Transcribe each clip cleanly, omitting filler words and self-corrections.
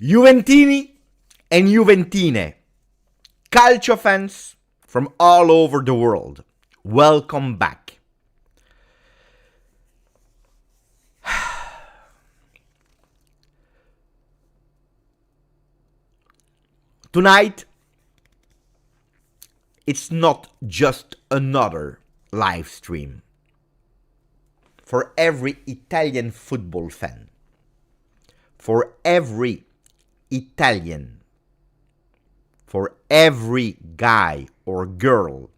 Juventini and Juventine, calcio fans from all over the world, welcome back. Tonight, it's not just another live stream. For every Italian football fan, for every Italian, for every guy or girl,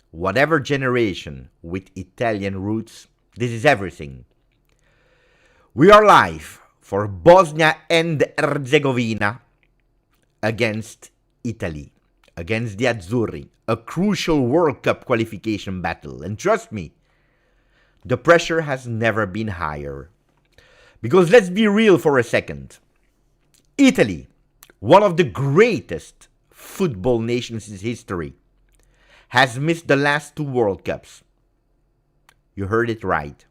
whatever generation with Italian roots, this is everything. We are live for Bosnia and Herzegovina against Italy, against the Azzurri, a crucial World Cup qualification battle. And trust me, the pressure has never been higher. Because let's be real for a second. Italy, one of the greatest football nations in history, has missed the last two World Cups. You heard it right.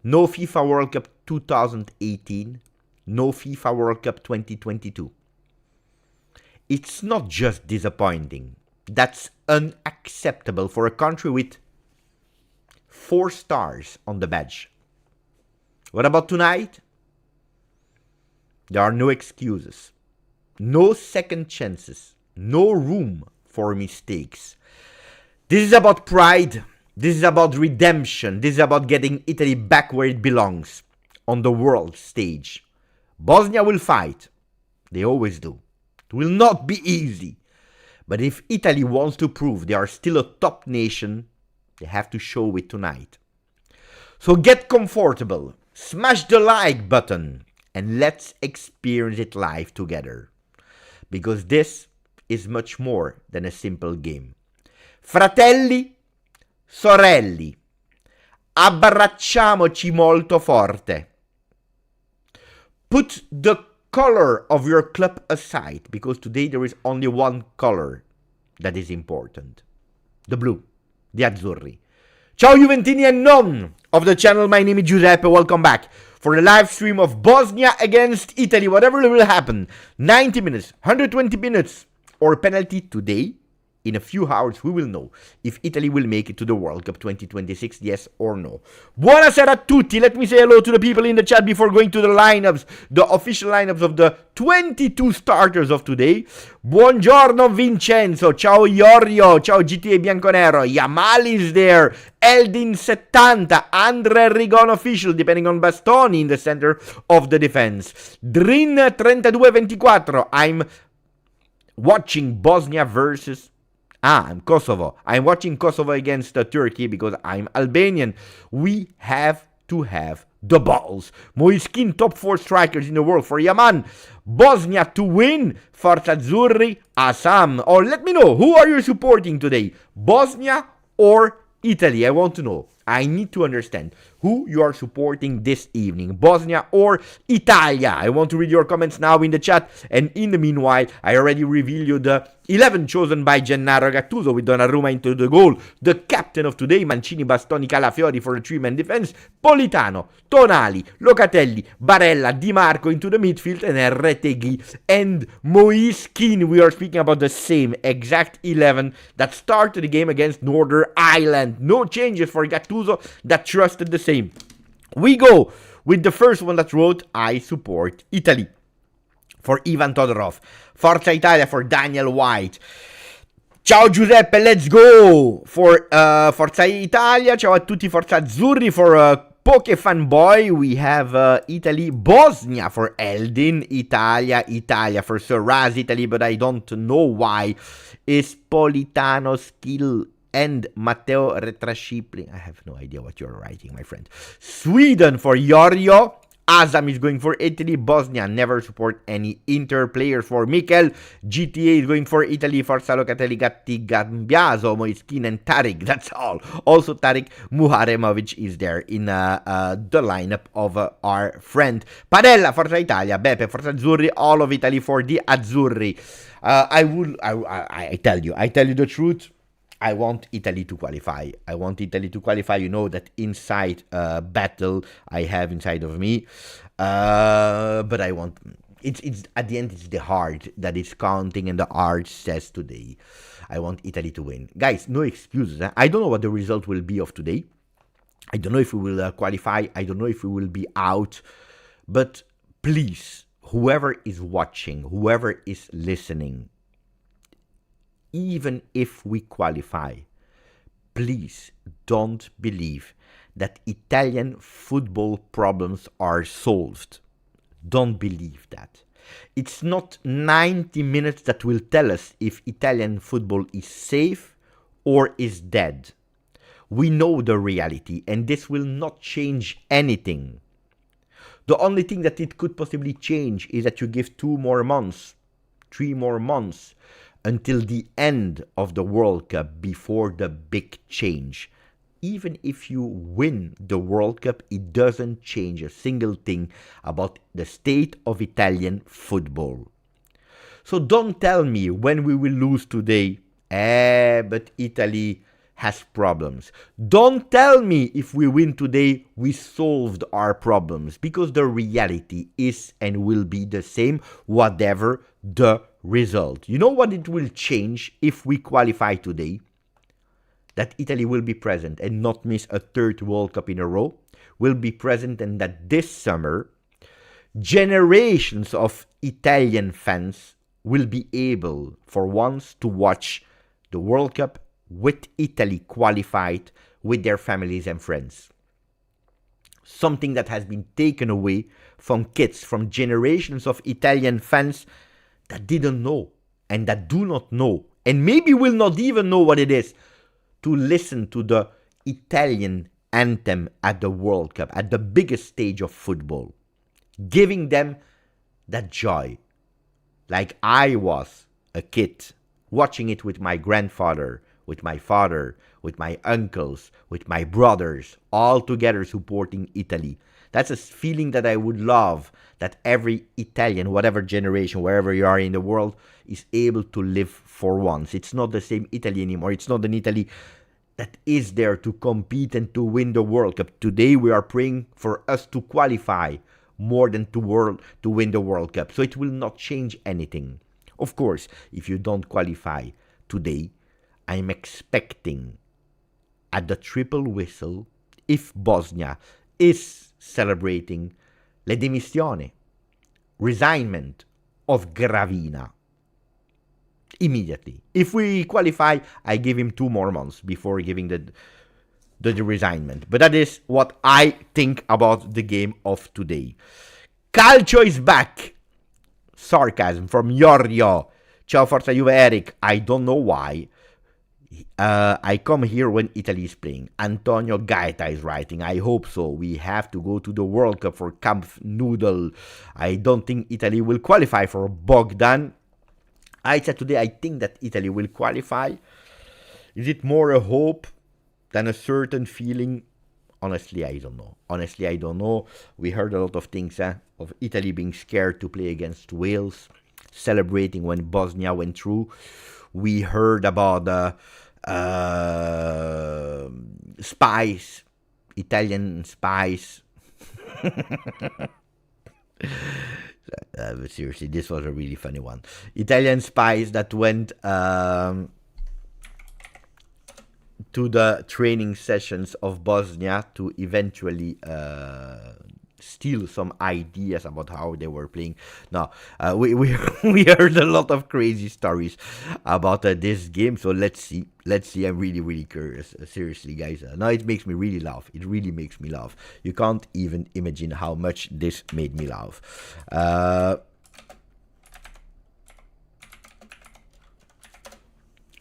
No FIFA World Cup 2018, no FIFA World Cup 2022. It's not just disappointing. That's unacceptable for a country with 4 stars on the badge. What about tonight? There are no excuses, no second chances, no room for mistakes. This is about pride, this is about redemption, this is about getting Italy back where it belongs, on the world stage. Bosnia will fight, they always do. It will not be easy, but if Italy wants to prove they are still a top nation, they have to show it tonight. So get comfortable, smash the like button, and let's experience it live together. Because this is much more than a simple game. Fratelli, sorelli, abbracciamoci molto forte. Put the color of your club aside, because today there is only one color that is important. The blue, the Azzurri. Ciao Juventini and non of the channel, my name is Giuseppe, welcome back for the live stream of Bosnia against Italy, whatever will happen, 90 minutes, 120 minutes, or penalty today. In a few hours we will know if Italy will make it to the World Cup 2026, yes or no. Buonasera a tutti, let me say hello to the people in the chat before going to the lineups, the official lineups of the 22 starters of today. Buongiorno Vincenzo, ciao Iorio, ciao GTA Bianconero, Yamal is there, Eldin 70, Andre Rigon official, depending on Bastoni in the center of the defense. Drin 3224, I'm watching Bosnia versus I'm Kosovo. I'm watching Kosovo against Turkey because I'm Albanian. We have to have the balls. Moiskin, top 4 strikers in the world for Yaman. Bosnia to win. Forza Azzurri, Assam. Or let me know, who are you supporting today? Bosnia or Italy? I want to know. I need to understand who you are supporting this evening, Bosnia or Italia. I want to read your comments now in the chat. And in the meanwhile, I already revealed you the 11 chosen by Gennaro Gattuso with Donnarumma into the goal. The captain of today, Mancini, Bastoni, Calafiori for the 3-man defense. Politano, Tonali, Locatelli, Barella, Di Marco into the midfield. And Retegui and Moiskin. We are speaking about the same exact 11 that started the game against Northern Ireland. No changes for Gattuso that trusted the same. We go with the first one that wrote, I support Italy. For Ivan Todorov. Forza Italia for Daniel White. Ciao Giuseppe, let's go! For Forza Italia, ciao a tutti, Forza Azzurri. For Poke Fanboy, we have Italy. Bosnia for Eldin. Italia for Serraz, Italy, but I don't know why. Is Politano skill and Matteo Retrascipli. I have no idea what you're writing, my friend. Sweden for Iorio. Azam is going for Italy. Bosnia never support any Inter players for Mikel. GTA is going for Italy. Forza Locatelli, Gatti, Gambiaso, Moiskin, and Tariq. That's all. Also Tariq Muharemovic is there in the lineup of our friend. Padella, Forza Italia. Beppe, Forza Azzurri. All of Italy for the Azzurri. I tell you the truth. I want Italy to qualify. You know that inside battle I have inside of me. But I want it's at the end, it's the heart that is counting, and the heart says today, I want Italy to win. Guys, no excuses. I don't know what the result will be of today. I don't know if we will qualify. I don't know if we will be out. But please, whoever is watching, whoever is listening, even if we qualify, please don't believe that Italian football problems are solved. Don't believe that. It's not 90 minutes that will tell us if Italian football is safe or is dead. We know the reality, and this will not change anything. The only thing that it could possibly change is that you give 2 more months, 3 more months, until the end of the World Cup before the big change. Even if you win the World Cup, it doesn't change a single thing about the state of Italian football. So don't tell me when we will lose today, but Italy has problems. Don't tell me if we win today, we solved our problems, because the reality is and will be the same, whatever the result. You know what it will change if we qualify today? That Italy will be present and not miss a 3rd World Cup in a row, will be present, and that this summer, generations of Italian fans will be able, for once, to watch the World Cup with Italy qualified with their families and friends. Something that has been taken away from kids, from generations of Italian fans that didn't know and that do not know, and maybe will not even know what it is to listen to the Italian anthem at the World Cup, at the biggest stage of football, giving them that joy. Like I was a kid, watching it with my grandfather, with my father, with my uncles, with my brothers, all together supporting Italy. That's a feeling that I would love that every Italian, whatever generation, wherever you are in the world, is able to live for once. It's not the same Italy anymore. It's not an Italy that is there to compete and to win the World Cup. Today we are praying for us to qualify more than to win the World Cup. So it will not change anything. Of course, if you don't qualify today, I'm expecting at the triple whistle, if Bosnia is celebrating le dimissioni, resignment of Gravina immediately. If we qualify, I give him 2 more months before giving the resignment. But that is what I think about the game of today. Calcio is back. Sarcasm from Giorgio. Ciao Forza Juve Eric. I don't know why. I come here when Italy is playing. Antonio Gaeta is writing. I hope so. We have to go to the World Cup for Camp Noodle. I don't think Italy will qualify for Bogdan. I said today I think that Italy will qualify. Is it more a hope than a certain feeling? Honestly, I don't know. We heard a lot of things of Italy being scared to play against Wales, celebrating when Bosnia went through. We heard about spies, Italian spies. But seriously, this was a really funny one. Italian spies that went to the training sessions of Bosnia to eventually steal some ideas about how they were playing. Now, we heard a lot of crazy stories about this game, so let's see. I'm really curious. Seriously, guys. Now it makes me really laugh. It really makes me laugh. You can't even imagine how much this made me laugh.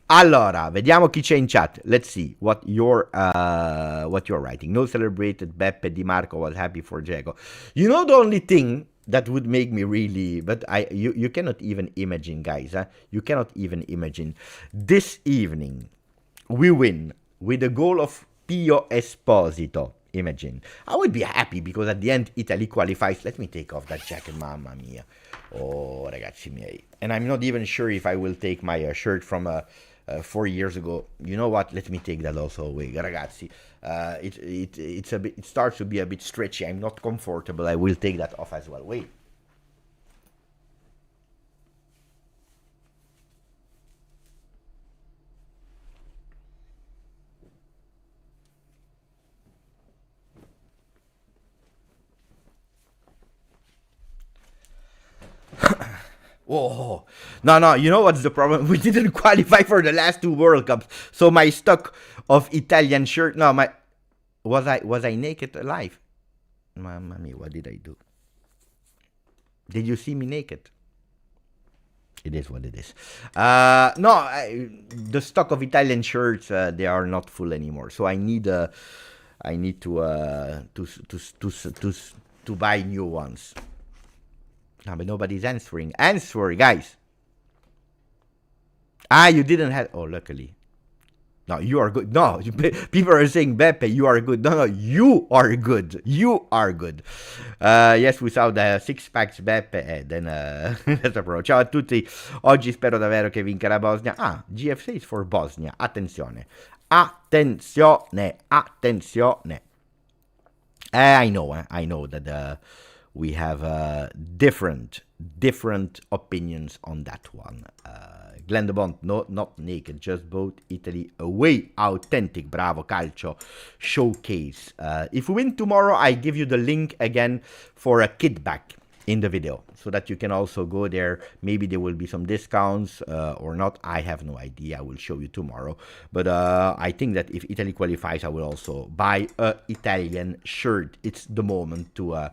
Allora, vediamo chi c'è in chat. Let's see what you're writing. No celebrated Beppe Di Marco was happy for Dzeko. You know the only thing that would make me really, but you cannot even imagine, guys. You cannot even imagine. This evening, we win with a goal of Pio Esposito. Imagine. I would be happy because at the end Italy qualifies. Let me take off that jacket, mamma mia. Oh, ragazzi miei. And I'm not even sure if I will take my shirt from 4 years ago. You know what? Let me take that also away, ragazzi. It starts to be a bit stretchy. I'm not comfortable. I will take that off as well. Wait. Oh, no, you know what's the problem? We didn't qualify for the last two World Cups. So my stock of Italian shirt, no, my, was I naked alive? Mamma mia, what did I do? Did you see me naked? It is what it is. No, the stock of Italian shirts, they are not full anymore. So I need to buy new ones. No, but nobody's answering. Answer, guys. You didn't have. Oh, luckily. No, you are good. No, people are saying, Beppe, you are good. No, you are good. You are good. Yes, we saw the six packs, Beppe. Then that's a pro. Ciao a tutti. Oggi spero davvero che vinca la Bosnia. GF is for Bosnia. Attenzione. Attenzione. Attenzione. I know that we have different opinions on that one. Glenn de Bont, no, not naked, just both Italy away. Authentic, bravo, calcio showcase. If we win tomorrow, I give you the link again for a kit back in the video, so that you can also go there. Maybe there will be some discounts or not. I have no idea. I will show you tomorrow. But I think that if Italy qualifies, I will also buy a Italian shirt. It's the moment to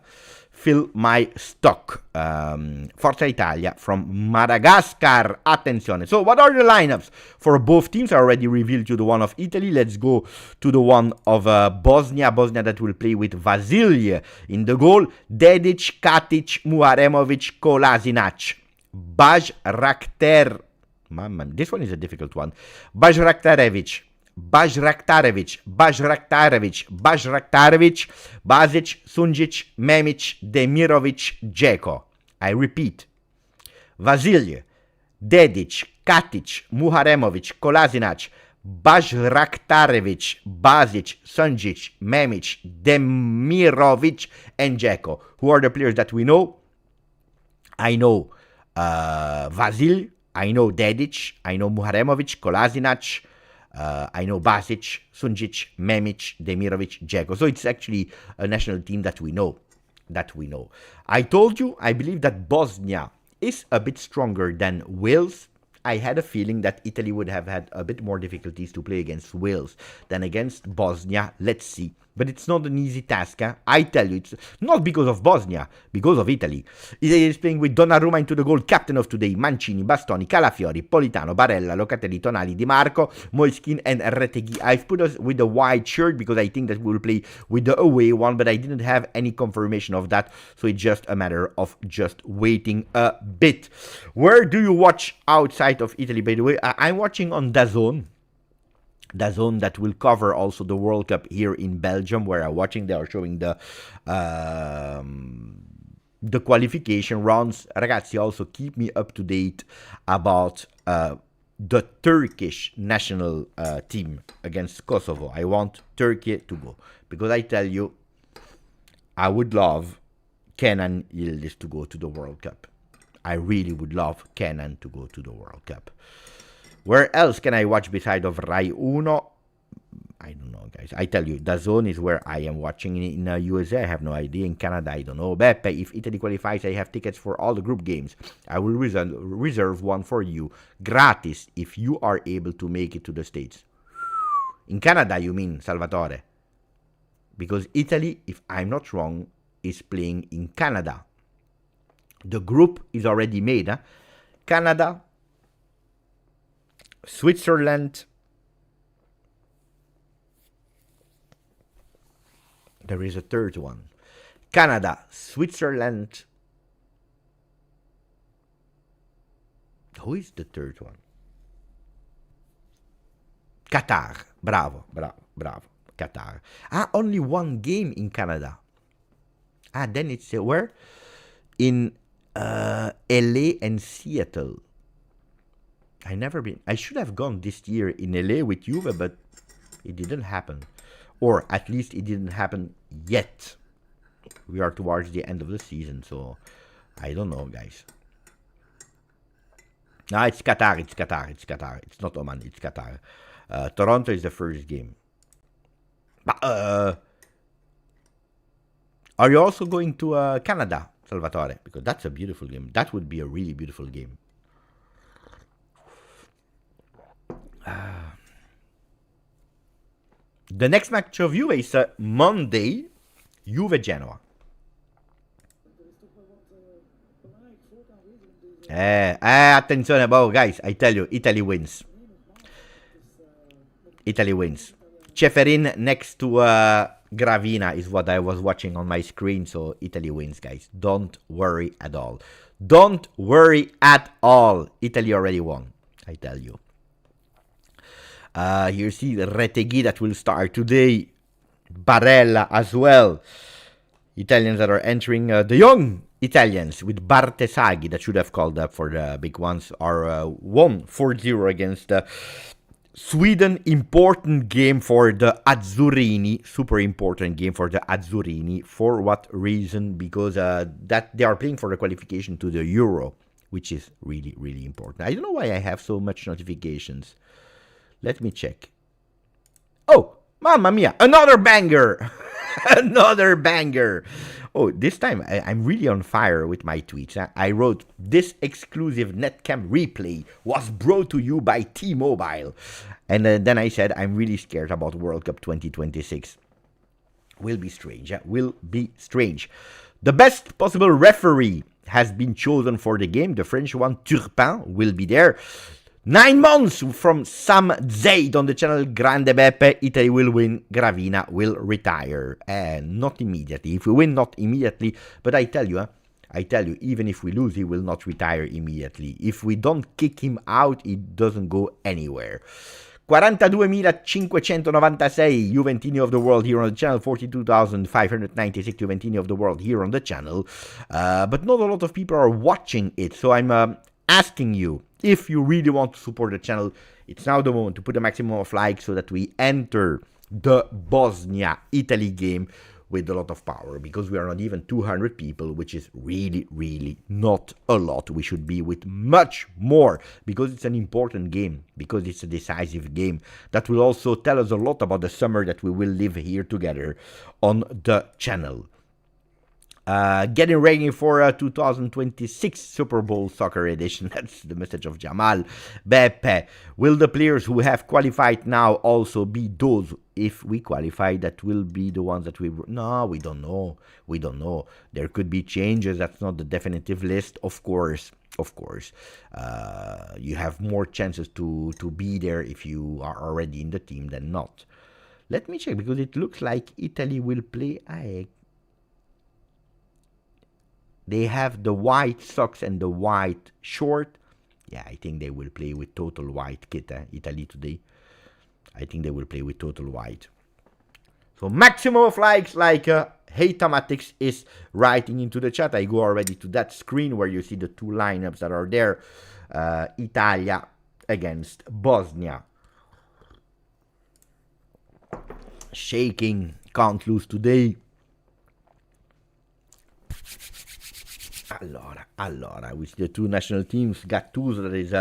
fill my stock. Forza Italia from Madagascar. Attenzione. So what are the lineups for both teams? I already revealed you the one of Italy. Let's go to the one of Bosnia. Bosnia that will play with Vasilje in the goal. Dedic, Katic, Muharemovic, Kolasinac. Bajraktar. Mamma, this one is a difficult one. Bajraktarevic, Bajraktarevic, Basic, Sunjic, Memic, Demirovic, Dzeko. I repeat. Vasilje, Dedic, Katic, Muharemovic, Kolasinac, Bajraktarevic, Basic, Sunjic, Memic, Demirovic, and Dzeko. Who are the players that we know? I know Vasilje, I know Dedic, I know Muharemovic, Kolasinac, I know Basic, Sunjic, Memic, Demirovic, Dzeko. So it's actually a national team that we know. I told you, I believe that Bosnia is a bit stronger than Wales. I had a feeling that Italy would have had a bit more difficulties to play against Wales than against Bosnia. Let's see. But it's not an easy task. I tell you, it's not because of Bosnia, because of Italy. Italy is playing with Donnarumma into the goal, captain of today, Mancini, Bastoni, Calafiori, Politano, Barella, Locatelli, Tonali, Di Marco, Moiskin, and Retegui. I've put us with the white shirt because I think that we will play with the away one, but I didn't have any confirmation of that, so it's just a matter of just waiting a bit. Where do you watch outside of Italy, by the way? I'm watching on DAZN. DAZN that will cover also the World Cup here in Belgium, where I'm watching. They are showing the qualification rounds. Ragazzi, also keep me up to date about the Turkish national team against Kosovo. I want Turkey to go, because I tell you, I would love Kenan Yildiz to go to the World Cup. I really would love Kenan to go to the World Cup. Where else can I watch beside of Rai Uno? I don't know, guys. I tell you, DAZN is where I am watching. In USA, I have no idea. In Canada, I don't know. Beppe, if Italy qualifies, I have tickets for all the group games. I will reserve one for you, gratis, if you are able to make it to the States. In Canada, you mean, Salvatore? Because Italy, if I'm not wrong, is playing in Canada. The group is already made. Canada, Switzerland, there is a third one. Canada, Switzerland. Who is the third one? Qatar. Bravo. Qatar. Only one game in Canada. Then it's where? In LA and Seattle. I never been. I should have gone this year in LA with Juve, but it didn't happen. Or at least it didn't happen yet. We are towards the end of the season, so I don't know, guys. No, it's Qatar. It's not Oman, it's Qatar. Toronto is the first game. But, are you also going to Canada, Salvatore, because that's a beautiful game. That would be a really beautiful game. The next match of Juve is Monday, Juve Genoa. Attenzione, guys, I tell you, Italy wins. Italy wins. Ceferin next to Gravina is what I was watching on my screen, so Italy wins, guys. Don't worry at all. Don't worry at all. Italy already won, I tell you. Here you see the Retegui that will start today. Barella as well. Italians that are entering, the young Italians with Bartesaghi that should have called up for the big ones are won 4-0 against Sweden. Important game for the Azzurrini. Super important game for the Azzurrini. For what reason? Because that they are playing for the qualification to the Euro, which is really, really important. I don't know why I have so much notifications. Let me check. Oh, mamma mia, another banger. Another banger. Oh, this time I'm really on fire with my tweets. I wrote, this exclusive netcam replay was brought to you by T-Mobile. And then I said, I'm really scared about World Cup 2026. Will be strange. Will be strange. The best possible referee has been chosen for the game. The French one, Turpin, will be there. 9 months from Sam Zaid on the channel Grande Beppe. Italy will win. Gravina will retire. And not immediately. If we win, not immediately. But I tell you, even if we lose, he will not retire immediately. If we don't kick him out, he doesn't go anywhere. 42.596 Juventini of the world here on the channel. 42,596 Juventini of the world here on the channel. But not a lot of people are watching it. So I'm asking you, if you really want to support the channel, it's now the moment to put a maximum of likes so that we enter the Bosnia-Italy game with a lot of power, because we are not even 200 people, which is really, really not a lot. We should be with much more, because it's an important game, because it's a decisive game that will also tell us a lot about the summer that we will live here together on the channel. Getting ready for 2026 Super Bowl Soccer Edition. That's the message of Jamal. Beppe, will the players who have qualified now also be those, if we qualify, that will be the ones that we... No, we don't know. We don't know. There could be changes. That's not the definitive list, of course. Of course. You have more chances to be there if you are already in the team than not. Let me check, because it looks like Italy will play... They have the white socks and the white short. Yeah, I think they will play with total white kit, Italy today. I think they will play with total white. So maximum of likes, like Heytamatics is writing into the chat. I go already to that screen where you see the two lineups that are there. Italia against Bosnia. Shaking, can't lose today. Allora, we see the two national teams. Gattuso that is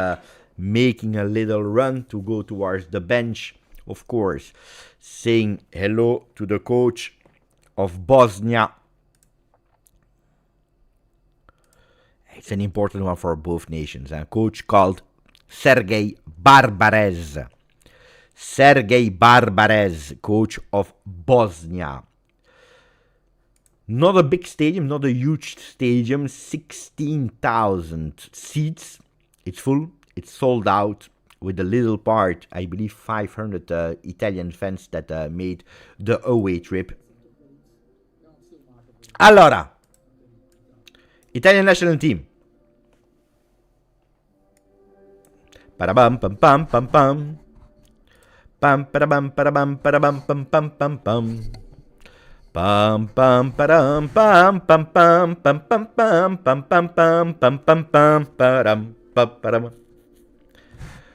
making a little run to go towards the bench, of course, saying hello to the coach of Bosnia. It's an important one for both nations. A coach called Sergei Barbarez. Sergei Barbarez, coach of Bosnia. Not a big stadium, not a huge stadium, 16,000 seats. It's full, it's sold out, with a little part, I believe 500 Italian fans that made the away trip. Allora, Italian national team. Parabam pam pam pam pam. Pam parabam parabam parabam pam pam pam pam. Pam pam param pam pam pam pam pam pam pam pam pam pam pam pam param pam param.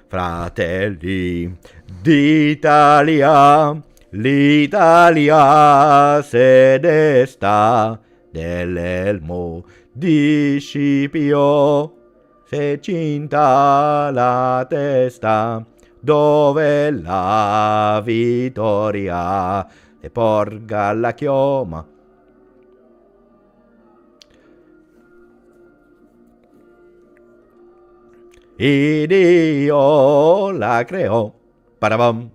Fratelli d'Italia, l'Italia se desta dell'elmo di Scipio, se cinta la testa, dove la vittoria e porga la chioma. e Dio la creò. Parabam,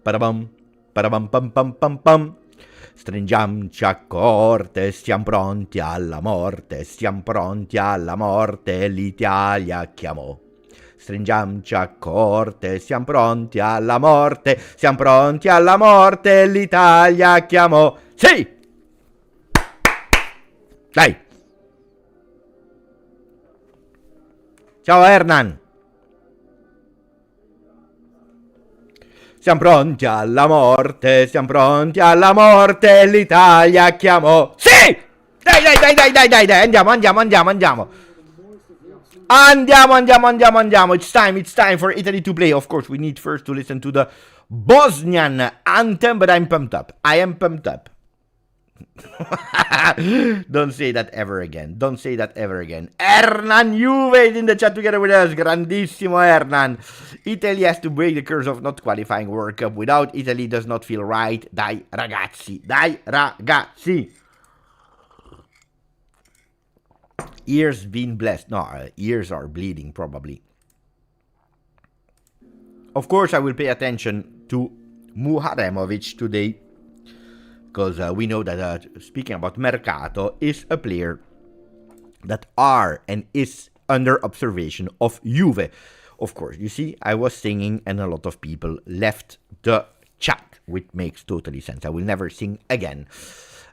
parabam, parabam pam pam pam pam. Stringiamoci a corte, siamo pronti alla morte, siamo pronti alla morte, l'Italia chiamò. Stringiamoci a corte, siamo pronti alla morte, siamo pronti alla morte, l'Italia chiamò. Sì! Dai! Ciao Hernan! Siamo pronti alla morte, siamo pronti alla morte, l'Italia chiamò. Sì! Dai, dai, dai, dai, dai, dai, dai, andiamo, andiamo, andiamo, andiamo. Andiamo, andiamo, andiamo, andiamo. It's time for Italy to play. Of course, we need first to listen to the Bosnian anthem, but I'm pumped up. I am pumped up. Don't say that ever again. Don't say that ever again. Hernan Juve is in the chat together with us. Grandissimo Hernan. Italy has to break the curse of not qualifying World Cup. Without Italy does not feel right. Dai ragazzi. Dai ragazzi. Ears been blessed. No, ears are bleeding probably. Of course, I will pay attention to Muharemovic today. Because we know that, speaking about Mercato, is a player that are and is under observation of Juve. Of course, you see, I was singing and a lot of people left the chat, which makes totally sense. I will never sing again.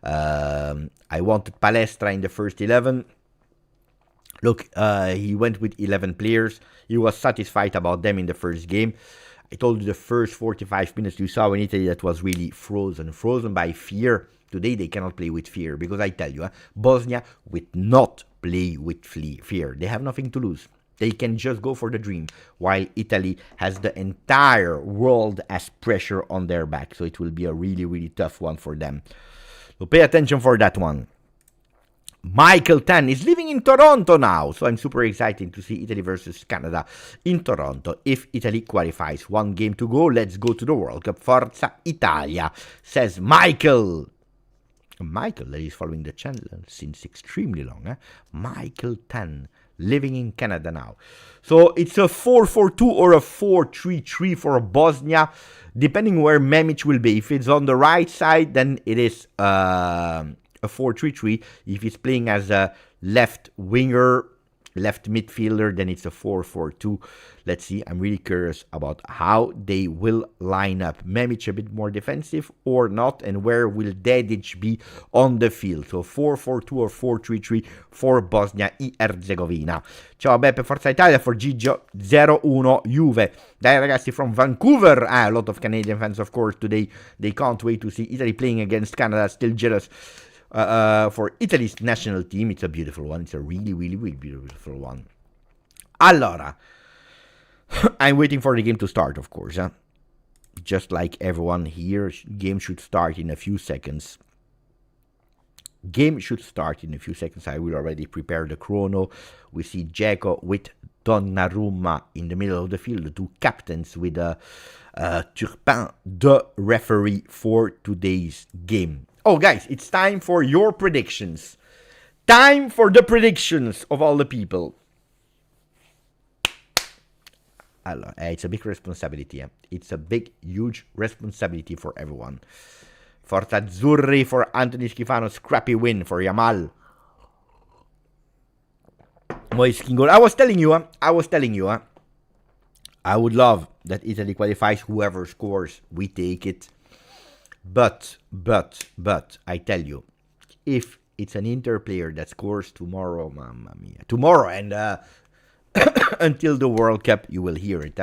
I wanted Palestra in the first 11. Look, he went with 11 players. He was satisfied about them in the first game. I told you the first 45 minutes you saw in Italy that was really frozen by fear. Today they cannot play with fear because I tell you, Bosnia will not play with fear. They have nothing to lose. They can just go for the dream, while Italy has the entire world as pressure on their back. So it will be a really, really tough one for them. So pay attention for that one. Michael Tan is living in Toronto now, so I'm super excited to see Italy versus Canada in Toronto. If Italy qualifies, 1 game to go, let's go to the World Cup. Forza Italia, says Michael. Michael, that is following the channel since extremely long. Michael Tan, living in Canada now. So it's a 4-4-2 or a 4-3-3 for Bosnia, depending where Memic will be. If it's on the right side, then it is a 4-3-3. If he's playing as a left winger, left midfielder, then it's a 4-4-2. Let's see. I'm really curious about how they will line up. Memic a bit more defensive or not, and where will Dedic be on the field? So 4-4-2 or 4-3-3 for Bosnia e Herzegovina. Ciao Beppe, Forza Italia for GJustjuve. Juve. Dai ragazzi from Vancouver. A lot of Canadian fans, of course, today. They can't wait to see Italy playing against Canada. Still jealous for Italy's national team. It's a beautiful one. It's a really, really, really beautiful one. Allora, I'm waiting for the game to start, of course. Just like everyone here, game should start in a few seconds. Game should start in a few seconds. I will already prepare the chrono. We see Dzeko with Donnarumma in the middle of the field. The 2 captains with Turpin, the referee for today's game. Oh, guys, it's time for your predictions. Time for the predictions of all the people. Allora, it's a big responsibility. It's a big, huge responsibility for everyone. Forza Azzurri for Anthony Schifano. Scrappy win for Yamal. Moiskin goal. I was telling you, I would love that Italy qualifies. Whoever scores, we take it. But, I tell you, if it's an Inter player that scores tomorrow, mamma mia, tomorrow and until the World Cup, you will hear it.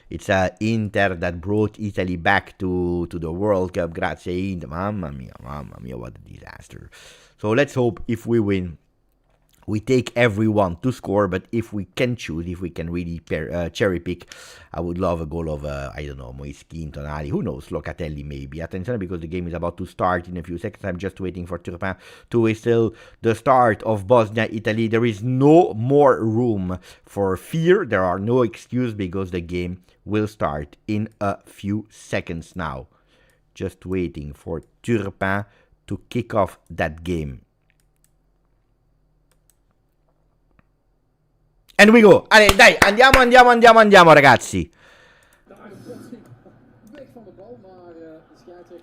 It's Inter that brought Italy back to the World Cup. Grazie Inter, mamma mia, what a disaster. So let's hope if we win, we take everyone to score, but if we can choose, if we can really cherry pick, I would love a goal of, I don't know, Moiskin, Tonali, who knows, Locatelli maybe. Attention, because the game is about to start in a few seconds. I'm just waiting for Turpin to whistle the start of Bosnia-Italy. There is no more room for fear. There are no excuses because the game will start in a few seconds now. Just waiting for Turpin to kick off that game. And we go. Allez, dai, andiamo ragazzi.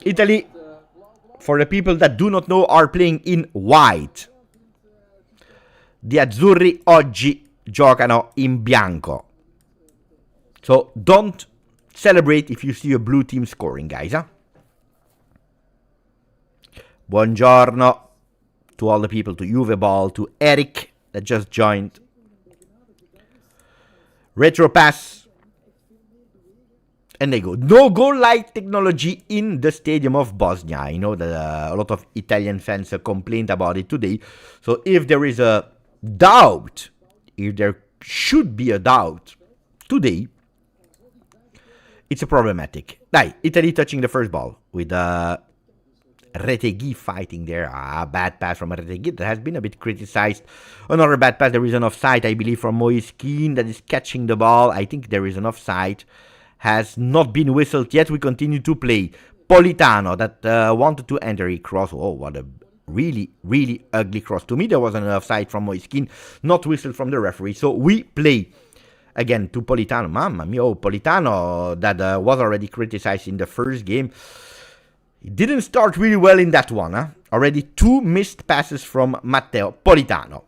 Italy, for the people that do not know, are playing in white. Gli azzurri oggi giocano in bianco. So don't celebrate if you see a blue team scoring, guys. Huh? Buongiorno to all the people, to Juve Ball, to Eric that just joined. Retro pass. And they go. No goal line technology in the stadium of Bosnia. I know that a lot of Italian fans complained about it today. So if there is a doubt, if there should be a doubt today, it's a problematic. Dai, Italy touching the first ball with Retegui fighting there. Bad pass from Retegui that has been a bit criticized. Another bad pass. There is an offside, I believe, from Moiskin that is catching the ball. I think there is an offside. Has not been whistled yet. We continue to play. Politano that wanted to enter a cross. Oh, what a really, really ugly cross. To me, there was an offside from Moiskin, not whistled from the referee. So we play again to Politano. Mamma mia, oh, Politano that was already criticized in the first game. He didn't start really well in that one. Huh? Already 2 missed passes from Matteo Politano.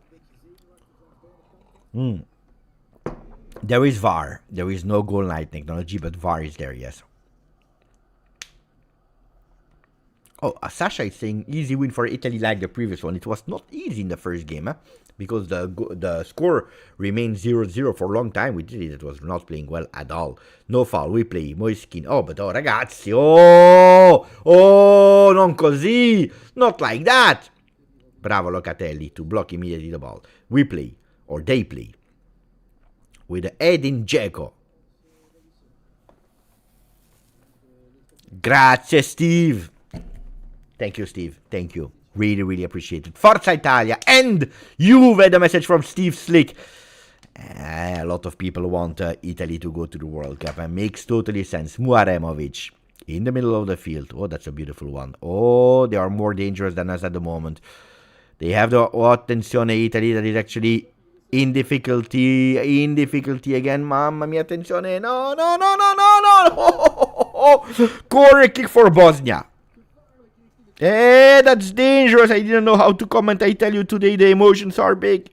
There is VAR. There is no goal line technology, but VAR is there, yes. Oh, Sasha is saying easy win for Italy like the previous one. It was not easy in the first game, because the score remained 0-0 for a long time. With Italy that was not playing well at all. No foul, we play. Moiskin. Oh, but oh, ragazzi. Oh, non così. Not like that. Bravo Locatelli to block immediately the ball. We play, or they play. With Edin Dzeko. Grazie, Steve. Thank you, Steve. Thank you. Really, really appreciate it. Forza Italia. And Juve, the message from Steve Slick. A lot of people want Italy to go to the World Cup. And makes totally sense. Muaremovic in the middle of the field. Oh, that's a beautiful one. Oh, they are more dangerous than us at the moment. They have the attenzione Italy that is actually in difficulty again. Mamma mia, attenzione. No. Corner kick for Bosnia. That's dangerous. I didn't know how to comment. I tell you today, the emotions are big.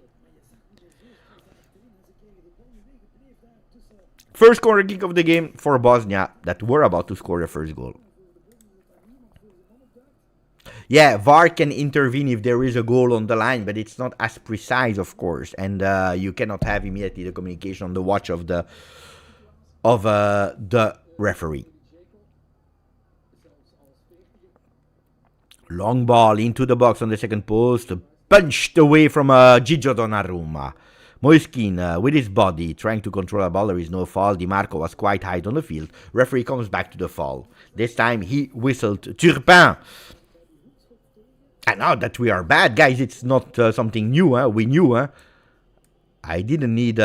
First corner kick of the game for Bosnia that were about to score the first goal. Yeah, VAR can intervene if there is a goal on the line, but it's not as precise, of course. And you cannot have immediately the communication on the watch of the referee. Long ball into the box on the second post, punched away from Gigio Donnarumma. Moiskin with his body trying to control the ball. There is no foul. Di Marco was quite high on the field. Referee comes back to the foul. This time he whistled Turpin. And now that we are bad, guys, it's not something new. We knew. I didn't need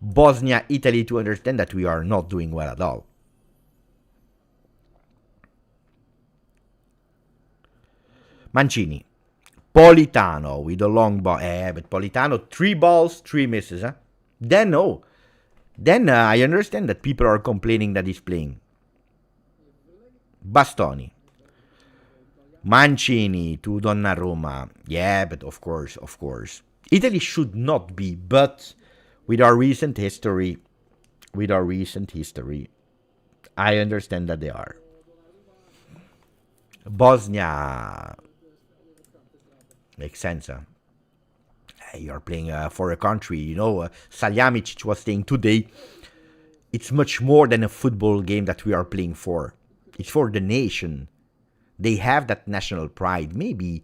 Bosnia, Italy to understand that we are not doing well at all. Mancini. Politano with a long ball. But Politano, 3 balls, 3 misses. Then no. Then I understand that people are complaining that he's playing. Bastoni. Mancini to Donnarumma. Yeah, but of course. Italy should not be, but with our recent history, I understand that they are. Bosnia. Makes sense, huh? You're playing for a country, you know. Salihamidzic was saying today, it's much more than a football game that we are playing for. It's for the nation. They have that national pride. Maybe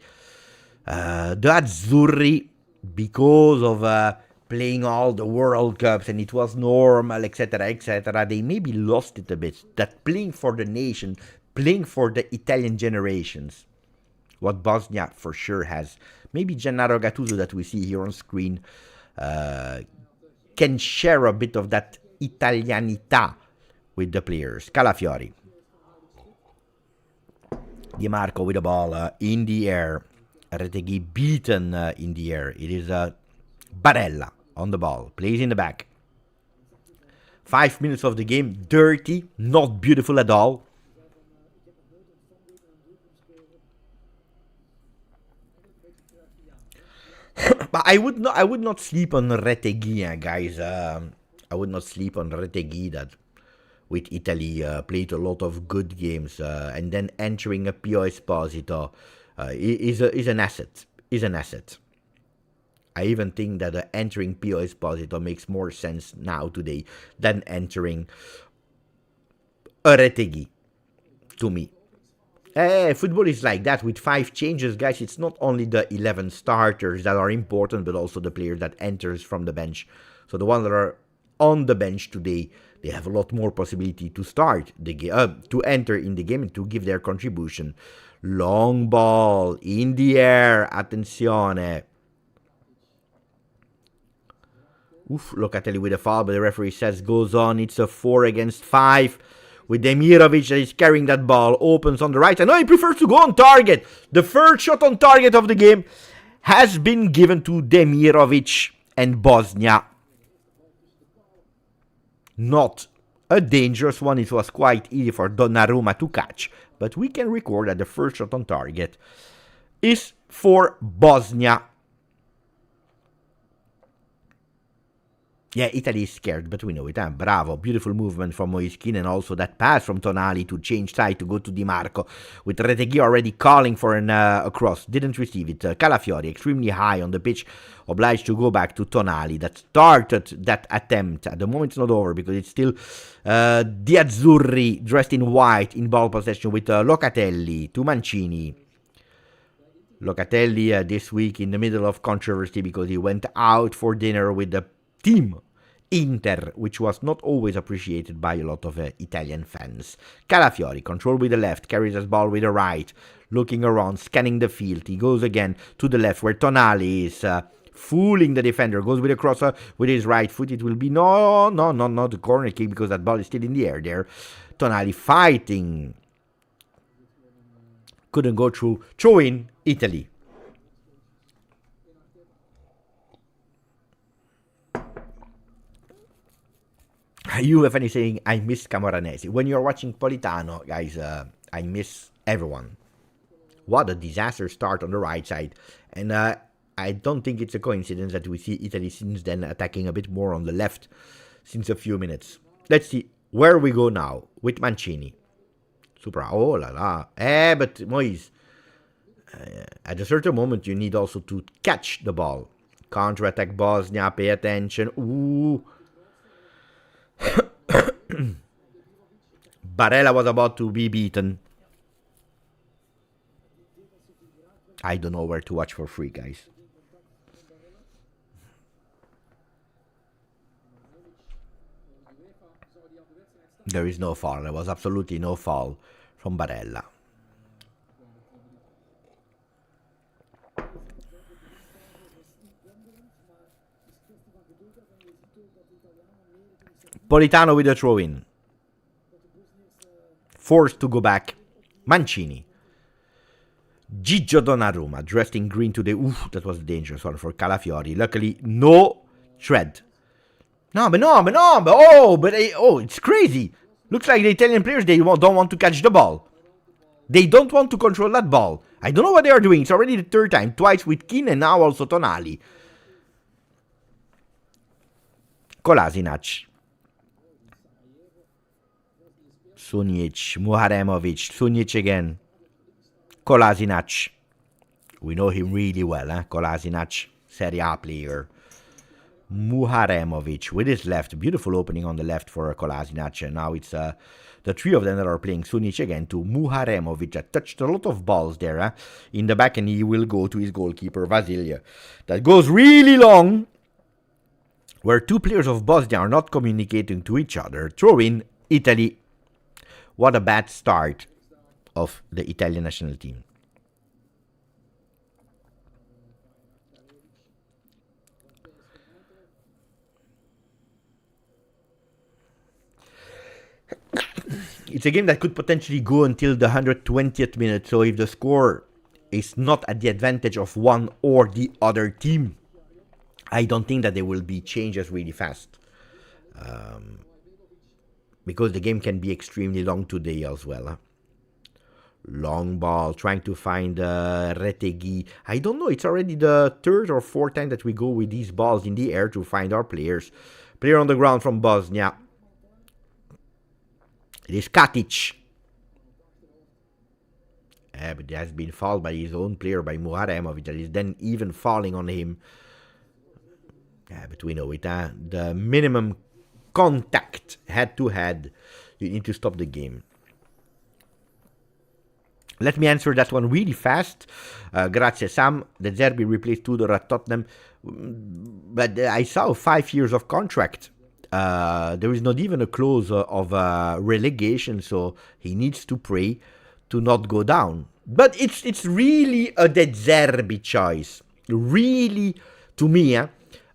the Azzurri, because of playing all the World Cups and it was normal, etc., they maybe lost it a bit. That playing for the nation, playing for the Italian generations, what Bosnia for sure has. Maybe Gennaro Gattuso that we see here on screen can share a bit of that Italianità with the players. Calafiori. Di Marco with the ball in the air. Retegui beaten in the air. It is Barella. on the ball, plays in the back. 5 minutes of the game, dirty, not beautiful at all. But I would not sleep on Retegui, guys. I would not sleep on Retegui that with Italy played a lot of good games, and then entering a Pio Esposito is an asset. Is an asset. I even think that entering Pio Esposito makes more sense now today than entering a Retegui, to me. Football is like that with 5 changes, guys. It's not only the 11 starters that are important, but also the players that enters from the bench. So the ones that are on the bench today, they have a lot more possibility to start the game, to enter in the game and to give their contribution. Long ball in the air, attenzione. Oof, Locatelli with a foul, but the referee says goes on. It's a 4 against 5. With Demirovic that is carrying that ball, opens on the right side. No, he prefers to go on target. The first shot on target of the game has been given to Demirovic and Bosnia. Not a dangerous one. It was quite easy for Donnarumma to catch. But we can record that the first shot on target is for Bosnia. Yeah, Italy is scared, but we know it. Bravo, beautiful movement from Moiskin, and also that pass from Tonali to change side to go to Di Marco, with Retegui already calling for a cross. Didn't receive it. Calafiori, extremely high on the pitch, obliged to go back to Tonali. That started that attempt. At the moment it's not over, because it's still the Azzurri, dressed in white, in ball possession with Locatelli to Mancini. Locatelli this week in the middle of controversy, because he went out for dinner with the team Inter, which was not always appreciated by a lot of Italian fans. Calafiori, control with the left, carries his ball with the right, looking around, scanning the field. He goes again to the left, where Tonali is fooling the defender. Goes with a crosser with his right foot. It will be not the corner kick, because that ball is still in the air there. Tonali fighting. Couldn't go through. Throw in, Italy. You have any saying, I miss Camoranesi. When you're watching Politano, guys, I miss everyone. What a disaster start on the right side. And I don't think it's a coincidence that we see Italy since then attacking a bit more on the left since a few minutes. Let's see where we go now with Mancini. Super. Oh la la. But Moise, at a certain moment you need also to catch the ball. Counter-attack Bosnia, pay attention. Ooh. Barella was about to be beaten. I don't know where to watch for free, guys. There is no foul. There was absolutely no foul from Barella. Politano with a throw-in. Forced to go back. Mancini. Gigio Donnarumma, dressed in green today. Oof, that was a dangerous one for Calafiori. Luckily, no thread. No, but it's crazy. Looks like the Italian players, they don't want to catch the ball. They don't want to control that ball. I don't know what they are doing. It's already the third time. Twice with Keane and now also Tonali. Kolasinac. Sunic, Muharemovic, Sunic again. Kolasinac. We know him really well, Kolasinac, Serie A player. Muharemovic with his left. Beautiful opening on the left for Kolasinac. And now it's the three of them that are playing. Sunic again to Muharemovic. That touched a lot of balls there in the back, and he will go to his goalkeeper, Vasilja. That goes really long, where two players of Bosnia are not communicating to each other. Throw in, Italy. What a bad start of the Italian national team. It's a game that could potentially go until the 120th minute, so if the score is not at the advantage of one or the other team, I don't think that there will be changes really fast. Because the game can be extremely long today as well. Huh? Long ball, trying to find Retegui. I don't know, it's already the third or fourth time that we go with these balls in the air to find our players. Player on the ground from Bosnia. It is Katic. But he has been fouled by his own player, by Muharemovic, that is then even falling on him. But we know it, the minimum contact, head to head, you need to stop the game. Let me answer that one really fast. Grazie Sam. De Zerbi replaced Tudor at Tottenham. But I saw 5 years of contract. There is not even a clause of relegation, so he needs to pray to not go down. But it's really a De Zerbi choice. Really, to me, a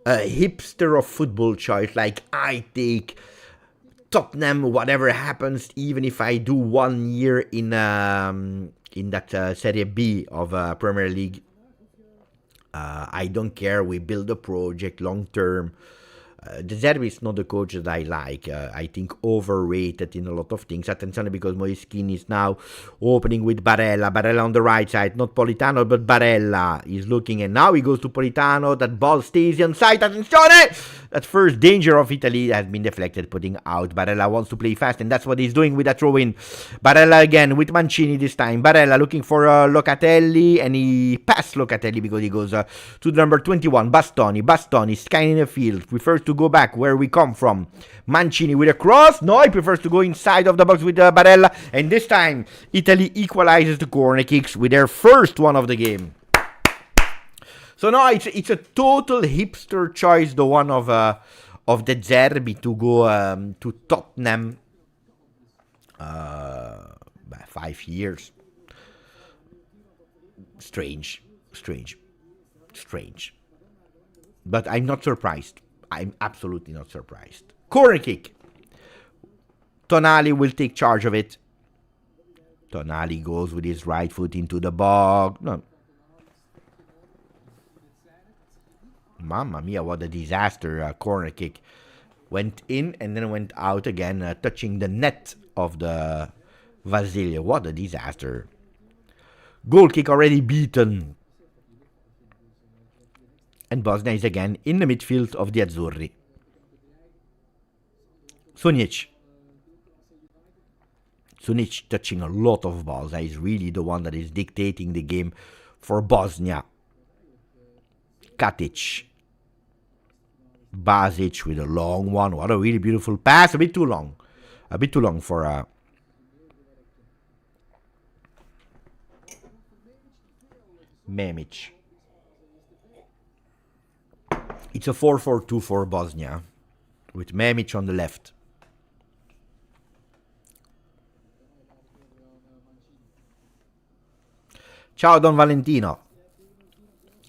hipster of football choice. Like, I take Tottenham, whatever happens, even if I do 1 year in that Serie B of Premier League. I don't care. We build a project long term. De Zerbi is not the coach that I like. I think overrated in a lot of things. Attenzione, because Moiskin is now opening with Barella. Barella on the right side. Not Politano, but Barella is looking. And now he goes to Politano. That ball stays inside. Attenzione! That first danger of Italy has been deflected, putting out. Barella wants to play fast, and that's what he's doing with that throw-in. Barella again with Mancini this time. Barella looking for Locatelli, and he passed Locatelli because he goes to the number 21, Bastoni. Bastoni scanning the field. Prefers to go back where we come from. Mancini with a cross. No, he prefers to go inside of the box with Barella. And this time, Italy equalizes the corner kicks with their first one of the game. So no, it's a total hipster choice, the one of De Zerbi to go to Tottenham. 5 years. Strange. But I'm not surprised. I'm absolutely not surprised. Corner kick. Tonali will take charge of it. Tonali goes with his right foot into the box. No. Mamma mia, what a disaster. Corner kick. Went in and then went out again, touching the net of the Vasilya. What a disaster. Goal kick already beaten. And Bosnia is again in the midfield of the Azzurri. Sunic touching a lot of balls. He's really the one that is dictating the game for Bosnia. Katic. Basic with a long one. What a really beautiful pass. A bit too long. A bit too long for Memic. It's a 4-4-2 for Bosnia, with Memic on the left. Ciao Don Valentino.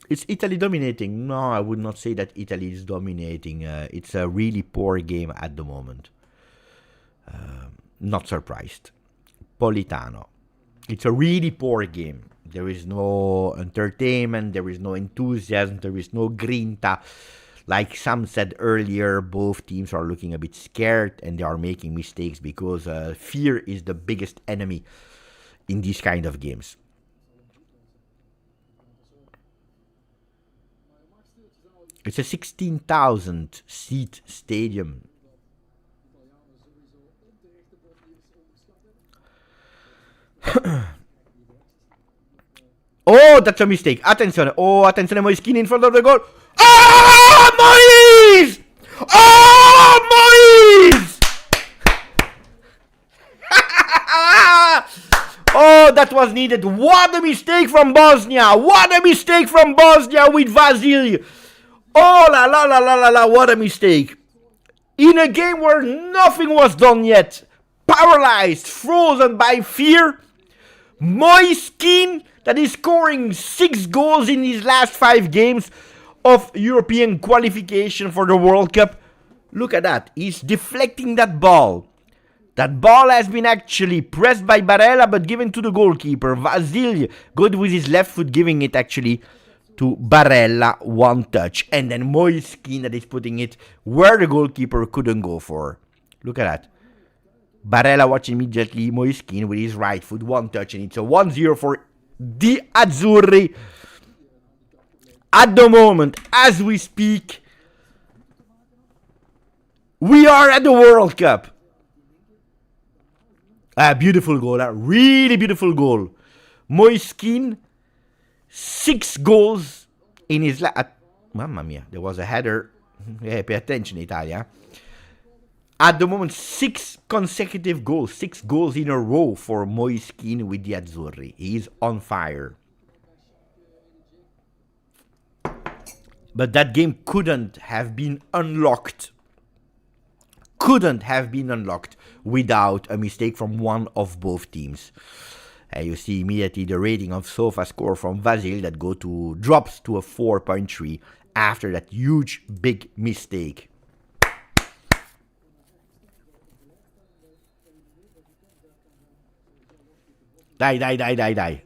Is Italy dominating? No, I would not say that Italy is dominating. It's a really poor game at the moment. Not surprised. Politano. It's a really poor game. There is no entertainment, there is no enthusiasm, there is no grinta. Like Sam said earlier, both teams are looking a bit scared and they are making mistakes because fear is the biggest enemy in these kind of games. It's a 16,000 seat stadium. Oh, that's a mistake. Attenzione. Oh, attenzione, Moiskin in front of the goal. Oh, Moise! Oh, Moise! Oh, that was needed. What a mistake from Bosnia. What a mistake from Bosnia with Vasil. Oh, la la la la la la. What a mistake. In a game where nothing was done yet. Paralyzed, frozen by fear. Moiskin, that is scoring 6 goals in his last 5 games of European qualification for the World Cup. Look at that. He's deflecting that ball. That ball has been actually pressed by Barella but given to the goalkeeper. Vasil, good with his left foot, giving it actually to Barella, one touch. And then Moiskin that is putting it where the goalkeeper couldn't go for. Look at that. Barella watch immediately Moiskin with his right foot, one touch, and it's a 1-0 for the Azzurri. At the moment, as we speak, we are at the World Cup. A beautiful goal, a really beautiful goal. Moiskin, 6 goals in his Mamma mia, there was a header. Yeah, pay attention, Italia. At the moment, 6 consecutive goals, 6 goals in a row for Moiskin with the Azzurri. He is on fire. But that game couldn't have been unlocked. Couldn't have been unlocked without a mistake from one of both teams. You see immediately the rating of SofaScore from Vasil that drops to a 4.3 after that huge big mistake. Die.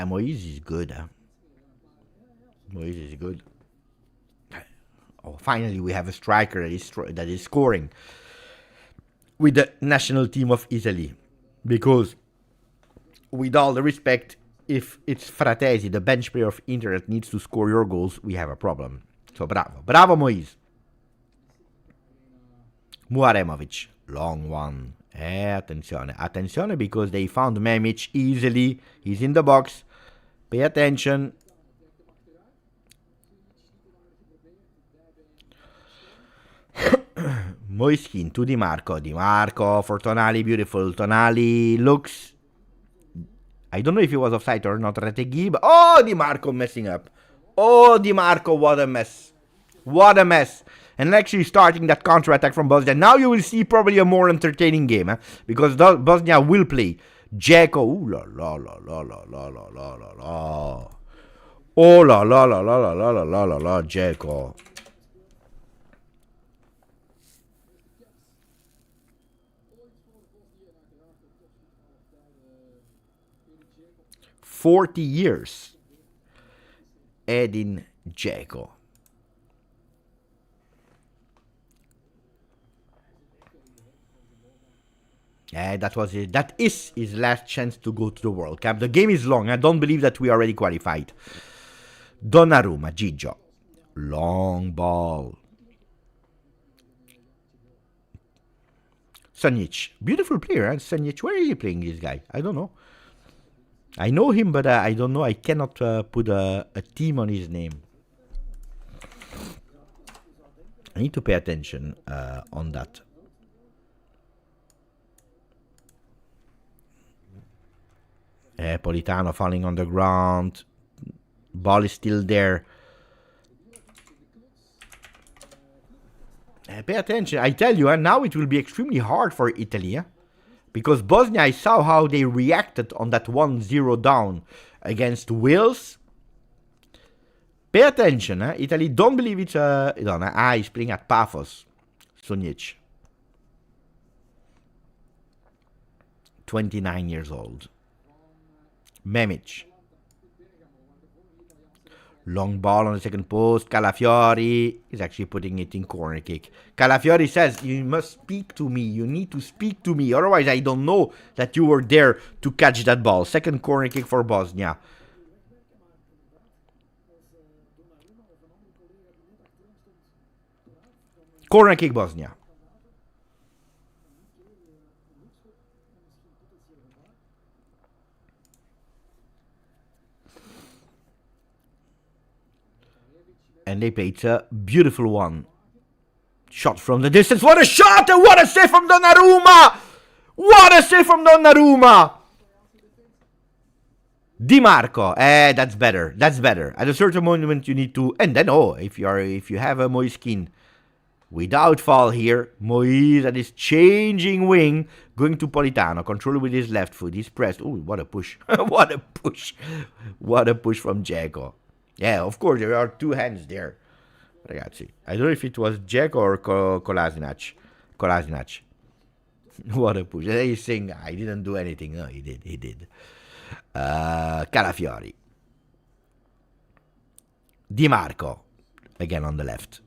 Moise is good. Moise is good. Oh, finally we have a striker that is scoring with the national team of Italy. Because, with all the respect, if it's Fratesi, the bench player of Inter, that needs to score your goals, we have a problem. So bravo Moise. Muaremovic, long one. Attenzione, because they found Memic easily. He's in the box. Pay attention. Moiskin to Di Marco. Di Marco for Tonali, beautiful. Tonali looks... I don't know if he was offside or not. Retegui, but... Oh, Di Marco messing up. Oh, Di Marco, what a mess. What a mess. And actually starting that counter-attack from Bosnia. Now you will see probably a more entertaining game, because Bosnia will play. Dzeko, ooh la la la la la la la la la la. Oh la la la la la la la la la la, Dzeko. "40 years. Edin Dzeko. That was it. That is his last chance to go to the World Cup. The game is long. I don't believe that we already qualified. Donnarumma, Gigio. Long ball. Sanic. Beautiful player, Sanic. Where is he playing, this guy? I don't know. I know him, but I don't know. I cannot put a team on his name. I need to pay attention on that. Politano falling on the ground. Ball is still there. Pay attention. I tell you, now it will be extremely hard for Italy. Because Bosnia, I saw how they reacted on that 1-0 down against Wales. Pay attention. Italy, don't believe it's... he's playing at Paphos. Sunic. 29 years old. Memic. Long ball on the second post. Calafiori is actually putting it in corner kick. Calafiori says, you must speak to me. You need to speak to me. Otherwise, I don't know that you were there to catch that ball. Second corner kick for Bosnia. Corner kick, Bosnia. And they played a beautiful one. Shot from the distance. What a shot! And what a save from Donnarumma! What a save from Donnarumma! Di Marco. That's better. That's better. At a certain moment you need to... And then, if you have a Moiskin without foul here, Moise at his changing wing, going to Politano. Control with his left foot. He's pressed. Oh, what a push. What a push. What a push from Dzeko. Yeah, of course, there are two hands there. Ragazzi. I don't know if it was Dzeko or Kolasinac. What a push. He's saying, I didn't do anything. No, he did. Calafiori. Di Marco, again on the left.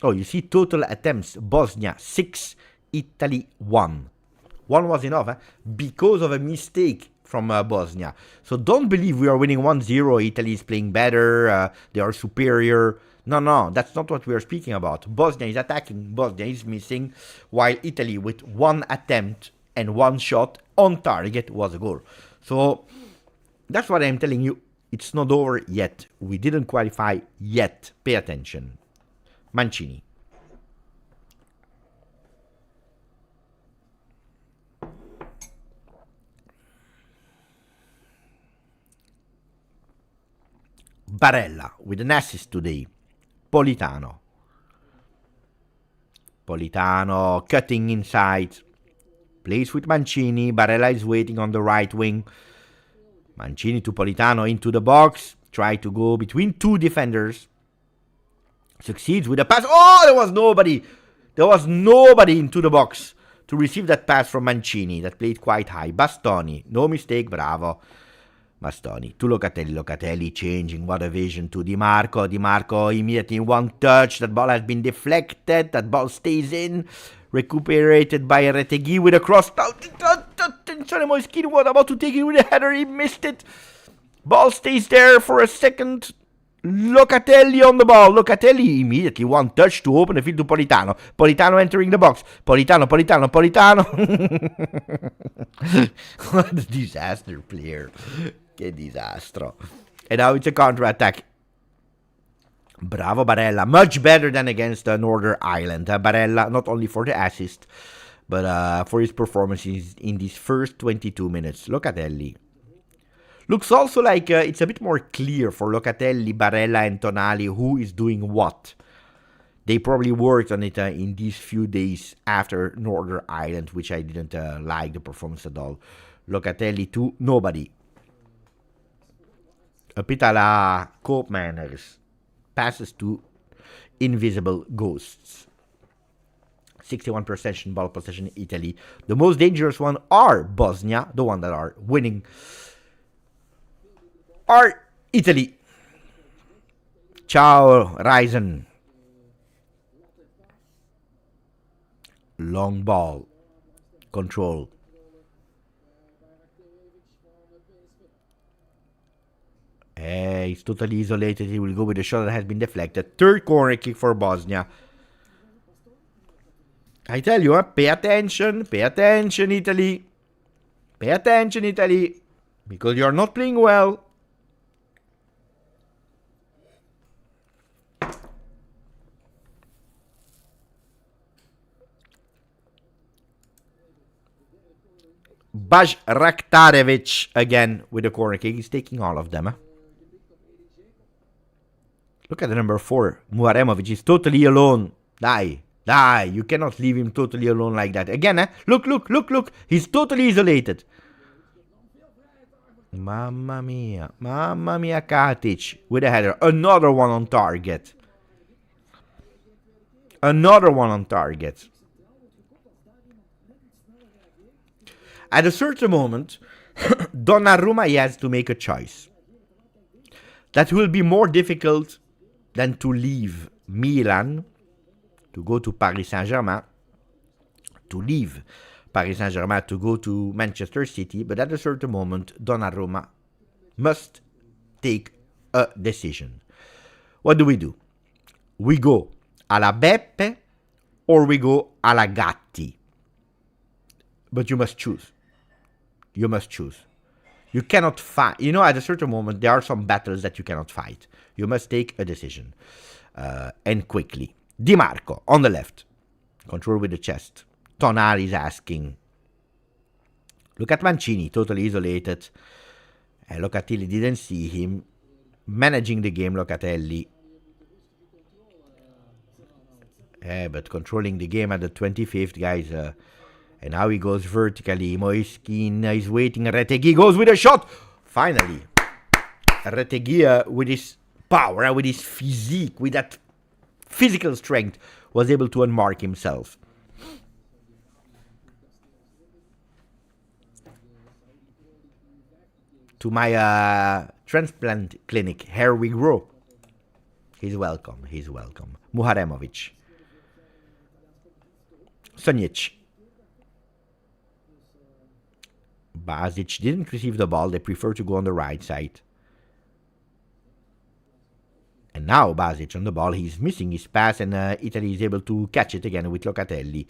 Oh, you see total attempts. Bosnia 6, Italy 1. One was enough, because of a mistake from Bosnia. So don't believe we are winning 1-0. Italy is playing better. They are superior. No, that's not what we are speaking about. Bosnia is attacking. Bosnia is missing. While Italy, with one attempt and one shot on target, was a goal. So that's what I'm telling you. It's not over yet. We didn't qualify yet. Pay attention. Mancini. Barella with an assist today. Politano cutting inside. Plays with Mancini. Barella is waiting on the right wing. Mancini to Politano into the box. Try to go between two defenders. Succeeds with a pass. Oh, there was nobody. There was nobody into the box to receive that pass from Mancini. That played quite high. Bastoni. No mistake. Bravo. Bastoni to Locatelli. Locatelli changing. What a vision to Di Marco. Di Marco immediately in one touch. That ball has been deflected. That ball stays in. Recuperated by Retegui with a cross. Attenzione, Moschini was about to take it with a header. He missed it. Ball stays there for a second. Locatelli on the ball. Locatelli immediately one touch to open the field to Politano. Politano entering the box. Politano. What a disaster player. Che disastro. And now it's a counter-attack. Bravo Barella. Much better than against Northern Ireland. Barella, not only for the assist, but for his performances in these first 22 minutes. Locatelli. Looks also like it's a bit more clear for Locatelli, Barella, and Tonali who is doing what. They probably worked on it in these few days after Northern Ireland, which I didn't like the performance at all. Locatelli to nobody. A bit a la Cope Manners. Passes to invisible ghosts. 61% ball possession Italy. The most dangerous one are Bosnia, the one that are winning. Are Italy. Ciao, Ryzen. Long ball. Control. He's totally isolated. He will go with a shot that has been deflected. Third corner kick for Bosnia. I tell you, pay attention. Pay attention, Italy. Pay attention, Italy. Because you are not playing well. Baj Raktarevic again with the corner kick. He's taking all of them. Look at the number 4. Muaremovic is totally alone. Die. You cannot leave him totally alone like that. Again, Look. He's totally isolated. Mamma mia. Katic with a header. Another one on target. At a certain moment, Donnarumma has to make a choice. That will be more difficult than to leave Milan to go to Paris Saint-Germain, to leave Paris Saint-Germain to go to Manchester City. But at a certain moment, Donnarumma must take a decision. What do? We go alla Beppe or we go alla Gatti. But you must choose. You cannot fight. At a certain moment, there are some battles that you cannot fight. You must take a decision. And quickly. Di Marco on the left. Control with the chest. Tonali is asking. Look at Mancini, totally isolated. And Locatelli didn't see him. Managing the game, Locatelli. But controlling the game at the 25th, guys. And now he goes vertically. Moiskin is waiting. Retegui goes with a shot. Finally. Retegui with his power, with his physique, with that physical strength, was able to unmark himself. to my transplant clinic. Here we grow. He's welcome. He's welcome. Muharemovic. Sonic. Basic didn't receive the ball. They prefer to go on the right side. And now Basic on the ball. He's missing his pass, and Italy is able to catch it again with Locatelli.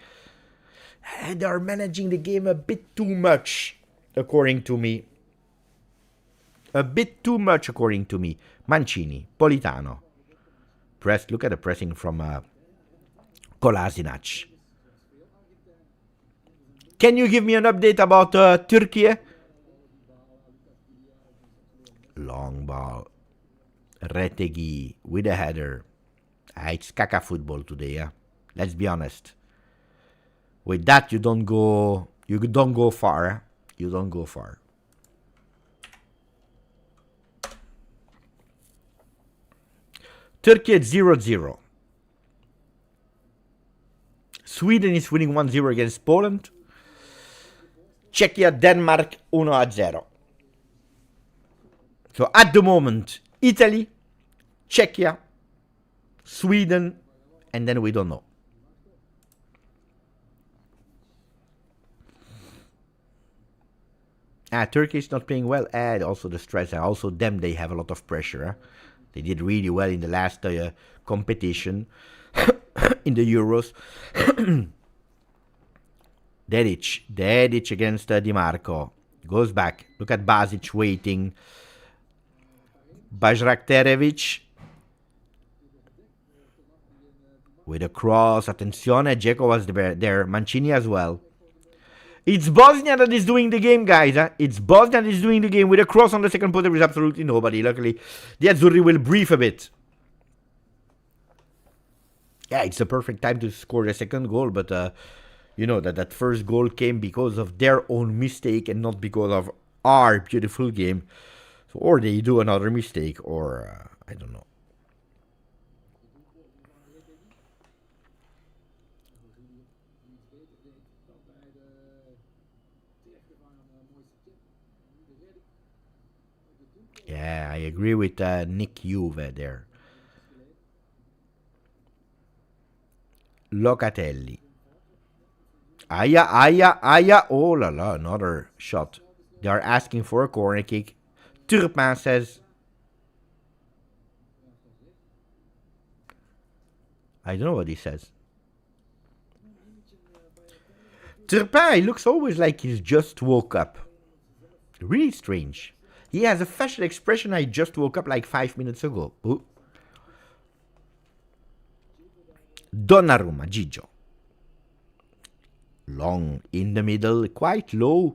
They are managing the game a bit too much, according to me. A bit too much, according to me. Mancini, Politano. Press. Look at the pressing from Kolasinac. Can you give me an update about Turkey? Long ball. Retegui with a header. It's caca football today, yeah. Let's be honest. With that, you don't go far. You don't go far. Turkey at 0-0. Sweden is winning 1-0 against Poland. Czechia, Denmark 1-0. So at the moment, Italy, Czechia, Sweden, and then we don't know. Turkey is not playing well. And also the stress. Also them, they have a lot of pressure. They did really well in the last competition in the Euros. Dedic against Di Marco. Goes back. Look at Basic waiting. Bajraktarevic. With a cross. Attenzione. Dzeko was there. Mancini as well. It's Bosnia that is doing the game, guys. It's Bosnia that is doing the game. With a cross on the second post, there is absolutely nobody. Luckily, the Azzurri will breathe a bit. Yeah, it's the perfect time to score the second goal. But, you know, that first goal came because of their own mistake and not because of our beautiful game. So, or they do another mistake, or I don't know. Yeah, I agree with Nick Juve there. Locatelli. Aya. Oh la la, another shot. They are asking for a corner kick. Turpin says. I don't know what he says. Turpin, he looks always like he's just woke up. Really strange. He has a facial expression. I just woke up like 5 minutes ago. Ooh. Donnarumma, Gigio. Long in the middle, quite low.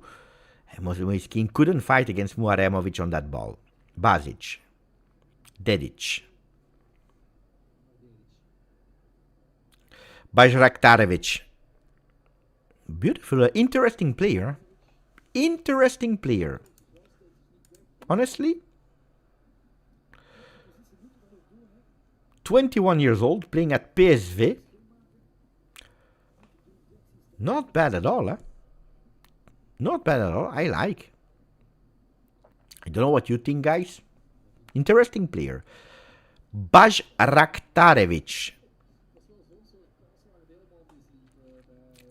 Moiskin couldn't fight against Muaremovic on that ball. Basic. Dedic. Bajraktarevic. Beautiful, interesting player. Interesting player. Honestly, 21 years old, playing at PSV. Not bad at all, huh? Not bad at all. I like. I don't know what you think, guys. Interesting player. Bajraktarevic.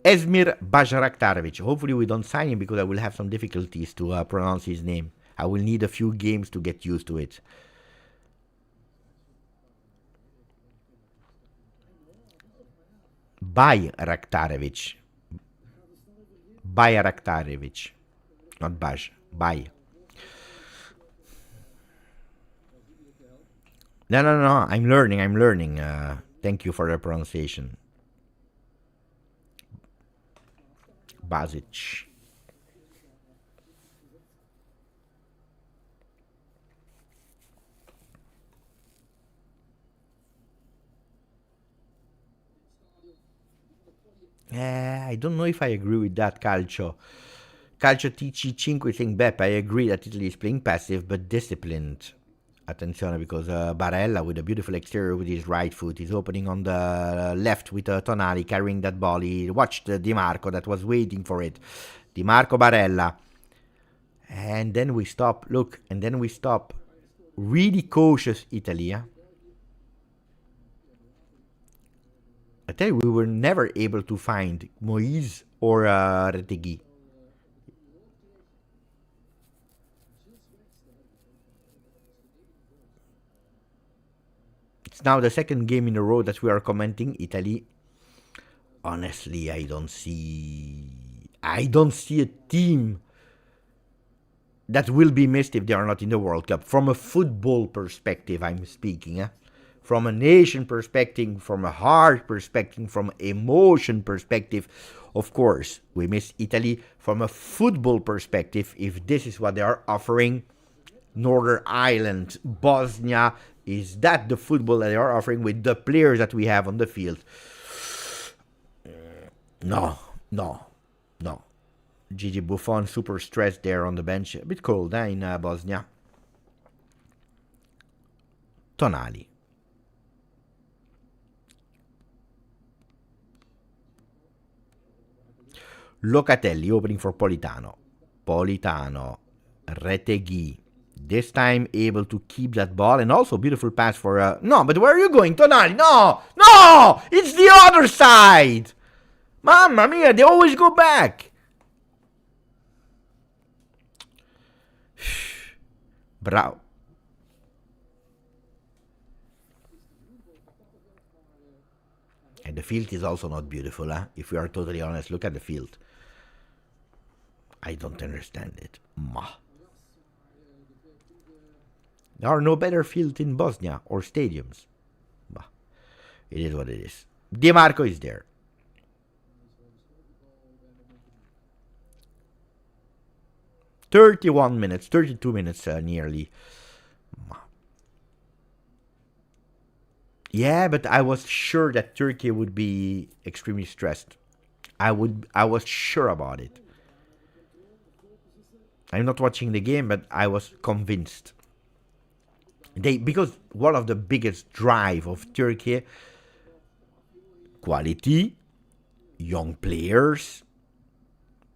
Esmir Bajraktarevic. Hopefully we don't sign him because I will have some difficulties to pronounce his name. I will need a few games to get used to it. Bajraktarevic. Bajraktarevic. Not Baj. Baj. No. I'm learning. Thank you for the pronunciation. Basic. I don't know if I agree with that, Calcio. Calcio TC5 saying Beppe, I agree that Italy is playing passive but disciplined. Attenzione, because Barella with a beautiful exterior with his right foot is opening on the left with Tonali carrying that ball. He watched Di Marco that was waiting for it. Di Marco Barella. And then we stop. Look, and then we stop. Really cautious Italy. I tell you, we were never able to find Moise or Retegui. It's now the second game in a row that we are commenting Italy. Honestly, I don't see a team that will be missed if they are not in the World Cup. From a football perspective, I'm speaking. From a nation perspective, from a heart perspective, from emotion perspective, of course, we miss Italy. From a football perspective, if this is what they are offering, Northern Ireland, Bosnia, is that the football that they are offering with the players that we have on the field? No. Gigi Buffon, super stressed there on the bench. A bit cold in Bosnia. Tonali. Locatelli opening for Politano. Retegui. This time able to keep that ball, and also beautiful pass for... No, but where are you going, Tonali? No! It's the other side! Mamma mia, they always go back! Bravo. And the field is also not beautiful, if we are totally honest. Look at the field. I don't understand it. There are no better fields in Bosnia or stadiums. It is what it is. Di Marco is there. $32 minutes nearly. Yeah, but I was sure that Turkey would be extremely stressed. I was sure about it. I'm not watching the game, but I was convinced. Because one of the biggest drive of Turkey, quality, young players,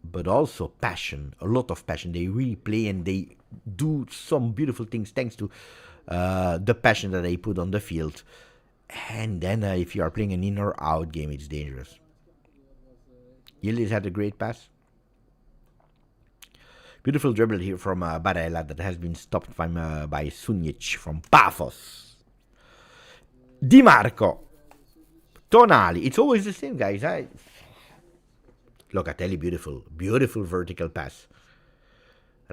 but also passion, a lot of passion. They really play and they do some beautiful things thanks to the passion that they put on the field. And then if you are playing an in or out game, it's dangerous. Yildiz had a great pass. Beautiful dribble here from Barella that has been stopped by Sunic from Paphos. Di Marco. Tonali. It's always the same, guys. Locatelli, beautiful vertical pass.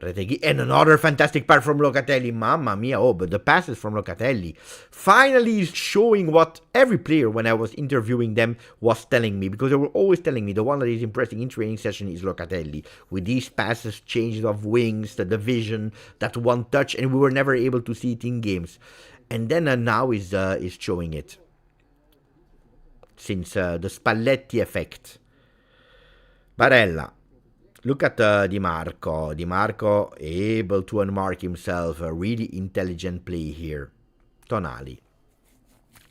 Retegui, and another fantastic pass from Locatelli. Mamma mia, but the passes from Locatelli finally is showing what every player, when I was interviewing them, was telling me. Because they were always telling me the one that is impressing in training session is Locatelli. With these passes, changes of wings, the vision, that one touch, and we were never able to see it in games. And then now is showing it. Since the Spalletti effect. Barella. Look at Di Marco. Di Marco able to unmark himself. A really intelligent play here. Tonali.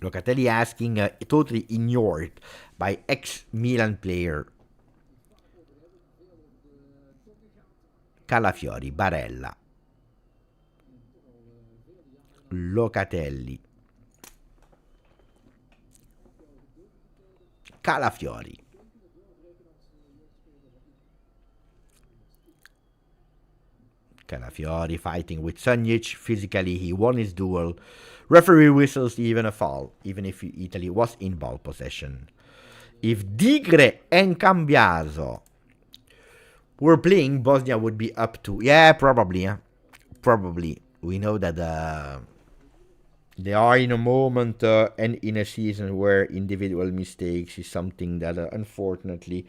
Locatelli asking, totally ignored by ex-Milan player. Calafiori. Barella. Locatelli. Calafiori. Calafiori fighting with Sunic. Physically, he won his duel. Referee whistles even a foul, even if Italy was in ball possession. If Digre and Cambiaso were playing, Bosnia would be up to... Yeah, probably. Probably. We know that they are in a moment and in a season where individual mistakes is something that unfortunately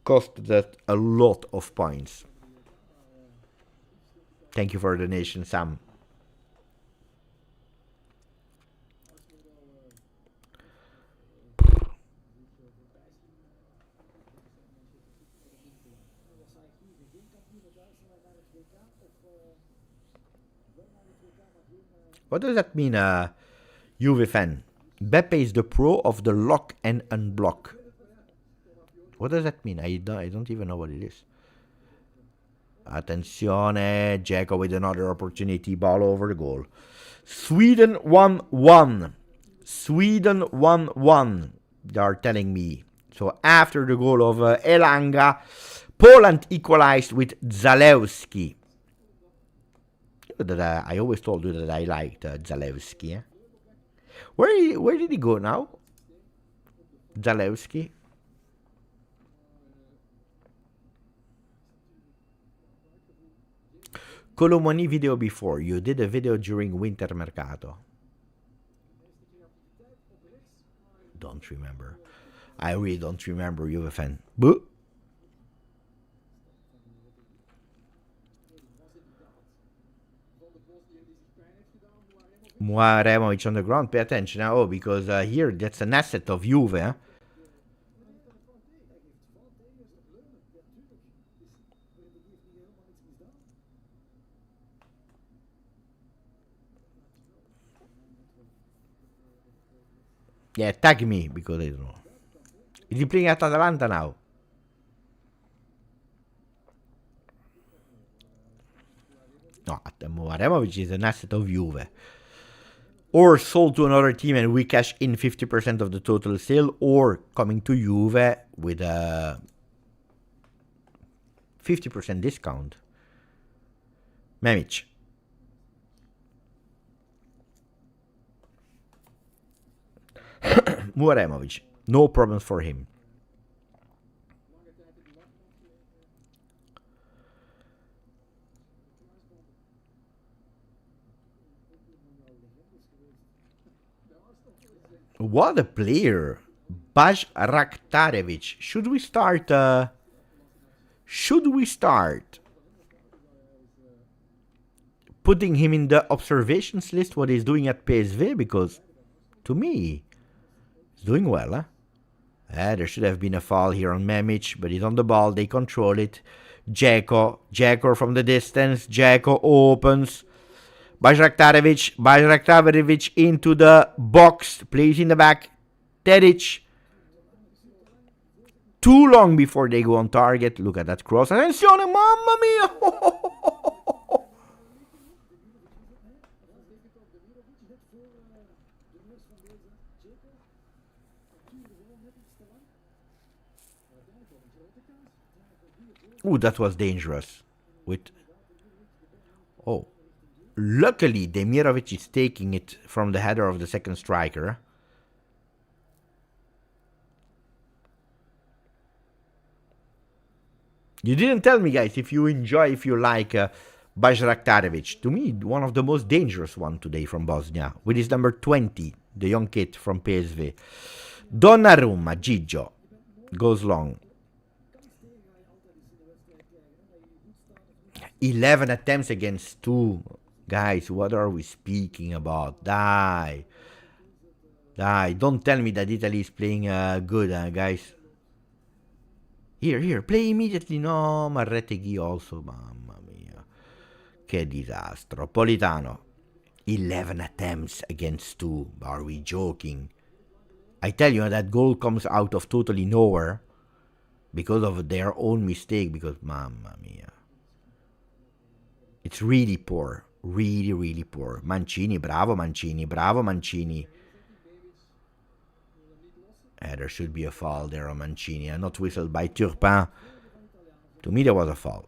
cost us a lot of points. Thank you for the donation, Sam. What does that mean, Juve fan? Beppe is the pro of the lock and unblock. What does that mean? I don't even know what it is. Attenzione, Dzeko with another opportunity, ball over the goal. Sweden 1-1. Sweden 1-1, they are telling me. So after the goal of Elanga, Poland equalized with Zalewski. I always told you that I liked Zalewski. Eh? Where did he go now? Zalewski? Colomoni video before. You did a video during Winter Mercato. Don't remember. I really don't remember. Juve fan. Boo. Muaremovic on the ground. Pay attention. Oh, because here that's an asset of Juve. Eh? Yeah, tag me because I don't know. Is he playing at Atalanta now? No, Muaremovic is an asset of Juve. Or sold to another team and we cash in 50% of the total sale, or coming to Juve with a 50% discount. Memic. Muaremovic. No problems for him. What a player. Baj Raktarevic. Should we start putting him in the observations list, what he's doing at PSV? Because to me, he's doing well. Huh? There should have been a foul here on Memic, but he's on the ball. They control it. Dzeko from the distance. Dzeko opens. Bajraktarevic into the box. Plays in the back. Teric. Too long before they go on target. Look at that cross. Attenzione, mamma mia! Ooh, that was dangerous. Luckily, Demirovic is taking it from the header of the second striker. You didn't tell me, guys, if you like Bajraktarevic. To me, one of the most dangerous one today from Bosnia, with his number 20, the young kid from PSV. Donnarumma, Gigio, goes long. 11 attempts against 2. Guys, what are we speaking about? Die. Don't tell me that Italy is playing good, guys. Here, play immediately. No, Marreteghi also. Mamma mia. Che disastro. Politano. 11 attempts against 2. Are we joking? I tell you, that goal comes out of totally nowhere because of their own mistake. Because, mamma mia. It's really poor. Really, really poor. Mancini, bravo Mancini. There should be a foul there on Mancini. Not whistled by Turpin. To me, there was a foul.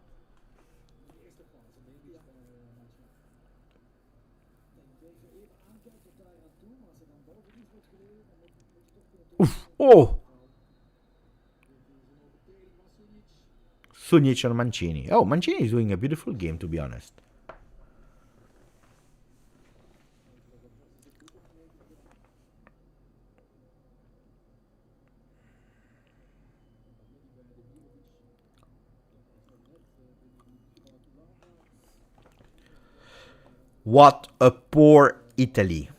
Oof. Oh! Sunic on Mancini. Oh, Mancini is doing a beautiful game, to be honest. What a poor Italy.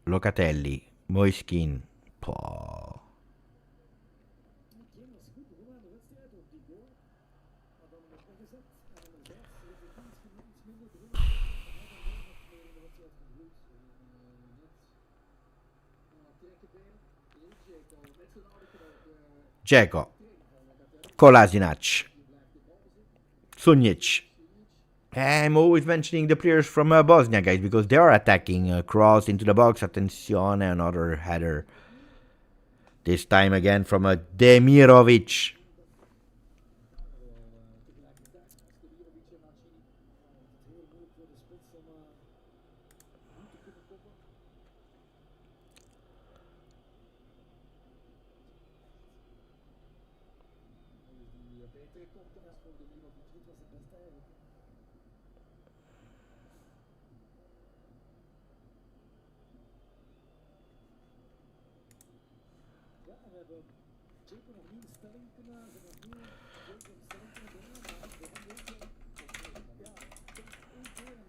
Locatelli, Moiskin. Oh. Dzeko, Kolasinac, Sunic. I'm always mentioning the players from Bosnia, guys, because they are attacking. Cross into the box, attenzione, another header. This time again from Demirovic.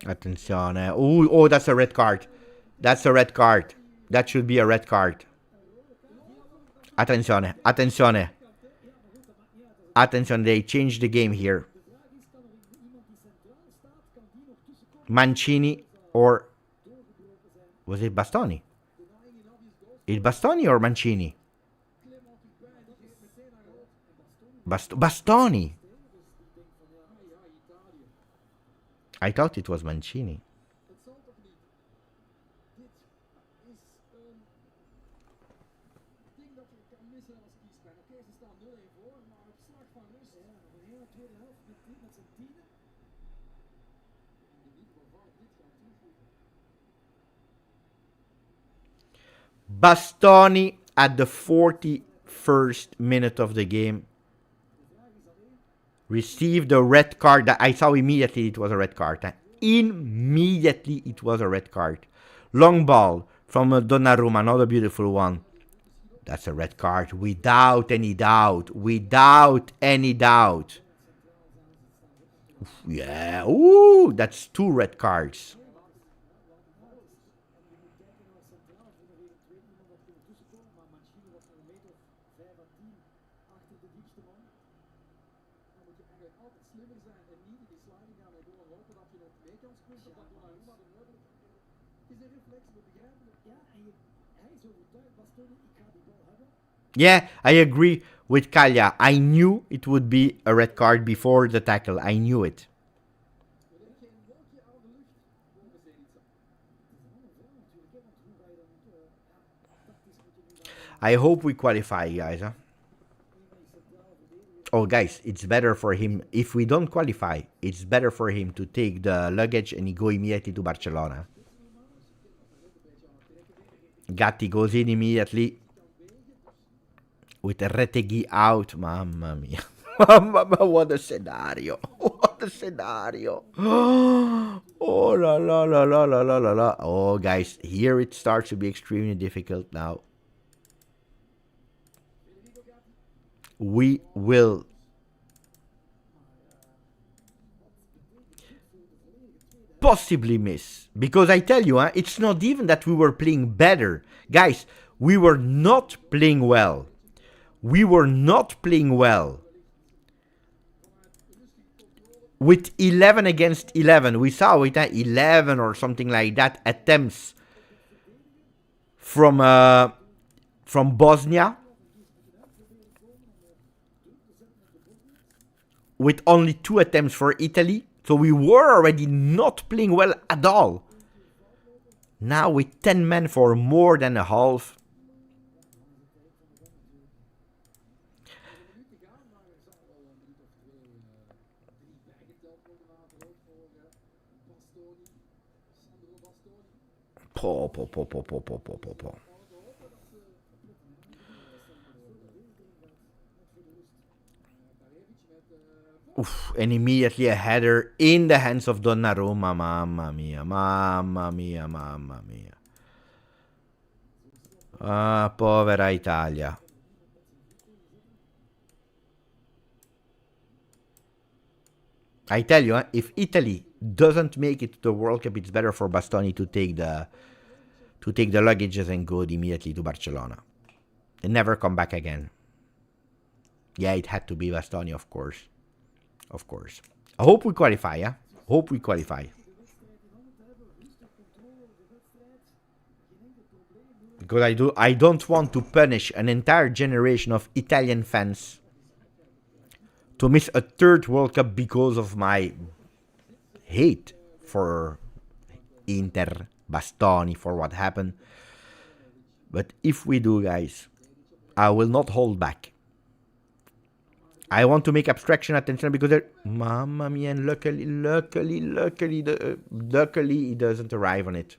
Attenzione. Oh, that's a red card. That's a red card. That should be a red card. Attenzione, attenzione. Attenzione, they changed the game here. Mancini or... Was it Bastoni? Is it Bastoni or Mancini? Bastoni. I thought it was Mancini. Bastoni at the 41st minute of the game received a red card that I saw immediately it was a red card. Immediately it was a red card. Long ball from Donnarumma, another beautiful one. That's a red card without any doubt. Without any doubt. Yeah, ooh, that's 2 red cards. Yeah, I agree with Kalya. I knew it would be a red card before the tackle. I knew it. I hope we qualify, guys. Huh? Oh, guys, it's better for him. If we don't qualify, it's better for him to take the luggage and go immediately to Barcelona. Gatti goes in immediately. With Retegui out. Mamma mia. Mamma mia, what a scenario. What a scenario. Oh, la la la la la la la la. Oh, guys, here it starts to be extremely difficult now. We will possibly miss. Because I tell you, it's not even that we were playing better. Guys, we were not playing well. We were not playing well. With 11 against 11, we saw it at 11 or something like that attempts from Bosnia. With only 2 attempts for Italy. So we were already not playing well at all. Now with 10 men for more than a half. Oof, and immediately a header in the hands of Donnarumma. Mamma mia, mamma mia, mamma mia. Ah, povera Italia. I tell you, if Italy doesn't make it to the World Cup, it's better for Bastoni to take the luggages and go immediately to Barcelona and never come back again. Yeah, it had to be Bastoni, of course. Of course. I hope we qualify, yeah? Hope we qualify. because I don't want to punish an entire generation of Italian fans to miss a third World Cup because of my hate for Inter, Bastoni, for what happened. But if we do, guys, I will not hold back. I want to make abstraction attention because they're... Mamma mia, and luckily he doesn't arrive on it.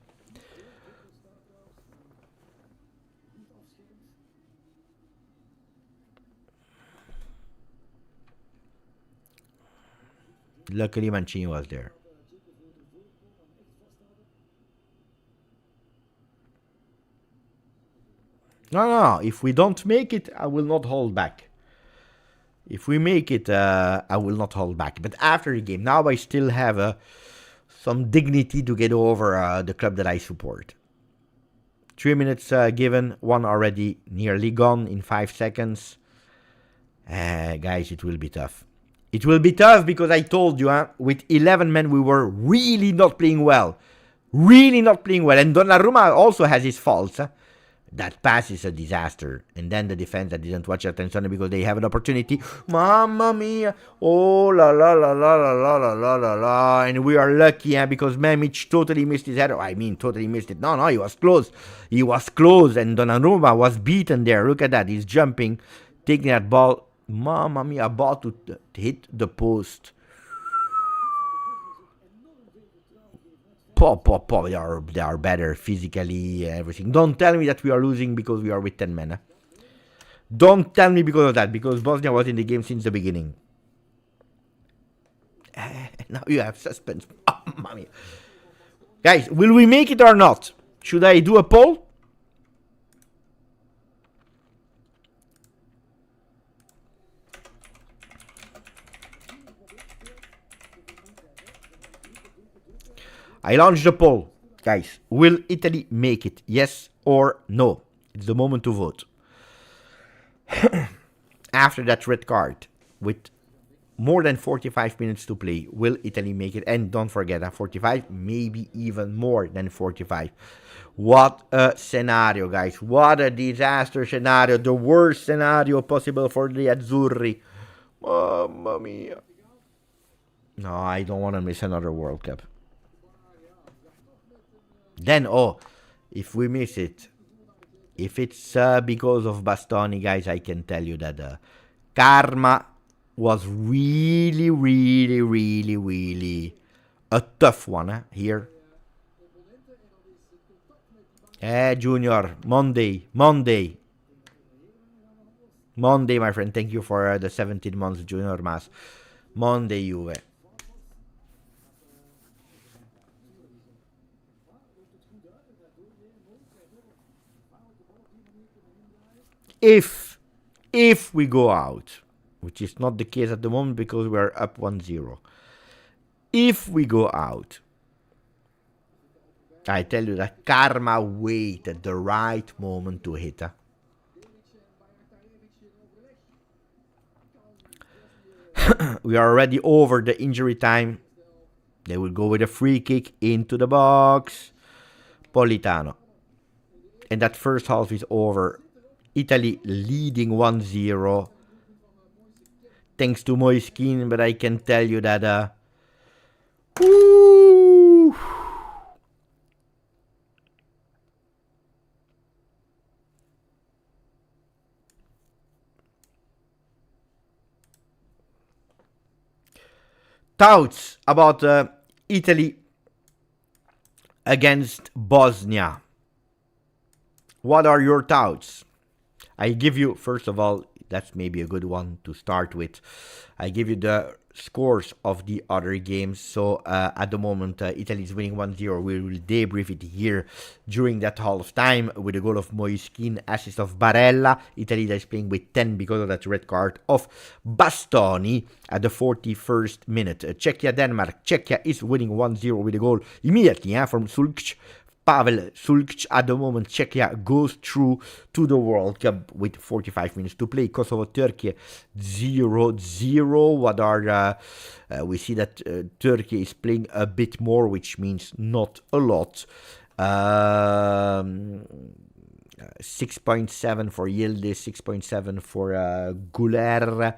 Luckily Mancini was there. No. If we don't make it, I will not hold back. If we make it, I will not hold back. But after the game, now I still have some dignity to get over the club that I support. 3 minutes given, one already nearly gone in 5 seconds. Guys, it will be tough. It will be tough because I told you, with 11 men, we were really not playing well. Really not playing well. And Donnarumma also has his faults. That pass is a disaster. And then the defense that didn't watch attention because they have an opportunity. Mamma mia. Oh, la la la la la la la la la la. And we are lucky because Memic totally missed his header. I mean, totally missed it. No, he was close. He was close. And Donnarumma was beaten there. Look at that. He's jumping, taking that ball. Mamma mia, about to hit the post. They are better physically, everything. Don't tell me that we are losing because we are with 10 men. Don't tell me because of that, because Bosnia was in the game since the beginning. Now you have suspense. Oh, mamma mia. Guys, will we make it or not? Should I do a poll? I launched the poll. Guys, will Italy make it? Yes or no? It's the moment to vote. After that red card, with more than 45 minutes to play, will Italy make it? And don't forget, 45, maybe even more than 45. What a scenario, guys. What a disaster scenario. The worst scenario possible for the Azzurri. Mamma mia. No, I don't want to miss another World Cup. Then, if we miss it, if it's because of Bastoni, guys, I can tell you that karma was really, really, really, really a tough one here. Junior, Monday, my friend. Thank you for the 17 months, Junior Mas. Monday, Juve. If we go out, which is not the case at the moment because we are up 1-0. If we go out, I tell you that karma waited the right moment to hit. We are already over the injury time. They will go with a free kick into the box. Politano. And that first half is over. Italy leading 1-0. Thanks to Moiskin, but I can tell you that woo, thoughts about Italy against Bosnia. What are your thoughts? I give you, first of all, that's maybe a good one to start with. I give you the scores of the other games. So at the moment, Italy is winning 1-0. We will debrief it here during that half time with a goal of Moiskin, assist of Barella. Italy is playing with 10 because of that red card of Bastoni at the 41st minute. Czechia, Denmark. Czechia is winning 1-0 with a goal immediately from Sulc. Pavel Sulc. At the moment, Czechia goes through to the World Cup with 45 minutes to play. Kosovo, Turkey 0-0. What are we see that Turkey is playing a bit more, which means not a lot. 6.7 for Yildiz, 6.7 for Guler.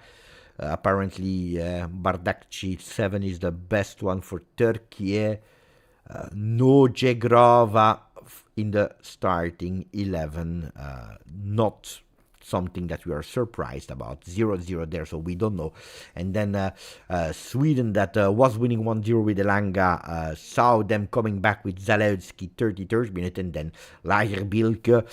Apparently, Bardakci 7 is the best one for Turkey. No Jegrova in the starting 11. Not something that we are surprised about. 0-0 there, so we don't know. And then Sweden, that was winning 1-0 with Elanga, saw them coming back with Zalewski 33rd minute, and then Lagerbilke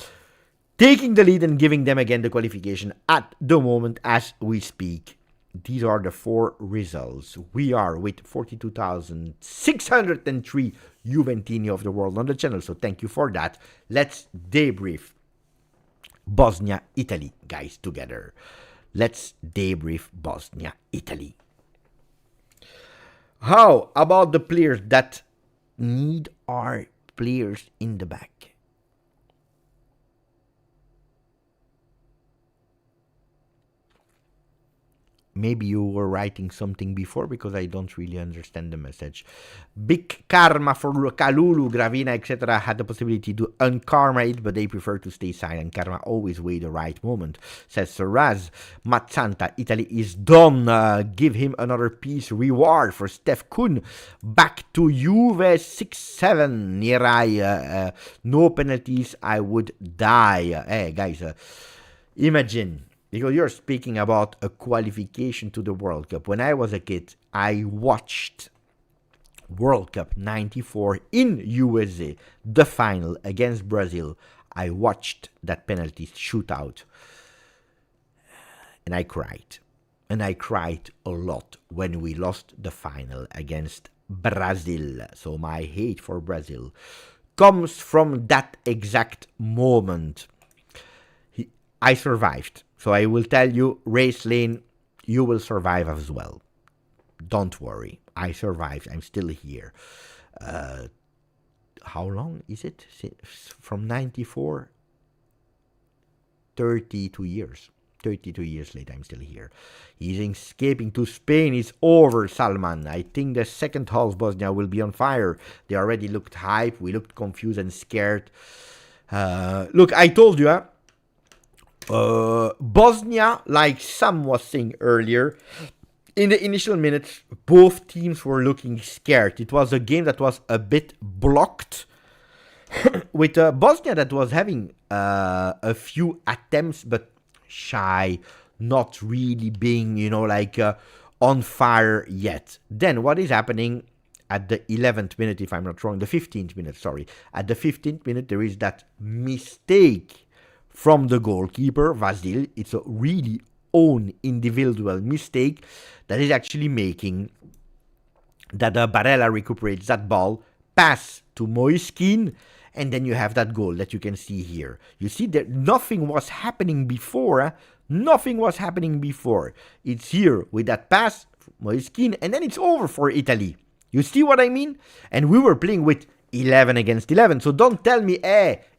taking the lead and giving them again the qualification at the moment as we speak. These are the 4 results. We are with 42,603 Juventini of the world on the channel, so thank you for that. Let's debrief Bosnia, Italy, guys, together. Let's debrief Bosnia, Italy. How about the players that need our players in the back? Maybe you were writing something before because I don't really understand the message. Big karma for Kalulu, Gravina, etc. had the possibility to unkarma it, but they prefer to stay silent. Karma always wait the right moment, says Saraz. Mazzanta, Italy is done. Give him another piece reward for Steph Kuhn. Back to Juve 6-7. Nirai, no penalties, I would die. Hey, guys, imagine. Because you're speaking about a qualification to the World Cup. When I was a kid, I watched World Cup 94 in USA, the final against Brazil. I watched that penalty shootout. And I cried. And I cried a lot when we lost the final against Brazil. So my hate for Brazil comes from that exact moment. I survived. So I will tell you, Race Lane, you will survive as well. Don't worry. I survived. I'm still here. How long is it? From 94? 32 years. 32 years later, I'm still here. He's escaping to Spain. It's over, Salman. I think the second half Bosnia will be on fire. They already looked hype. We looked confused and scared. Look, I told you, Bosnia, like Sam was saying earlier, in the initial minutes, both teams were looking scared. It was a game that was a bit blocked, with Bosnia that was having a few attempts, but shy, not really being, on fire yet. Then what is happening at the 11th minute, if I'm not wrong, the 15th minute, sorry. At the 15th minute, there is that mistake from the goalkeeper, Vasil. It's a really own individual mistake that is actually making that Barella recuperates that ball, pass to Moiskin, and then you have that goal that you can see here. You see that nothing was happening before. Nothing was happening before. It's here with that pass, Moiskin, and then it's over for Italy. You see what I mean? And we were playing with 11 against 11. So don't tell me,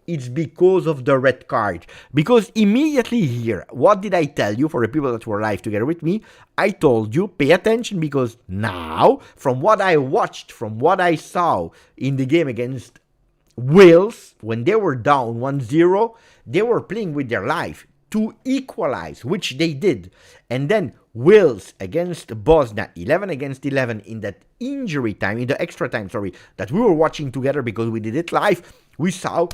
it's because of the red card. Because immediately here, what did I tell you for the people that were live together with me? I told you, pay attention, because now, from what I watched, from what I saw in the game against Wales, when they were down 1-0, they were playing with their life to equalize, which they did. And then Wales against Bosnia, 11 against 11 in that injury time, in the extra time, that we were watching together because we did it live. We saw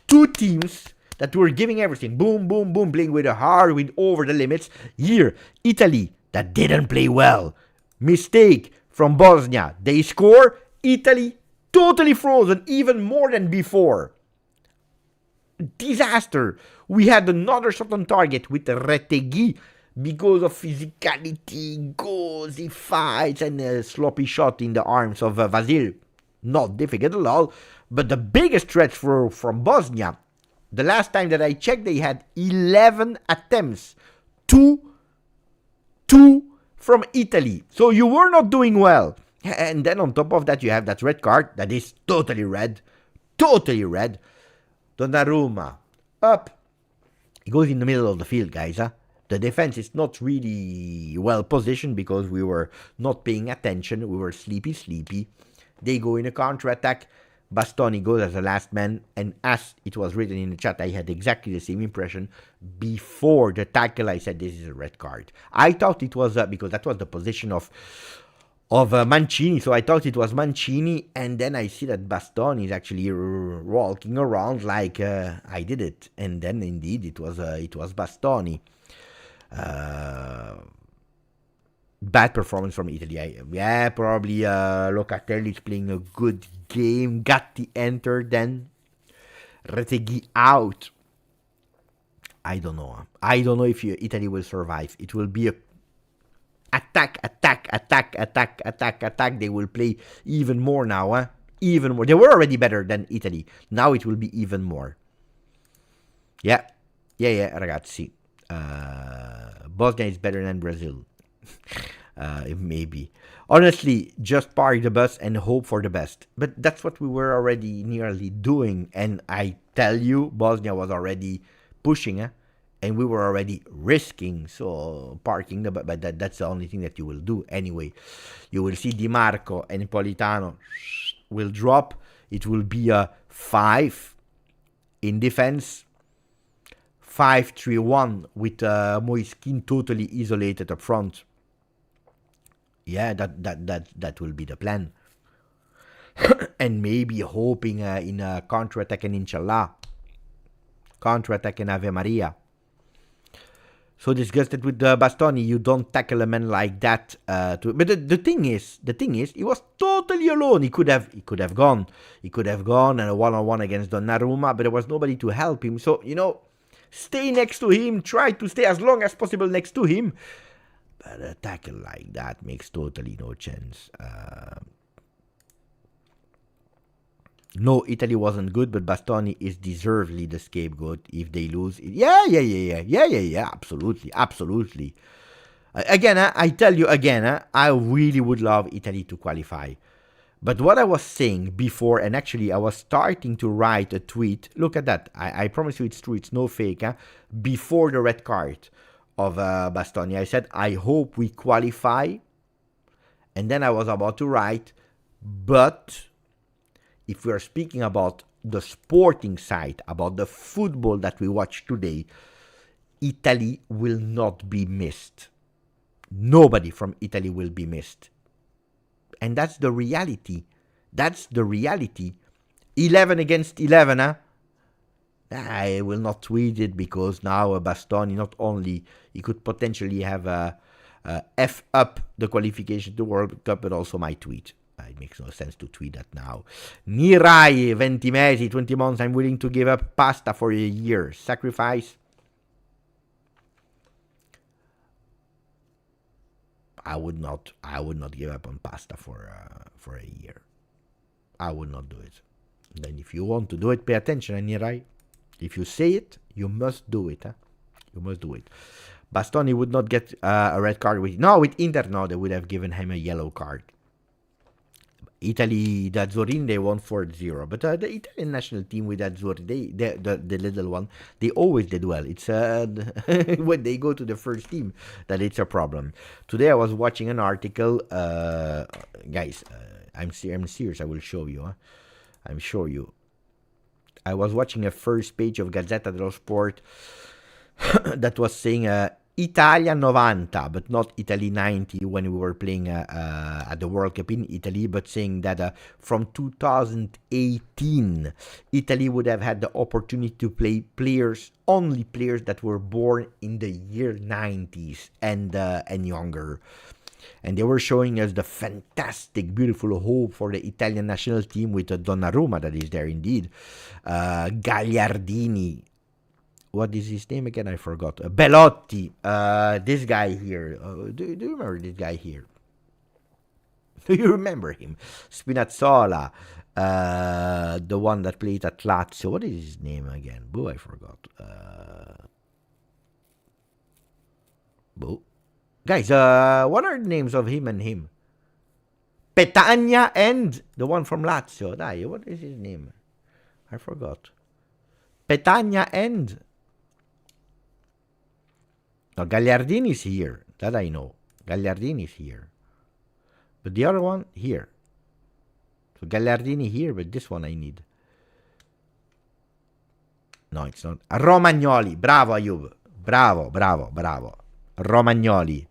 two teams that were giving everything. Boom, boom, boom, playing with a heart, with over the limits. Here, Italy, that didn't play well. Mistake from Bosnia. They score. Italy, totally frozen, even more than before. Disaster. We had another shot on target with Retegui because of physicality, goals, he fights, and a sloppy shot in the arms of Vasil. Not difficult at all. But the biggest threat from Bosnia, the last time that I checked, they had 11 attempts. Two from Italy. So you were not doing well. And then on top of that, you have that red card that is totally red. Totally red. Donnarumma up. He goes in the middle of the field, guys. The defense is not really well positioned because we were not paying attention. We were sleepy. They go in a counter-attack. Bastoni goes as the last man, and as it was written in the chat, I had exactly the same impression. Before the tackle, I said this is a red card. I thought it was because that was the position of Mancini, so I thought it was Mancini, and then I see that Bastoni is actually walking around like I did it, and then indeed it was Bastoni. Bad performance from Italy. Probably Locatelli is playing a good game. Gatti entered, then Retegui out. I don't know. I don't know if Italy will survive. It will be a attack. They will play even more now. Even more. They were already better than Italy. Now it will be even more. Yeah, ragazzi. Bosnia is better than Brazil. Maybe. Honestly, just park the bus and hope for the best. But that's what we were already nearly doing. And I tell you, Bosnia was already pushing, and we were already risking. So parking the bus, but that's the only thing that you will do anyway. You will see Di Marco and Politano will drop. It will be a 5 in defense. 5-3-1 with Moiskin totally isolated up front. Yeah, that will be the plan. And maybe hoping in a counter-attack and Inshallah. Counter-attack and Ave Maria. So disgusted with Bastoni, you don't tackle a man like that. But the thing is, he was totally alone. He could have gone and a one-on-one against Donnarumma, but there was nobody to help him. So, stay next to him. Try to stay as long as possible next to him. But a tackle like that makes totally no chance. No, Italy wasn't good, but Bastoni is deservedly the scapegoat if they lose. Yeah, absolutely. Again, I tell you again, I really would love Italy to qualify. But what I was saying before, and actually I was starting to write a tweet, look at that, I promise you it's true, it's no fake, before the red card of Bastoni, I said, I hope we qualify, and then I was about to write, but if we are speaking about the sporting side, about the football that we watch today, Italy will not be missed. Nobody from Italy will be missed. And that's the reality. 11 against 11, I will not tweet it because now Bastoni not only, he could potentially have F up the qualification to World Cup, but also my tweet. It makes no sense to tweet that now. Nirai, 20 mesi, 20 months, I'm willing to give up pasta for a year. Sacrifice. I would not give up on pasta for a year. I would not do it. Then if you want to do it, pay attention, Nirai. If you say it, you must do it. You must do it. Bastoni would not get a red card with Inter. No, they would have given him a yellow card. Italy, the Azzurrini, they won 4-0. But the Italian national team with Azzurri, the little one, they always did well. It's when they go to the first team that it's a problem. Today I was watching an article. Guys, I'm serious. I will show you. I'm sure you. I was watching a first page of Gazzetta dello Sport that was saying Italia 90, but not Italy 90 when we were playing at the World Cup in Italy, but saying that from 2018, Italy would have had the opportunity to play only players that were born in the year 90s and younger. And they were showing us the fantastic, beautiful hope for the Italian national team with Donnarumma, that is there indeed. Gagliardini. What is his name again? I forgot. Belotti. This guy here. Do you remember this guy here? Do you remember him? Spinazzola. The one that played at Lazio. What is his name again? Boo, I forgot. Boo. Guys, what are the names of him and him? Petagna and the one from Lazio. Dai, what is his name? I forgot. Petagna and... No, Gagliardini is here. That I know. Gagliardini is here. But the other one, here. So Gallardini here, but this one I need. No, it's not. Romagnoli. Bravo, Ayub. Bravo, bravo, bravo. Romagnoli.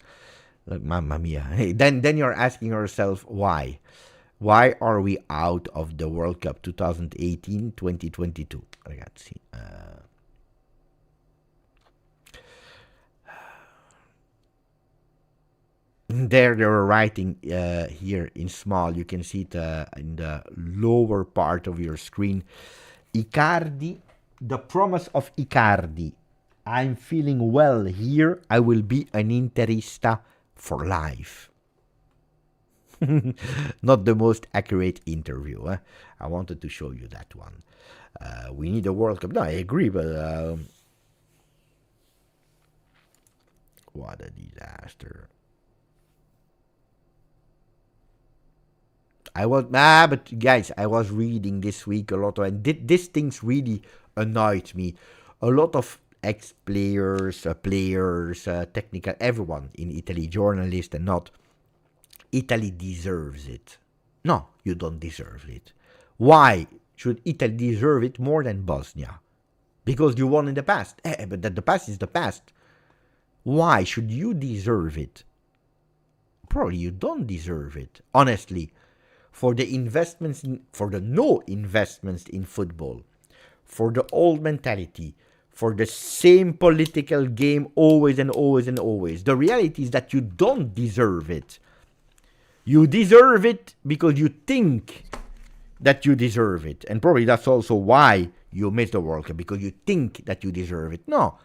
Mamma mia. Hey, then you're asking yourself why. Why are we out of the World Cup 2018-2022? Ragazzi. There they were writing here in small. You can see it in the lower part of your screen. Icardi, the promise of Icardi. I'm feeling well here. I will be an Interista for life. Not the most accurate interview. I wanted to show you that one. We need a World Cup. No, I agree, but what a disaster. But guys, I was reading this week a lot, and these things really annoyed me. A lot of ex-players, players, technical, everyone in Italy, journalists and not. Italy deserves it. No, you don't deserve it. Why should Italy deserve it more than Bosnia? Because you won in the past. But the past is the past. Why should you deserve it? Probably you don't deserve it, honestly. For the investments, for the no investments in football, for the old mentality, for the same political game always and always and always. The reality is that you don't deserve it. You deserve it because you think that you deserve it. And probably that's also why you missed the World Cup, because you think that you deserve it. No.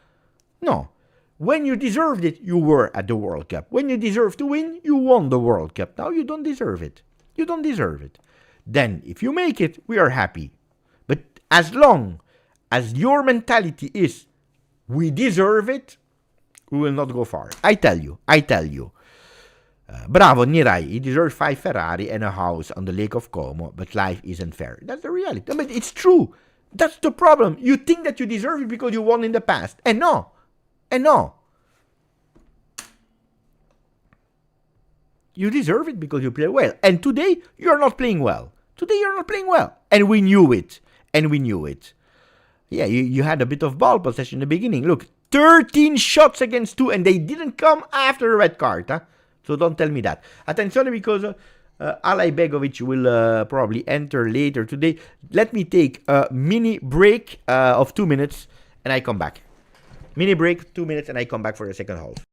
When you deserved it, you were at the World Cup. When you deserve to win, you won the World Cup. Now you don't deserve it. You don't deserve it. Then, if you make it, we are happy. But as long as your mentality is, we deserve it, we will not go far. I tell you. Bravo, Nirai. He deserves 5 Ferrari and a house on the Lake of Como, but life isn't fair. That's the reality. But it's true. That's the problem. You think that you deserve it because you won in the past. And no. You deserve it because you play well. And today, you're not playing well. And we knew it. Yeah, you had a bit of ball possession in the beginning. Look, 13 shots against 2, and they didn't come after a red card. Huh? So don't tell me that. Attenzione, because Alay Begovic will probably enter later today. Let me take a mini break of 2 minutes, and I come back. Mini break, 2 minutes, and I come back for the second half.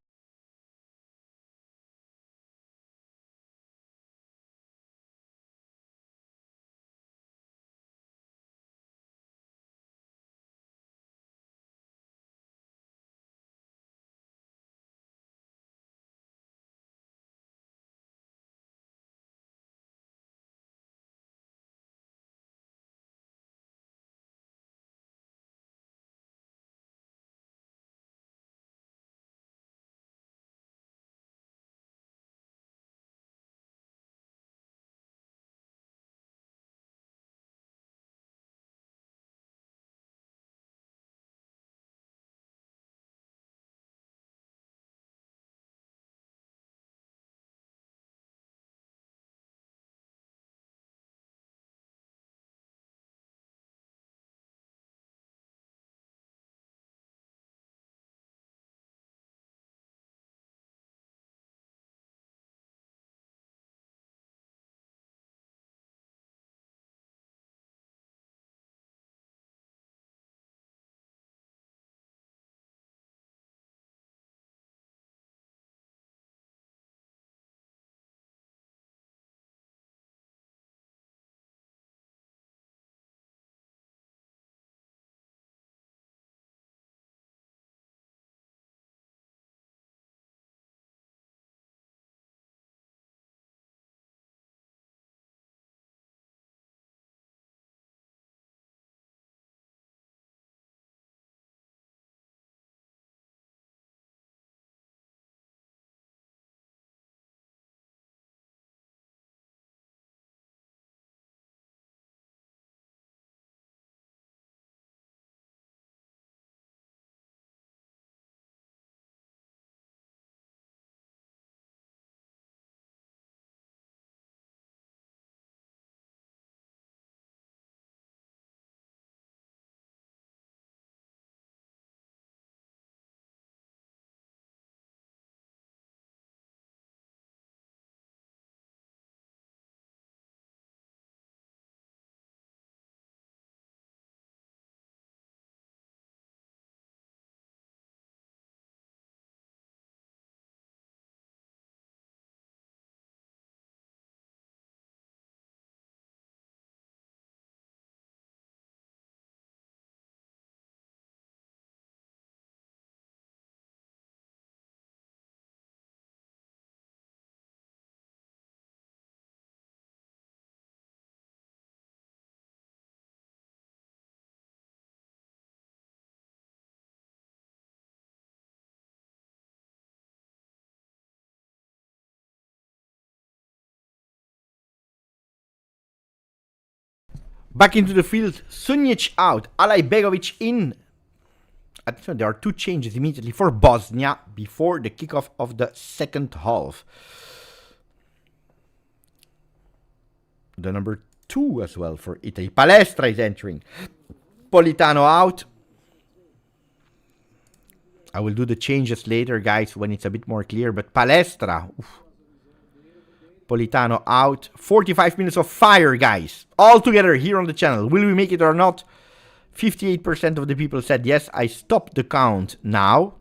Back into the field, Sunjic out, Alajbegovic in. There are two changes immediately for Bosnia before the kickoff of the second half. The number 2 as well for Italy. Palestra is entering. Politano out. I will do the changes later, guys, when it's a bit more clear. But Palestra. Oof. Politano out. 45 minutes of fire, guys. All together here on the channel. Will we make it or not? 58% of the people said yes. I stopped the count now.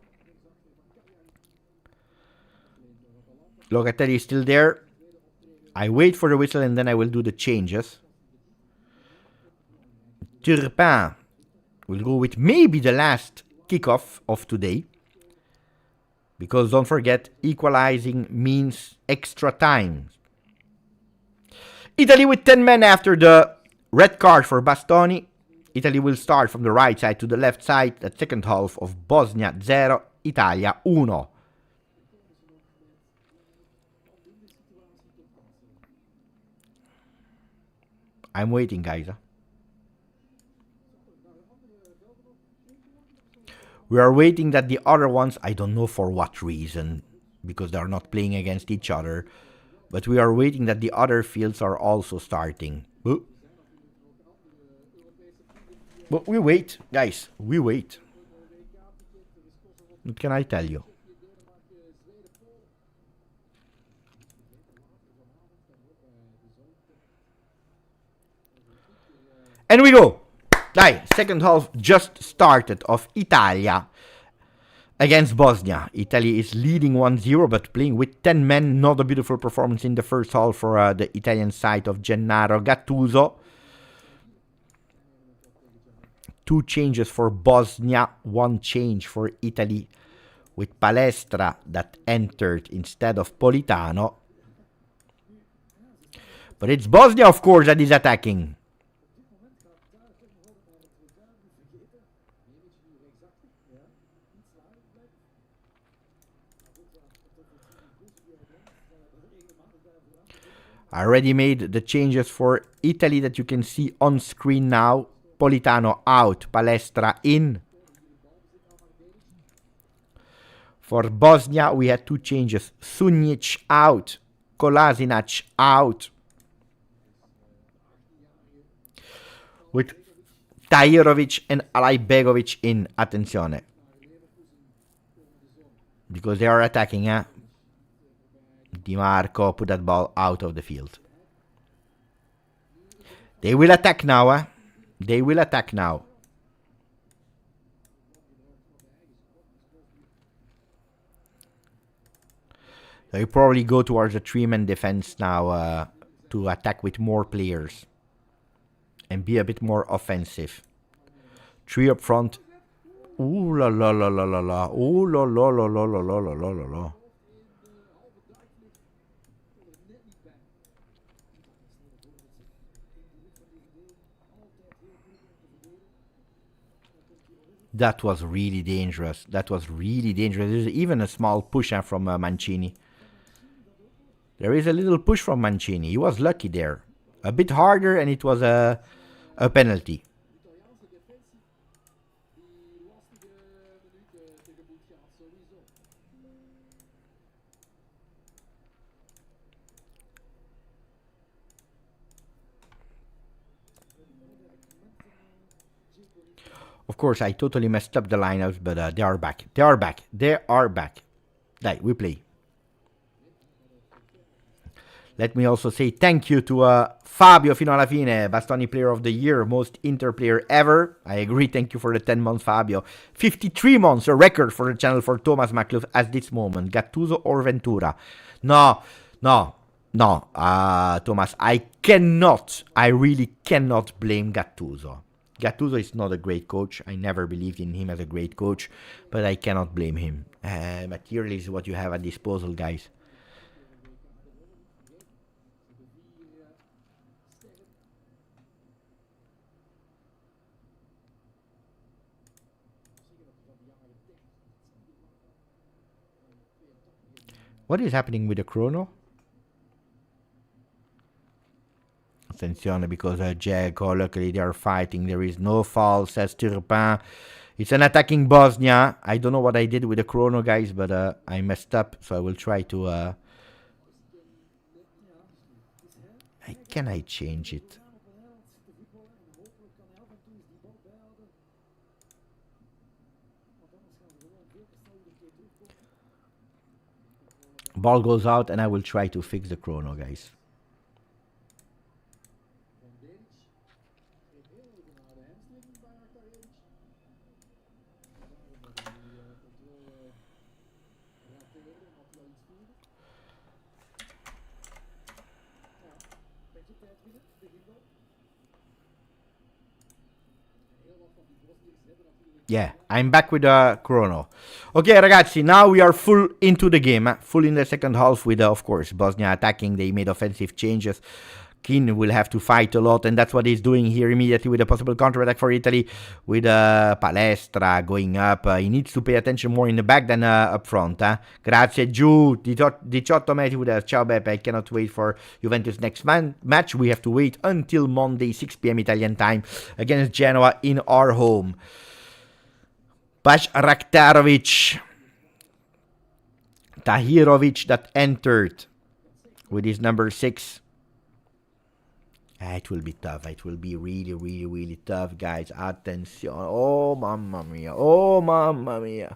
Locatelli is still there. I wait for the whistle and then I will do the changes. Turpin will go with maybe the last kickoff of today. Because don't forget, equalizing means extra time. Italy with 10 men after the red card for Bastoni. Italy will start from the right side to the left side. The second half of Bosnia 0, Italia 1. I'm waiting, guys. We are waiting that the other ones, I don't know for what reason, because they are not playing against each other, but we are waiting that the other fields are also starting. But we wait, guys, we wait. What can I tell you? And we go! Dai, second half just started of Italia against Bosnia. Italy is leading 1-0 but playing with 10 men. Not a beautiful performance in the first half for the Italian side of Gennaro Gattuso. 2 changes for Bosnia, 1 change for Italy with Palestra that entered instead of Politano. But it's Bosnia, of course, that is attacking. I already made the changes for Italy that you can see on screen now. Politano out, Palestra in. For Bosnia, we had 2 changes. Sunjic out, Kolasinac out. With Tahirovic and Alajbegovic in. Attenzione. Because they are attacking, eh? Di Marco put that ball out of the field. They will attack now, eh? They will attack now. They probably go towards the 3-man defense now to attack with more players. And be a bit more offensive. 3 up front. Ooh la la la la la la. Ooh la la la la la la la la la. That was really dangerous. That was really dangerous. There's even a small push from Mancini. There is a little push from Mancini. He was lucky there. A bit harder and it was a penalty. Of course, I totally messed up the lineups, but they are back. They are back. They are back. Dai, we play. Let me also say thank you to Fabio fino alla fine, Bastoni Player of the Year, most Inter player ever. I agree, thank you for the 10 months, Fabio. 53 months, a record for the channel for Thomas McLeod at this moment. Gattuso or Ventura? No, Thomas, I really cannot blame Gattuso. Gattuso is not a great coach. I never believed in him as a great coach, but I cannot blame him. Material is what you have at disposal, guys. What is happening with the chrono? Attenzione, because Dzeko, luckily they are fighting. There is no foul, says Turpin. It's an attacking Bosnia. I don't know what I did with the chrono, guys, but I messed up, so I will try to... Can I change it? Ball goes out, and I will try to fix the chrono, guys. Yeah, I'm back with the chrono. Okay, ragazzi, now we are full into the game. Full in the second half with, of course, Bosnia attacking. They made offensive changes. Keane will have to fight a lot, and that's what he's doing here immediately with a possible counter-attack for Italy. With Palestra going up. He needs to pay attention more in the back than up front. Grazie, Giù. 18 metri with a Ciao Beppe. I cannot wait for Juventus next match. We have to wait until Monday, 6 p.m. Italian time, against Genoa in our home. Bash Raktarovic. Tahirovic that entered with his number 6. It will be tough. It will be really, really, really tough, guys. Attention. Oh, mamma mia. Oh, mamma mia.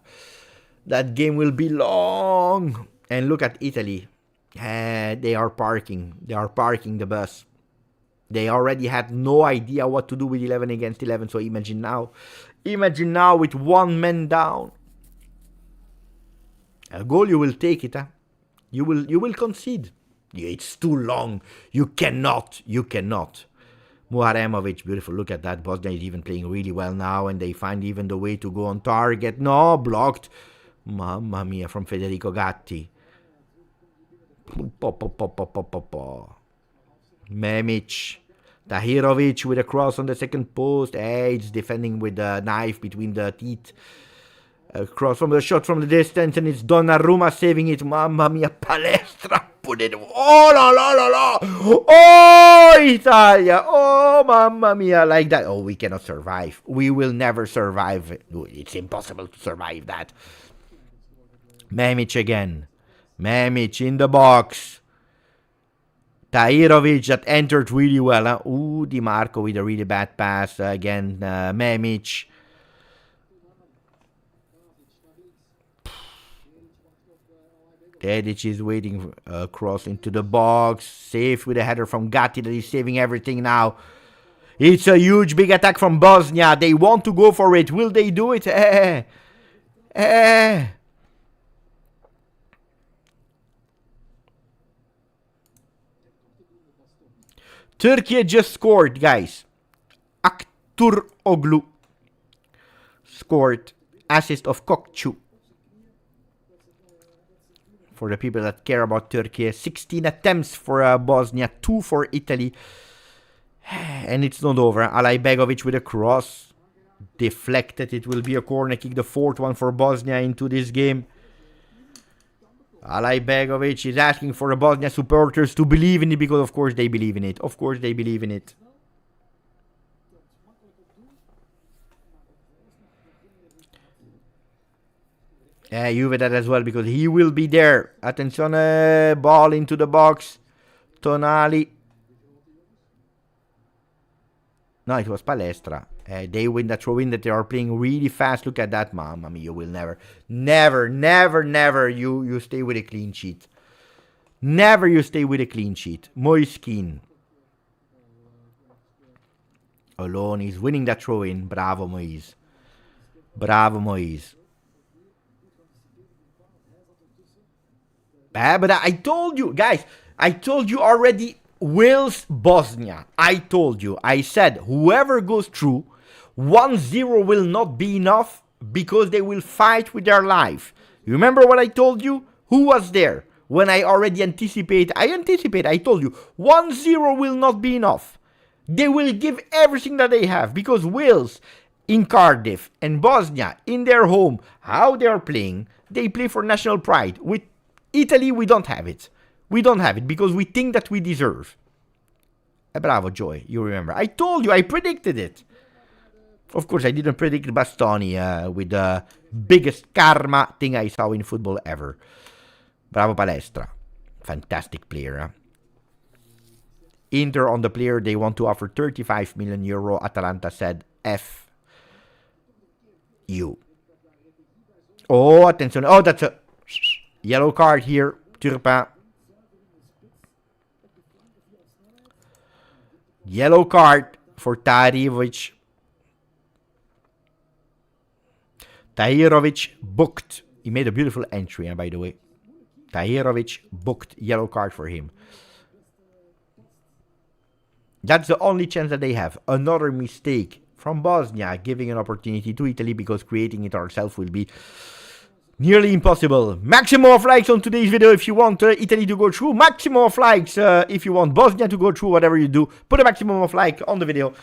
That game will be long. And look at Italy. They are parking. They are parking the bus. They already had no idea what to do with 11 against 11. So imagine now. Imagine now with one man down. A goal, you will take it. You will concede. It's too long. You cannot. Muharemovic, beautiful. Look at that. Bosnia is even playing really well now, and they find even the way to go on target. No, blocked. Mamma mia, from Federico Gatti. Memic. Tahirovic with a cross on the second post. It's defending with the knife between the teeth. Cross from the shot from the distance, and it's Donnarumma saving it. Mamma mia, Palestra put it. Oh la la la la. Oh, Italia. Oh, mamma mia, like that. Oh, we cannot survive. We will never survive. It's impossible to survive that. Memic again. Memic in the box. Tahirovic that entered really well. Ooh, Di Marco with a really bad pass. Again, Memic. Tedic is waiting cross into the box. Safe with a header from Gatti that is saving everything now. It's a huge big attack from Bosnia. They want to go for it. Will they do it? Turkey just scored, guys. Akturoglu scored. Assist of Kokcu. For the people that care about Turkey, 16 attempts for Bosnia, 2 for Italy. And it's not over. Alajbegovic with a cross. Deflected. It will be a corner kick. The 4th one for Bosnia into this game. Alajbegovic is asking for the Bosnia supporters to believe in it, because of course they believe in it. Of course they believe in it. Juve that as well, because he will be there. Attenzione, ball into the box. Tonali. No, it was Palestra. They win that throw-in that they are playing really fast. Look at that, mamma mia. You will never you stay with a clean sheet. Never you stay with a clean sheet. Moiskin. Alone is winning that throw-in. Bravo, Moise. Bravo, Moise. But I told you, guys. I told you already. Wales, Bosnia. I told you. I said whoever goes through, 1-0 will not be enough, because they will fight with their life. You remember what I told you? Who was there? When I already anticipate. I told you 1-0 will not be enough. They will give everything that they have, because Wales in Cardiff and Bosnia in their home, how they are playing, they play for national pride. With Italy, we don't have it. We don't have it because we think that we deserve. Bravo, Joy. You remember. I told you. I predicted it. Of course, I didn't predict Bastoni with the biggest karma thing I saw in football ever. Bravo, Palestra. Fantastic player, huh? Inter on the player. They want to offer 35 million euro. Atalanta said F you. Oh, attention. Oh, that's a yellow card here. Turpin. Yellow card for Tahirovic. Tahirovic booked. He made a beautiful entry, by the way. Tahirovic booked. Yellow card for him. That's the only chance that they have. Another mistake from Bosnia, giving an opportunity to Italy, because creating it ourselves will be nearly impossible. Maximum of likes on today's video if you want Italy to go through. Maximum of likes if you want Bosnia to go through. Whatever you do, put a maximum of like on the video.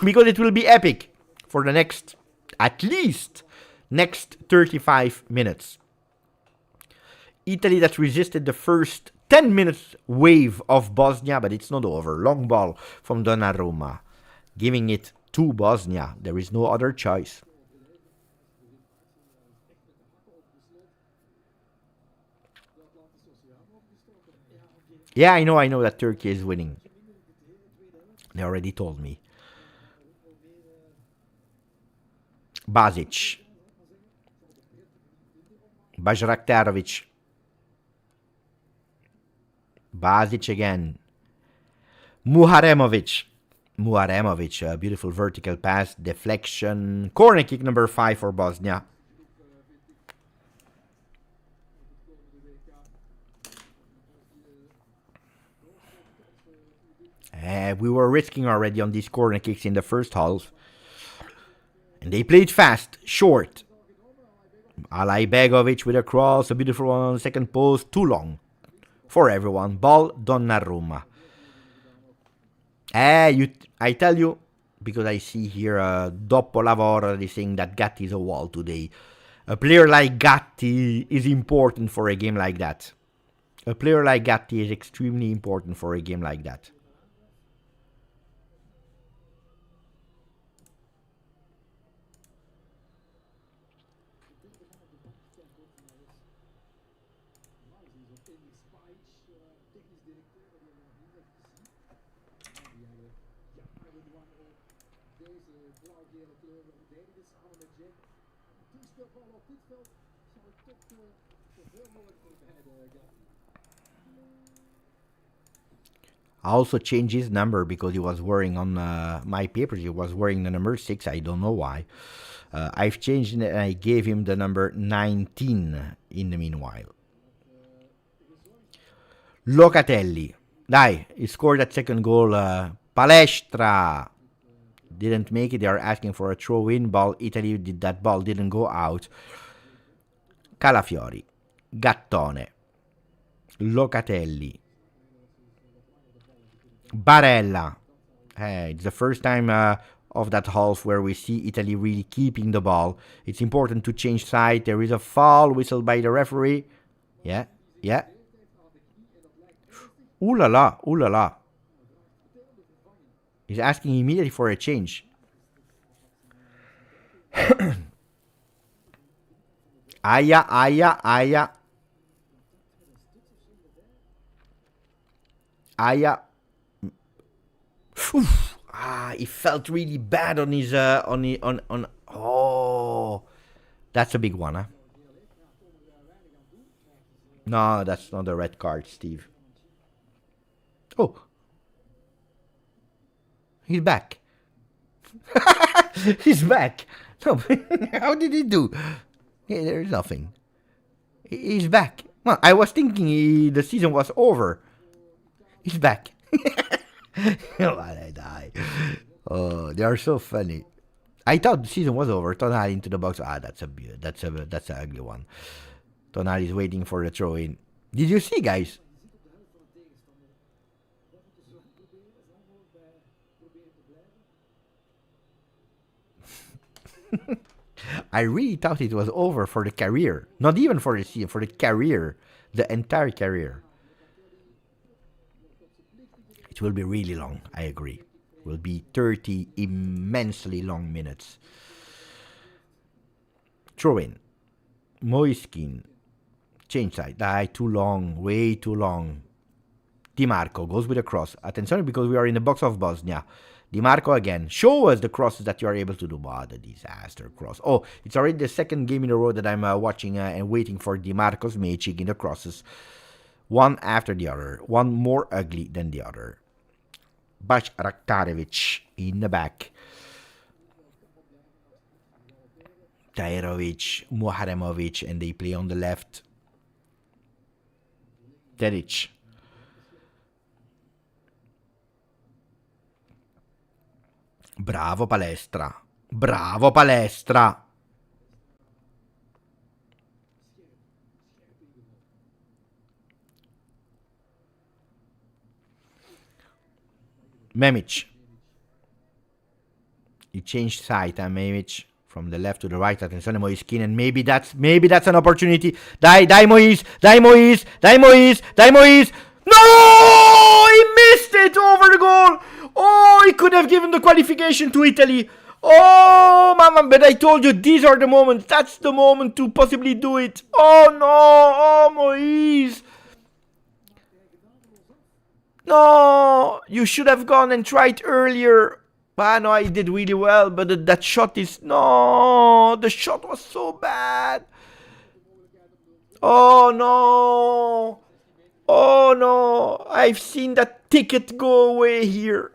Because it will be epic for the next, at least, next 35 minutes. Italy that resisted the first 10 minutes wave of Bosnia, but it's not over. Long ball from Donnarumma, giving it to Bosnia. There is no other choice. Yeah, I know that Turkey is winning. They already told me. Basic. Bajraktarovic. Basic again. Muharemovic. A beautiful vertical pass. Deflection. Corner kick number 5 for Bosnia. We were risking already on these corner kicks in the first half. And they played fast, short. Alajbegovic with a cross, a beautiful one on the second post. Too long for everyone. Ball, Donnarumma. I tell you, because I see here Doppo Lavoro, they saying that Gatti is a wall today. A player like Gatti is important for a game like that. A player like Gatti is extremely important for a game like that. I also changed his number because he was wearing on my papers. He was wearing the number 6. I don't know why. I've changed it and I gave him the number 19 in the meanwhile. Locatelli. Dai, he scored that second goal. Palestra didn't make it. They are asking for a throw-in ball. Italy did that ball. Didn't go out. Calafiori. Gattone. Locatelli. Barella. It's the first time of that half where we see Italy really keeping the ball. It's important to change side. There is a foul whistled by the referee. Yeah. Ooh la la. He's asking immediately for a change. Aya. Oof. He felt really bad on his oh, that's a big one, huh? No, that's not a red card, Steve. Oh, he's back. He's back. No, how did he do? Yeah, there's nothing. He's back. Well, I was thinking the season was over. He's back. I die. Oh, they are so funny. I thought the season was over. Tonali into the box. That's an ugly one. Tonali is waiting for the throw in. Did you see, guys? I really thought it was over for the career. Not even for the season, for the career. The entire career. It will be really long, I agree. It will be 30 immensely long minutes. Throw in. Moiskin. Change side. Too long. Way too long. Di Marco goes with a cross. Attention, because we are in the box of Bosnia. Di Marco again. Show us the crosses that you are able to do. What a disaster cross. Oh, it's already the second game in a row that I'm watching and waiting for Di Marco's magic in the crosses. One after the other. One more ugly than the other. Raktarevic in the back. Tahirovic, Muharemovic, and they play on the left. Teric. Bravo Palestra. Bravo Palestra. Memic. He changed side, Memic. From the left to the right, attenzione Moiskin, and maybe that's an opportunity. Dai Moise, dai Moise, dai Moise, dai Moise. No! He missed it over the goal. Oh, he could have given the qualification to Italy. Oh, mama, but I told you, these are the moments. That's the moment to possibly do it. Oh, no. Oh, Moise. No, you should have gone and tried earlier. No, I did really well, but that shot is... No, the shot was so bad. Oh, no. Oh, no. I've seen that ticket go away here.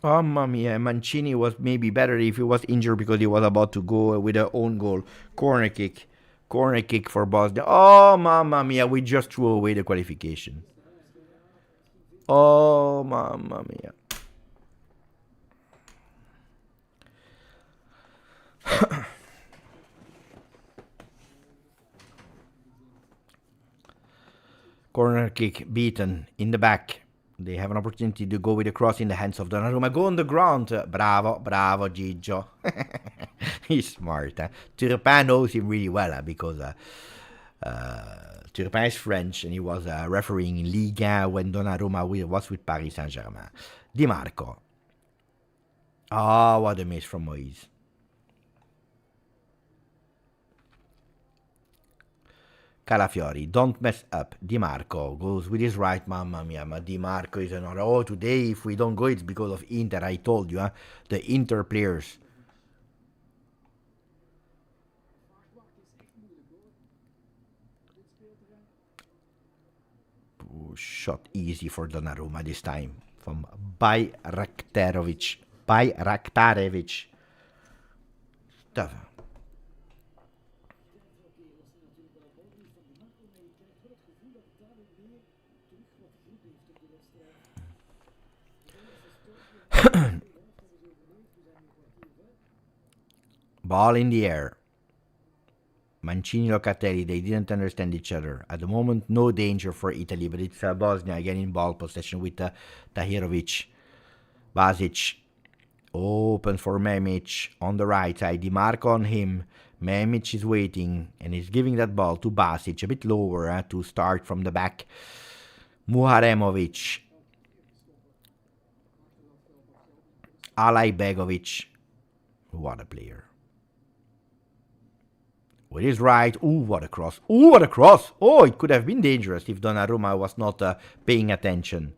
Oh, mamma mia. Mancini was maybe better if he was injured because he was about to go with an own goal. Corner kick. Corner kick for Bosnia. Oh, mamma mia. We just threw away the qualification. Oh, mamma mia. Corner kick beaten in the back. They have an opportunity to go with a cross in the hands of Donnarumma. Go on the ground. Bravo, bravo, Gigio. He's smart. Turpin knows him really well because Turpin is French and he was refereeing in Ligue 1 when Donnarumma was with Paris Saint-Germain. Di Marco. Oh, what a miss from Moise. Calafiori, don't mess up. Di Marco goes with his right. Mamma mia, ma Di Marco is another. Oh, today if we don't go, it's because of Inter. I told you, the Inter players. Shot easy for Donnarumma this time from Bayraktarevic. Tough. Ball in the air. Mancini, Locatelli, they didn't understand each other. At the moment, no danger for Italy, but it's Bosnia again in ball possession with Tahirovic. Basic open for Memic on the right side. Di Marco on him. Memic is waiting and he's giving that ball to Basic a bit lower to start from the back. Muharemovic. Alay Begovic. What a player. With his right. Ooh, what a cross. Ooh, what a cross. Oh, it could have been dangerous if Donnarumma was not paying attention.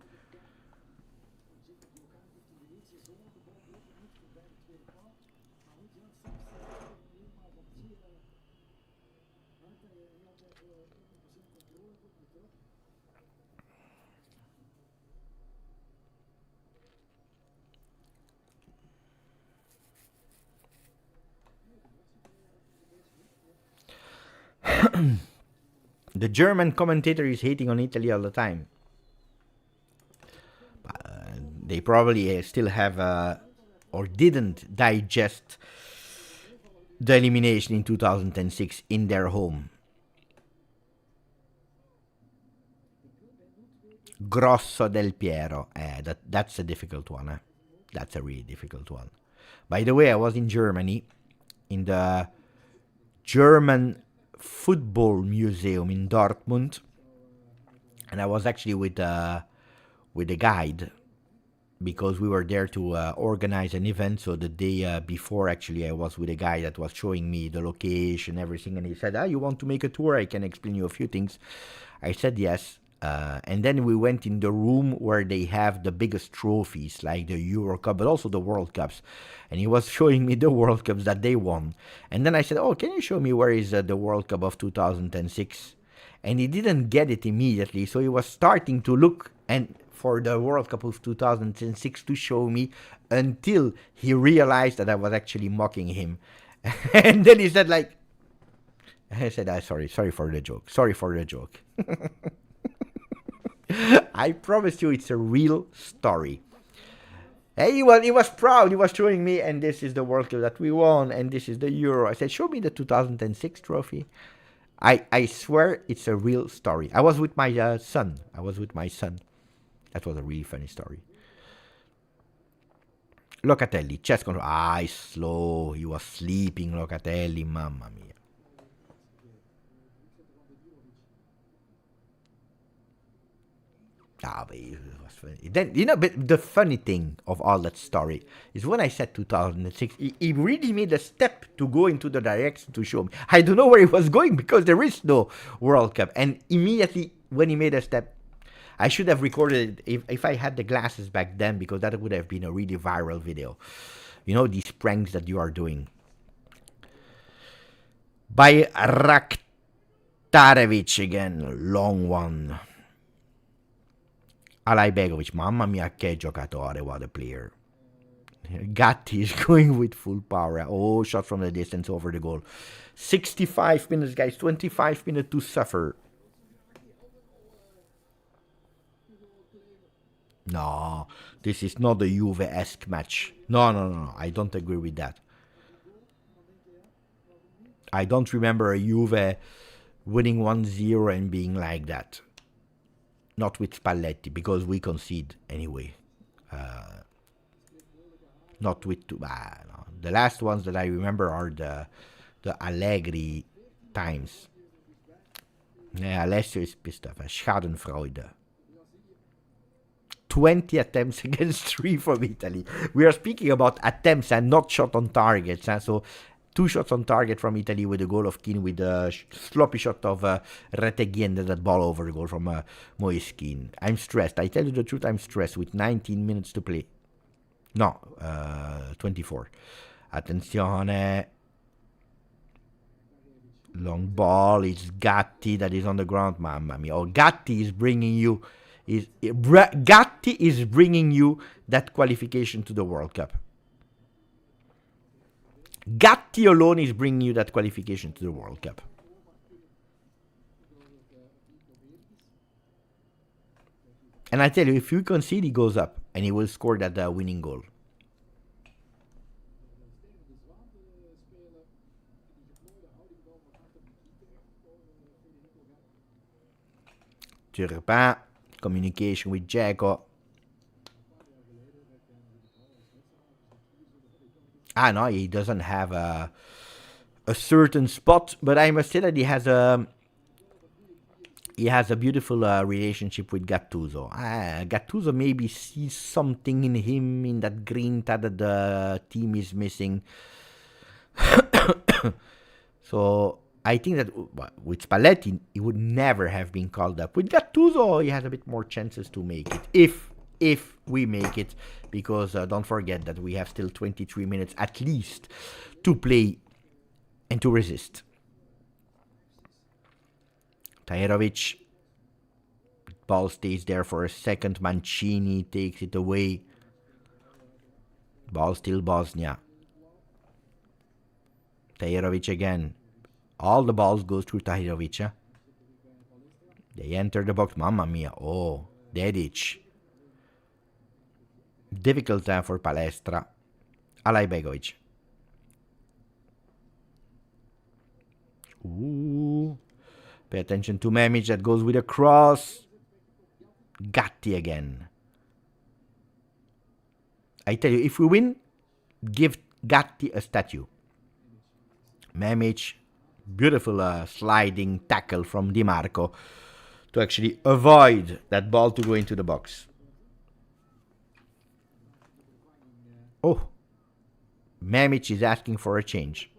The German commentator is hating on Italy all the time. They probably still have or didn't digest the elimination in 2006 in their home. Grosso del Piero. That's a difficult one. That's a really difficult one. By the way, I was in Germany in the German Football Museum in Dortmund, And I was actually with a guide because we were there to organize an event. So the day before, actually, I was with a guy that was showing me the location, everything, and he said, you want to make a tour? I can explain you a few things. I said yes. And then we went in the room where they have the biggest trophies, like the Euro Cup, but also the World Cups. And he was showing me the World Cups that they won. And then I said, can you show me where is the World Cup of 2006? And he didn't get it immediately, so he was starting to look and for the World Cup of 2006 to show me until he realized that I was actually mocking him. And then he said, like, I said, sorry for the joke. Sorry for the joke. I promise you it's a real story. Hey, he was proud. He was showing me, and this is the World Cup that we won, and this is the Euro. I said, show me the 2006 trophy. I swear it's a real story. I was with my son. That was a really funny story. Locatelli, chest control. He's slow. He was sleeping, Locatelli. Mamma mia. But it was funny. Then, but the funny thing of all that story is when I said 2006, he really made a step to go into the direction to show me. I don't know where he was going because there is no World Cup. And immediately when he made a step, I should have recorded it if I had the glasses back then, because that would have been a really viral video. These pranks that you are doing. By Raktarevic again. Long one. Alajbegovic. Mamma mia che giocatore. What a player. Gatti is going with full power. Shot from the distance over the goal. 65 minutes, guys. 25 minutes to suffer. No, this is not a Juve-esque match. No. I don't agree with that. I don't remember a Juve winning 1-0 and being like that. Not with Spalletti, because we concede anyway. Not with... no. The last ones that I remember are the Allegri times. Alessio is pissed off. Schadenfreude. 20 attempts against 3 from Italy. We are speaking about attempts and not shot on targets. So 2 shots on target from Italy with the goal of Keane, with the sloppy shot of Retegui, and that ball over the goal from Moise Keane. I'm stressed. I tell you the truth, I'm stressed with 19 minutes to play. No, 24. Attenzione. Long ball. It's Gatti that is on the ground. Mamma mia. Gatti is bringing you... Gatti is bringing you that qualification to the World Cup. Gatti alone is bringing you that qualification to the World Cup. And I tell you, if you concede, he goes up and he will score that winning goal. Turpin. Communication with Dzeko. No, he doesn't have a certain spot, but I must say that he has a beautiful relationship with Gattuso. Gattuso maybe sees something in him, in that grinta that the team is missing. So I think that with Spalletti, he would never have been called up. With Gattuso, he has a bit more chances to make it, if we make it, because don't forget that we have still 23 minutes at least to play and to resist. Tahirovic, ball stays there for a second. Mancini takes it away. Ball still Bosnia. Tahirovic again. All the balls go through Tahirovic. They enter the box. Mamma mia. Dedic. Difficult time for Palestra. Alajbegovic. Pay attention to Memic that goes with a cross. Gatti again. I tell you, if we win, give Gatti a statue. Memic. Beautiful sliding tackle from Di Marco to actually avoid that ball to go into the box. Oh, Memic is asking for a change.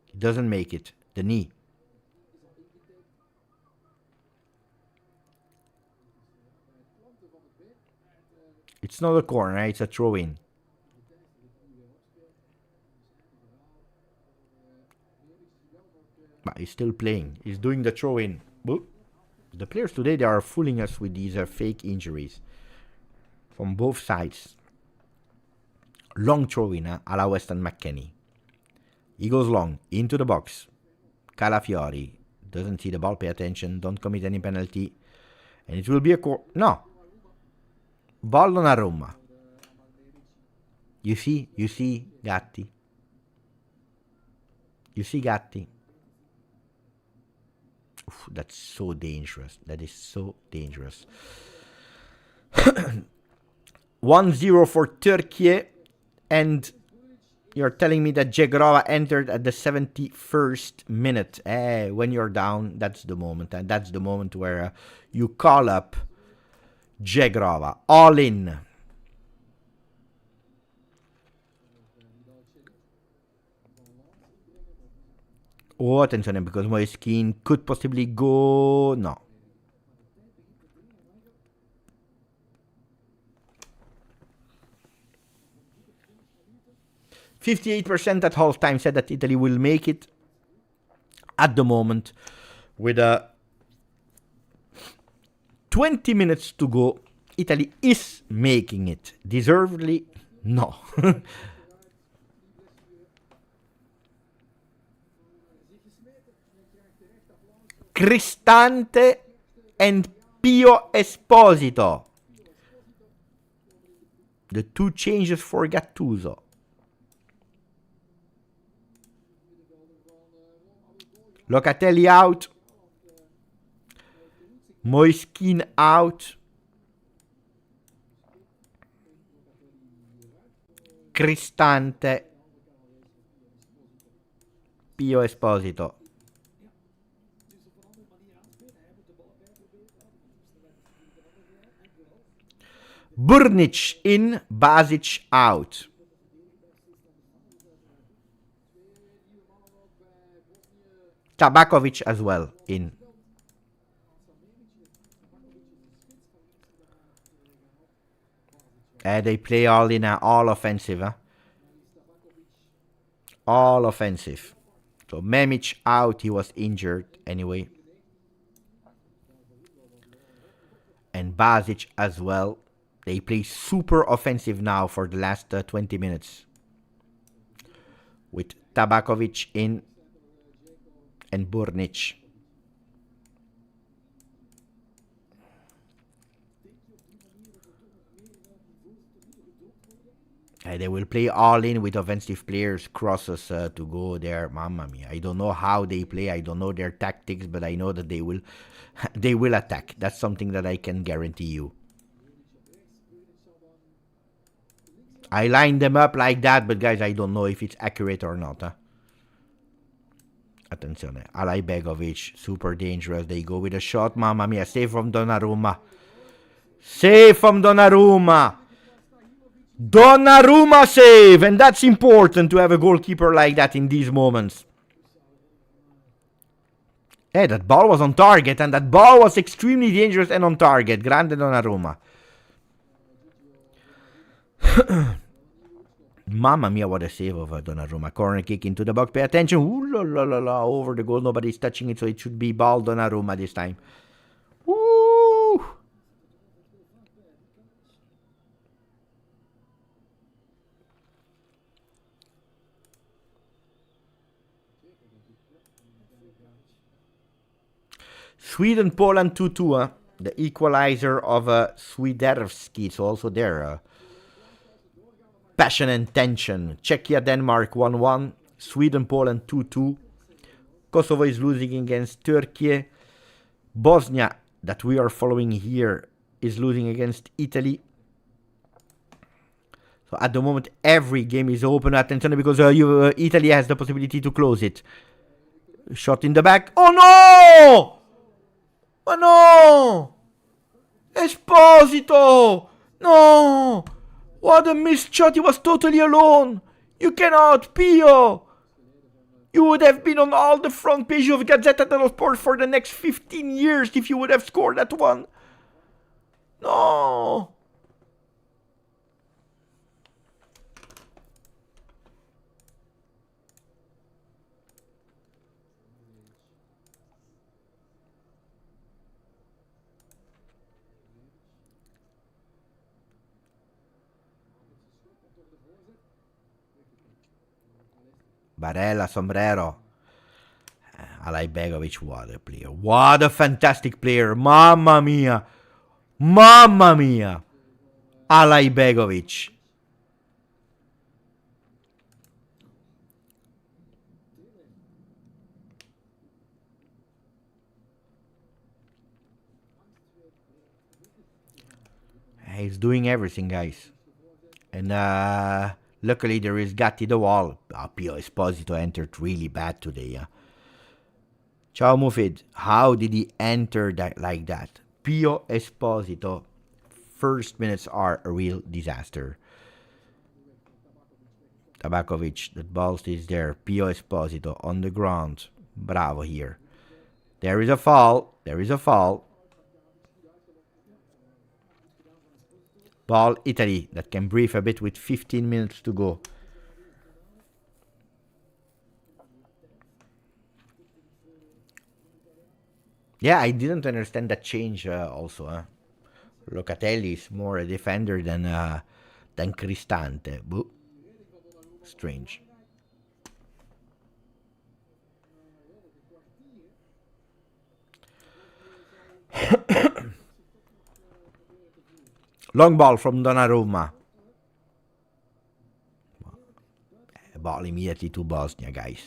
He doesn't make it. The knee. It's not a corner, it's a throw-in. But he's still playing. He's doing the throw-in. The players today, they are fooling us with these fake injuries. From both sides. Long throw-in, a la Weston McKennie. He goes long, into the box. Calafiori doesn't see the ball, pay attention, don't commit any penalty. And it will be a no. Ball Donnarumma. You see Gatti. You see Gatti. Oof, that's so dangerous. That is so dangerous. 1-0 for Turkey. And you're telling me that Jegrova entered at the 71st minute. When you're down, that's the moment. And that's the moment where you call up Jegrova. All in. Oh, attention, because Moiskin could possibly go... No. %58% at halftime said that Italy will make it. At the moment, with 20 minutes to go, Italy is making it. Deservedly, no. Cristante and Pio Esposito. The two changes for Gattuso. Locatelli out. Moiskin out. Cristante. Pio Esposito. Burnic in, Basic out. Tabakovic as well in. They play all in, all offensive. All offensive. So Memic out, he was injured anyway. And Basic as well. They play super offensive now for the last 20 minutes. With Tabakovic in and Burnic. They will play all in with offensive players, crosses to go there. Mamma mia. I don't know how they play. I don't know their tactics, but I know that they will they will attack. That's something that I can guarantee you. I lined them up like that, but guys, I don't know if it's accurate or not. Attenzione, Alay Begovic, super dangerous. They go with a shot. Mamma mia, save from Donnarumma. Save from Donnarumma. Donnarumma save, and that's important to have a goalkeeper like that in these moments. Hey, that ball was on target, and that ball was extremely dangerous and on target. Grande Donnarumma. Mamma mia, what a save of Donnarumma. Corner kick into the box. Pay attention. Ooh la la la la. Over the goal. Nobody's touching it, so it should be ball Donnarumma this time. Woo! Sweden, Poland 2-2. The equalizer of Swiderski. It's also there. Passion and tension. Czechia, Denmark 1-1. Sweden, Poland 2-2. Kosovo is losing against Turkey. Bosnia, that we are following here, is losing against Italy. So at the moment, every game is open. Attention, because Italy has the possibility to close it. Shot in the back. Oh no! Ma no! Esposito! No! What a missed shot, he was totally alone! You cannot, Pio! You would have been on all the front page of Gazzetta dello Sport for the next 15 years if you would have scored that one. No! Barella, sombrero. Alay Begovic, what a player. What a fantastic player. Mamma mia. Mamma mia. Alay Begovic. He's doing everything, guys. And luckily there is Gatti the wall. Pio Esposito entered really bad today. Ciao Mufid, how did he enter that like that? Pio Esposito, first minutes are a real disaster. Tabakovic, that ball stays there. Pio Esposito on the ground. Bravo here. There is a foul. There is a foul. Ball Italy that can breathe a bit with 15 minutes to go. Yeah, I didn't understand that change also. Locatelli is more a defender than Cristante. Boo. Strange. Long ball from Donnarumma. Ball immediately to Bosnia, guys.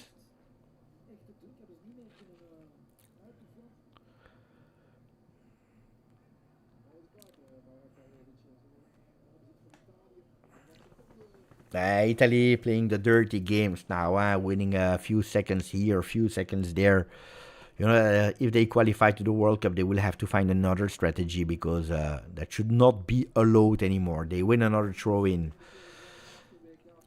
Italy playing the dirty games now, winning a few seconds here, a few seconds there. You know, if they qualify to the World Cup, they will have to find another strategy because that should not be allowed anymore. They win another throw-in.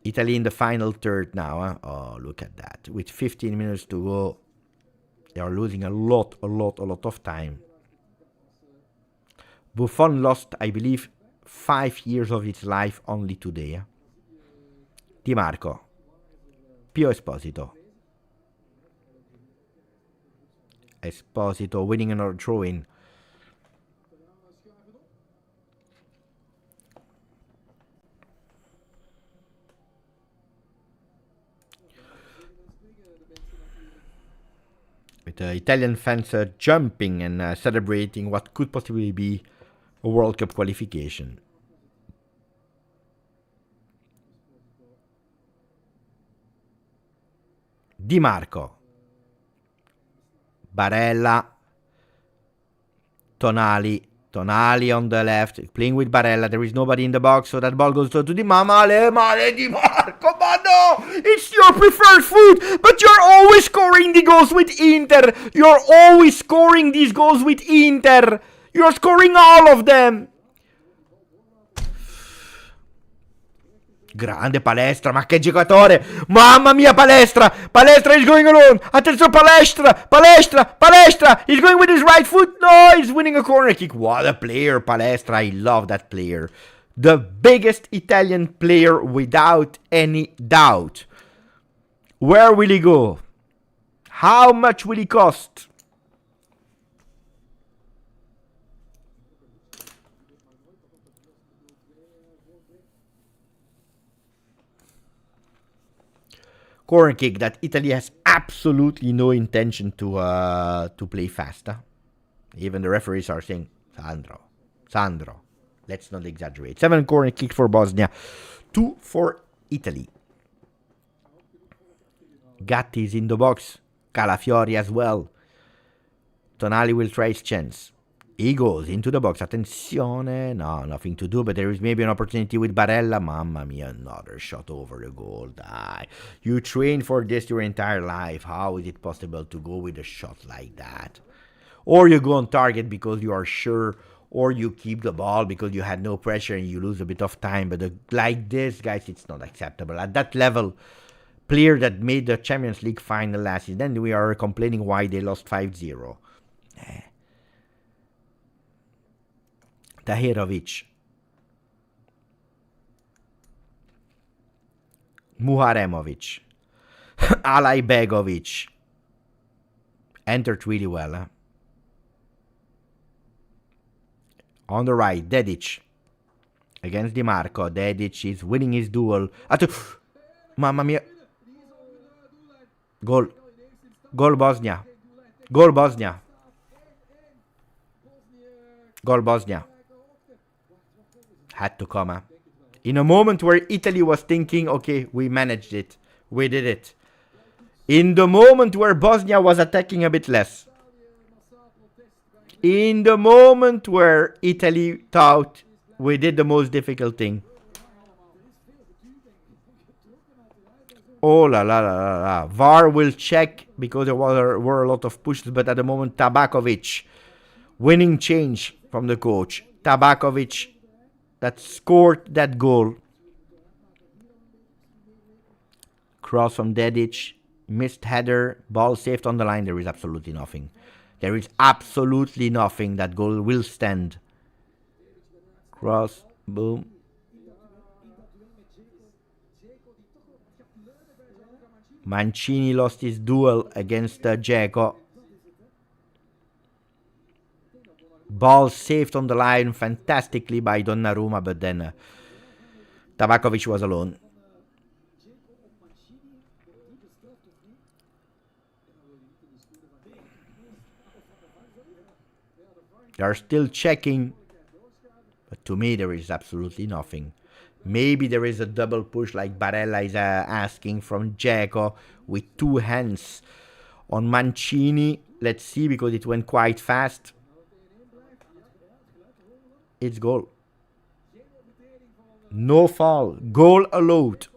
Italy in the final third now. Oh, look at that. With 15 minutes to go, they are losing a lot of time. Buffon lost, I believe, 5 years of his life only today. Di Marco. Pio Esposito. Esposito winning another throw-in. With Italian fans jumping and celebrating what could possibly be a World Cup qualification. Di Marco. Barella, Tonali on the left, playing with Barella. There is nobody in the box, so that ball goes to Di Male, Di Marco. But no, it's your preferred food, but you're always scoring the goals with Inter. You're always scoring these goals with Inter. You're scoring all of them. Grande Palestra, ma che giocatore! Mamma mia, Palestra! Palestra is going alone! Attenzione, Palestra! He's going with his right foot! No, he's winning a corner kick. What a player, Palestra. I love that player. The biggest Italian player without any doubt. Where will he go? How much will he cost? Corner kick that Italy has absolutely no intention to play fast. Even the referees are saying, Sandro. Let's not exaggerate. 7 corner kick for Bosnia, 2 for Italy. Gatti is in the box. Calafiori as well. Tonali will try his chance. He goes into the box. Attenzione. No, nothing to do, but there is maybe an opportunity with Barella. Mamma mia, another shot over the goal. Die. You train for this your entire life. How is it possible to go with a shot like that? Or you go on target because you are sure, or you keep the ball because you had no pressure and you lose a bit of time. But like this, guys, it's not acceptable. At that level, player that made the Champions League final last year, then we are complaining why they lost 5-0. Tahirovic. Muharemovic. Alajbegovic. Entered really well. Huh? On the right, Dedic. Against Di Marco. Dedic is winning his duel. Mamma mia. Goal. Goal Bosnia. Goal Bosnia. Goal Bosnia. Had to come. Huh? In a moment where Italy was thinking, okay, we managed it. We did it. In the moment where Bosnia was attacking a bit less. In the moment where Italy thought we did the most difficult thing. Oh la la la la la. VAR will check because there were a lot of pushes, but at the moment Tabakovic. Winning change from the coach. Tabakovic that scored that goal. Cross from Dedic. Missed header. Ball saved on the line. There is absolutely nothing. There is absolutely nothing. That goal will stand. Cross. Boom. Mancini lost his duel against Dzeko. Ball saved on the line fantastically by Donnarumma, but then Tabakovic was alone. They are still checking, but to me there is absolutely nothing. Maybe there is a double push like Barella is asking from Dzeko with two hands on Mancini. Let's see, because it went quite fast. It's goal. No foul. Goal allowed.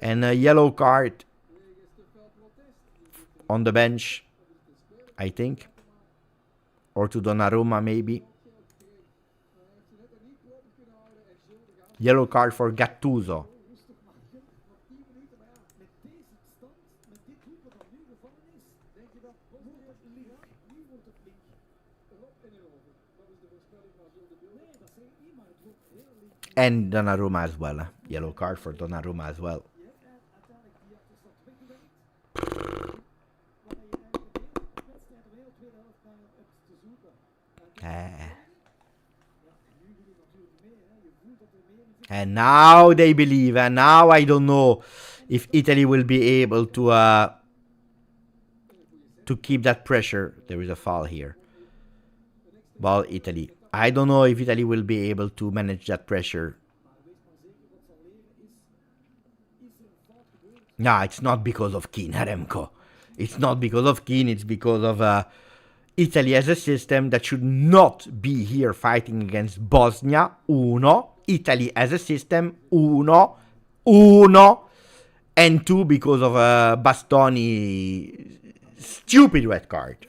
And a yellow card on the bench, I think. Or to Donnarumma, maybe. Yellow card for Gattuso. And Donnarumma as well. Yellow card for Donnarumma as well. And now they believe. And now I don't know if Italy will be able to keep that pressure. There is a foul here. Ball Italy. I don't know if Italy will be able to manage that pressure. No, it's not because of Keane, Remco. It's not because of Keane. It's because of Italy as a system that should not be here fighting against Bosnia. Uno. Italy as a system. Uno. And two, because of Bastoni stupid red card.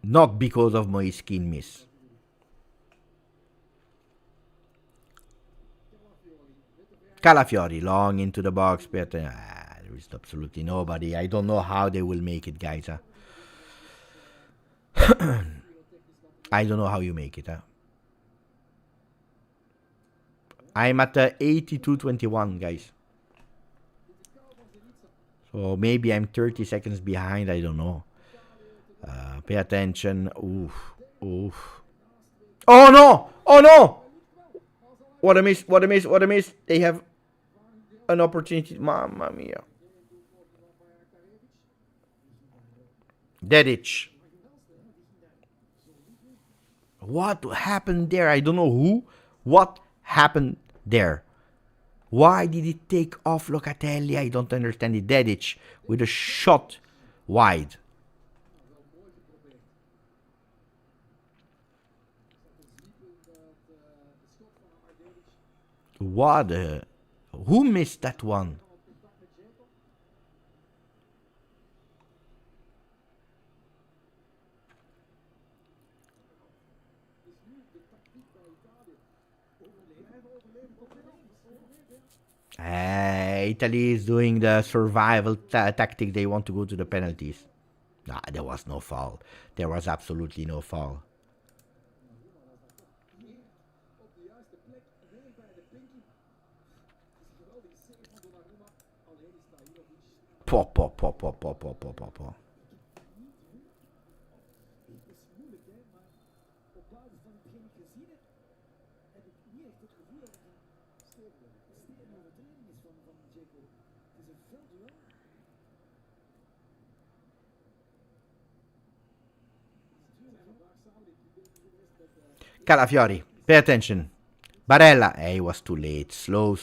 Not because of Moise Keane miss. Calafiori, long into the box, but there is absolutely nobody. I don't know how they will make it, guys. I don't know how you make it. I'm at 82-21, guys. So maybe I'm 30 seconds behind. I don't know. Pay attention. Oof. Oh no! What a miss. They have an opportunity. Mamma mia. Dedic. What happened there? I don't know who. What happened there? Why did it take off Locatelli? I don't understand it. Dedic with a shot wide. Who missed that one? Italy is doing the survival tactic. They want to go to the penalties. Nah, there was no foul. There was absolutely no foul. Pop. Calafiori, pay attention. Barella, he was too late. Slow.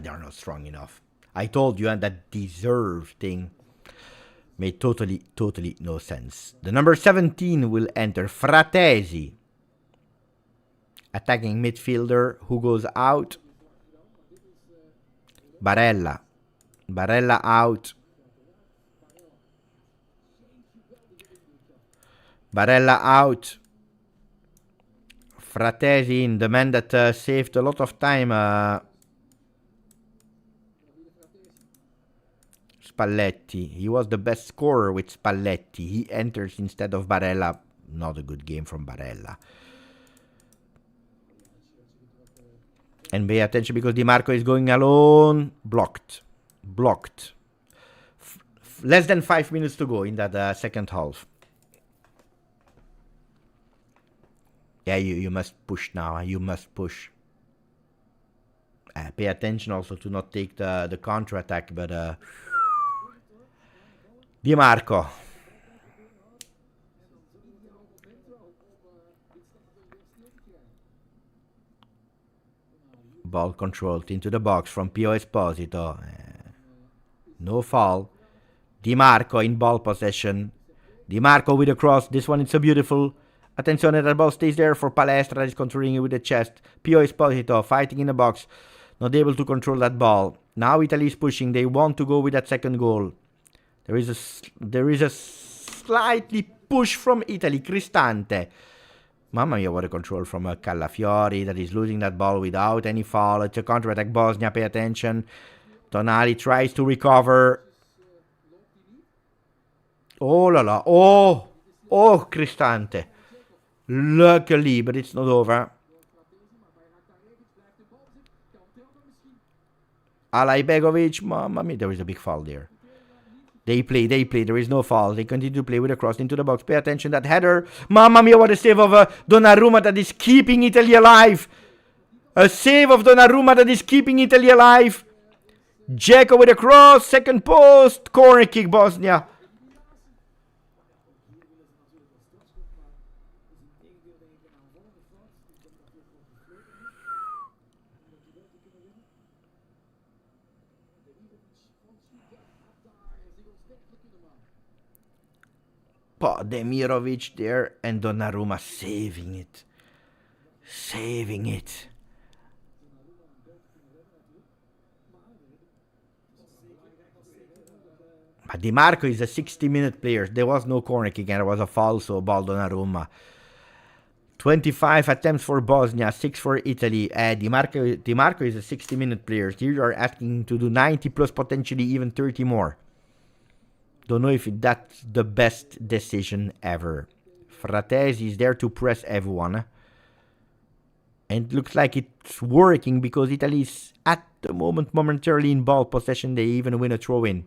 They're not strong enough. I told you, and that deserve thing made totally no sense. The number 17 will enter. Fratesi. Attacking midfielder who goes out. Barella out. Fratesi in, the man that saved a lot of time. Spalletti. He was the best scorer with Spalletti. He enters instead of Barella. Not a good game from Barella. And pay attention because Di Marco is going alone. Blocked. Less than 5 minutes to go in that second half. Yeah, you must push now. You must push. Pay attention also to not take the counter-attack, but... Di Marco. Ball controlled into the box from Pio Esposito. No foul. Di Marco in ball possession. Di Marco with a cross. This one is so beautiful. Attenzione, that ball stays there for Palestra. Is controlling it with the chest. Pio Esposito fighting in the box. Not able to control that ball. Now Italy is pushing. They want to go with that second goal. There is a slightly push from Italy. Cristante. Mamma mia, what a control from Calafiori that is losing that ball without any foul. It's a counter-attack. Bosnia, pay attention. Tonali tries to recover. Oh la la. Oh, Cristante. Luckily, but it's not over. Alajbegovic. Mamma mia, there is a big foul there. They play. There is no foul. They continue to play with a cross into the box. Pay attention, that header. Mamma mia, what a save of Donnarumma that is keeping Italy alive. A save of Donnarumma that is keeping Italy alive. Dzeko with a cross. Second post. Corner kick, Bosnia. Demirovic there and Donnarumma saving it. But Di Marco is a 60-minute player. There was no corner kick and there was a foul, so ball Donnarumma. 25 attempts for Bosnia, 6 for Italy. Di Marco is a 60-minute player. Here you are asking to do 90 plus potentially even 30 more. Don't know if that's the best decision ever. Fratesi is there to press everyone. And it looks like it's working because Italy is at the moment momentarily in ball possession. They even win a throw-in.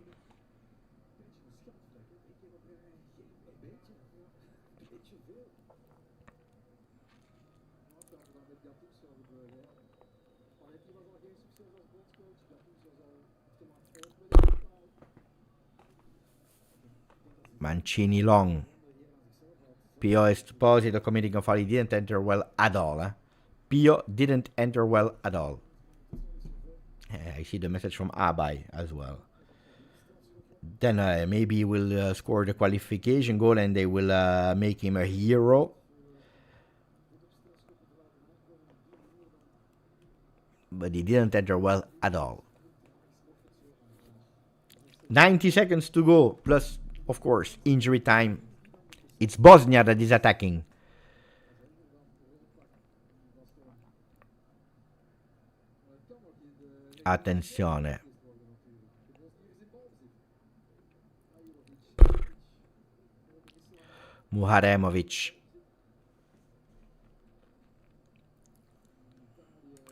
Mancini long. Pio Esposito committing a foul. He didn't enter well at all. Pio didn't enter well at all. I see the message from Abai as well. Then maybe he will score the qualification goal and they will make him a hero. But he didn't enter well at all. 90 seconds to go, plus, of course, injury time. It's Bosnia that is attacking. Attenzione. Muharemovic.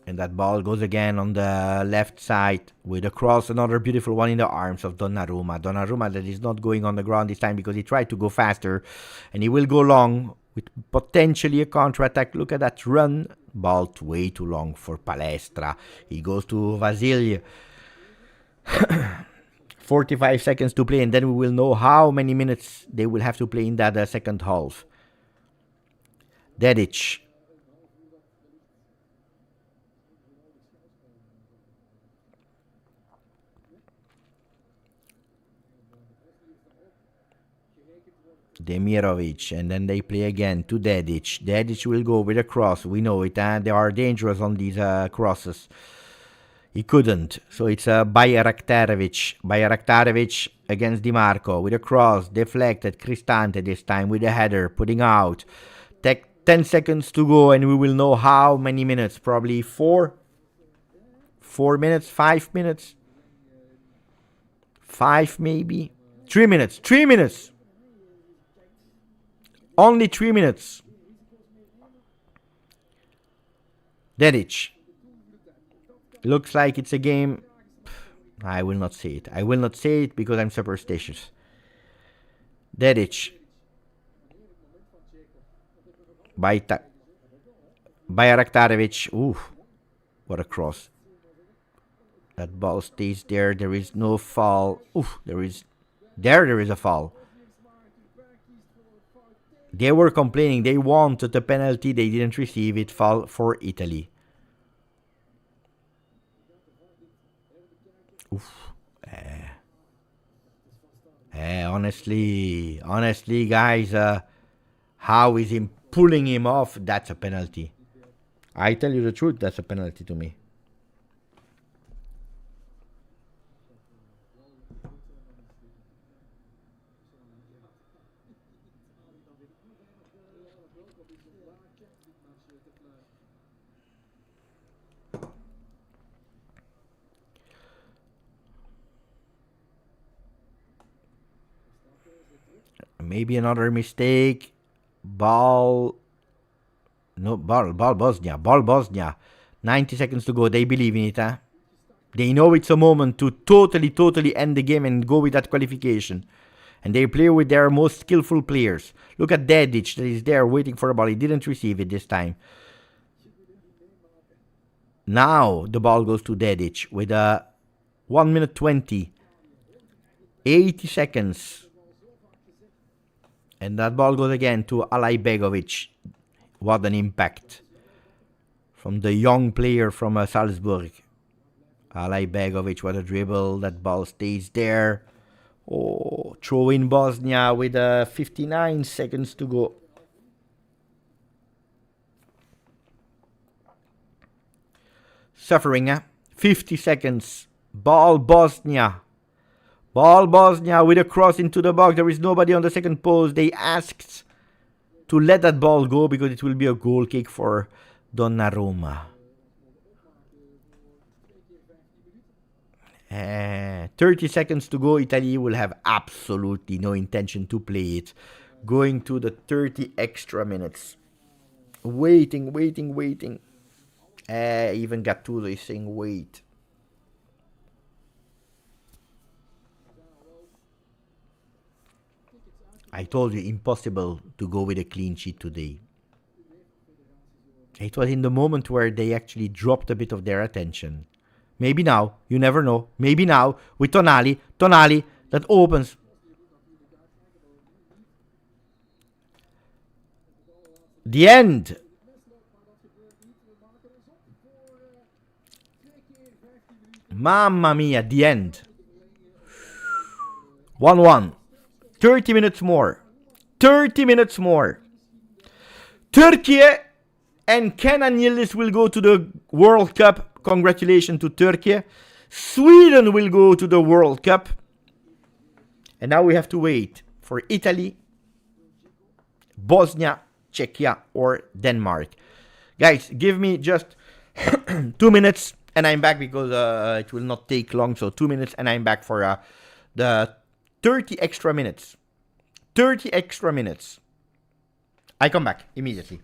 And that ball goes again on the left side with a cross. Another beautiful one in the arms of Donnarumma. Donnarumma that is not going on the ground this time because he tried to go faster. And he will go long with potentially a counter-attack. Look at that run. Ball way too long for Palestra. He goes to Vasilij. 45 seconds to play, and then we will know how many minutes they will have to play in that second half. Dedic. Demirovic, and then they play again to Dedic. Dedic will go with a cross. We know it, and they are dangerous on these crosses. He couldn't, so it's Bayraktarevic. Bayraktarevic against Di Marco with a cross, deflected. Cristante this time with a header, putting out. 10 seconds to go, and we will know how many minutes. Probably 4 minutes, 5 minutes. 5 maybe. 3 minutes. 3 minutes. Only 3 minutes. Dedic. Looks like it's a game. I will not say it. I will not say it because I'm superstitious. Dedic. Bayraktarevic. Ooh, what a cross. That ball stays there. There is no foul. Ooh, there is a foul. They were complaining. They wanted the penalty. They didn't receive it. Foul for Italy. Oof. Honestly, guys, how is him pulling him off? That's a penalty. I tell you the truth, that's a penalty to me. Maybe another mistake. Ball Bosnia. 90 seconds to go. They believe in it, huh? They know it's a moment to totally end the game and go with that qualification. And they play with their most skillful players. Look at Dedic that is there waiting for the ball. He didn't receive it this time. Now the ball goes to Dedic with a 1 minute 20. 80 seconds. And that ball goes again to Alajbegovic. What an impact. From the young player from Salzburg. Alajbegovic, what a dribble. That ball stays there. Oh, throw in Bosnia with 59 seconds to go. Suffering, 50 seconds. Ball Bosnia. Ball Bosnia with a cross into the box. There is nobody on the second post. They asked to let that ball go because it will be a goal kick for Donnarumma. 30 seconds to go. Italy will have absolutely no intention to play it. Going to the 30 extra minutes. Waiting. Even Gattuso is saying wait. I told you, impossible to go with a clean sheet today. It was in the moment where they actually dropped a bit of their attention. Maybe now, you never know. Maybe now, with Tonali, that opens. The end. Mamma mia, the end. 1-1. 30 minutes more. 30 minutes more. Turkey and Kenan Yildiz will go to the World Cup. Congratulations to Turkey. Sweden will go to the World Cup. And now we have to wait for Italy, Bosnia, Czechia, or Denmark. Guys, give me just 2 minutes and I'm back, because it will not take long. So 2 minutes and I'm back for the 30 extra minutes. 30 extra minutes. I come back immediately.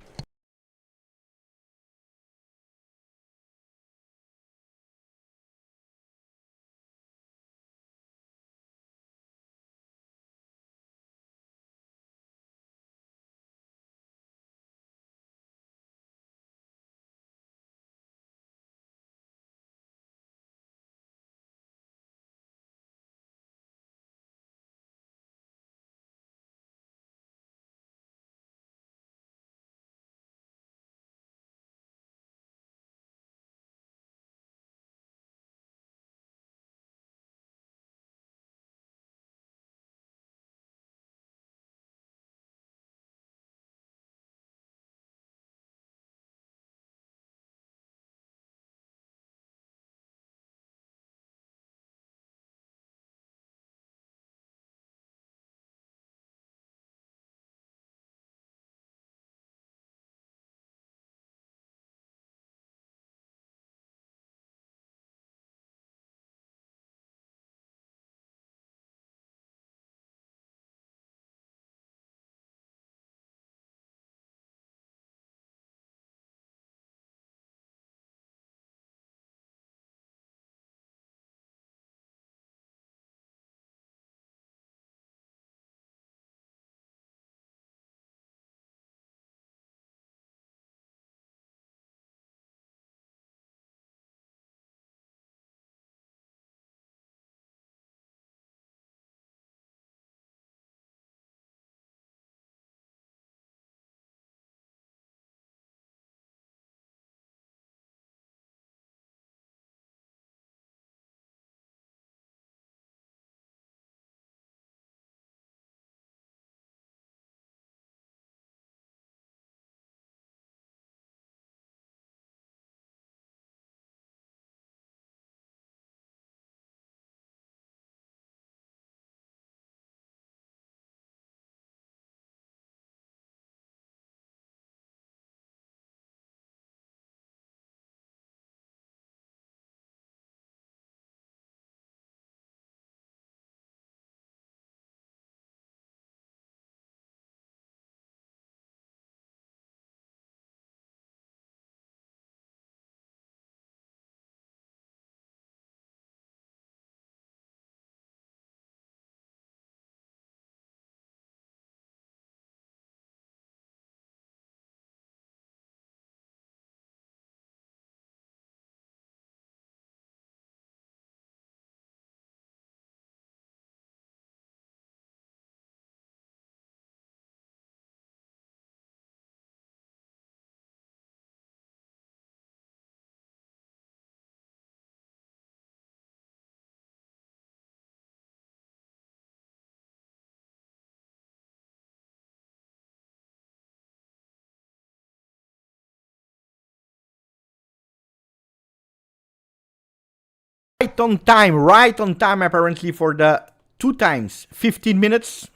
Right on time apparently, for the 2 times 15 minutes.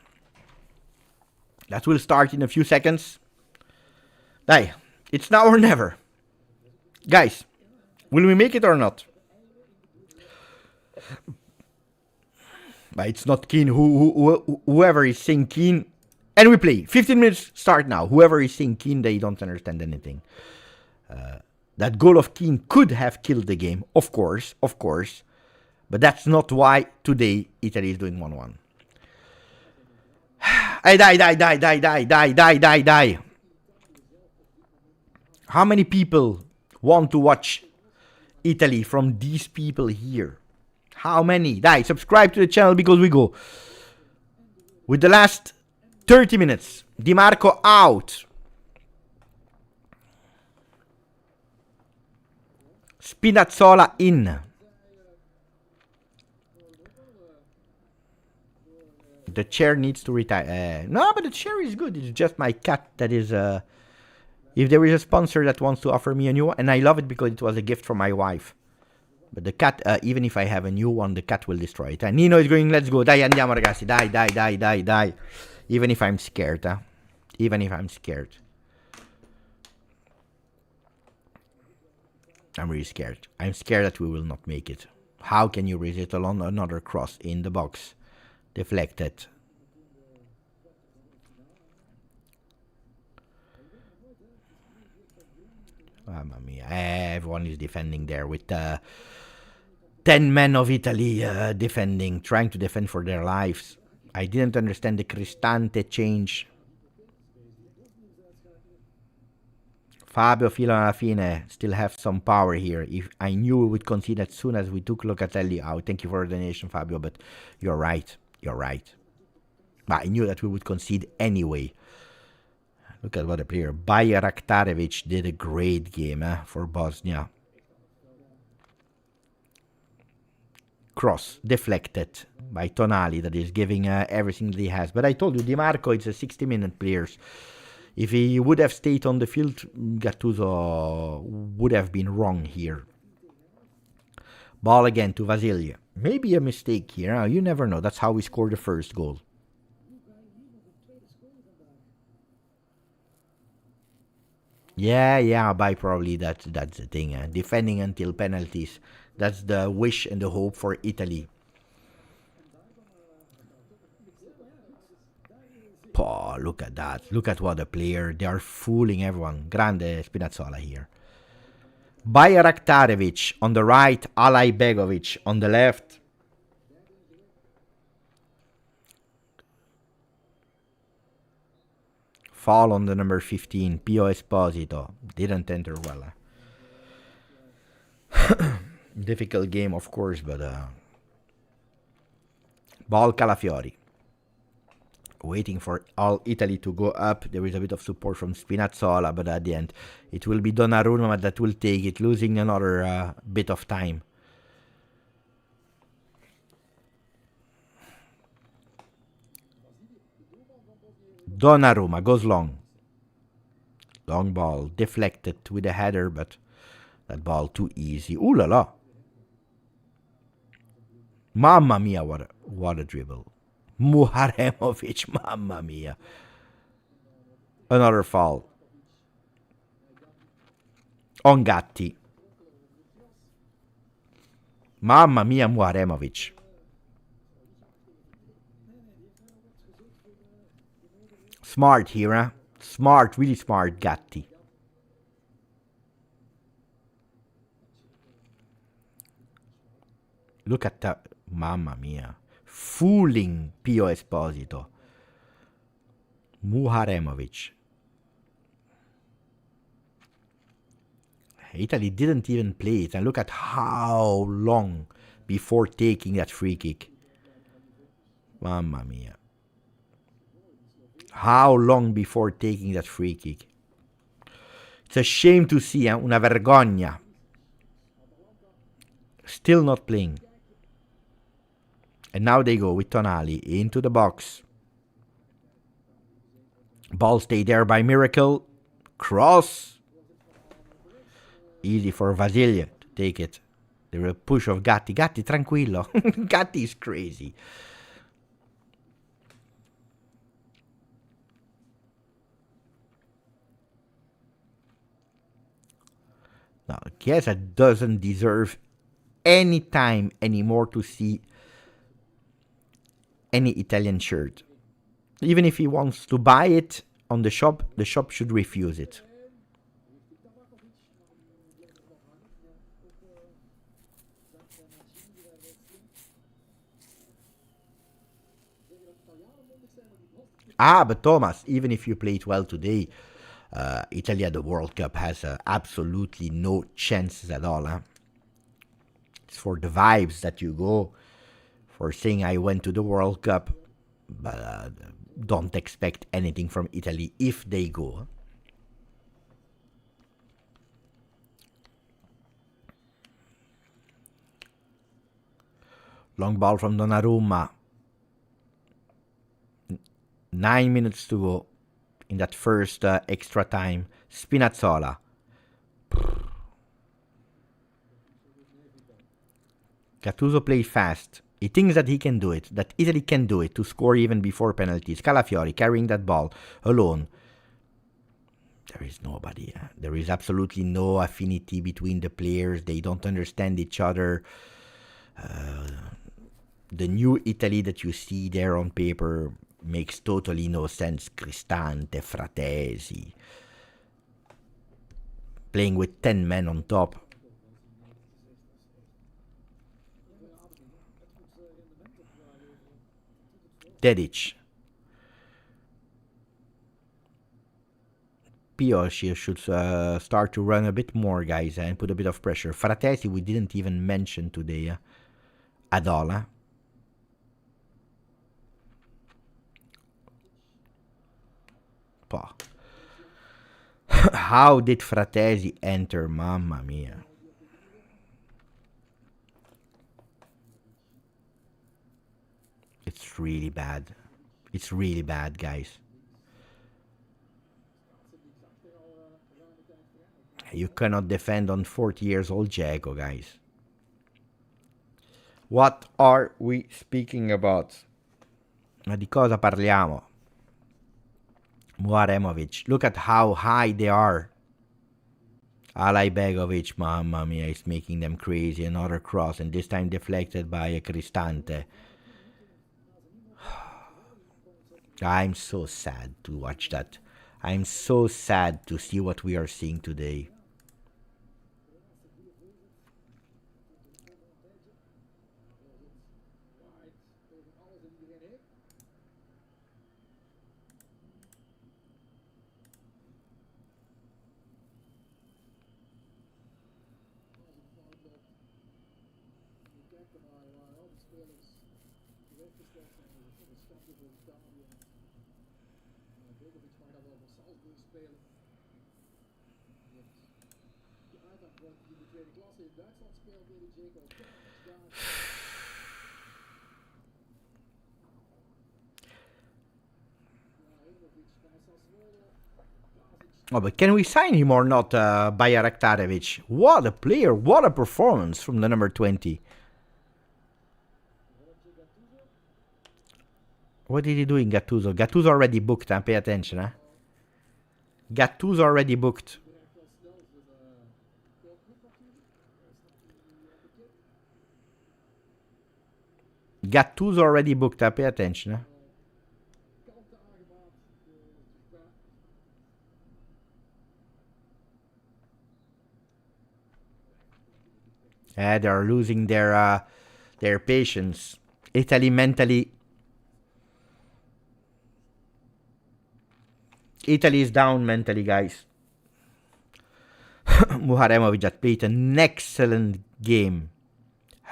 That will start in a few seconds. Hey, it's now or never. Guys, will we make it or not? But it's not keen. Whoever is saying keen. And we play. 15 minutes start now. Whoever is saying keen, they don't understand anything. That goal of Keane could have killed the game, of course. But that's not why today Italy is doing 1-1. I die. How many people want to watch Italy from these people here? How many? Die. Subscribe to the channel, because we go with the last 30 minutes. Di Marco out. Spinazzola in. The chair needs to retire. No, but the chair is good. It's just my cat that is... if there is a sponsor that wants to offer me a new one, and I love it because it was a gift from my wife. But the cat, even if I have a new one, the cat will destroy it. And Nino is going, let's go. Dai, andiamo ragazzi. Dai. Even if I'm scared, Even if I'm scared. I'm really scared. I'm scared that we will not make it. How can you resist another cross in the box? Deflected. Mamma mia. Everyone is defending there with 10 men of Italy defending, trying to defend for their lives. I didn't understand the Cristante change. Fabio fino alla fine still have some power here. If I knew we would concede as soon as we took Locatelli out. Thank you for the donation, Fabio, but you're right. You're right. But I knew that we would concede anyway. Look at what a player. Bayraktarevic did a great game for Bosnia. Cross deflected by Tonali, that is giving everything that he has. But I told you, Di Marco is a 60-minute player. If he would have stayed on the field, Gattuso would have been wrong here. Ball again to Vasilje. Maybe a mistake here. You never know. That's how we scored the first goal. Yeah, by probably that's the thing. Defending until penalties. That's the wish and the hope for Italy. Oh, look at that. Look at what a player. They are fooling everyone. Grande Spinazzola here. Bayraktarevic on the right. Alay Begovic on the left. Foul on the number 15. Pio Esposito. Didn't enter well. Difficult game, of course, but... Ball Calafiori. Waiting for all Italy to go up. There is a bit of support from Spinazzola, but at the end it will be Donnarumma that will take it, losing another bit of time. Donnarumma goes long. Long ball, deflected with a header, but that ball too easy. Ooh la la. Mamma mia, what a dribble. Muharemovic, mamma mia. Another foul. On Gatti. Mamma mia, Muharemovic. Smart here, huh? Smart, really smart, Gatti. Look at that. Mamma mia. Fooling Pio Esposito. Muharemovic. Italy didn't even play it, and look at how long before taking that free kick. Mamma mia. How long before taking that free kick. It's a shame to see, una vergogna. Still not playing. And now they go with Tonali into the box. Ball stay there by miracle. Cross. Easy for Vasilje to take it. There is a push of Gatti. Gatti, tranquillo. Gatti is crazy. Now, Chiesa doesn't deserve any time anymore to see any Italian shirt. Even if he wants to buy it on the shop should refuse it. But Thomas, even if you played well today, Italy at the World Cup has absolutely no chances at all. It's for the vibes that you go. For saying I went to the World Cup, but don't expect anything from Italy if they go. Long ball from Donnarumma. 9 minutes to go in that first extra time. Spinazzola. Gattuso plays fast. He thinks that he can do it, that Italy can do it, to score even before penalties. Calafiori carrying that ball alone. There is nobody. There is absolutely no affinity between the players. They don't understand each other. The new Italy that you see there on paper makes totally no sense. Cristante, Fratesi. Playing with 10 men on top. Dedic. Pioshi should start to run a bit more, guys, and put a bit of pressure. Fratesi we didn't even mention today. Adola. How did Fratesi enter? Mamma mia. It's really bad. It's really bad, guys. You cannot defend on 40 years old Dzeko, guys. What are we speaking about? Ma di cosa parliamo? Muaremovic. Look at how high they are. Alajbegovic, mamma mia, is making them crazy. Another cross, and this time deflected by Cristante. I'm so sad to watch that. I'm so sad to see what we are seeing today. Oh, but can we sign him or not, Bayraktarevic? What a player, what a performance from the number 20. What did he do in Gattuso? Gattuso already booked, pay attention, huh? Gattuso already booked. Gattuso already booked, pay attention, huh? They are losing their patience. Italy mentally. Italy is down mentally, guys. Muharemovic has played an excellent game.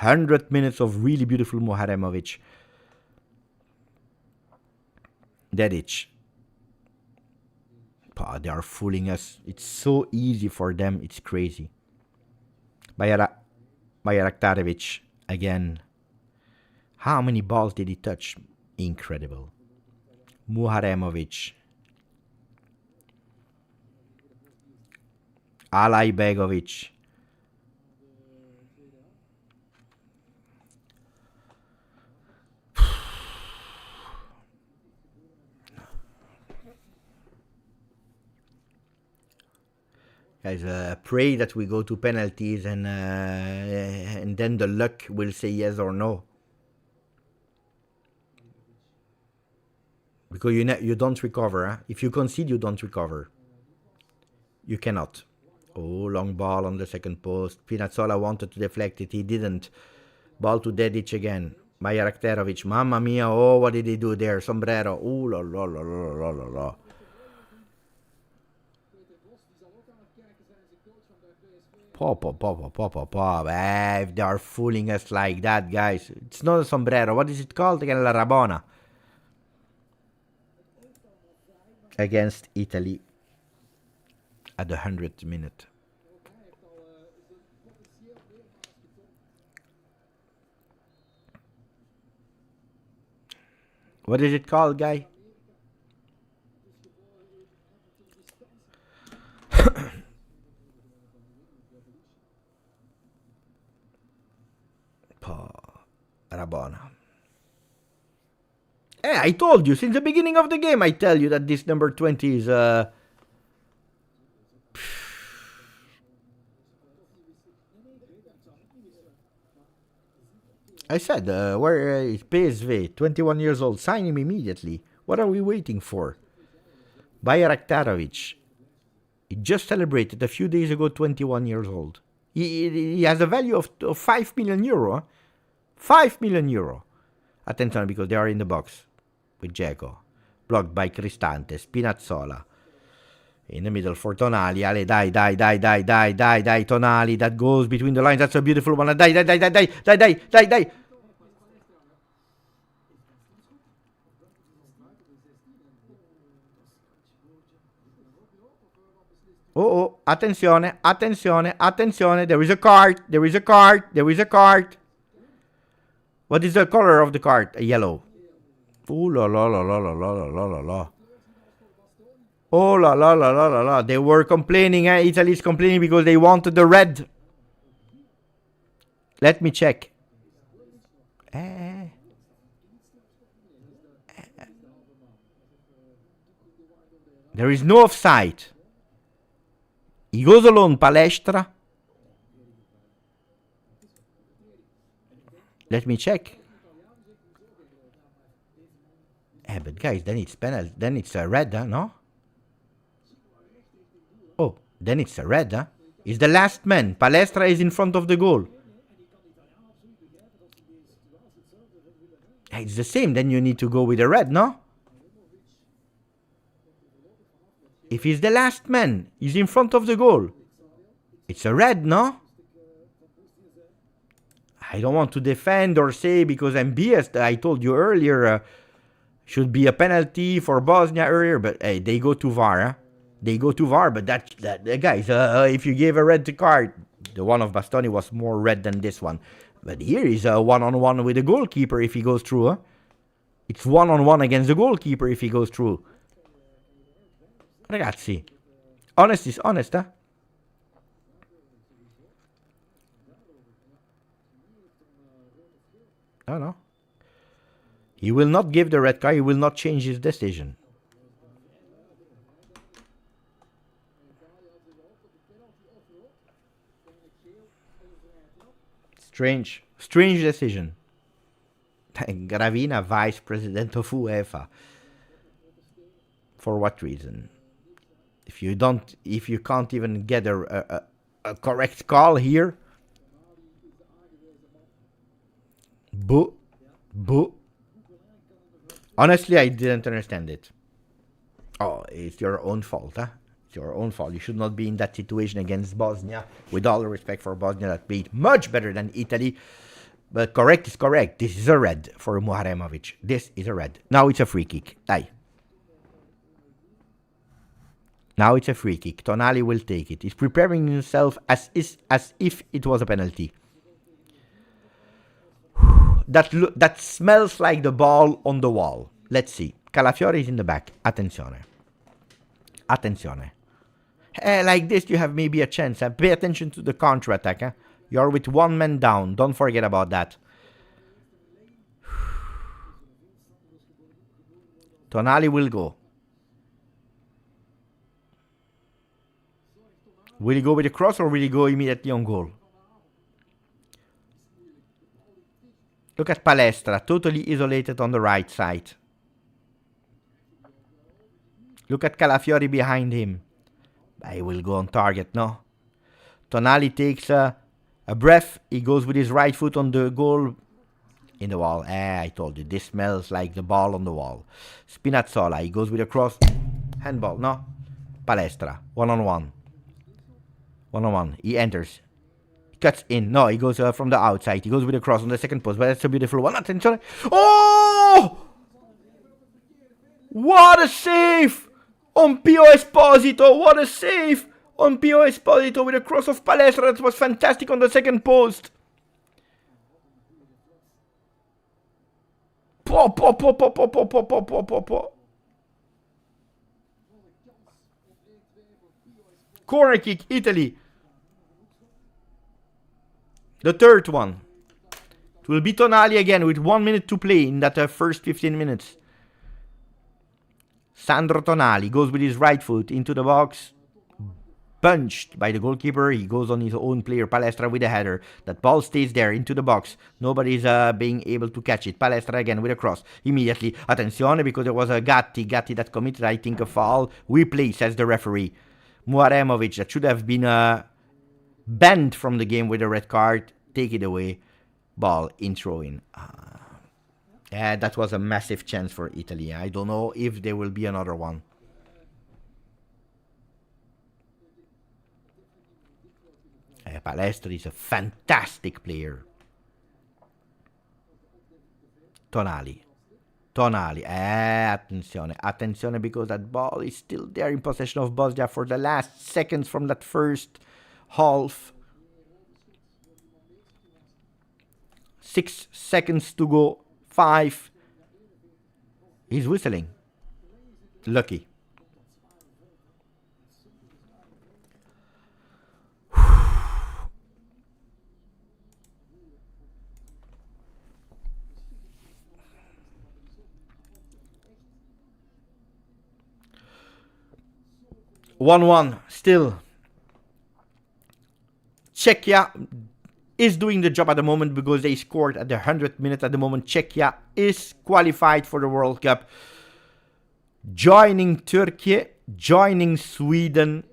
100 minutes of really beautiful Muharemovic. Dedic. They are fooling us. It's so easy for them. It's crazy. Bayraktarevic again. How many balls did he touch? Incredible. Muharemovic. Alajbegovic. Guys, pray that we go to penalties and then the luck will say yes or no. Because you don't recover. Huh? If you concede, you don't recover. You cannot. Oh, long ball on the second post. Spinazzola wanted to deflect it. He didn't. Ball to Dedic again. Bayraktarevic. Mamma mia. Oh, what did he do there? Sombrero. Oh, la la la la la la. If they are fooling us like that, guys. It's not a sombrero. What is it called again? La Rabona. Against Italy at the 100th minute. What is it called, guy? Rabona. I told you since the beginning of the game. I tell you that this number 20 is I said, where is PSV? 21 years old. Sign him immediately. What are we waiting for? Bayraktarovic. He just celebrated a few days ago 21 years old. He has a value of 5 million euro. 5 million euro. Attention, because they are in the box with Dzeko. Blocked by Cristante. Spinazzola. In the middle for Tonali. Ale, die, Tonali. That goes between the lines. That's a beautiful one. Die. Oh, attenzione. There is a card. What is the color of the card? Yellow. Ooh la. Oh la. They were complaining. Italy's complaining because they wanted the red. Let me check. There is no offside. He goes alone, Palestra. Let me check. But guys, then it's penalty. Then it's a red, no? Oh, then it's a red, huh? He's the last man. Palestra is in front of the goal. It's the same. Then you need to go with a red, no? If he's the last man, he's in front of the goal. It's a red, no? I don't want to defend or say because I'm biased. I told you earlier, should be a penalty for Bosnia earlier, but hey, they go too far, huh? They go too far, but that guys, if you gave a red card, the one of Bastoni was more red than this one. But here is a one-on-one with the goalkeeper if he goes through, huh? It's one-on-one against the goalkeeper if he goes through. Ragazzi, honest is honest, huh? No. He will not give the red card. He will not change his decision. Strange decision. Gravina, vice president of UEFA. For what reason? If you can't even get a correct call here. Boo. Honestly, I didn't understand it. Oh, it's your own fault, huh? It's your own fault. You should not be in that situation against Bosnia. With all the respect for Bosnia, that played much better than Italy. But correct is correct. This is a red for Muharemovic. This is a red. Now it's a free kick. Now it's a free kick. Tonali will take it. He's preparing himself as if it was a penalty. That smells like the ball on the wall. Let's see. Calafiori is in the back. Attenzione. Like this, you have maybe a chance. Pay attention to the counter-attack. Huh? You're with one man down. Don't forget about that. Tonali will go. Will he go with a cross or will he go immediately on goal? Look at Palestra, totally isolated on the right side. Look at Calafiori behind him. He will go on target, no? Tonali takes a breath. He goes with his right foot on the goal. In the wall. I told you, this smells like the ball on the wall. Spinazzola, he goes with a cross. Handball, no? Palestra, one-on-one. He enters. Cuts in. No, he goes from the outside. He goes with a cross on the second post. But that's a beautiful one. Attention. Oh! What a save! On Pio Esposito. What a save! On Pio Esposito with a cross of Palestra. That was fantastic on the second post. Po, po, po, po, po, po, po, po, po, po, po. Corner kick, Italy. The third one. It will be Tonali again with 1 minute to play in that first 15 minutes. Sandro Tonali goes with his right foot into the box. Punched by the goalkeeper. He goes on his own player, Palestra, with a header. That ball stays there into the box. Nobody's being able to catch it. Palestra again with a cross. Immediately. Attenzione, because there was a Gatti that committed, I think, a foul. Replay, says the referee. Muaremovic, that should have been banned from the game with a red card. Take it away. Ball in throw-in. That was a massive chance for Italy. I don't know if there will be another one. Palestra is a fantastic player. Tonali. Attenzione, because that ball is still there in possession of Bosnia for the last seconds from that first half. 6 seconds to go. 5. He's whistling. Lucky. One still. Czechia is doing the job at the moment because they scored at the 100th minute at the moment. Czechia is qualified for the World Cup. Joining Turkey, joining Sweden.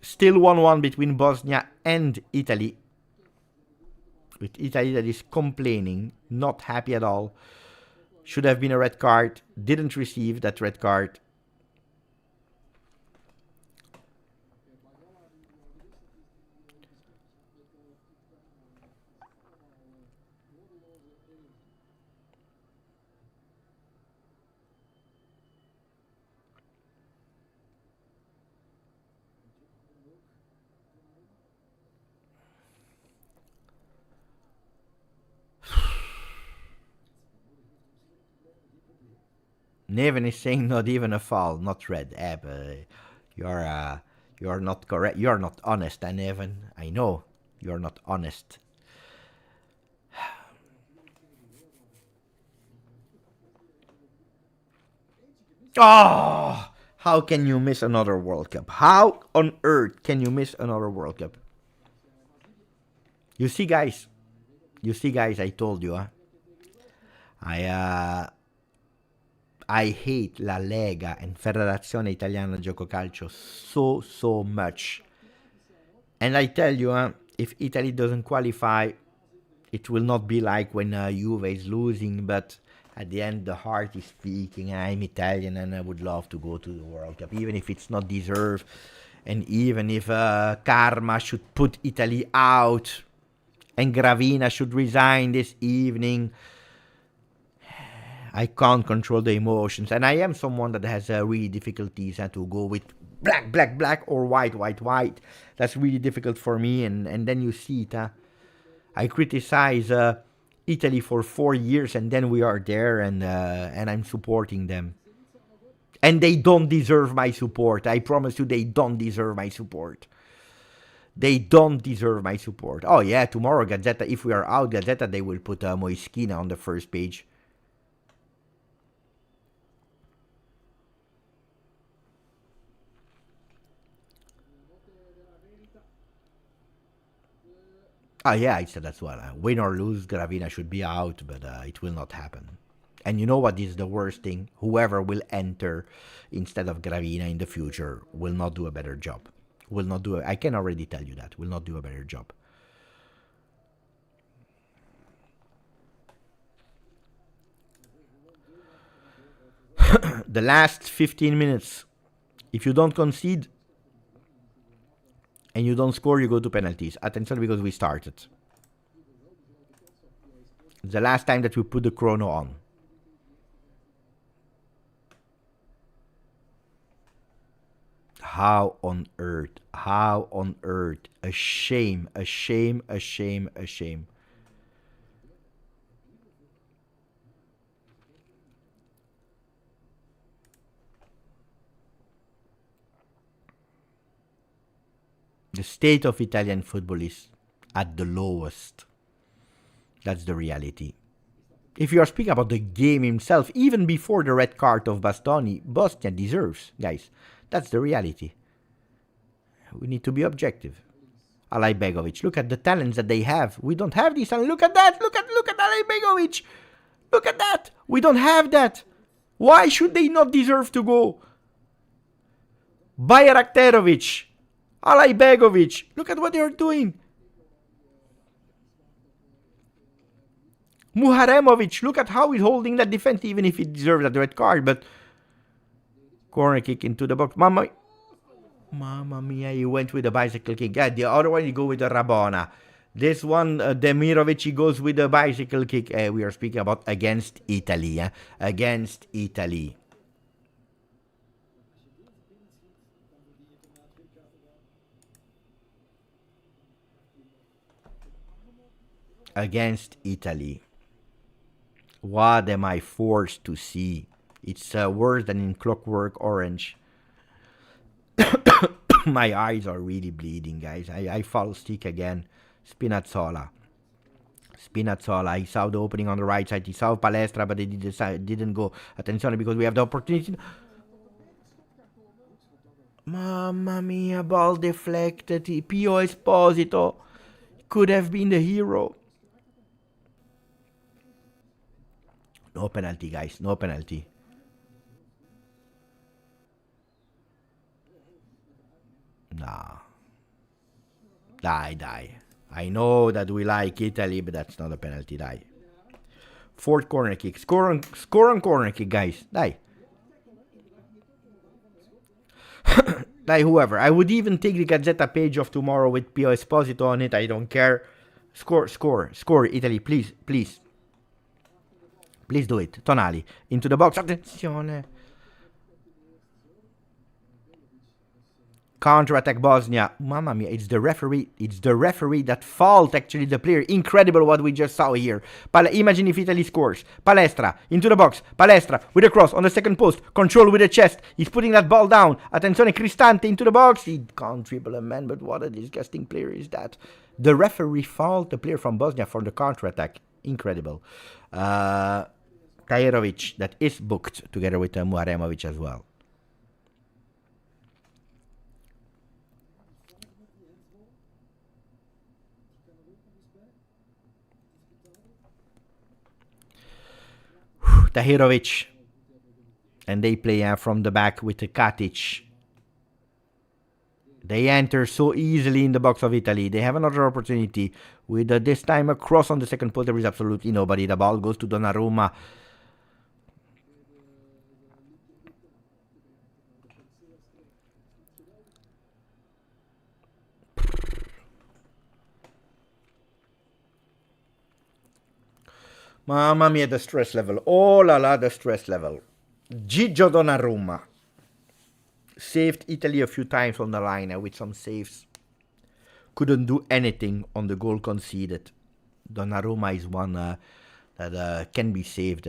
Still 1-1 between Bosnia and Italy. With Italy that is complaining, not happy at all. Should have been a red card. Didn't receive that red card. Neven is saying not even a foul, not red. You're not correct. You're not honest, Neven. I know you're not honest. Oh, how can you miss another World Cup? How on earth can you miss another World Cup? You see, guys. I told you, I hate La Lega and Federazione Italiana Gioco Calcio so much. And I tell you, if Italy doesn't qualify, it will not be like when Juve is losing, but at the end the heart is speaking. I'm Italian and I would love to go to the World Cup, even if it's not deserved, and even if karma should put Italy out and Gravina should resign this evening. I can't control the emotions, and I am someone that has really difficulties to go with black, or white. That's really difficult for me, and then you see it. I criticize Italy for 4 years, and then we are there, and I'm supporting them. And they don't deserve my support. I promise you, they don't deserve my support. They don't deserve my support. Oh yeah, tomorrow, Gazzetta, if we are out, Gazzetta, they will put Moischina on the first page. Yeah, I said as well. Win or lose, Gravina should be out, but it will not happen. And you know what is the worst thing? Whoever will enter instead of Gravina in the future will not do a better job. I can already tell you that. Will not do a better job. The last 15 minutes. If you don't concede, and you don't score, you go to penalties. Attention, because we started. It's the last time that we put the chrono on. How on earth? A shame. The state of Italian football is at the lowest. That's the reality. If you are speaking about the game himself, even before the red card of Bastoni, Bosnia deserves, guys. That's the reality. We need to be objective. Alay Begovic, look at the talents that they have. We don't have this. And look at that. Look at Alay Begovic. Look at that. We don't have that. Why should they not deserve to go? Bayraktarovic, Alay Begovic. Look at what they are doing. Muharemovic, look at how he's holding that defense, even if he deserves that red card. But corner kick into the box. Mamma mia, he went with the bicycle kick. Yeah, the other one, you go with the Rabona. This one, Demirovic, he goes with the bicycle kick. We are speaking about against Italy. Against Italy. Against Italy. What am I forced to see? It's worse than in Clockwork Orange. My eyes are really bleeding, guys. I fall sick again. Spinazzola. He saw the opening on the right side. He saw Palestra, but he didn't go. Attenzione, because we have the opportunity. Mamma mia, ball deflected. Pio Esposito could have been the hero. No penalty, guys. No penalty. Nah. Die. I know that we like Italy, but that's not a penalty. Die. Fourth corner kick. Score on corner kick, guys. Die. Die, whoever. I would even take the Gazzetta page of tomorrow with Pio Esposito on it. I don't care. Score, Italy, please. Please do it. Tonali. Into the box. Attenzione. Counter-attack Bosnia. Mamma mia, it's the referee. It's the referee that fault actually the player. Incredible what we just saw here. Imagine if Italy scores. Palestra. Into the box. Palestra with a cross on the second post. Control with the chest. He's putting that ball down. Attenzione, Cristante into the box. He can't dribble a man, but what a disgusting player is that. The referee fault the player from Bosnia for the counter-attack. Incredible. Tahirovic, that is booked together with Muharemovic as well. Tahirovic. And they play from the back with Katic. They enter so easily in the box of Italy. They have another opportunity. With this time a cross on the second post. There is absolutely nobody. The ball goes to Donnarumma. Mamma mia, the stress level. Oh la la, the stress level. Gigio Donnarumma. Saved Italy a few times on the line with some saves. Couldn't do anything on the goal conceded. Donnarumma is one that can be saved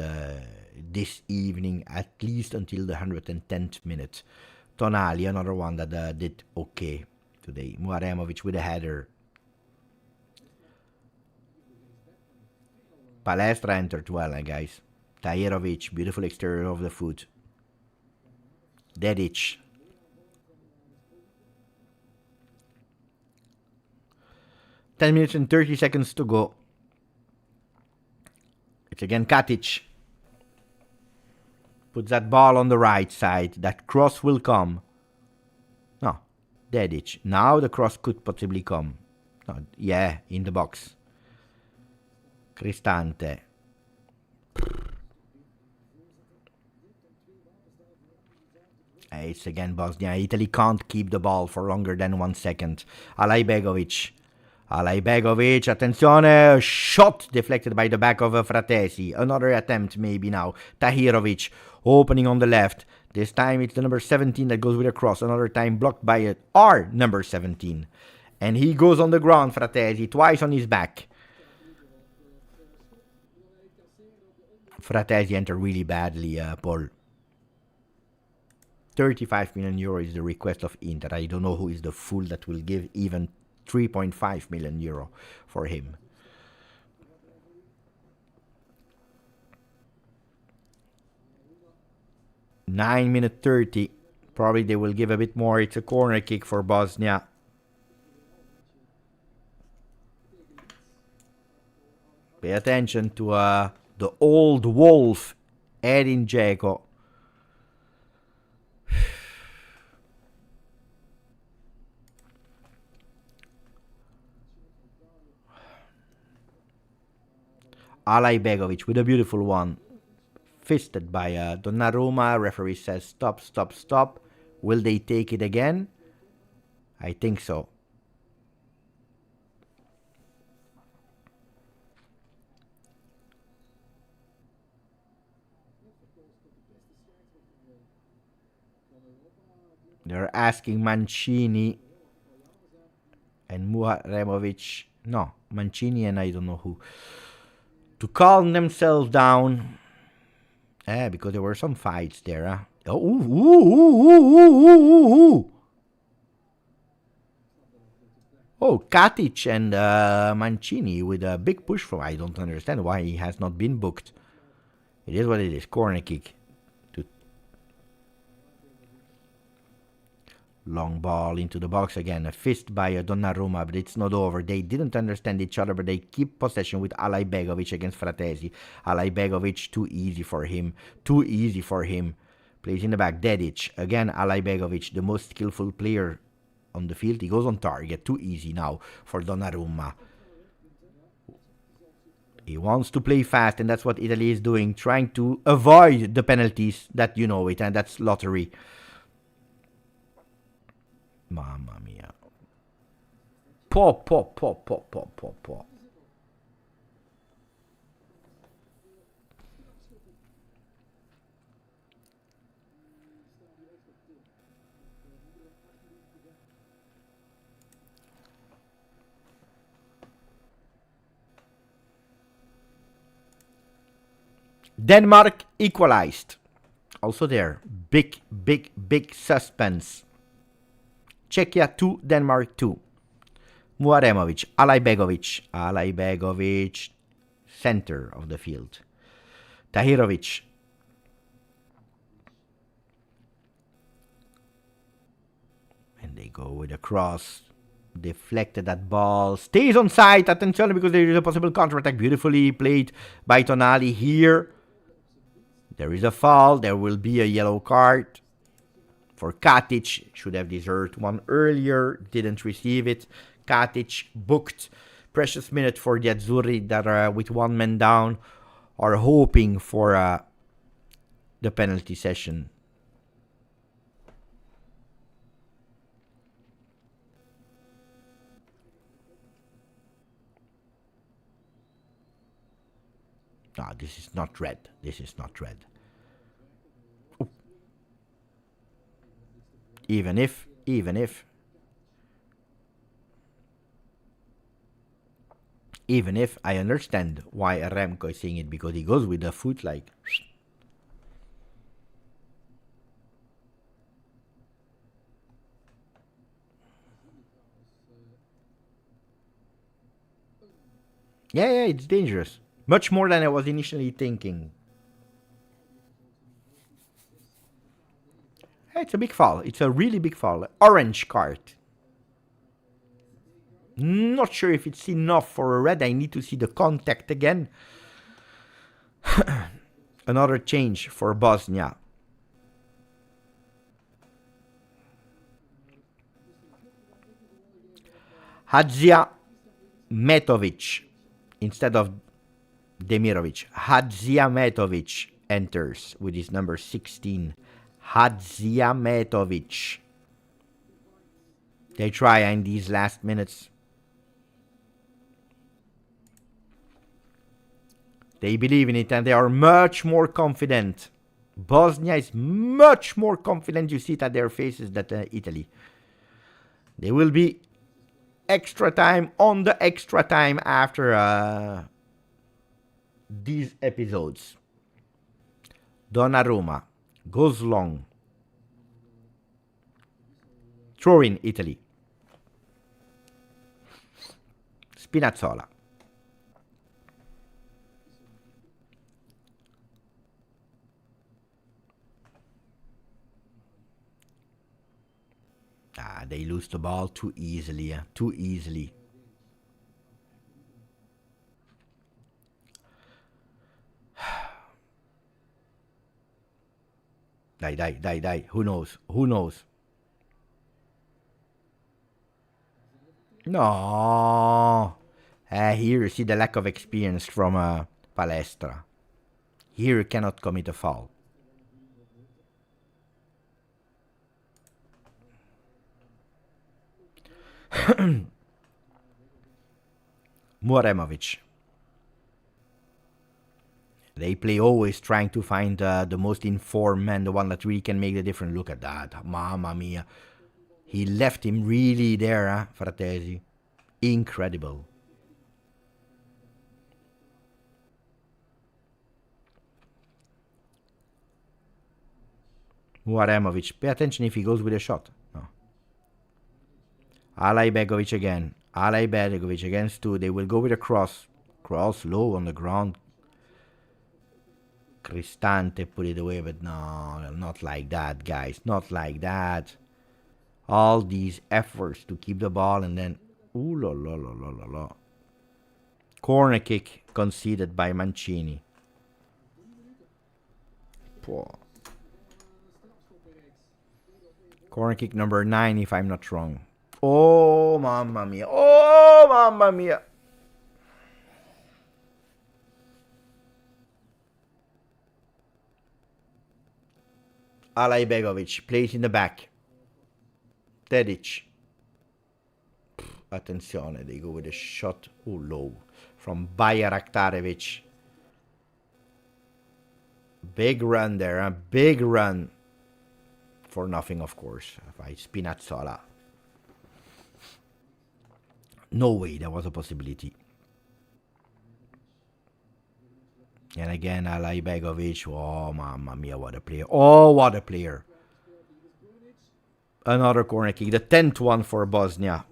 this evening, at least until the 110th minute. Tonali, another one that did okay today. Muharemovic with a header. Palestra entered well, guys. Tahirovic, beautiful exterior of the foot. Dedic. Ten minutes and 30 seconds to go. It's again Katic. Puts that ball on the right side. That cross will come. No. Dedic. Now the cross could possibly come. No, yeah, in the box. Cristante. It's again Bosnia. Italy can't keep the ball for longer than 1 second. Alay Begovic. Attenzione. Shot deflected by the back of Fratesi. Another attempt maybe now. Tahirovic opening on the left. This time it's the number 17 that goes with a cross. Another time blocked by our number 17. And he goes on the ground, Fratesi, twice on his back. Fratesi entered really badly, Paul. 35 million euro is the request of Inter. I don't know who is the fool that will give even 3.5 million euro for him. (9 minutes 30). Probably they will give a bit more. It's a corner kick for Bosnia. Pay attention to the old wolf, Edin Dzeko. Alay Begovic with a beautiful one. Fisted by Donnarumma. Referee says stop, stop, stop. Will they take it again? I think so. They're asking Mancini and Muharemovic. No, Mancini and I don't know who. To calm themselves down. Because there were some fights there. Huh? Oh, Katic and Mancini with a big push from. I don't understand why he has not been booked. It is what it is. Corner kick. Long ball into the box again. A fist by Donnarumma, but it's not over. They didn't understand each other, but they keep possession with Alay Begovic against Fratesi. Alay Begovic, too easy for him. Too easy for him. Plays in the back. Dedic. Again, Alay Begovic, the most skillful player on the field. He goes on target. Too easy now for Donnarumma. He wants to play fast, and that's what Italy is doing. Trying to avoid the penalties. That you know it, and that's lottery. Mamma mia. Po. Denmark equalized. Also there. Big suspense. Czechia 2, Denmark 2. Muharemovic, Alay Begovic, center of the field. Tahirovic. And they go with a cross. Deflected that ball. Stays on side. Attention, because there is a possible counter-attack. Beautifully played by Tonali here. There is a foul. There will be a yellow card. For Katic, should have deserved one earlier, didn't receive it. Katic booked. Precious minute for the Azzurri that with one man down are hoping for the penalty session. No, this is not red. This is not red. Even if I understand why Remco is saying it, because he goes with the foot like. Yeah, it's dangerous. Much more than I was initially thinking. It's a big foul. It's a really big foul. Orange card. Not sure if it's enough for a red. I need to see the contact again. Another change for Bosnia. Hadziametovic instead of Demirovic. Hadziametovic enters with his number 16. Hadziametovic. They try in these last minutes. They believe in it and they are much more confident. Bosnia is much more confident. You see it at their faces than Italy. They will be extra time on the extra time after these episodes. Donnarumma goes long. Throw in, Italy. Spinazzola. They lose the ball too easily. Too easily. Die. Who knows? Who knows? No. Here you see the lack of experience from Palestra. Here you cannot commit a foul. Muaremovic. They play always trying to find the most informed man, the one that really can make the difference. Look at that. Mamma mia. He left him really there, Fratesi. Incredible. Muaremovic. Pay attention if he goes with a shot. No. Alay Begovic again. Alay Begovic against two. They will go with a cross. Cross low on the ground. Cristante put it away, but no, not like that, guys. Not like that. All these efforts to keep the ball and then... Ooh la la la la la la. Corner kick conceded by Mancini. Poor. Corner kick number 9, if I'm not wrong. Oh, mamma mia. Oh, mamma mia. Alay Begovic plays in the back. Tedic. Attenzione, they go with a shot low from Bayraktarevic. Big run there, a big run. For nothing, of course, by Spinazzola. No way that was a possibility. And again, Alay Begovic. Oh, mamma mia, what a player. Oh, what a player. Another corner kick. The 10th one for Bosnia.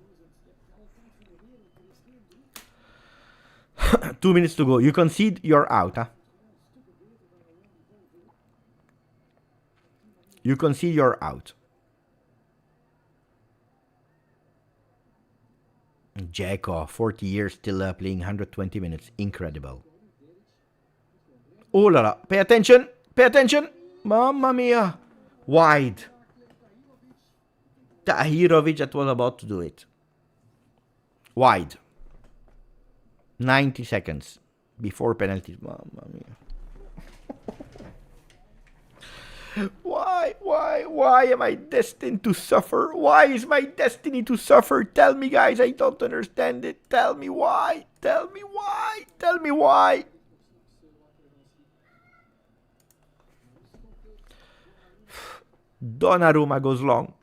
2 minutes to go. You concede, you're out. Huh? You concede, you're out. Dzeko, 40 years, still playing 120 minutes. Incredible. Oh la la. Pay attention. Pay attention. Mamma mia. Wide. Tahirovic that was about to do it. Wide. 90 seconds before penalties. Mamma mia. Why am I destined to suffer? Why is my destiny to suffer? Tell me, guys, I don't understand it. Tell me why. Tell me why. Tell me why. Donnarumma goes long.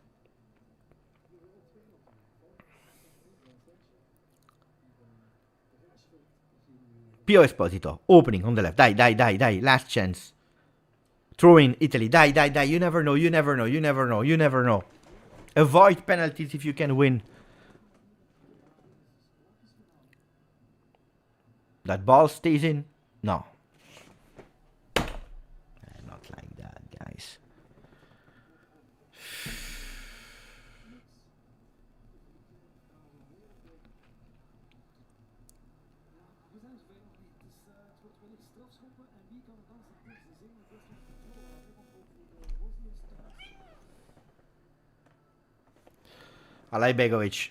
Pio Esposito, opening on the left. Die. Last chance. Throw in, Italy. Die. You never know. Avoid penalties if you can win. That ball stays in? No. Not like that, guys. Alay Begovic.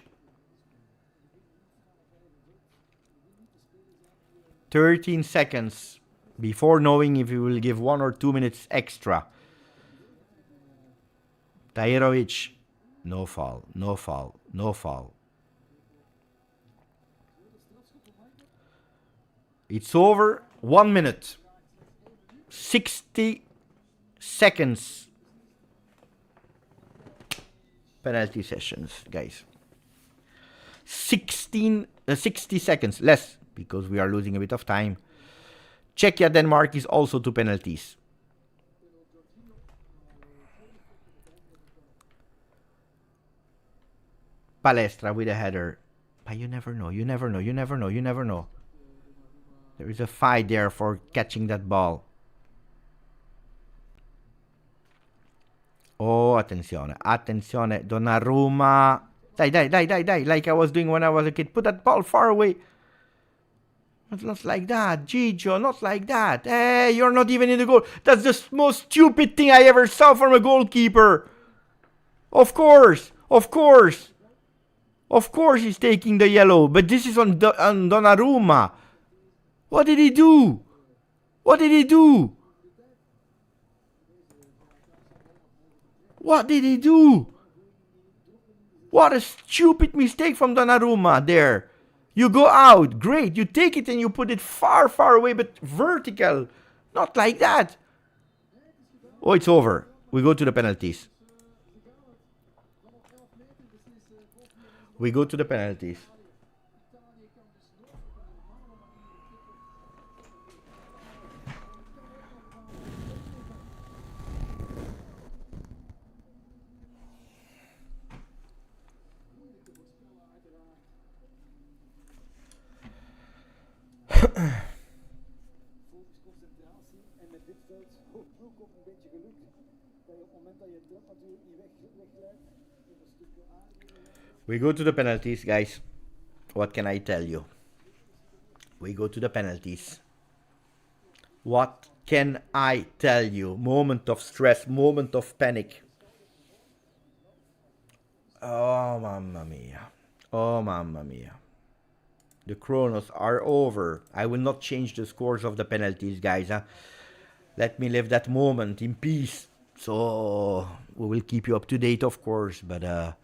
13 seconds before knowing if he will give 1 or 2 minutes extra. Tahirovic. No foul. It's over. 1 minute. 60 seconds. Penalty sessions, guys. 60 seconds less because we are losing a bit of time. Czechia, Denmark is also 2 penalties. Palestra with a header. But you never know, you never know, you never know, you never know. There is a fight there for catching that ball. Oh, attenzione, attenzione, Donnarumma. Dai, dai, dai, dai, dai, like I was doing when I was a kid. Put that ball far away. But not like that, Gigio, not like that. Hey, you're not even in the goal. That's the most stupid thing I ever saw from a goalkeeper. Of course, of course. Of course he's taking the yellow, but this is on Donnarumma. What did he do? What did he do? What did he do? What a stupid mistake from Donnarumma there. You go out, great. You take it and you put it far, far away, but vertical. Not like that. Oh, it's over. We go to the penalties. We go to the penalties. We go to the penalties, guys. What can I tell you? We go to the penalties. What can I tell you? Moment of stress, moment of panic. Oh, mamma mia. Oh, mamma mia. The chronos are over. I will not change the scores of the penalties, guys. Huh? Let me live that moment in peace. So, we will keep you up to date, of course, but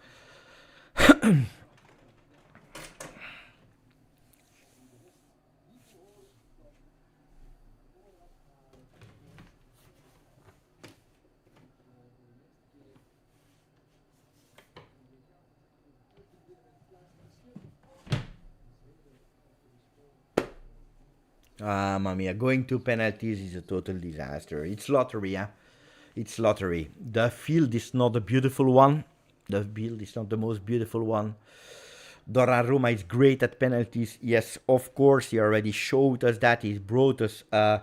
mamma mia, going to penalties is a total disaster. It's lottery, huh? It's lottery. The field is not a beautiful one. The field is not the most beautiful one. Donnarumma is great at penalties. Yes, of course, he already showed us that. He brought us a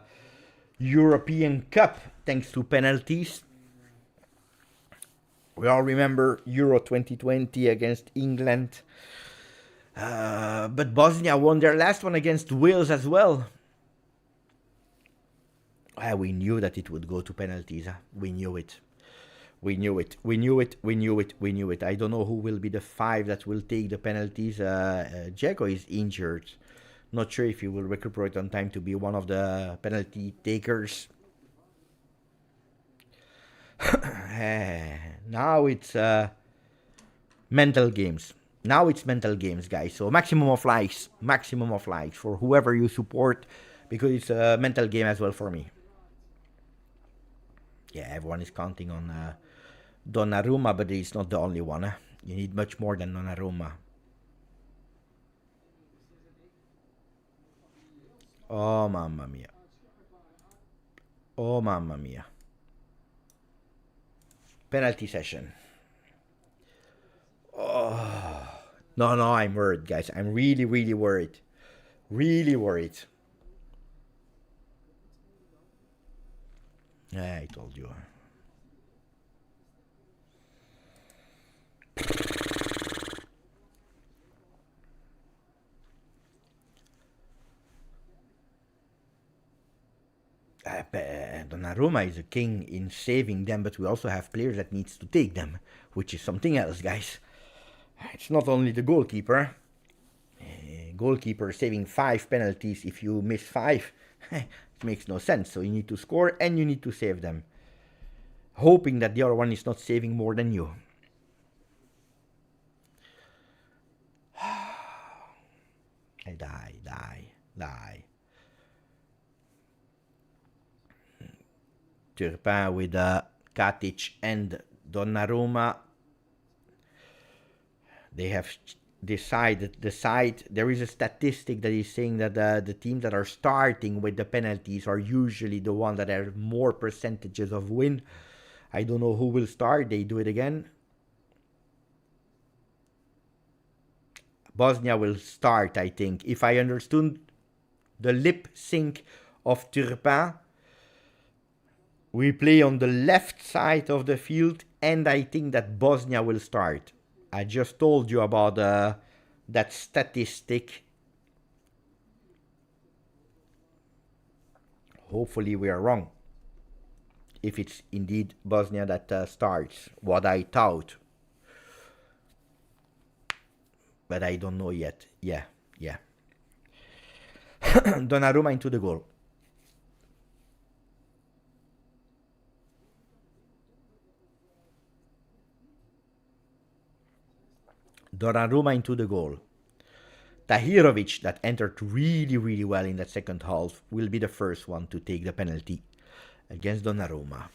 European Cup thanks to penalties. We all remember Euro 2020 against England. But Bosnia won their last one against Wales as well. We knew that it would go to penalties. Huh? We knew it. We knew it. We knew it. We knew it. We knew it. I don't know who will be the 5 that will take the penalties. Dzeko is injured. Not sure if he will recuperate on time to be one of the penalty takers. Now it's mental games. Now it's mental games, guys. So maximum of likes for whoever you support, because it's a mental game as well for me. Yeah, everyone is counting on Donnarumma, but he's not the only one. Huh? You need much more than Donnarumma. Oh, mamma mia. Oh, mamma mia. Penalty session. Oh. No, I'm worried, guys. I'm really, really worried. Really worried. Yeah, I told you. Donnarumma is a king in saving them, but we also have players that needs to take them, which is something else, guys. It's not only the goalkeeper. Goalkeeper saving 5 penalties. If you miss 5, it makes no sense. So you need to score and you need to save them, hoping that the other one is not saving more than you. Die. Turpin with Katic and Donnarumma. They have decided there is a statistic that is saying that the teams that are starting with the penalties are usually the ones that have more percentages of win. I don't know who will start. They do it again. Bosnia will start, I think. If I understood the lip sync of Turpin, we play on the left side of the field, and I think that Bosnia will start. I just told you about that statistic. Hopefully we are wrong. If it's indeed Bosnia that starts, what I thought. But I don't know yet. Yeah. Donnarumma into the goal. Donnarumma into the goal. Tahirovic, that entered really well in that second half, will be the first one to take the penalty against Donnarumma.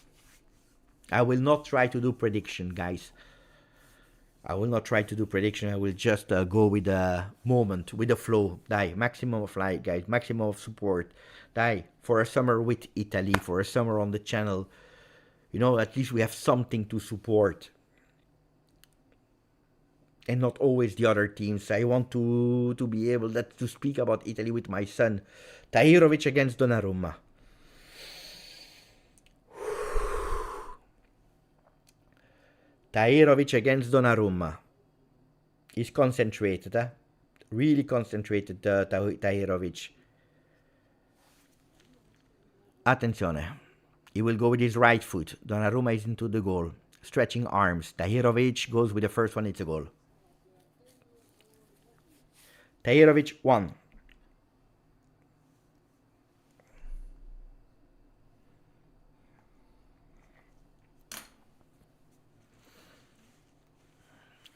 I will not try to do prediction, guys. I will not try to do prediction. I will just go with the moment, with the flow. Maximum of like, guys. Maximum of support. For a summer with Italy, for a summer on the channel. You know, at least we have something to support. And not always the other teams. I want to be able to speak about Italy with my son. Tahirovic against Donnarumma. Tahirovic against Donnarumma. He's concentrated, Really concentrated, Tahirovic. Attenzione. He will go with his right foot. Donnarumma is into the goal. Stretching arms. Tahirovic goes with the first one. It's a goal. Tahirovic 1.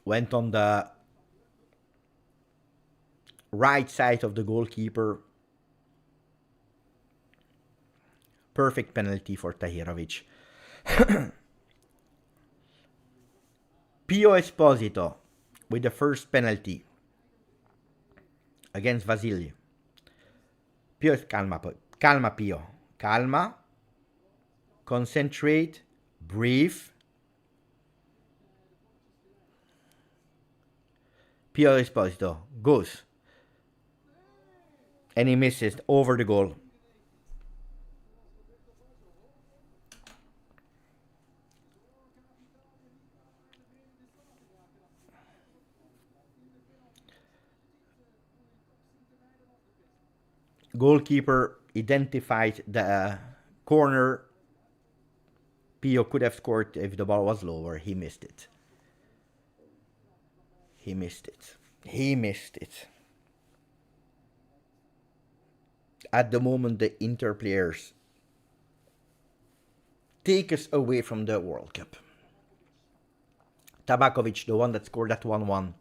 Went on the right side of the goalkeeper. Perfect penalty for Tahirovic. Pio Esposito with the first penalty against Vasily. Pio, calma Pio. Calma. Concentrate. Breathe. Pio Esposito goes. And he misses over the goal. Goalkeeper identified the corner. Pio could have scored if the ball was lower. He missed it. He missed it. At the moment, the Inter players take us away from the World Cup. Tabakovic, the one that scored that 1-1.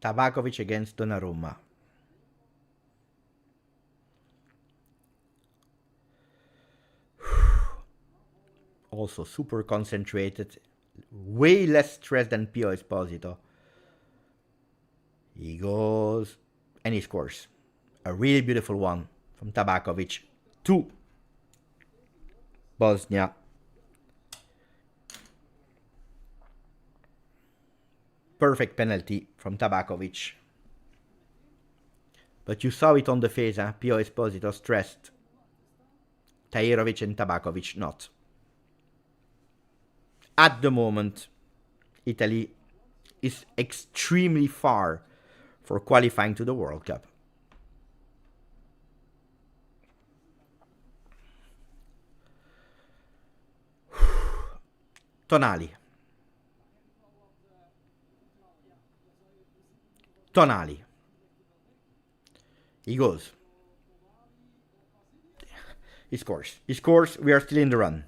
Tabakovic against Donnarumma. Also super concentrated. Way less stressed than Pio Esposito. He goes and he scores. A really beautiful one from Tabakovic. 2. Bosnia. Perfect penalty from Tabakovic. But you saw it on the face, Pio Esposito stressed. Tahirovic and Tabakovic not. At the moment, Italy is extremely far for qualifying to the World Cup. Tonali. He goes. He scores. We are still in the run.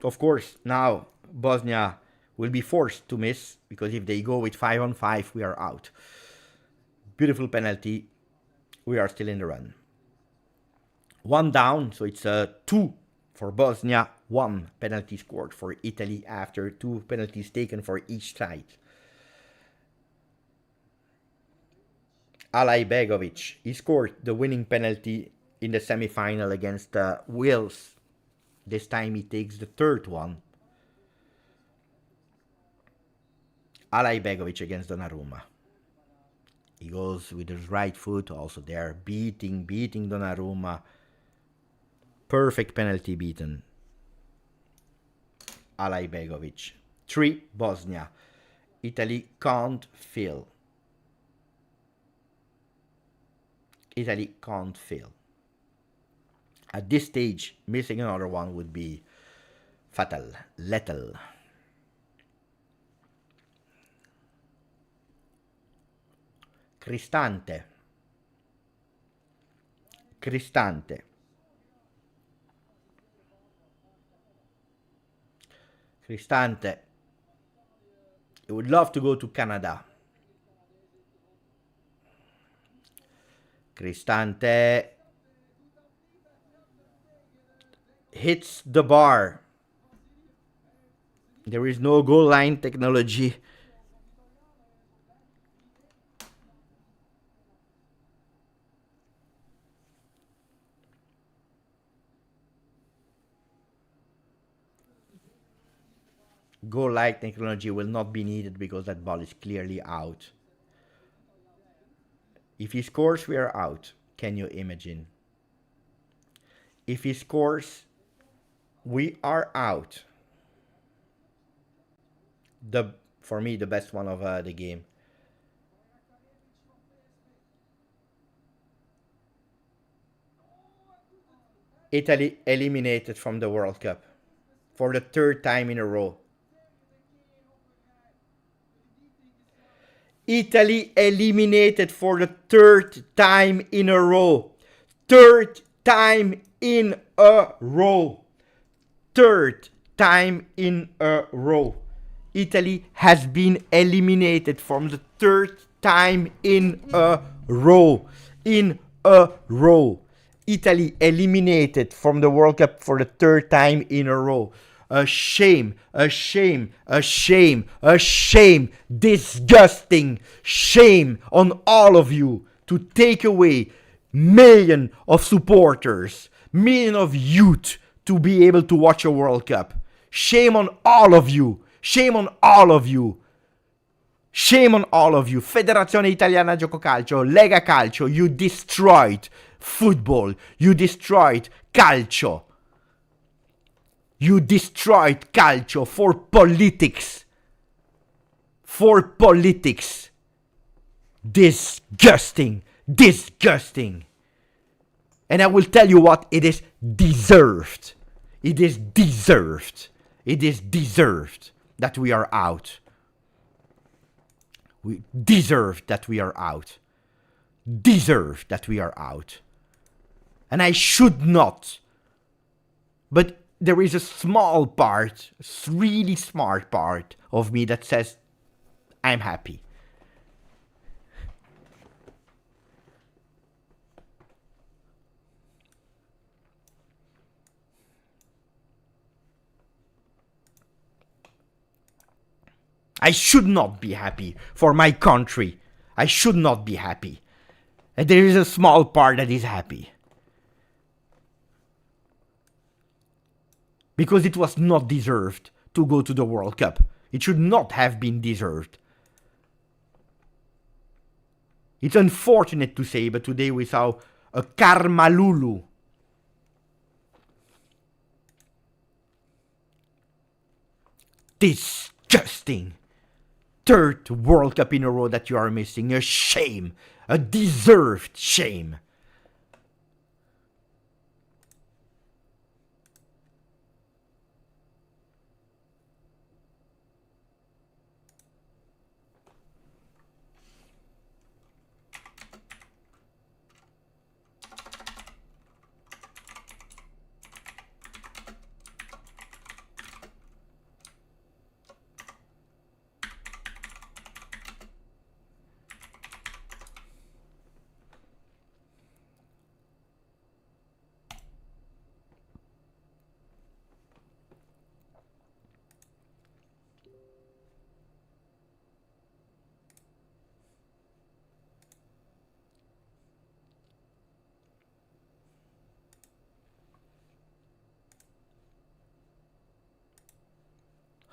Of course, now Bosnia will be forced to miss, because if they go with 5-on-5, we are out. Beautiful penalty. We are still in the run. 1 down, so it's 2 for Bosnia, 1 penalty scored for Italy after 2 penalties taken for each side. Alajbegovic, he scored the winning penalty in the semi-final against Wales. This time he takes the third one. Alajbegovic against Donnarumma. He goes with his right foot also there, beating Donnarumma. Perfect penalty beaten. Alajbegovic. 3, Bosnia. Italy can't fail. Italy can't fail. At this stage, missing another one would be fatal, lethal. Cristante. Cristante. Cristante. He would love to go to Canada. Cristante hits the bar. There is no goal line technology. Goal line technology will not be needed because that ball is clearly out. If he scores, we are out. Can you imagine? If he scores, we are out. For me, the best one of the game. Italy eliminated from the World Cup for the third time in a row. Italy eliminated for the third time in a row. Third time in a row. Third time in a row. Italy has been eliminated from the third time in a row. In a row. Italy eliminated from the World Cup for the third time in a row. A shame, a shame, a shame, a shame, disgusting shame on all of you to take away millions of supporters, millions of youth to be able to watch a World Cup. Shame on all of you. Shame on all of you. Shame on all of you. Federazione Italiana Gioco Calcio, Lega Calcio, you destroyed football. You destroyed calcio. You destroyed calcio for politics. For politics. Disgusting. Disgusting. And I will tell you what, it is deserved. It is deserved. It is deserved that we are out. We deserve that we are out. Deserve that we are out. And I should not. But there is a small part, a really smart part of me that says, I'm happy. I should not be happy for my country. I should not be happy. And there is a small part that is happy. Because it was not deserved to go to the World Cup. It should not have been deserved. It's unfortunate to say, but today we saw a Karmalulu. Disgusting. Third World Cup in a row that you are missing. A shame. A deserved shame.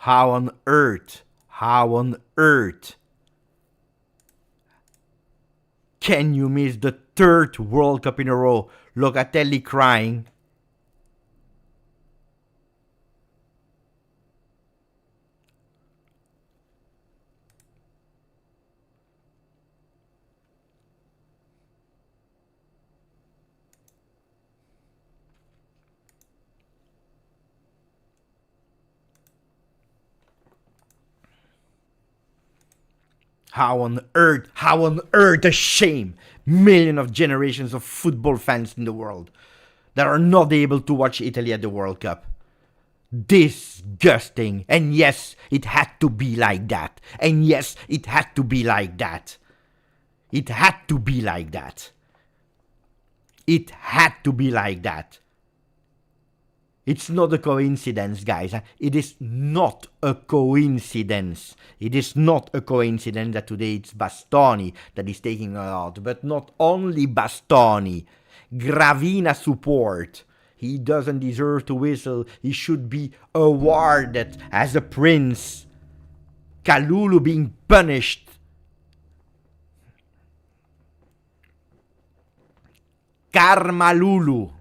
How on earth? How on earth can you miss the third World Cup in a row? Locatelli crying. How on earth, a shame. Millions of generations of football fans in the world that are not able to watch Italy at the World Cup. Disgusting. And yes, it had to be like that. And yes, it had to be like that. It had to be like that. It had to be like that. It's not a coincidence, guys. It is not a coincidence. It is not a coincidence that today it's Bastoni that is taking it out. But not only Bastoni. Gravina support. He doesn't deserve to whistle. He should be awarded as a prince. Kalulu being punished. Karmalulu.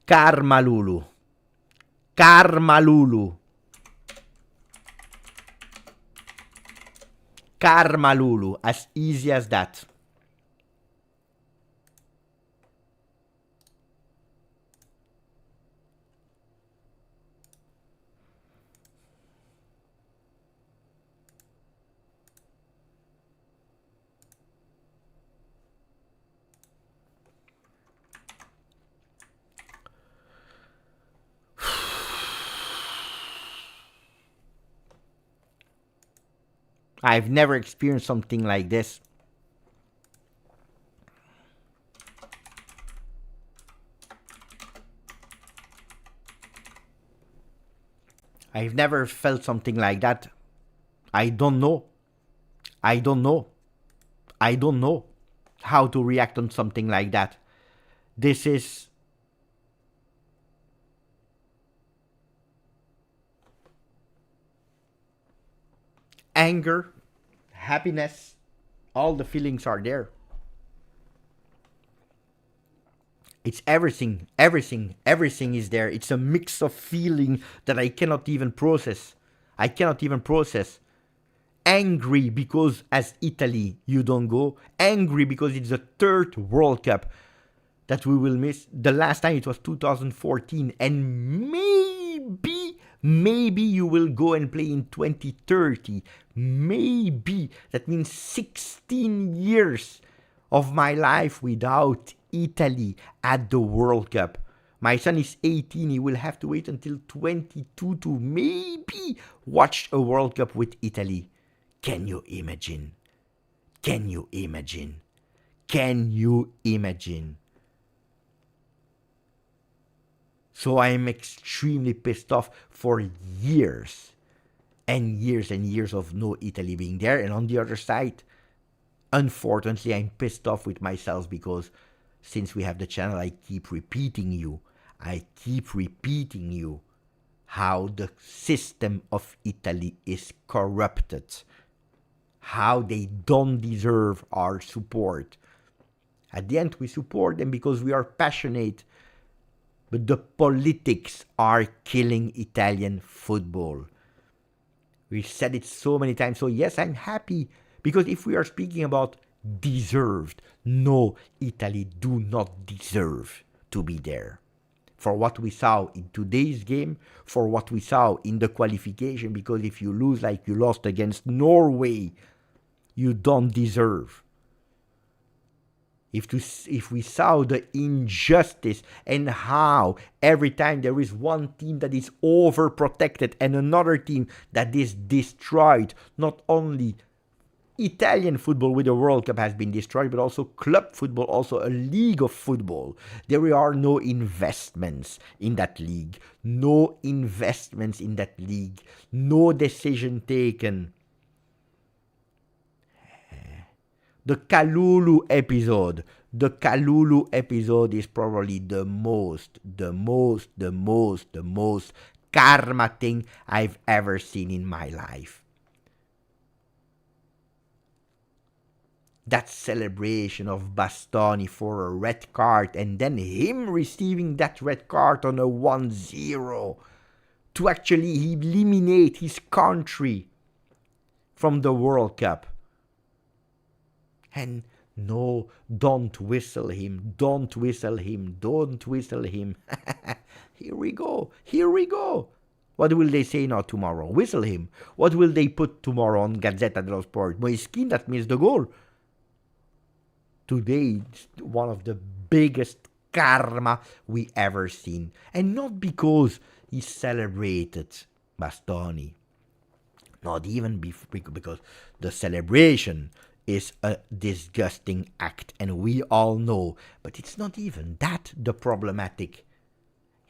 Karmalulu. Karmalulu. Karmalulu. As easy as that. I've never experienced something like this. I've never felt something like that. I don't know. I don't know. I don't know how to react on something like that. This is anger, happiness, all the feelings are there. It's everything is there. It's a mix of feeling that I cannot even process. Angry because as Italy you don't go. Angry because it's the third World Cup that we will miss. The last time it was 2014, and maybe you will go and play in 2030. Maybe. That means 16 years of my life without Italy at the World Cup. My son is 18. He will have to wait until 22 to maybe watch a World Cup with Italy. Can you imagine? Can you imagine? Can you imagine? So I am extremely pissed off for years and years and years of no Italy being there. And on the other side, unfortunately, I'm pissed off with myself because since we have the channel, I keep repeating you how the system of Italy is corrupted, how they don't deserve our support. At the end, we support them because we are passionate, but the politics are killing Italian football. We've said it so many times. So yes, I'm happy because if we are speaking about deserved, no, Italy do not deserve to be there. For what we saw in today's game, for what we saw in the qualification, because if you lose like you lost against Norway, you don't deserve. If we saw the injustice and how every time there is one team that is overprotected and another team that is destroyed, not only Italian football with the World Cup has been destroyed, but also club football, also a league of football. There are no investments in that league. No investments in that league. No decision taken. The Kalulu episode is probably the most karma thing I've ever seen in my life. That celebration of Bastoni for a red card and then him receiving that red card on a 1-0 to actually eliminate his country from the World Cup. And no, don't whistle him, don't whistle him, don't whistle him. Here we go, here we go. What will they say now tomorrow? Whistle him. What will they put tomorrow on Gazzetta dello Sport? Moiskin that missed the goal. Today, it's one of the biggest karma we ever seen. And not because he celebrated Bastoni. Not even because the celebration is a disgusting act, and we all know. But it's not even that the problematic.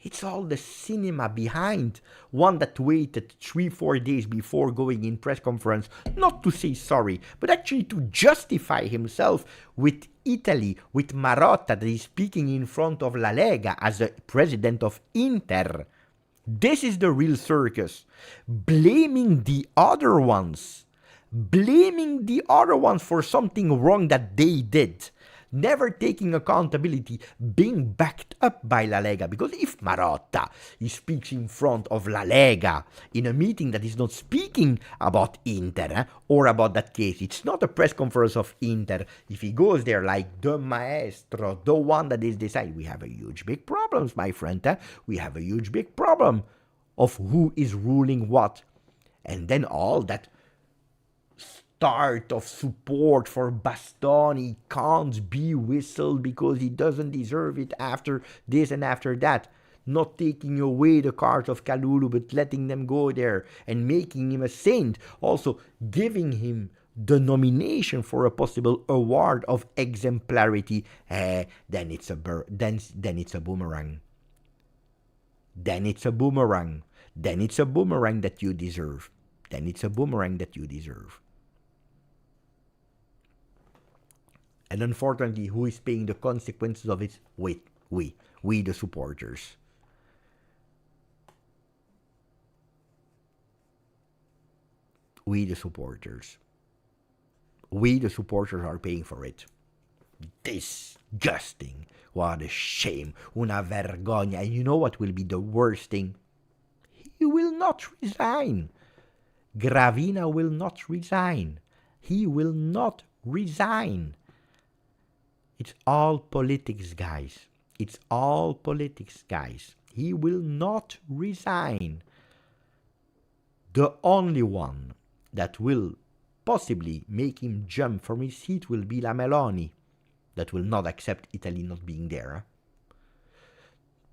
It's all the cinema behind. One that waited 3-4 days before going in press conference, not to say sorry, but actually to justify himself with Italy, with Marotta that is speaking in front of La Lega as the president of Inter. This is the real circus. Blaming the other ones. Blaming the other ones for something wrong that they did. Never taking accountability, being backed up by La Lega. Because if Marotta he speaks in front of La Lega in a meeting that is not speaking about Inter or about that case, it's not a press conference of Inter. If he goes there like the maestro, the one that is deciding, we have a huge big problems, my friend. We have a huge big problem of who is ruling what. And then all that start of support for Bastoni can't be whistled because he doesn't deserve it after this and after that. Not taking away the cards of Kalulu, but letting them go there and making him a saint. Also giving him the nomination for a possible award of exemplarity. Then it's a boomerang. Then it's a boomerang. Then it's a boomerang that you deserve. Then it's a boomerang that you deserve. And unfortunately, who is paying the consequences of it? We the supporters. We the supporters. We the supporters are paying for it. Disgusting. What a shame. Una vergogna. And you know what will be the worst thing? He will not resign. Gravina will not resign. He will not resign. It's all politics, guys. It's all politics, guys. He will not resign. The only one that will possibly make him jump from his seat will be La Meloni, that will not accept Italy not being there.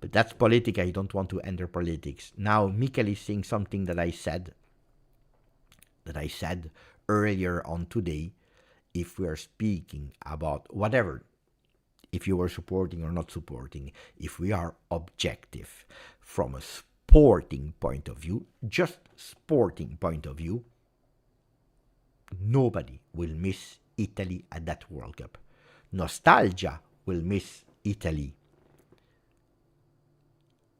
But that's politics. I don't want to enter politics. Now, Mikel is saying something that I said earlier on today. If we are speaking about whatever, if you are supporting or not supporting, if we are objective from a sporting point of view, just sporting point of view, nobody will miss Italy at that World Cup. Nostalgia will miss Italy.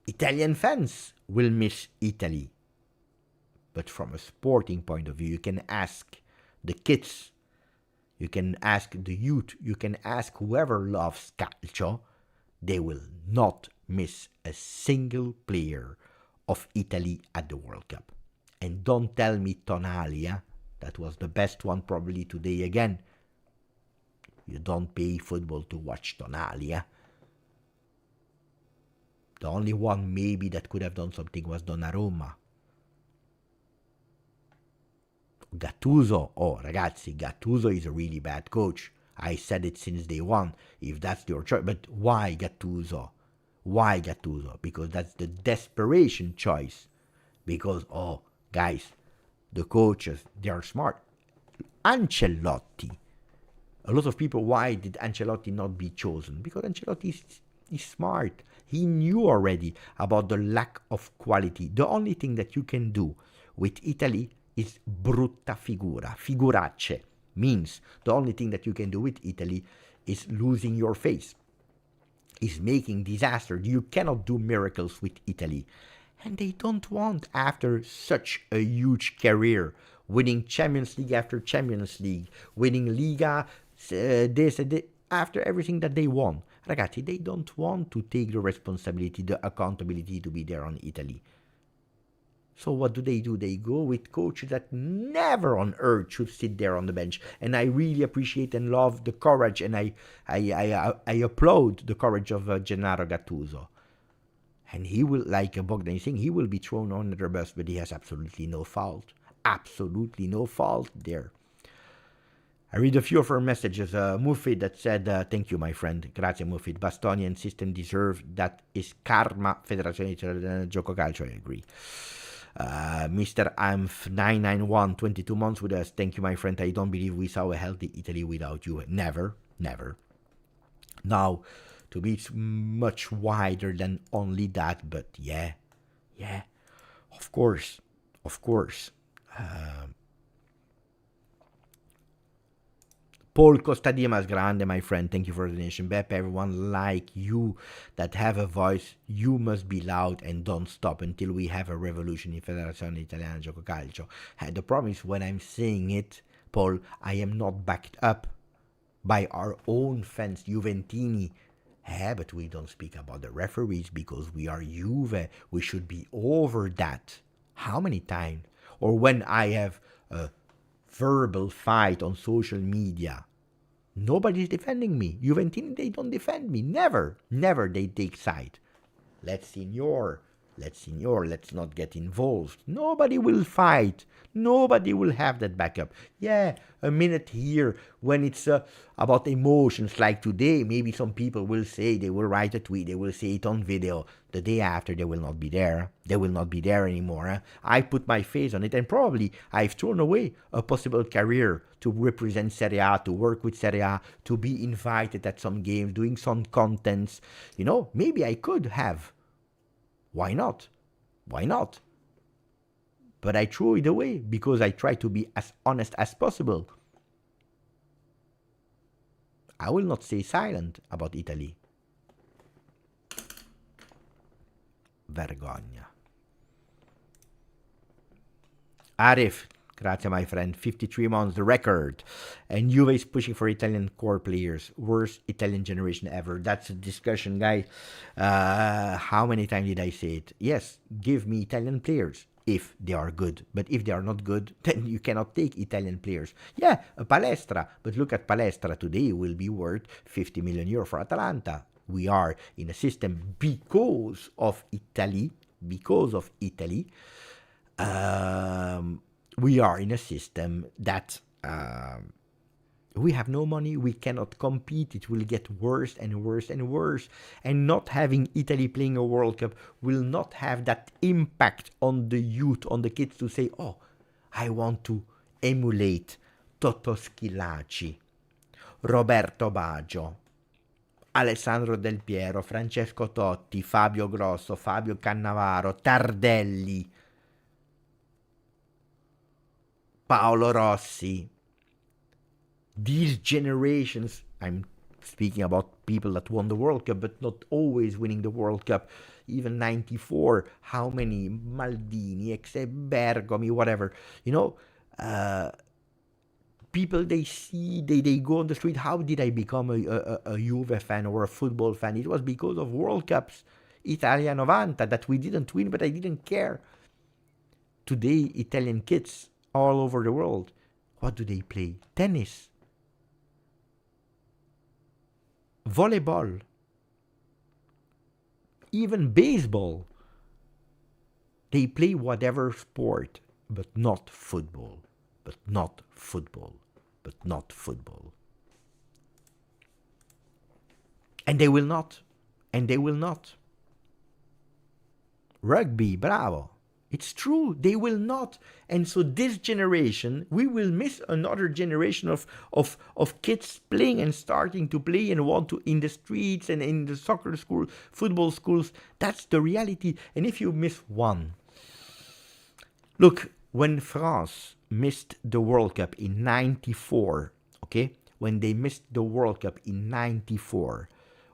Italian fans will miss Italy. But from a sporting point of view, you can ask the kids, you can ask the youth, you can ask whoever loves calcio, they will not miss a single player of Italy at the World Cup. And don't tell me Tonali, that was the best one probably today again. You don't pay football to watch Tonali. The only one maybe that could have done something was Donnarumma. Gattuso, oh ragazzi, Gattuso is a really bad coach. I said it since day one, if that's your choice. But why Gattuso? Why Gattuso? Because that's the desperation choice. Because, oh, guys, the coaches, they are smart. Ancelotti. A lot of people, why did Ancelotti not be chosen? Because Ancelotti is smart. He knew already about the lack of quality. The only thing that you can do with Italy is brutta figura, figuracce. Means the only thing that you can do with Italy is losing your face, is making disaster. You cannot do miracles with Italy. And they don't want, after such a huge career, winning Champions League after Champions League, winning Liga, this and that, after everything that they won. Ragazzi, they don't want to take the responsibility, the accountability to be there on Italy. So what do? They go with coaches that never on earth should sit there on the bench. And I really appreciate and love the courage, and I applaud the courage of Gennaro Gattuso. And he will, like Bogdan is saying, he will be thrown under the bus, but he has absolutely no fault. Absolutely no fault there. I read a few of her messages. Mufid that said, thank you, my friend. Grazie, Mufid. Bastonian system deserve. That is karma. Federazione Italiana Gioco Calcio. I agree. Mr. Amf 991, 22 months with us. Thank you, my friend. I don't believe we saw a healthy Italy without you. Never, never. Now, to be much wider than only that, but yeah, of course. Paul Costadimas Grande, my friend, thank you for the donation. Beppe, everyone like you that have a voice, you must be loud and don't stop until we have a revolution in Federazione Italiana Gioco Calcio. And the problem is, when I'm saying it, Paul, I am not backed up by our own fans, Juventini. But we don't speak about the referees because we are Juve. We should be over that. How many times? Or when I have a verbal fight on social media, nobody's defending me. Juventini, they don't defend me. Never they take side. Let's not get involved. Nobody will fight. Nobody will have that backup. Yeah, a minute here when it's about emotions like today, maybe some people will say, they will write a tweet, they will say it on video. The day after, they will not be there. They will not be there anymore. I put my face on it, and probably I've thrown away a possible career to represent Serie A, to work with Serie A, to be invited at some games, doing some contents. Maybe I could have. Why not? But I threw it away because I try to be as honest as possible. I will not stay silent about Italy. Vergogna. Arif, grazie my friend, 53 months, the record. And Juve is pushing for Italian core players. Worst Italian generation ever. That's a discussion, guys. How many times did I say it? Yes, give me Italian players if they are good. But if they are not good, then you cannot take Italian players. Yeah, a Palestra. But look at Palestra today, will be worth 50 million euro for Atalanta. We are in a system because of Italy. We are in a system that we have no money, we cannot compete, it will get worse and worse and worse. And not having Italy playing a World Cup will not have that impact on the youth, on the kids to say, oh, I want to emulate Toto Schillaci, Roberto Baggio, Alessandro Del Piero, Francesco Totti, Fabio Grosso, Fabio Cannavaro, Tardelli, Paolo Rossi. These generations, I'm speaking about people that won the World Cup, but not always winning the World Cup. Even 94, how many? Maldini, except Bergomi, whatever. People they see, they go on the street. How did I become a Juve fan or a football fan? It was because of World Cups, Italia 90, that we didn't win, but I didn't care. Today, Italian kids all over the world, what do they play? Tennis, volleyball, even baseball. They play whatever sport, but not football. And they will not. Rugby, bravo. It's true, they will not. And so this generation, we will miss another generation of kids playing and starting to play and want to in the streets and in the soccer school, football schools. That's the reality. And if you miss one, look, when France missed the World Cup in 94, okay? When they missed the World Cup in 94,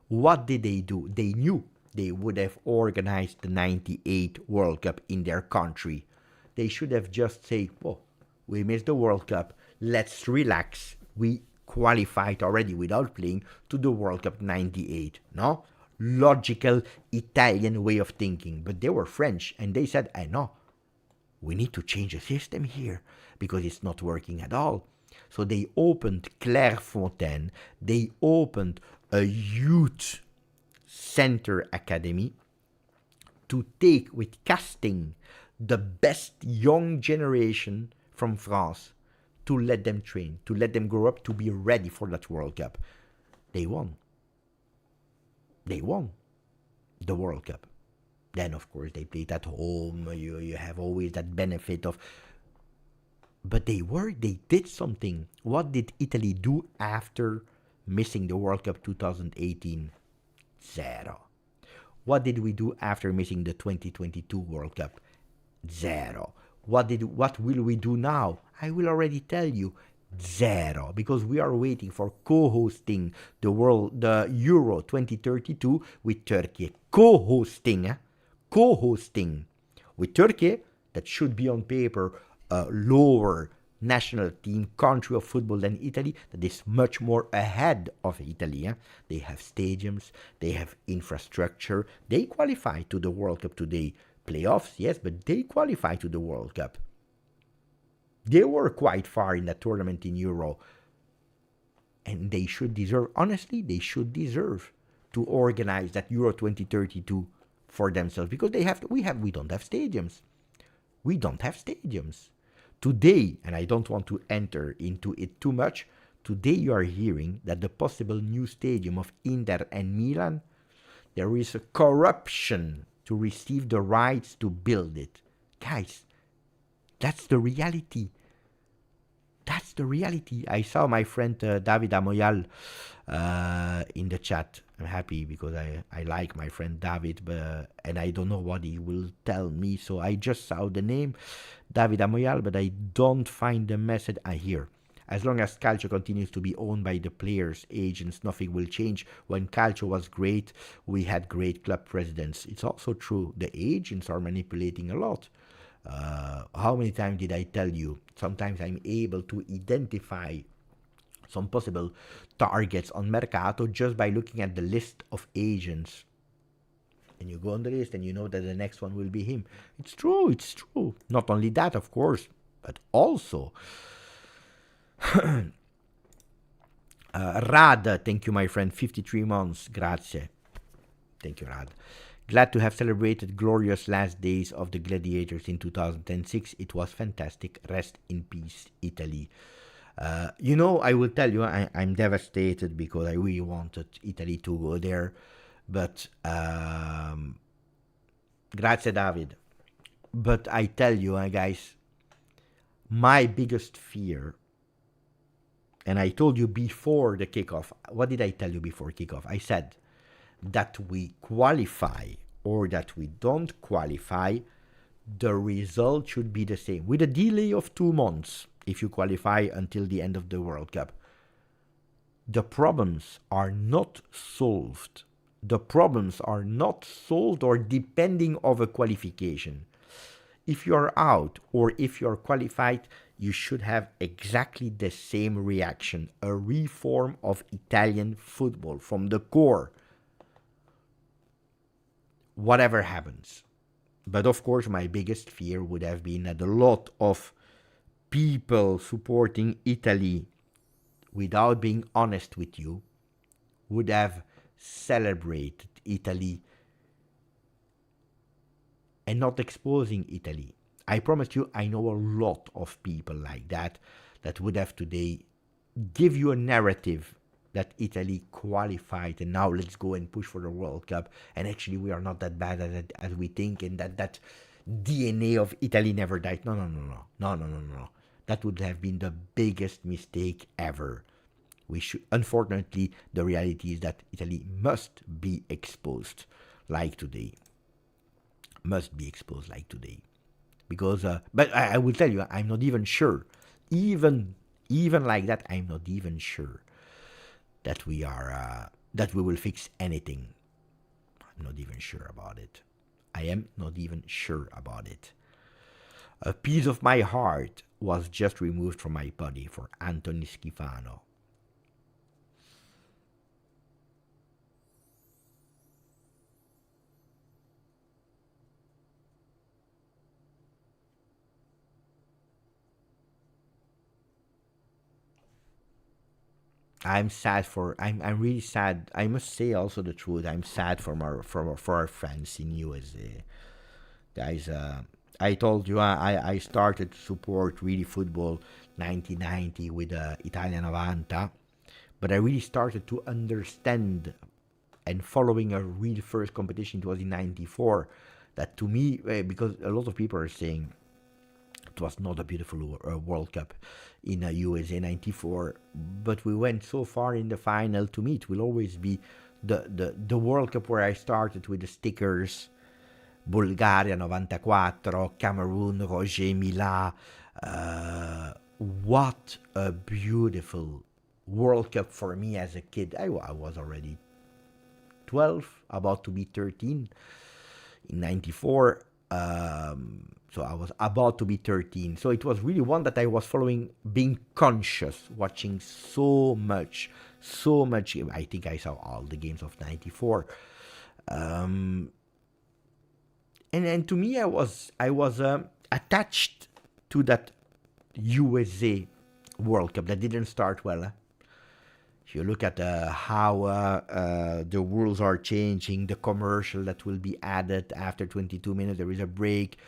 what did they do? They knew they would have organized the 98 World Cup in their country. They should have just said, oh, we missed the World Cup, let's relax. We qualified already without playing to the World Cup 98, no? Logical Italian way of thinking. But they were French, and they said, I know, we need to change the system here, because it's not working at all. So they opened Clairefontaine, they opened a youth center academy to take with casting the best young generation from France, to let them train, to let them grow up, to be ready for that World Cup. They won. They won the World Cup. Then, of course, they played at home. You have always that benefit of... But they did something. What did Italy do after missing the World Cup 2018? Zero. What did we do after missing the 2022 World Cup? Zero. What will we do now? I will already tell you. Zero. Because we are waiting for co-hosting the Euro 2032 with Turkey. Co-hosting with Turkey. That should be on paper a lower national team country of football than Italy, that is much more ahead of Italy. They have stadiums, they have infrastructure, they qualify to the World Cup today. Playoffs, yes, but they qualify to the World Cup. They were quite far in that tournament in Euro. And they should deserve, honestly, they should deserve to organize that Euro 2032 for themselves, because we don't have stadiums. We don't have stadiums. Today, and I don't want to enter into it too much, today you are hearing that the possible new stadium of Inter and Milan, there is a corruption to receive the rights to build it. Guys, that's the reality. That's the reality. I saw my friend David Amoyal in the chat. I'm happy because I like my friend David, and I don't know what he will tell me. So I just saw the name, David Amoyal, but I don't find the message. I hear. As long as Calcio continues to be owned by the players, agents, nothing will change. When Calcio was great, we had great club presidents. It's also true. The agents are manipulating a lot. How many times did I tell you? Sometimes I'm able to identify some possible targets on Mercato just by looking at the list of agents. And you go on the list and you know that the next one will be him. It's true, it's true. Not only that, of course, but also... Rad, thank you, my friend. 53 months, grazie. Thank you, Rad. Glad to have celebrated glorious last days of the Gladiators in 2006. It was fantastic. Rest in peace, Italy. I will tell you, I'm devastated because I really wanted Italy to go there. But, grazie, David. But I tell you, guys, my biggest fear, and I told you before the kickoff, what did I tell you before kickoff? I said that we qualify or that we don't qualify, the result should be the same. With a delay of 2 months, if you qualify until the end of the World Cup. The problems are not solved. The problems are not solved or depending of a qualification. If you're out or if you're qualified, you should have exactly the same reaction. A reform of Italian football from the core. Whatever happens. But of course, my biggest fear would have been that a lot of people supporting Italy, without being honest with you, would have celebrated Italy and not exposing Italy. I promise you, I know a lot of people like that would have today give you a narrative that Italy qualified and now let's go and push for the World Cup. And actually, we are not that bad at it as we think, and that DNA of Italy never died. No. That would have been the biggest mistake ever. Unfortunately, the reality is that Italy must be exposed like today. Must be exposed like today. Because, but I will tell you, I'm not even sure. Even like that, I'm not even sure that we will fix anything. not even sure about it. I am not even sure about it. A piece of my heart was just removed from my body for Anthony Schifano. I'm sad for. I'm really sad. I must say also the truth. I'm sad for our friends in USA, guys. I told you I started to support really football 1990 with Italia 90, but I really started to understand and following a real first competition. It was in '94. That to me, because a lot of people are saying it was not a beautiful World Cup in USA '94, but we went so far in the final. To me, it will always be the World Cup where I started with the stickers. Bulgaria 94, Cameroon, Roger Mila. What a beautiful World Cup for me as a kid. I was already 12, about to be 13 in '94. So I was about to be 13. So it was really one that I was following, being conscious, watching so much. I think I saw all the games of '94. And to me, I was attached to that USA World Cup that didn't start well. If you look at how the rules are changing, the commercial that will be added after 22 minutes, there is a break.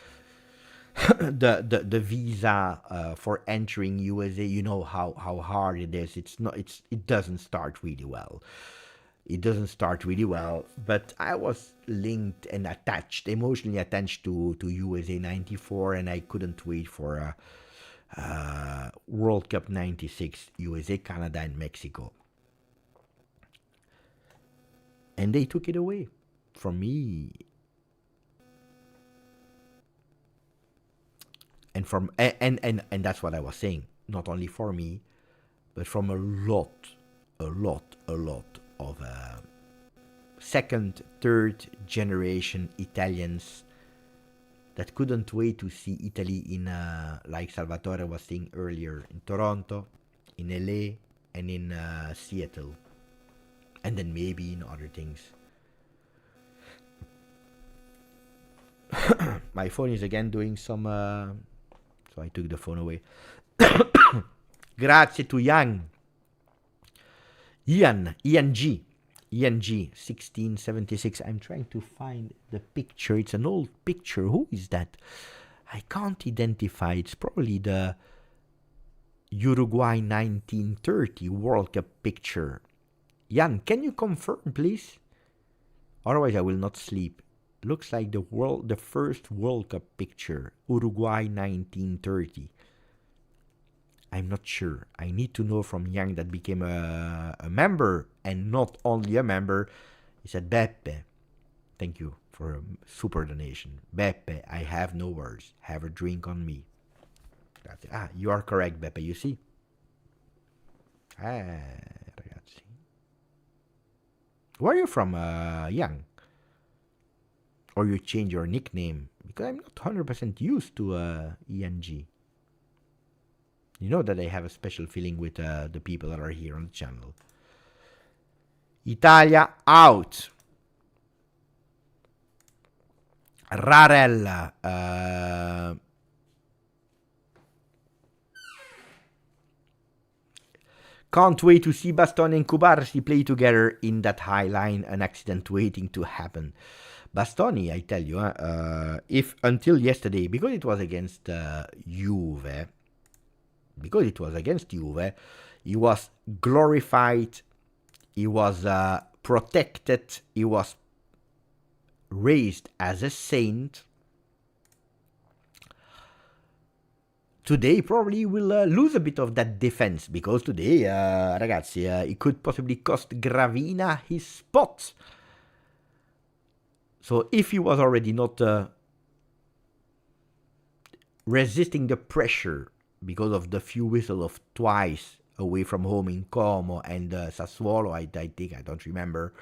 the visa for entering USA, you know how hard it is. It doesn't start really well. It doesn't start really well, but I was linked and emotionally attached to USA '94, and I couldn't wait for World Cup '96, USA, Canada, and Mexico. And they took it away from me. And that's what I was saying. Not only for me, but from a lot of second, third generation Italians that couldn't wait to see Italy in, like Salvatore was saying earlier, in Toronto, in LA, and in Seattle. And then maybe in other things. My phone is again doing some... so I took the phone away. Grazie to Ian G, 1676. I'm trying to find the picture. It's an old picture. Who is that? I can't identify. It's probably the Uruguay 1930 World Cup picture. Jan, can you confirm, please? Otherwise, I will not sleep. Looks like the first World Cup picture, Uruguay 1930. I'm not sure. I need to know from Yang that became a member, and not only a member. He said, Beppe, thank you for a super donation. Beppe, I have no words. Have a drink on me. You are correct, Beppe, you see? Ragazzi. Where are you from, Yang? Or you change your nickname? Because I'm not 100% used to ENG. You know that I have a special feeling with the people that are here on the channel. Italia out. Rarella. Can't wait to see Bastoni and Cubarsi play together in that high line. An accident waiting to happen. Bastoni, I tell you, if until yesterday, because it was against Juve, he was glorified, he was protected, he was raised as a saint. Today probably will lose a bit of that defense, because today, ragazzi, it could possibly cost Gravina his spot. So if he was already not resisting the pressure because of the few whistles of twice away from home in Como and Sassuolo, I think, I don't remember.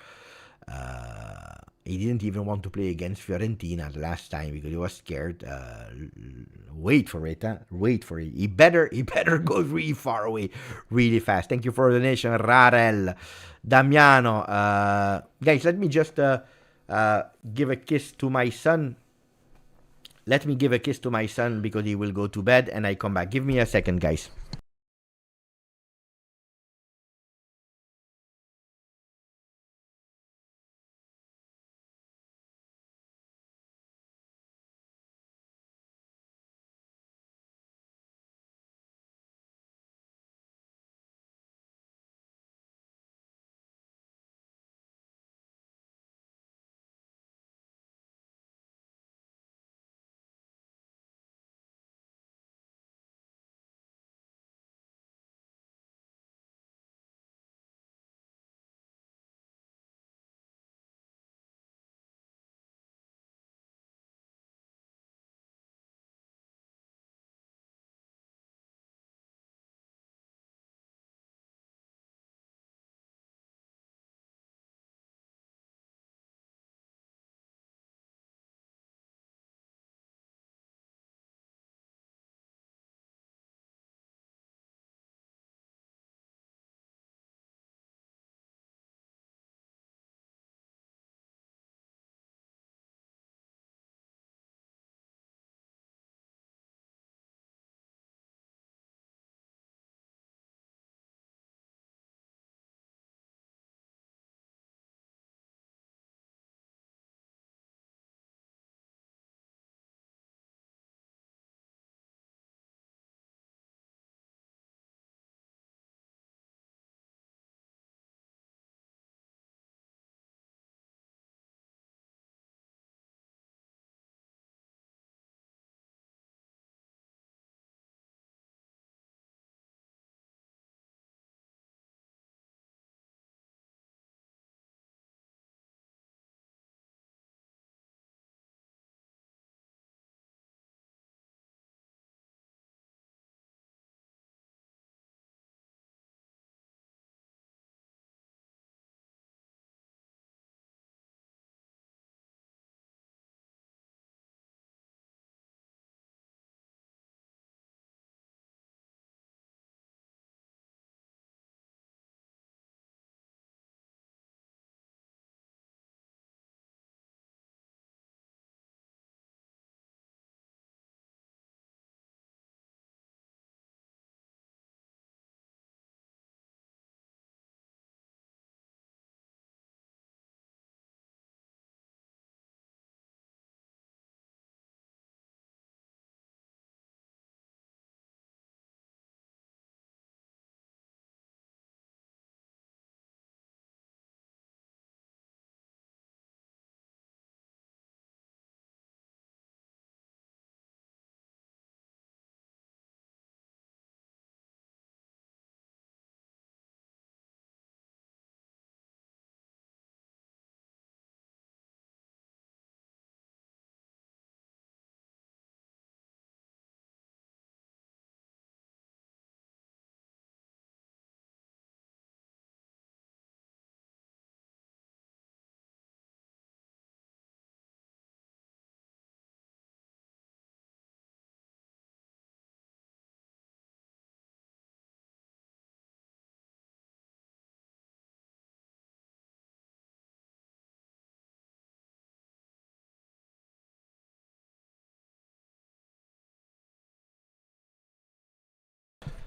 He didn't even want to play against Fiorentina the last time because he was scared. Wait for it, huh? Wait for it. He better go really far away, really fast. Thank you for the donation, Rarel, Damiano. Guys, let me just give a kiss to my son. Let me give a kiss to my son because he will go to bed and I come back. Give me a second, guys.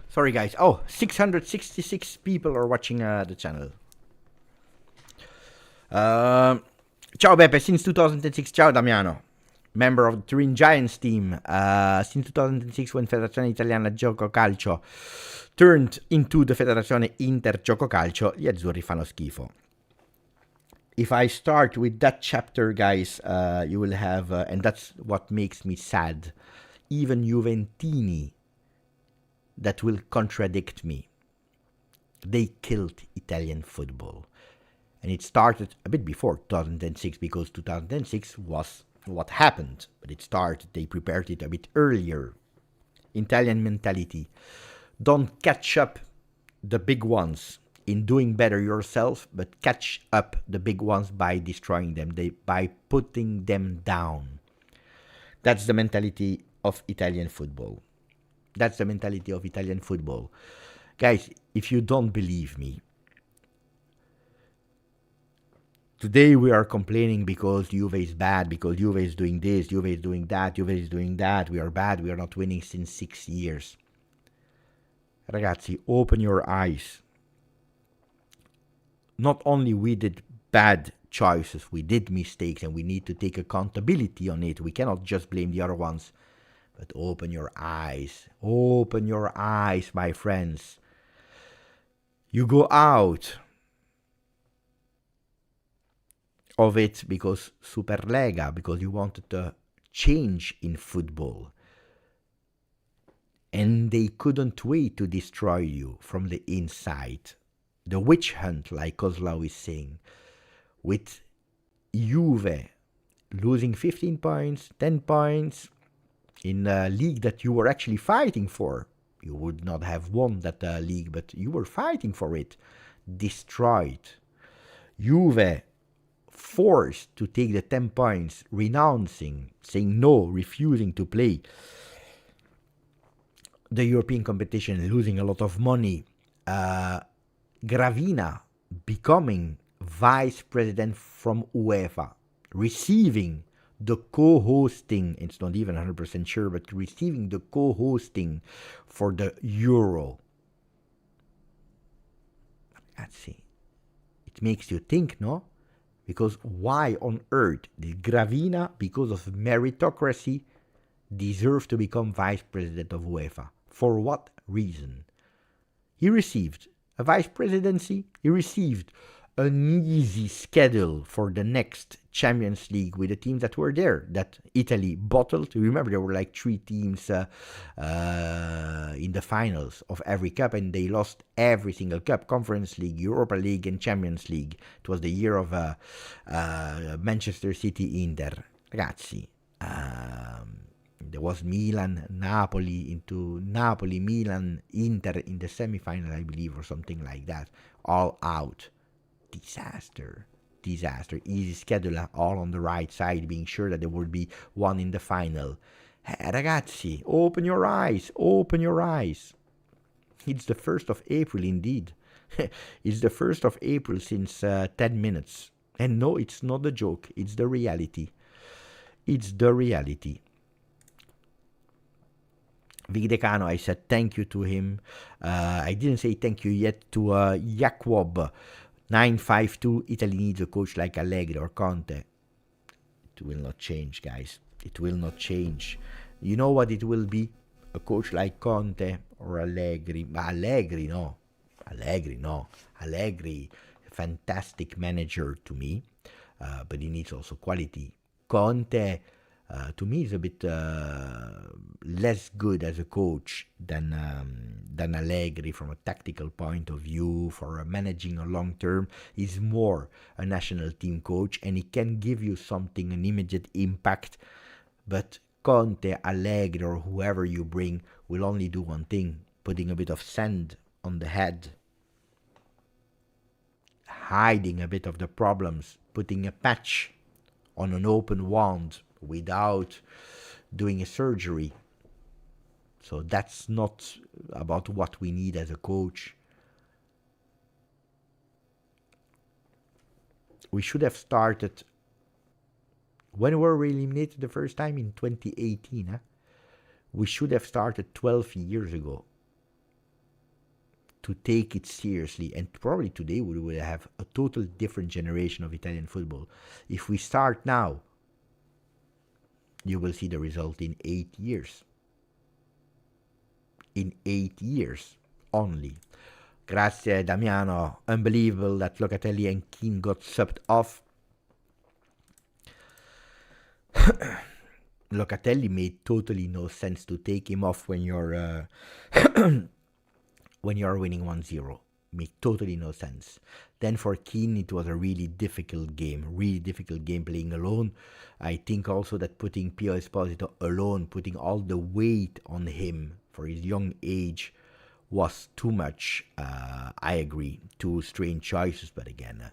Sorry, guys. Oh, 666 people are watching the channel. Ciao, Beppe. Since 2006. Ciao, Damiano. Member of the Turin Giants team. Since 2006, when Federazione Italiana Gioco Calcio turned into the Federazione Inter Gioco Calcio, gli azzurri fanno schifo. If I start with that chapter, guys, you will have, and that's what makes me sad, even Juventini that will contradict me. They killed Italian football. And it started a bit before 2006 because 2006 was what happened. But it started, they prepared it a bit earlier. Italian mentality. Don't catch up the big ones. in doing better yourself, but catch up the big ones by destroying them, by putting them down. That's the mentality of Italian football. That's the mentality of Italian football. Guys, if you don't believe me, today we are complaining because Juve is bad, because Juve is doing this, Juve is doing that, Juve is doing that, we are bad, we are not winning since 6 years. Ragazzi, open your eyes. Not only we did bad choices, we did mistakes, and we need to take accountability on it. We cannot just blame the other ones. But open your eyes. Open your eyes, my friends. You go out of it because Superlega, because you wanted to change in football. And they couldn't wait to destroy you from the inside. The witch hunt, like Kozlov is saying, with Juve losing 15 points, 10 points in a league that you were actually fighting for. You would not have won that league, but you were fighting for it. Destroyed. Juve forced to take the 10 points, renouncing, saying no, refusing to play the European competition, losing a lot of money. Gravina becoming vice president from UEFA, receiving the co-hosting, it's not even 100% sure, but receiving the co-hosting for the Euro. Let's see. It makes you think, no? Because why on earth did Gravina, because of meritocracy, deserve to become vice president of UEFA? For what reason? He received a vice presidency, he received an easy schedule for the next Champions League with the teams that were there, that Italy bottled. Remember, there were like 3 teams in the finals of every cup, and they lost every single cup: Conference League, Europa League, and Champions League. It was the year of Manchester City Inter. Ragazzi, there was Milan, Napoli, into Napoli, Milan, Inter in the semi-final, I believe, or something like that. All out. Disaster. Easy schedule, all on the right side, being sure that there would be one in the final. Hey, ragazzi, open your eyes. Open your eyes. It's the 1st of April, indeed. It's the 1st of April since 10 minutes. And no, it's not a joke. It's the reality. It's the reality. Vic Decano, I said thank you to him. I didn't say thank you yet to Jacob 952. Italy needs a coach like Allegri or Conte. It will not change, guys. It will not change. You know what it will be? A coach like Conte or Allegri. Allegri, no. Allegri, fantastic manager to me, but he needs also quality. Conte, to me, is a bit less good as a coach than Allegri from a tactical point of view. For managing a long term, he's more a national team coach, and he can give you something, an immediate impact. But Conte, Allegri, or whoever you bring will only do one thing: putting a bit of sand on the head, hiding a bit of the problems, putting a patch on an open wound without doing a surgery. So that's not about what we need as a coach. We should have started when we were eliminated the first time in 2018. We should have started 12 years ago to take it seriously, and probably today we would have a total different generation of Italian football. If we start now, you will see the result in 8 years. In 8 years only. Grazie, Damiano. Unbelievable that Locatelli and Keane got subbed off. Locatelli made totally no sense to take him off when you're when you're winning 1-0. Made totally no sense. Then for Keane, it was a really difficult game playing alone. I think also that putting Pio Esposito alone, putting all the weight on him for his young age, was too much. I agree. Two strange choices, but again,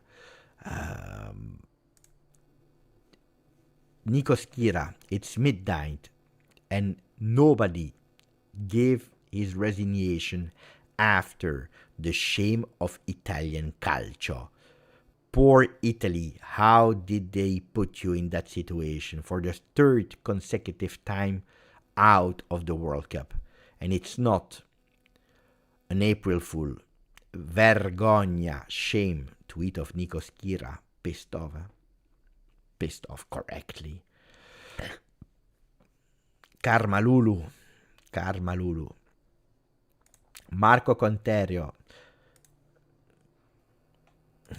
Nikos Kira, it's midnight, and nobody gave his resignation after the shame of Italian calcio. Poor Italy, how did they put you in that situation for the third consecutive time out of the World Cup? And it's not an April Fool. Vergogna, shame, tweet of Nikos Kira, pissed off. Pissed off correctly. Karma Lulu. Marco Conterio.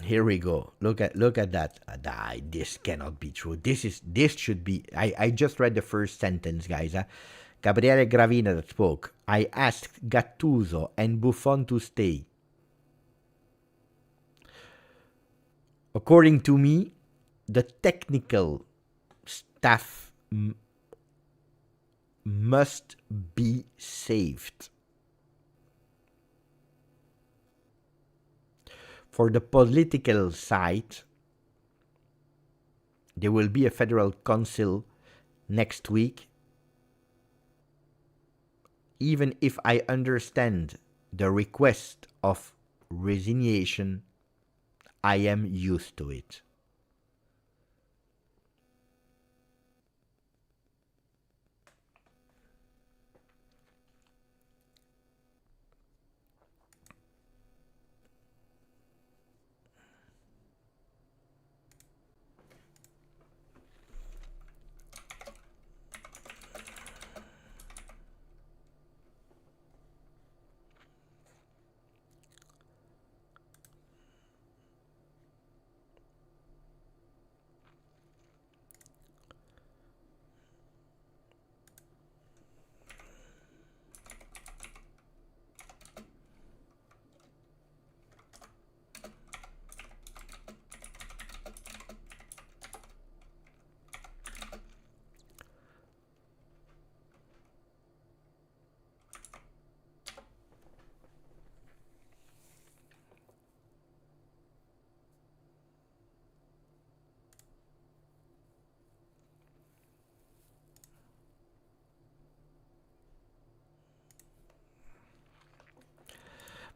Here we go. Look at that. This cannot be true. This should be. I just read the first sentence, guys. Gabriele Gravina that spoke. I asked Gattuso and Buffon to stay. According to me, the technical staff must be saved. For the political side, there will be a federal council next week. Even if I understand the request of resignation, I am used to it.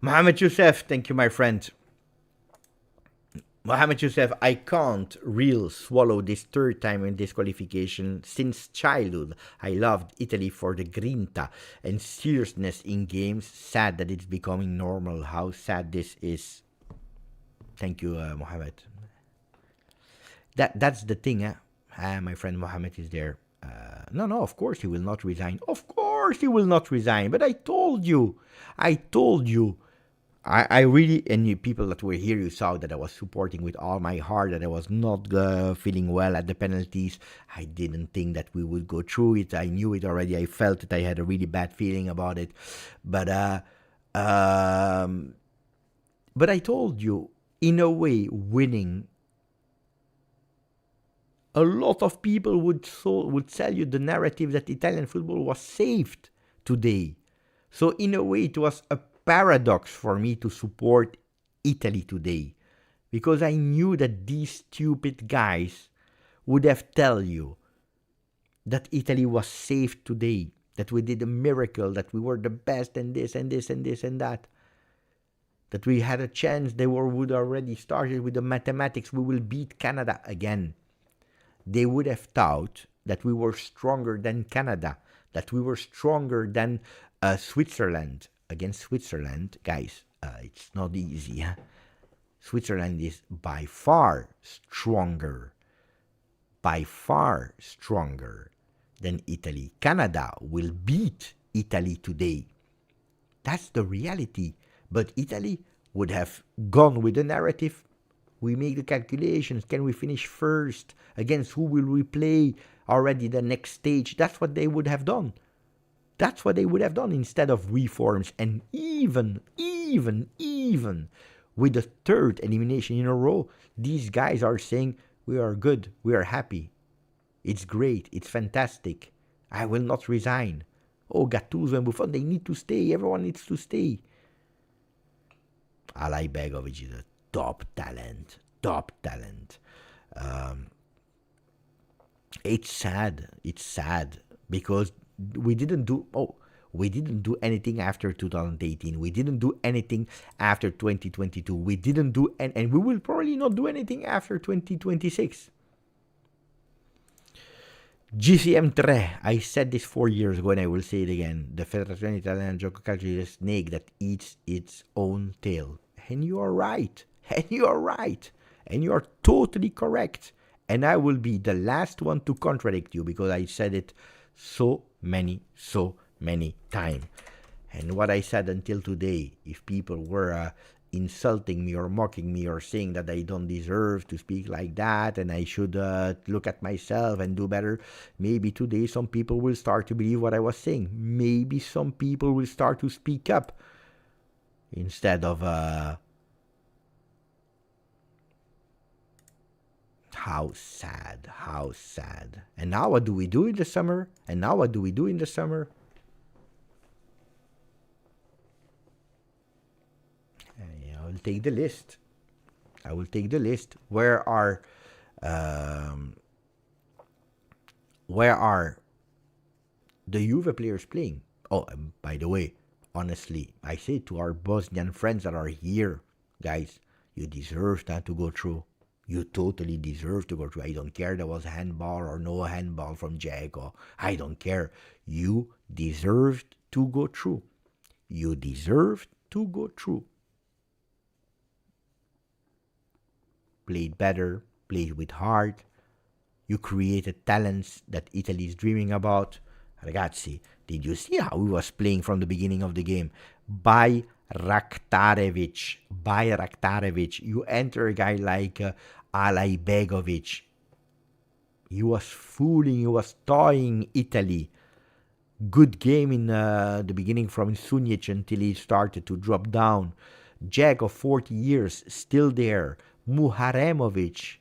Mohamed Youssef, thank you, my friend. Mohamed Youssef, I can't real swallow this third time in this qualification since childhood. I loved Italy for the grinta and seriousness in games. Sad that it's becoming normal. How sad this is. Thank you, Mohamed. That's the thing, my friend Mohamed is there. No, of course he will not resign. Of course he will not resign. But I told you. I really, and you people that were here, you saw that I was supporting with all my heart, that I was not feeling well at the penalties. I didn't think that we would go through it. I knew it already. I felt it. I had a really bad feeling about it. But I told you, in a way, winning, a lot of people would sell you the narrative that Italian football was saved today. So in a way, it was a paradox for me to support Italy today, because I knew that these stupid guys would have tell you that Italy was saved today, that we did a miracle, that we were the best, and this and this and this and that we had a chance. They would already started with the mathematics. We will beat Canada again. They would have thought that we were stronger than Canada, that we were stronger than Switzerland. Against Switzerland, guys, it's not easy. Switzerland is by far stronger than Italy. Canada will beat Italy today. That's the reality. But Italy would have gone with the narrative. We make the calculations. Can we finish first? Against who will we play already the next stage? That's what they would have done. That's what they would have done instead of reforms. And even with the third elimination in a row, these guys are saying, we are good, we are happy. It's great, it's fantastic. I will not resign. Oh, Gattuso and Buffon, they need to stay. Everyone needs to stay. Alay Begovic is a top talent. Top talent. It's sad. It's sad because we didn't do anything after 2018. We didn't do anything after 2022. We didn't do and we will probably not do anything after 2026. GCM3, I said this 4 years ago and I will say it again. The Federazione Italiana Gioco Calcio is a snake that eats its own tail. And you are right. And you are right. And you are totally correct. And I will be the last one to contradict you because I said it so many times. And what I said until today, if people were insulting me or mocking me or saying that I don't deserve to speak like that and I should look at myself and do better, maybe today some people will start to believe what I was saying. Maybe some people will start to speak up instead of how sad. And now what do we do in the summer? I will take the list. Where are the Juve players playing? Oh, by the way, honestly, I say to our Bosnian friends that are here, guys, you deserve that to go through. You totally deserve to go through. I don't care there was handball or no handball from Jago. I don't care. You deserved to go through. You deserved to go through. Played better, played with heart. You created talents that Italy is dreaming about. Ragazzi, did you see how he was playing from the beginning of the game? By Raktarevic. You enter a guy like Alay Begovic. He was fooling, he was toying Italy. Good game in the beginning from Sunic until he started to drop down. Jack of 40 years, still there. Muharemovic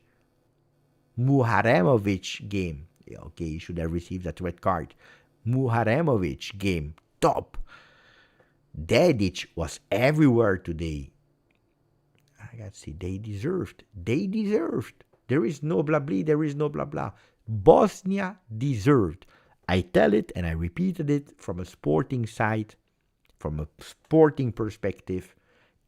game. Okay, he should have received that red card. Muharemovic game. Top. Dedic was everywhere today. I got to see, they deserved. There is no blah blah. Bosnia deserved. I tell it and I repeated it from a sporting side, from a sporting perspective.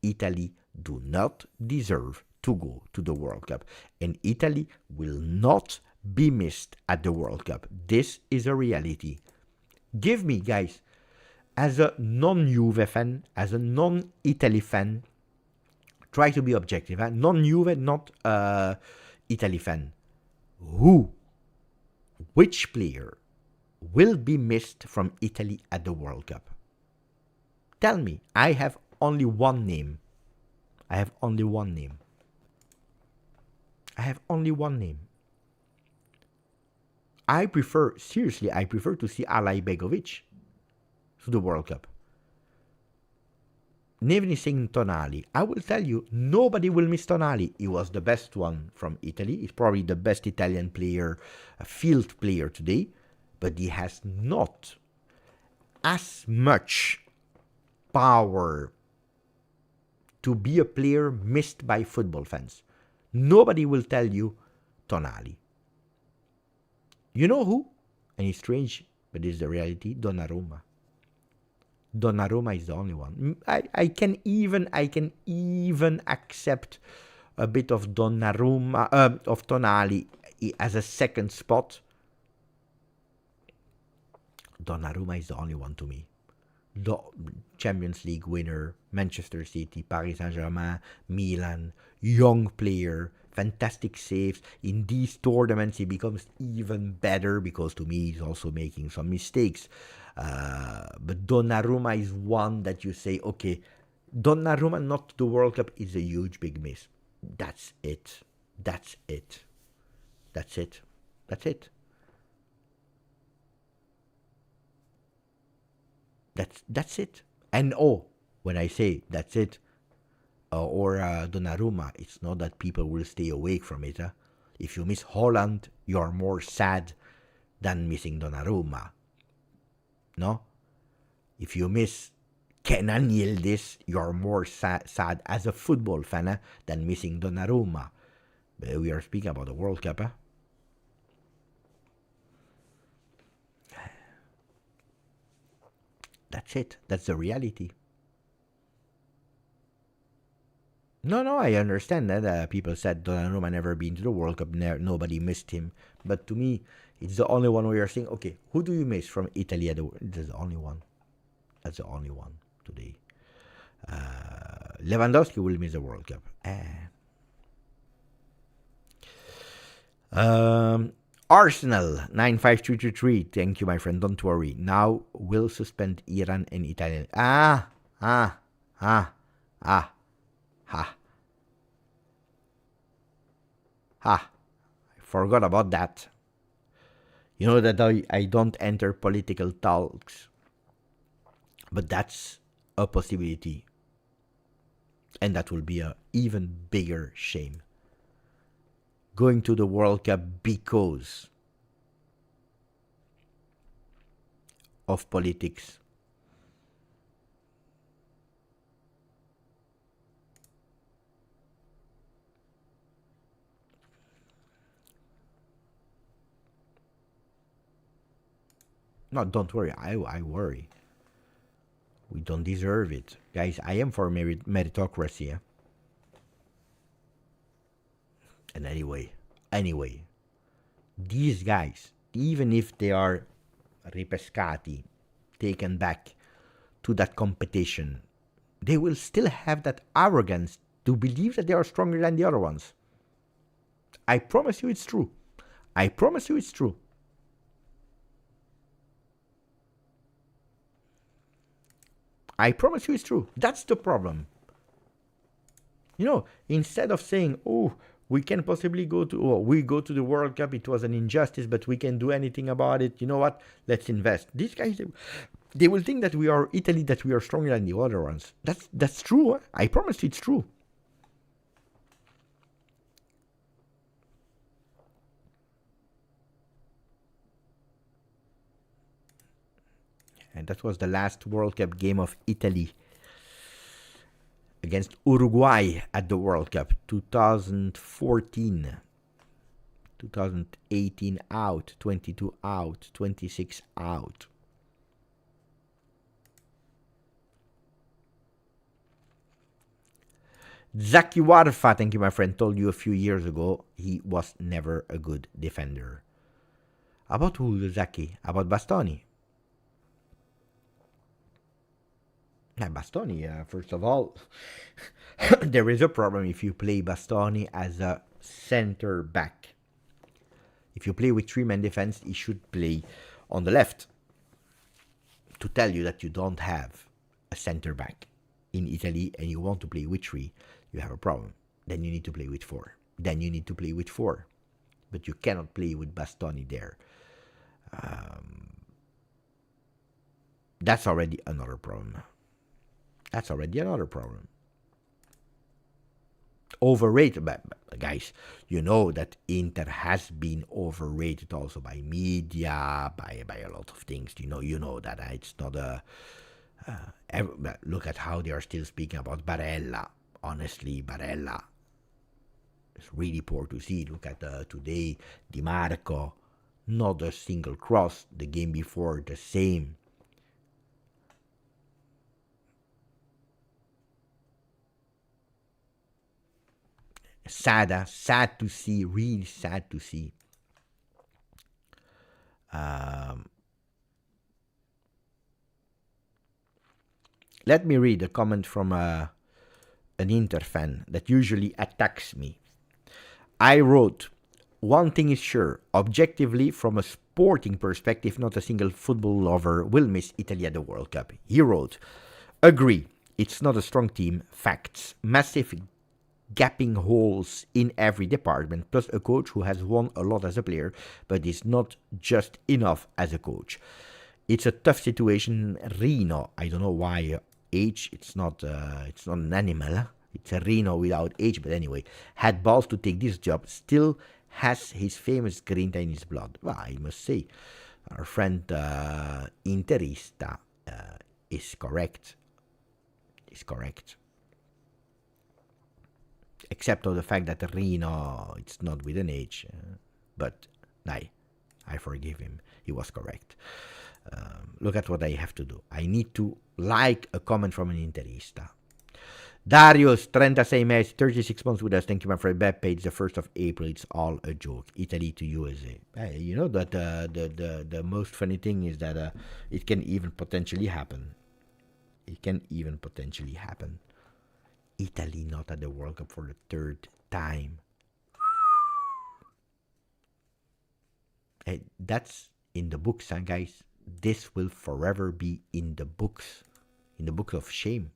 Italy do not deserve to go to the World Cup. And Italy will not be missed at the World Cup. This is a reality. Give me, guys, as a non-Juve fan, as a non-Italy fan, try to be objective. Non-Juve, not Italy fan. Which player will be missed from Italy at the World Cup? Tell me. I have only one name. I prefer to see Alay Begovic to the World Cup. Nevni saying Tonali. I will tell you, nobody will miss Tonali. He was the best one from Italy. He's probably the best Italian player, a field player today. But he has not as much power to be a player missed by football fans. Nobody will tell you Tonali. You know who? And it's strange, but it's the reality. Donnarumma is the only one. I can even accept a bit of Donnarumma, of Tonali as a second spot. Donnarumma is the only one to me. The Champions League winner, Manchester City, Paris Saint-Germain, Milan, young player, fantastic saves. In these tournaments, he becomes even better because to me, he's also making some mistakes. But Donnarumma is one that you say, okay, Donnarumma not to the World Cup is a huge big miss. That's it. That's it. And when I say that's it, or Donnarumma, it's not that people will stay awake from it. If you miss Holland, you're more sad than missing Donnarumma. No? If you miss Kenan Yildiz, you're more sad as a football fan than missing Donnarumma. But we are speaking about the World Cup. That's it. That's the reality. No, I understand that people said Donnarumma never been to the World Cup, nobody missed him. But to me, it's the only one where you're saying, okay, who do you miss from Italy? That's the only one. That's the only one today. Lewandowski will miss the World Cup. Arsenal 95333. Thank you, my friend. Don't worry. Now we'll suspend Iran and Italian. Ha. I forgot about that. You know that I don't enter political talks. But that's a possibility. And that will be an even bigger shame. Going to the World Cup because of politics. No, don't worry. I worry. We don't deserve it. Guys, I am for meritocracy. And anyway, these guys, even if they are ripescati, taken back to that competition, they will still have that arrogance to believe that they are stronger than the other ones. I promise you it's true. I promise you it's true. I promise you it's true. That's the problem. You know, instead of saying, oh, we can possibly we go to the World Cup, it was an injustice, but we can do anything about it. You know what? Let's invest. These guys, they will think that we are Italy, that we are stronger than the other ones. That's true. Huh? I promise you it's true. And that was the last World Cup game of Italy against Uruguay at the World Cup 2014. 2018 out, 22 out, 26 out. Zaki Warfa, thank you, my friend, told you a few years ago he was never a good defender. About who, Zaki? About Bastoni. Bastoni, first of all, there is a problem if you play Bastoni as a center back. If you play with three-man defense, he should play on the left. To tell you that you don't have a center back in Italy and you want to play with three, you have a problem. Then you need to play with four. But you cannot play with Bastoni there. That's already another problem. Overrated, but guys, you know that Inter has been overrated also by media, by a lot of things. You know that it's not a. Look at how they are still speaking about Barella. Honestly, Barella is really poor to see. Look at today, Di Marco, not a single cross. The game before, the same. Sad to see, really sad to see. Let me read a comment from an Inter fan that usually attacks me. I wrote, one thing is sure, objectively, from a sporting perspective, not a single football lover will miss Italy at the World Cup. He wrote, agree, it's not a strong team, facts, massive gapping holes in every department, plus a coach who has won a lot as a player, but is not just enough as a coach. It's a tough situation. Rino, I don't know why H, it's not an animal, it's a Rino without H, but anyway, had balls to take this job, still has his famous grinta in his blood. Well, I must say, our friend Interista is correct. is correct. Except of the fact that Rino, it's not with an H. But I forgive him. He was correct. Look at what I have to do. I need to like a comment from an Interista. Darius, 36 mesi, 36 months with us. Thank you, my friend. Web page, the 1st of April. It's all a joke. Italy to USA. You know that the most funny thing is that it can even potentially happen. It can even potentially happen. Italy not at the World Cup for the 3rd time. That's in the books, huh, guys. This will forever be in the books of shame.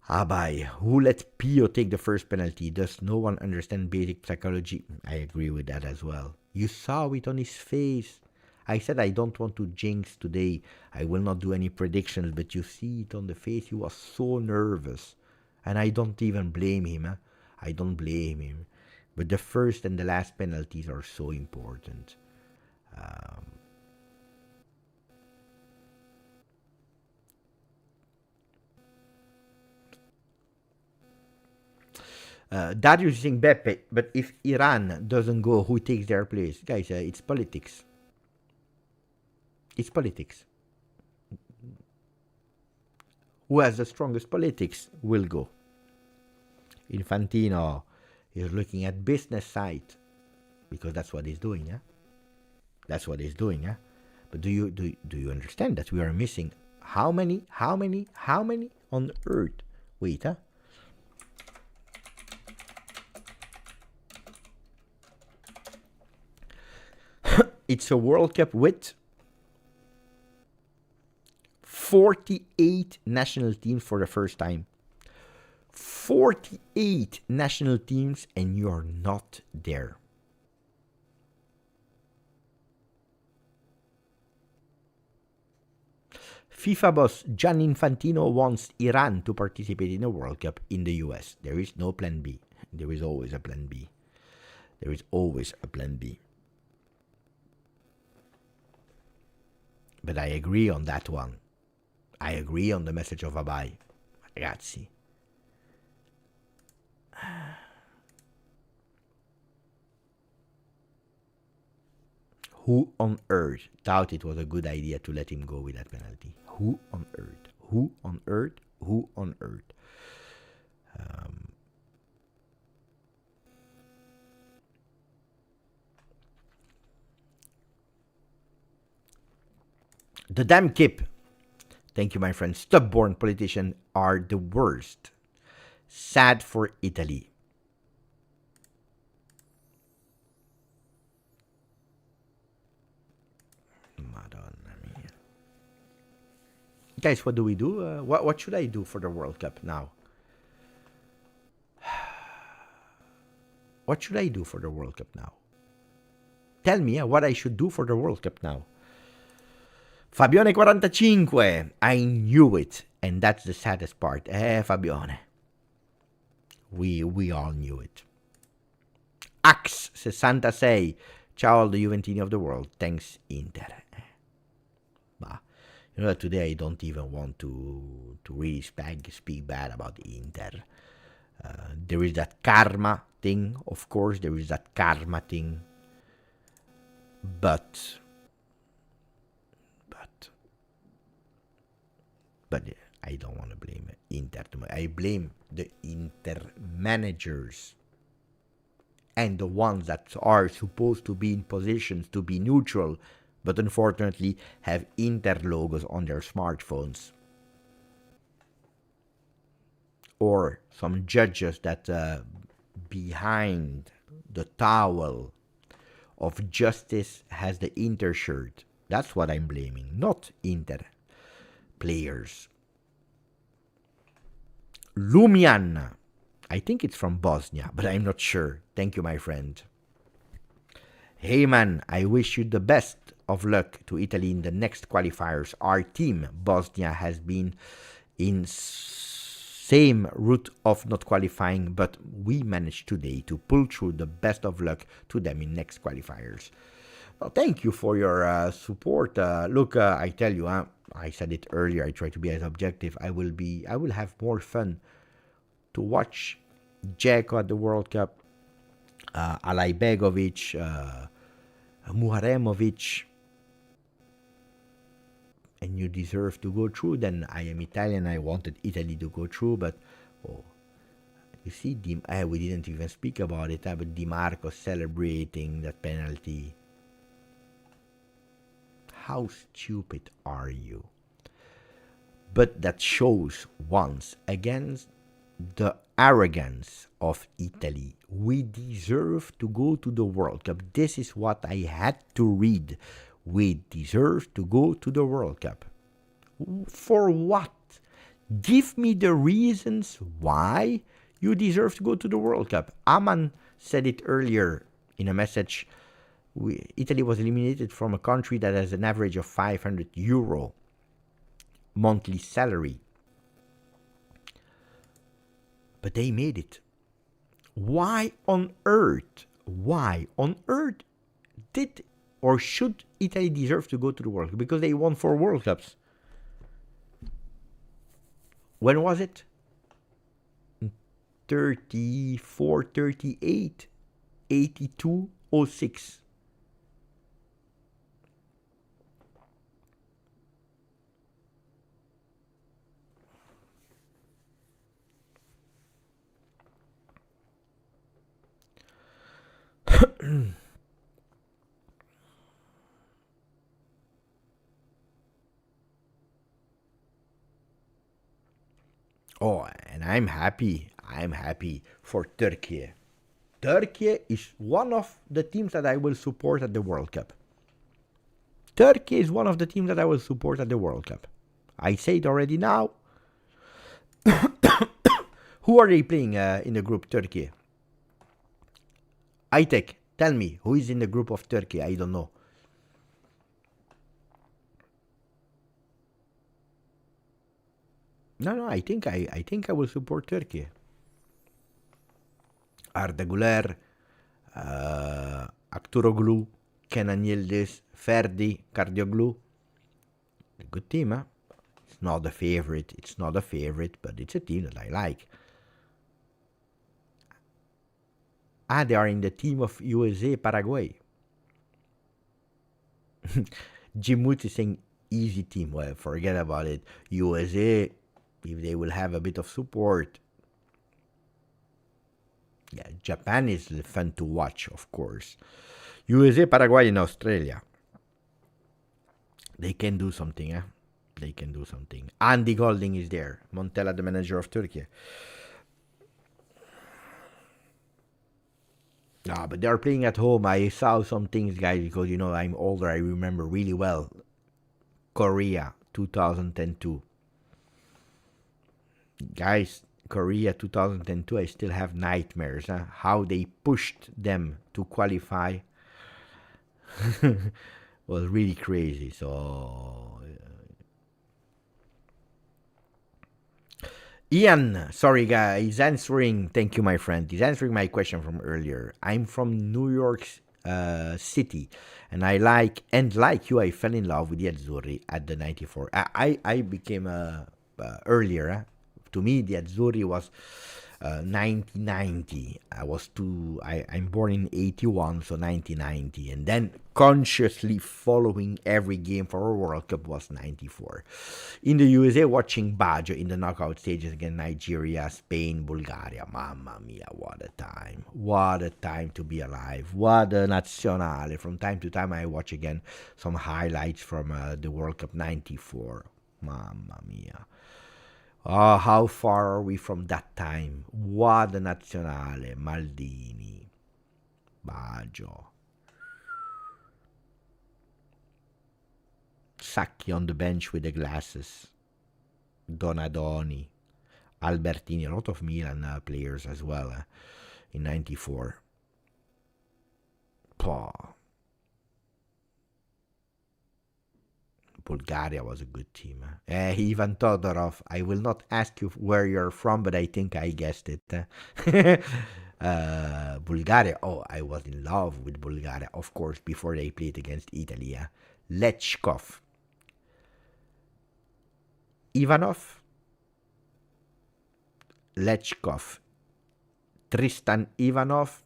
Abai, who let Pio take the first penalty? Does no one understand basic psychology? I agree with that as well. You saw it on his face. I said I don't want to jinx today. I will not do any predictions, but you see it on the face. He was so nervous. And I don't even blame him. Huh? I don't blame him. But the first and the last penalties are so important. Darius is saying Beppe, but if Iran doesn't go, who takes their place? Guys, it's politics. It's politics. Who has the strongest politics will go. Infantino is looking at business side because that's what he's doing, yeah? That's what he's doing, yeah? But do you understand that we are missing how many on earth? Wait, huh? It's a World Cup with 48 national teams for the first time. 48 national teams and you're not there. FIFA boss Gianni Infantino wants Iran to participate in a World Cup in the US. There is no plan B. There is always a plan B. There is always a plan B. But I agree on that one. I agree on the message of Abai. Ragazzi. Who on earth thought it was a good idea to let him go with that penalty? Who on earth? Who on earth? Who on earth? The damn kip. Thank you, my friend. Stubborn politicians are the worst. Sad for Italy. Madonna mia. Guys, what do we do? What should I do for the World Cup now? What should I do for the World Cup now? Tell me what I should do for the World Cup now. Fabione 45. I knew it. And that's the saddest part. Fabione. We all knew it. Ax 66. Ciao all the Juventini of the world. Thanks Inter. But you know that today I don't even want to really speak bad about Inter. There is that karma thing, of course. There is that karma thing. But I don't want to blame Inter. I blame the Inter managers and the ones that are supposed to be in positions to be neutral, but unfortunately have Inter logos on their smartphones. Or some judges that behind the towel of justice has the Inter shirt. That's what I'm blaming, not Inter players. Lumian. I think it's from Bosnia, but I'm not sure. Thank you, my friend. Hey man, I wish you the best of luck to Italy in the next qualifiers. Our team, Bosnia, has been in same route of not qualifying, but we managed today to pull through. The best of luck to them in next qualifiers. Well, thank you for your support. Look, I tell you, I said it earlier, I try to be as objective. I will have more fun to watch Dzeko at the World Cup, Alajbegovic, Muharemovic, and you deserve to go through. Then I am Italian, I wanted Italy to go through, but you see, we didn't even speak about it, but Di Marco celebrating that penalty. How stupid are you? But that shows once again the arrogance of Italy. We deserve to go to the World Cup. This is what I had to read. We deserve to go to the World Cup. For what? Give me the reasons why you deserve to go to the World Cup. Aman said it earlier in a message. Italy was eliminated from a country that has an average of 500 euro monthly salary. But they made it. Why on earth did or should Italy deserve to go to the World Cup? Because they won 4 World Cups. When was it? 34, 38, 82, 06. Oh, and I'm happy for Turkey. Turkey is one of the teams that I will support at the World Cup. Turkey is one of the teams that I will support at the World Cup. I say it already now. Who are they playing in the group, Turkey? Aitek, tell me, who is in the group of Turkey? I don't know. No, I think I will support Turkey. Arda Güler, Akturoglu, Kenan Yildiz, Ferdi, Kardioglu. A good team, huh? It's not a favorite, but it's a team that I like. They are in the team of USA, Paraguay. Jimut is saying easy team. Well, forget about it. USA, if they will have a bit of support. Yeah, Japan is fun to watch, of course. USA, Paraguay, and Australia. They can do something, eh? They can do something. Andy Golding is there. Montella, the manager of Turkey. No, but they're playing at home. I saw some things, guys, because, I'm older. I remember really well. Korea, 2002. Guys, Korea 2002, I still have nightmares. How they pushed them to qualify was really crazy. So, Ian, sorry guys, he's answering. Thank you, my friend. He's answering my question from earlier. I'm from New York City, and like you, I fell in love with the Azzurri at the 94. I became earlier. To me, the Azzurri was 1990. I'm born in 81, so 1990. And then consciously following every game for our World Cup was 94. In the USA, watching Baggio in the knockout stages against Nigeria, Spain, Bulgaria. Mamma mia, what a time. What a time to be alive. What a nazionale. From time to time, I watch again some highlights from the World Cup 94. Mamma mia. Oh, how far are we from that time? What a nazionale. Maldini. Baggio. Sacchi on the bench with the glasses. Donadoni. Albertini. A lot of Milan players as well in 94. Paw. Bulgaria was a good team. Ivan Todorov, I will not ask you where you're from, but I think I guessed it. Bulgaria, I was in love with Bulgaria, of course, before they played against Italy. Lechkov. Ivanov, Lechkov, Tristan Ivanov.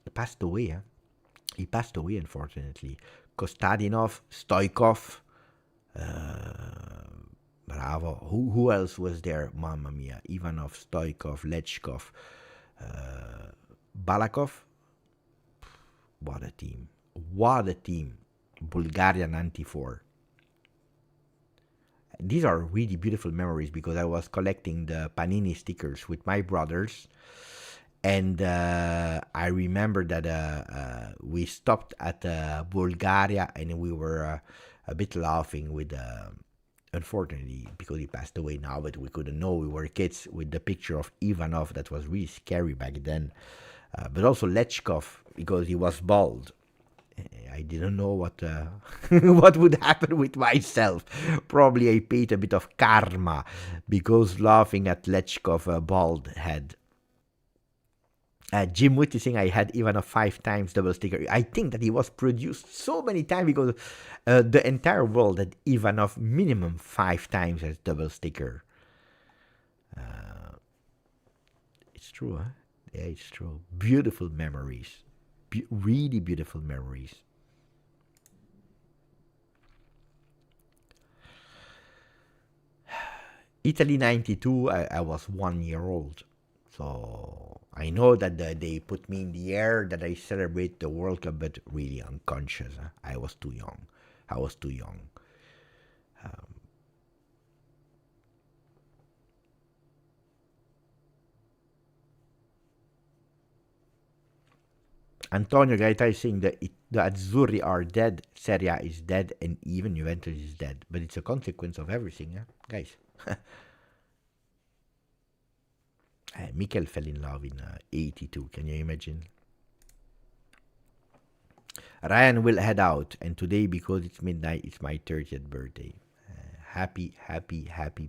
He passed away, huh? He passed away, unfortunately. Kostadinov, Stoikov. Bravo. Who else was there? Mamma mia. Ivanov, Stoikov, Lechkov, Balakov. What a team. What a team. Bulgaria 94. These are really beautiful memories because I was collecting the Panini stickers with my brothers. And I remember that we stopped at Bulgaria and we were a bit laughing with, unfortunately, because he passed away now, but we couldn't know. We were kids with the picture of Ivanov that was really scary back then. But also Lechkov because he was bald. I didn't know what what would happen with myself. Probably I paid a bit of karma because laughing at Lechkov bald head. Jim Whitty saying I had Ivanov 5 times double sticker. I think that he was produced so many times because the entire world had Ivanov minimum 5 times as double sticker. It's true, huh? Yeah, it's true. Beautiful memories. Really beautiful memories. Italy 92, I was 1 year old. So I know that they put me in the air, that I celebrate the World Cup, but really unconscious. Huh? I was too young. Antonio Gaeta is saying that the Azzurri are dead, Serie A is dead, and even Juventus is dead. But it's a consequence of everything, huh? Guys. Mikel fell in love in 82, can you imagine? Ryan will head out, and today, because it's midnight, it's my 30th birthday. Happy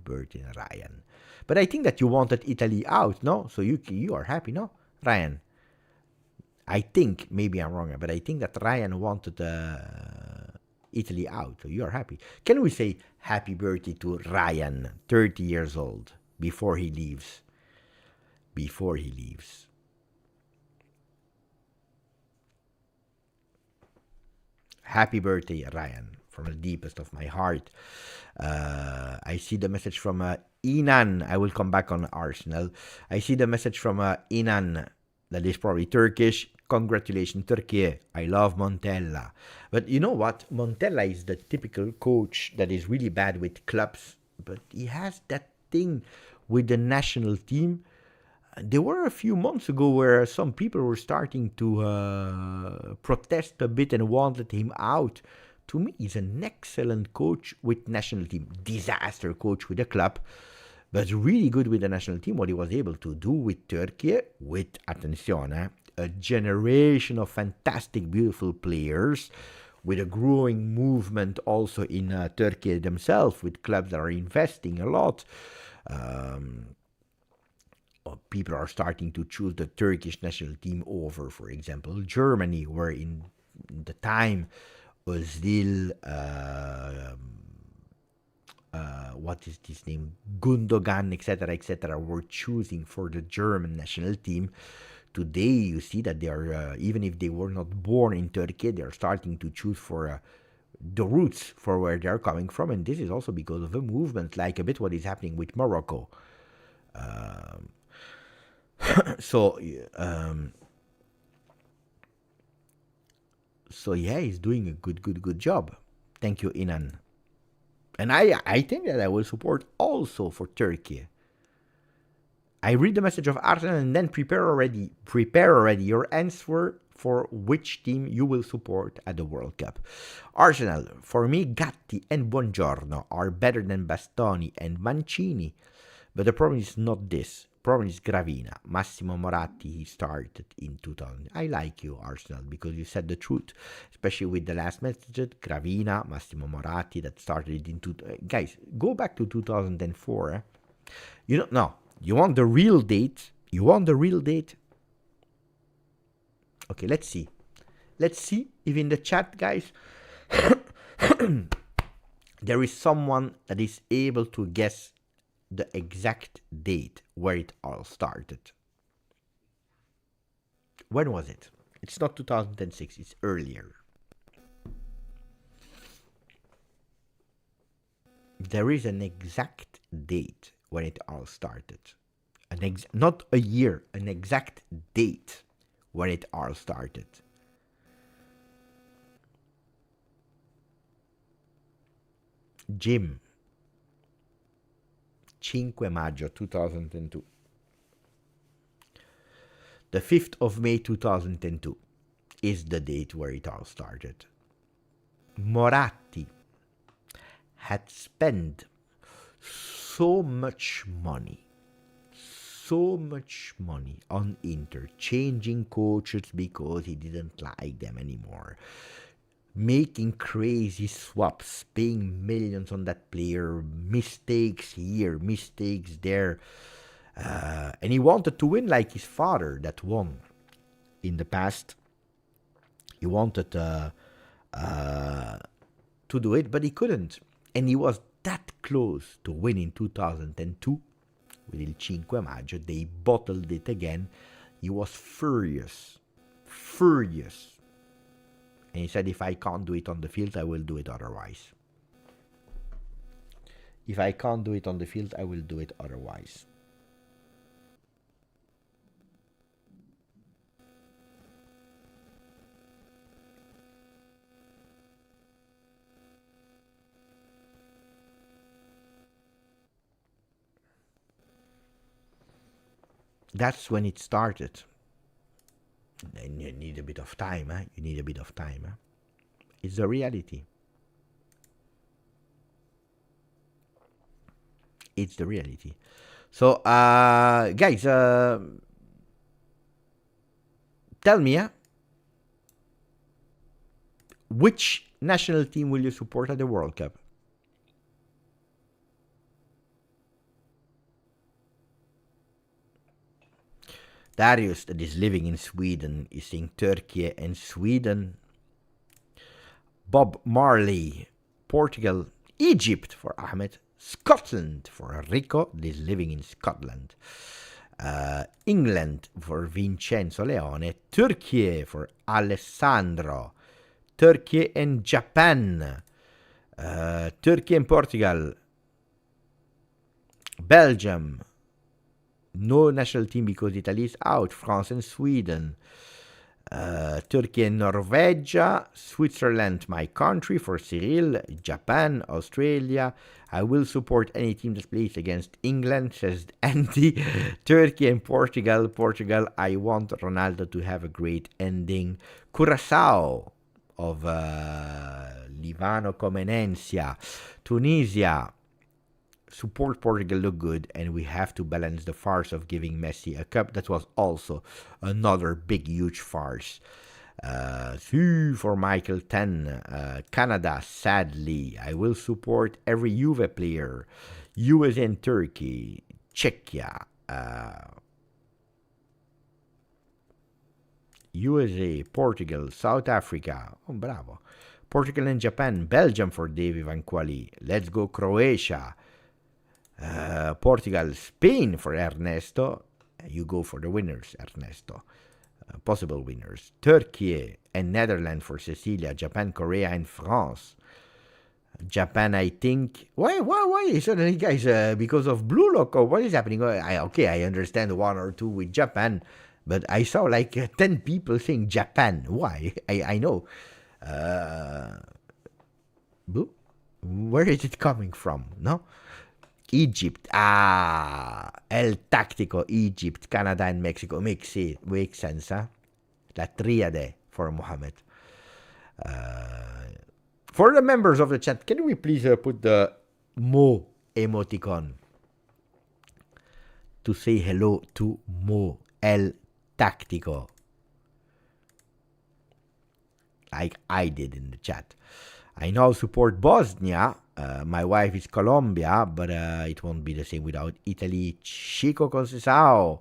birthday, Ryan. But I think that you wanted Italy out, no? So you are happy, no, Ryan? I think, maybe I'm wrong, but I think that Ryan wanted Italy out, so you are happy. Can we say happy birthday to Ryan, 30 years old, before he leaves? Happy birthday, Ryan, from the deepest of my heart. I see the message from Inan. I will come back on Arsenal. I see the message from Inan. That is probably Turkish. Congratulations, Turkey. I love Montella. But you know what? Montella is the typical coach that is really bad with clubs. But he has that thing with the national team. There were a few months ago where some people were starting to protest a bit and wanted him out. To me, he's an excellent coach with national team. Disaster coach with the club. But really good with the national team, what he was able to do with Turkey, with, attenzione, a generation of fantastic, beautiful players, with a growing movement also in Turkey themselves, with clubs that are investing a lot. People are starting to choose the Turkish national team over, for example, Germany, where in the time Özil, what is his name, Gundogan, etc., were choosing for the German national team. Today, you see that they are, even if they were not born in Turkey, they are starting to choose for the roots for where they are coming from, and this is also because of a movement, like a bit what is happening with Morocco. So yeah, he's doing a good job. Thank you, Inan. And I think that I will support also for Turkey. I read the message of Arsenal and then prepare already your answer for which team you will support at the World Cup. Arsenal, for me, Gatti and Buongiorno are better than Bastoni and Mancini. But the problem is not this. The problem is Gravina. Massimo Moratti, he started in 2000. I like you, Arsenal, because you said the truth, especially with the last message. Gravina, Massimo Moratti, that started in guys, go back to 2004. Eh? You don't know. You want the real date? Okay, let's see. Let's see if in the chat, guys, there is someone that is able to guess the exact date where it all started. When was it? It's not 2006, it's earlier. There is an exact date when it all started. Not a year, an exact date when it all started. Jim, 5 maggio 2002. The 5th of May 2002 is the date where it all started. Moratti had spent so much money on Inter, changing coaches because he didn't like them anymore, making crazy swaps, paying millions on that player, mistakes here, mistakes there. And he wanted to win like his father that won in the past. He wanted to do it, but he couldn't. And he was that close to win in 2002 with Il 5 Maggio. They bottled it again. He was furious. And he said, if I can't do it on the field, I will do it otherwise. If I can't do it on the field, I will do it otherwise. That's when it started. And you need a bit of time, huh? You need a bit of time, huh? It's the reality. It's the reality. So, guys, tell me, which national team will you support at the World Cup? Darius, that is living in Sweden, is saying Turkey and Sweden. Bob Marley, Portugal. Egypt for Ahmed. Scotland for Rico, that is living in Scotland. England for Vincenzo Leone. Turkey for Alessandro. Turkey and Japan. Turkey and Portugal. Belgium. No national team because Italy is out. France and Sweden. Turkey and Norvegia. Switzerland, my country, for Cyril. Japan, Australia. I will support any team that plays against England, says Andy. Turkey and Portugal. Portugal, I want Ronaldo to have a great ending. Curaçao of Livano Comenencia. Tunisia. Support Portugal look good, and we have to balance the farce of giving Messi a cup. That was also another big, huge farce. For Michael 10. Canada, sadly. I will support every Juve player. USA and Turkey. Czechia. USA, Portugal, South Africa. Oh, bravo. Portugal and Japan. Belgium for Davy Van Quali. Let's go Croatia. Portugal, Spain for Ernesto. You go for the winners, Ernesto. Possible winners. Turkey and Netherlands for Cecilia. Japan, Korea, and France. Japan, I think. Why suddenly, guys? Because of Blue Loco, what is happening? I understand one or two with Japan, but I saw like 10 people saying Japan. Why? I know. Where is it coming from? No? Egypt, El Táctico, Egypt, Canada, and Mexico. Makes sense, huh? La triade for Mohammed. For the members of the chat, can we please put the Mo emoticon to say hello to Mo, El Táctico, like I did in the chat. I now support Bosnia. My wife is Colombia, but it won't be the same without Italy. Chico Conceição.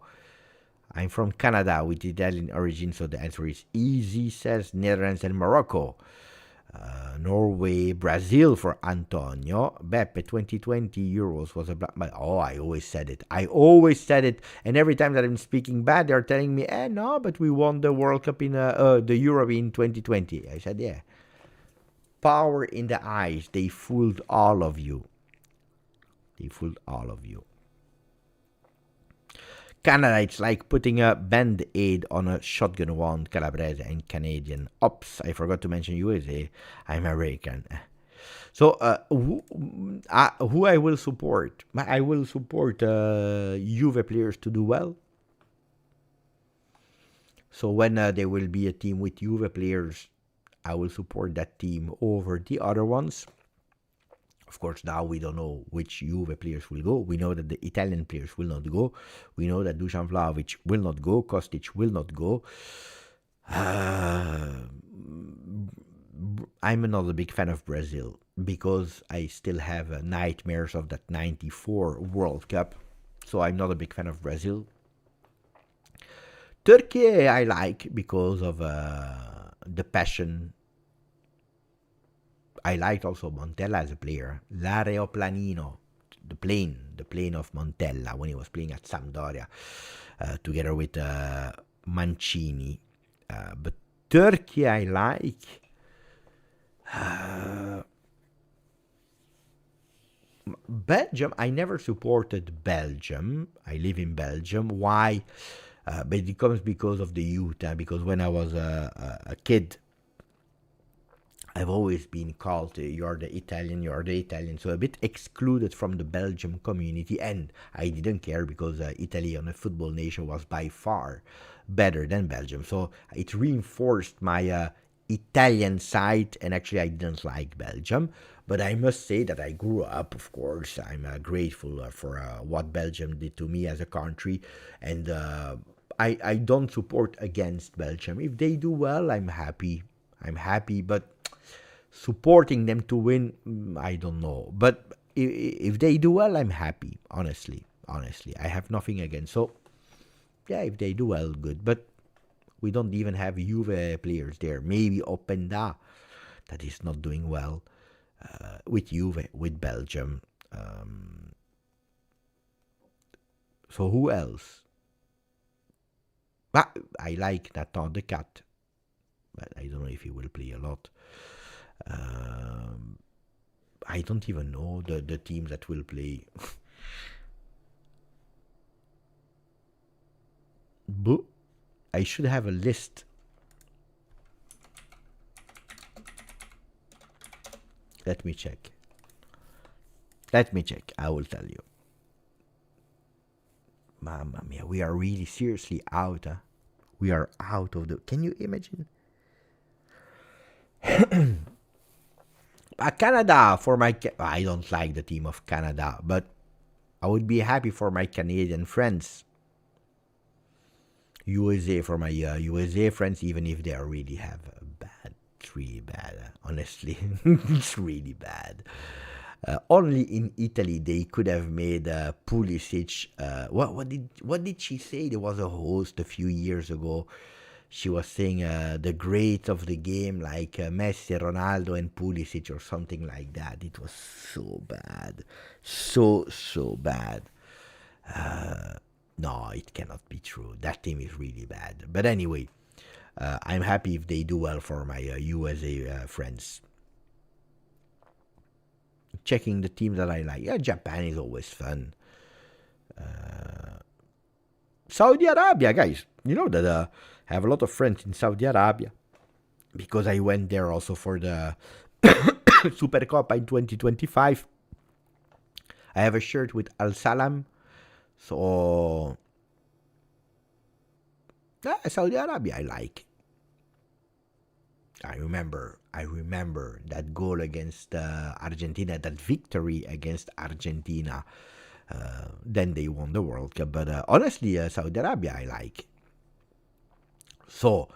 I'm from Canada with Italian origin, so the answer is easy, says Netherlands and Morocco. Norway, Brazil for Antonio. Beppe, 2020 Euros was a black. Oh, I always said it. I always said it. And every time that I'm speaking bad, they're telling me, no, but we won the World Cup in the Euro in 2020. I said, yeah. Power in the eyes. They fooled all of you. They fooled all of you. Canada, it's like putting a band-aid on a shotgun wound. Calabrese and Canadian. Oops, I forgot to mention USA. I'm American. So, who I will support? I will support Juve players to do well. So when there will be a team with Juve players, I will support that team over the other ones. Of course, now we don't know which Juve players will go. We know that the Italian players will not go. We know that Dusan Vlahovic will not go. Kostic will not go. I'm not a big fan of Brazil because I still have nightmares of that 94 World Cup. So I'm not a big fan of Brazil. Turkey I like because of the passion. I liked also Montella as a player. L'aeroplanino, the plane of Montella when he was playing at Sampdoria together with Mancini. But Turkey I like. Belgium, I never supported Belgium. I live in Belgium. Why? But it comes because of the youth. Because when I was a kid, I've always been called, you're the Italian, so a bit excluded from the Belgium community, and I didn't care because Italy on a football nation was by far better than Belgium, so it reinforced my Italian side, and actually I didn't like Belgium, but I must say that I grew up, of course, I'm grateful for what Belgium did to me as a country, and I don't support against Belgium. If they do well, I'm happy, but supporting them to win, I don't know. But if they do well, I'm happy, honestly. I have nothing against. So, yeah, if they do well, good. But we don't even have Juve players there. Maybe Openda, that is not doing well with Juve, with Belgium. So who else? I like Nathan the Cat, but I don't know if he will play a lot. I don't even know the teams that will play. But I should have a list. Let me check. I will tell you. Mamma mia, we are really seriously out. We are out of the... Can you imagine? Canada for my... I don't like the team of Canada, but I would be happy for my Canadian friends. USA for my USA friends, even if they really have bad. It's really bad, honestly. It's really bad. Only in Italy they could have made Pulisic. What did she say? There was a host a few years ago. She was saying the greats of the game, like Messi, Ronaldo, and Pulisic, or something like that. It was so bad, so bad. No, it cannot be true. That team is really bad. But anyway, I'm happy if they do well for my USA friends. Checking the team that I like. Yeah, Japan is always fun. Saudi Arabia, guys. You know that I have a lot of friends in Saudi Arabia because I went there also for the Supercoppa in 2025. I have a shirt with Al Salam. So, Saudi Arabia I like. I remember that goal against Argentina, that victory against Argentina. Then they won the World Cup. But honestly, Saudi Arabia I like. So,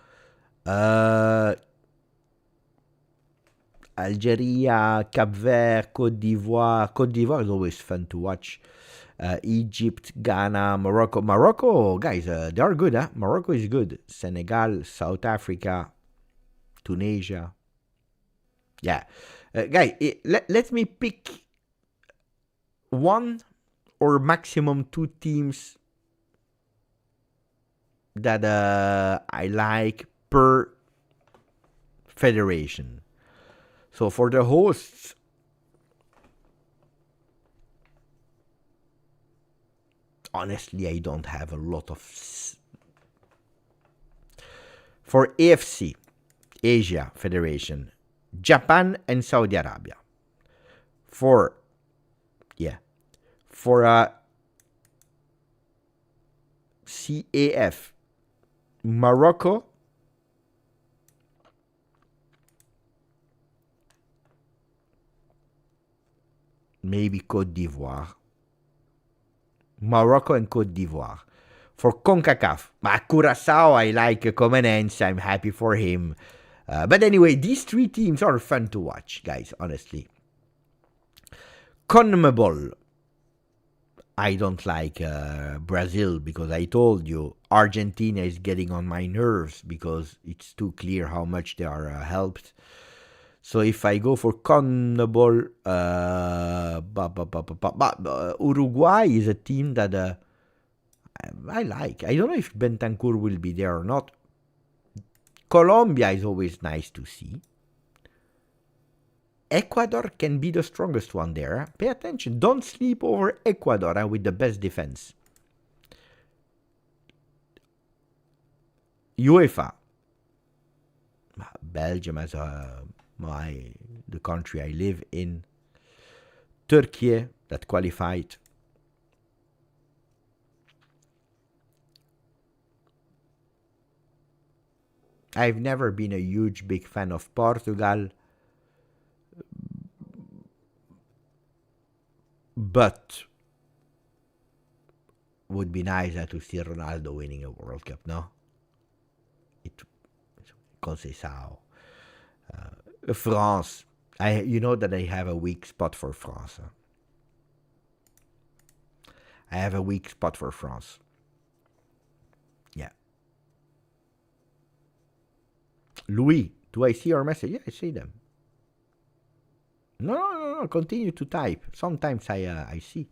Algeria, Cap Verde, Côte d'Ivoire. Côte d'Ivoire is always fun to watch. Egypt, Ghana, Morocco. Morocco, guys, they are good, huh? Morocco is good. Senegal, South Africa, Tunisia. Yeah. Guy, let me pick one or maximum two teams that I like per federation. So for the hosts, honestly, I don't have a lot of. For AFC, Asia Federation, Japan and Saudi Arabia. For CAF, Morocco, maybe Côte d'Ivoire. Morocco and Côte d'Ivoire. For CONCACAF, Curaçao, I like Comenense. I'm happy for him. But anyway, these three teams are fun to watch, guys, honestly. CONMEBOL, I don't like Brazil because I told you Argentina is getting on my nerves because it's too clear how much they are helped. So if I go for CONMEBOL, Uruguay is a team that I like. I don't know if Bentancur will be there or not. Colombia is always nice to see. Ecuador can be the strongest one there. Pay attention. Don't sleep over Ecuador with the best defense. UEFA. Belgium as the country I live in. Turkey that qualified. I've never been a huge big fan of Portugal. But would be nice to see Ronaldo winning a World Cup, no? Conceição. France. You know that I have a weak spot for France. Huh? I have a weak spot for France. Yeah. Louis, do I see your message? Yeah, I see them. No. Continue to type. Sometimes I see.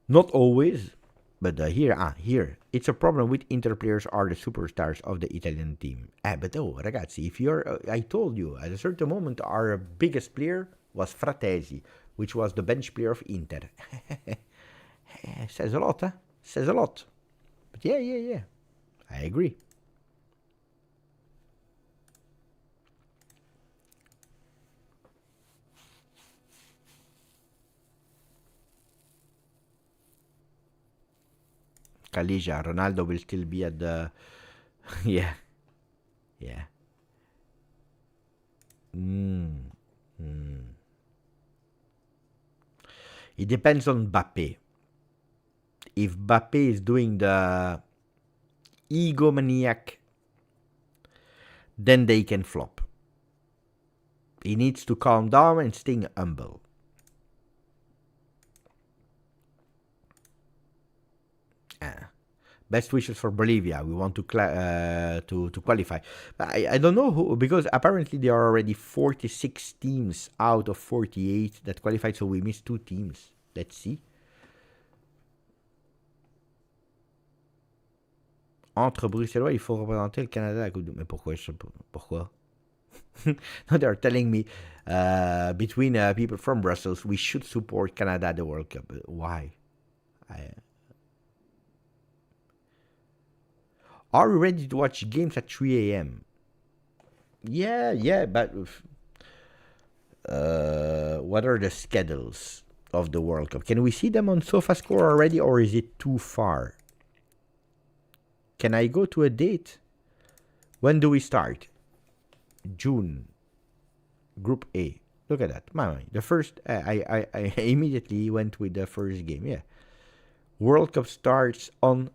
Not always, but here. It's a problem with Inter players are the superstars of the Italian team. But ragazzi, if you're, I told you, at a certain moment, our biggest player was Fratesi, which was the bench player of Inter. Says a lot, huh? Says a lot. But yeah. I agree. Kalija, Ronaldo will still be at the... yeah. It depends on Mbappe. If Mbappe is doing the egomaniac, then they can flop. He needs to calm down and stay humble. Best wishes for Bolivia. We want to qualify. But I don't know who, because apparently there are already 46 teams out of 48 that qualified, so we missed 2 teams. Let's see. Entre Bruxellois, il faut représenter le Canada à la Coupe du... Mais pourquoi? No, they're telling me between people from Brussels, we should support Canada at the World Cup. Why? Are we ready to watch games at 3 a.m.? Yeah, but what are the schedules of the World Cup? Can we see them on SofaScore already, or is it too far? Can I go to a date? When do we start? June. Group A. Look at that. The first, I immediately went with the first game. Yeah. World Cup starts on...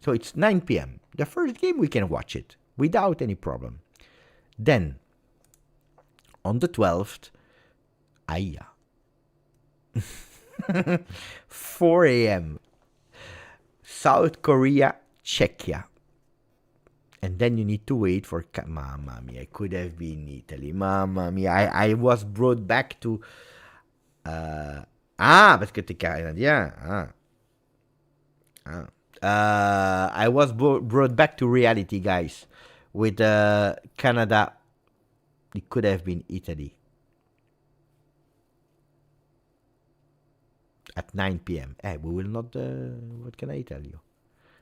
So it's 9 p.m. The first game, we can watch it without any problem. Then, on the 12th, 4 a.m., South Korea, Czechia. And then you need to wait for... Mamma mia, it could have been Italy. Mamma mia, I was brought back to... parce que t'es Canadien. I was brought back to reality, guys. With Canada, it could have been Italy. At 9 p.m. We will not... what can I tell you?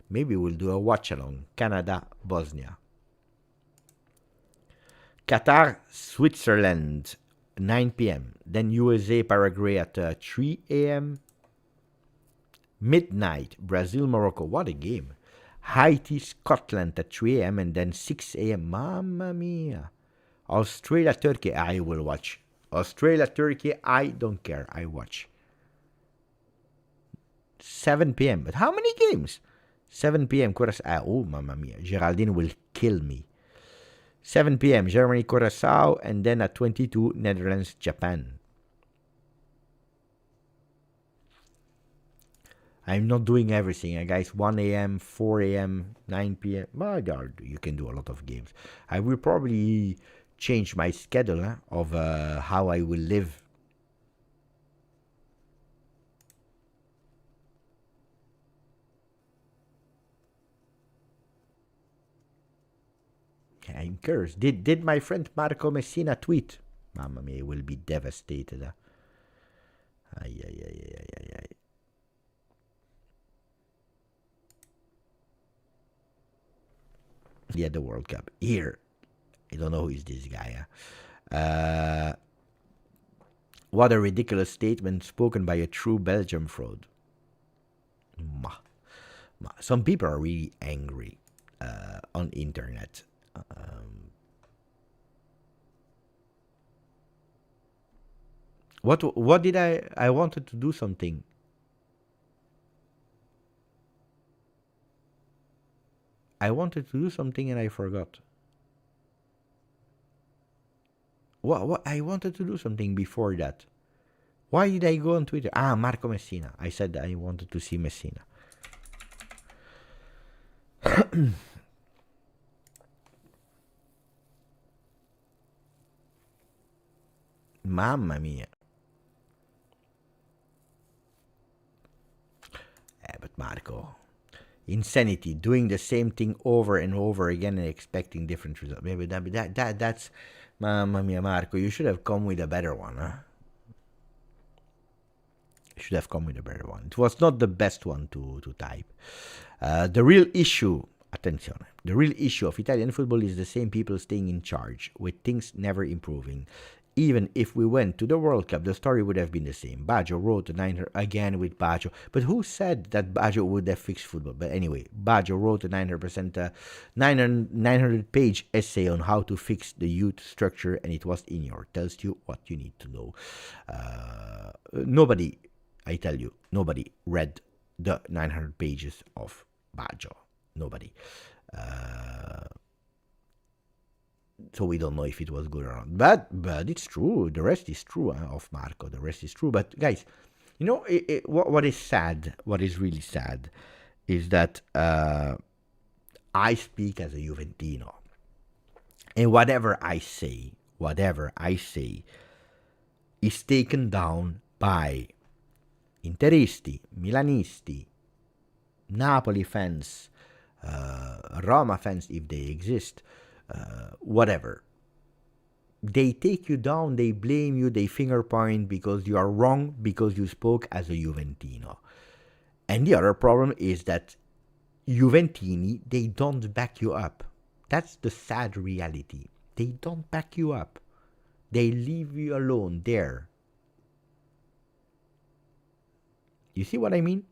Maybe we'll do a watch-along. Canada, Bosnia. Qatar, Switzerland, 9 p.m. Then USA, Paraguay at 3 a.m. Midnight, Brazil, Morocco. What a game. Haiti, Scotland at 3 a.m. and then 6 a.m. Mamma mia. Australia, Turkey. I will watch. Australia, Turkey. I don't care. I watch. 7 p.m. But how many games? 7 p.m. Curacao. Oh, mamma mia. Geraldine will kill me. 7 p.m. Germany, Curacao. And then at 22, Netherlands, Japan. I'm not doing everything, guys. 1 a.m., 4 a.m., 9 p.m. My God, you can do a lot of games. I will probably change my schedule of how I will live. I'm cursed. Did my friend Marco Messina tweet? Mamma mia, he will be devastated. Ay, ay, ay, ay, ay, ay. Yeah, the World Cup. Here. I don't know who is this guy. What a ridiculous statement spoken by a true Belgium fraud. Some people are really angry on internet. What did I wanted to do something. I wanted to do something and I forgot. What I wanted to do something before that. Why did I go on Twitter? Marco Messina. I said I wanted to see Messina. Mamma mia. But Marco, insanity, doing the same thing over and over again and expecting different results. Maybe that's mamma mia, Marco. You should have come with a better one, huh? You should have come with a better one. It was not the best one to type. The real issue, attention, the real issue of Italian football is the same people staying in charge, with things never improving. Even if we went to the World Cup, the story would have been the same. Baggio wrote again with Baggio. But who said that Baggio would have fixed football? But anyway, Baggio wrote a 900-page essay on how to fix the youth structure, and it was in your. Tells you what you need to know. Nobody, I tell you, nobody read the 900 pages of Baggio. Nobody. So we don't know if it was good or not. But it's true. The rest is true of Marco. The rest is true. But guys, you know, what is sad, what is really sad, is that I speak as a Juventino. And whatever I say is taken down by Interisti, Milanisti, Napoli fans, Roma fans if they exist, whatever. They take you down, they blame you, they finger point because you are wrong, because you spoke as a Juventino. And the other problem is that Juventini, they don't back you up. That's the sad reality. They don't back you up. They leave you alone there. You see what I mean?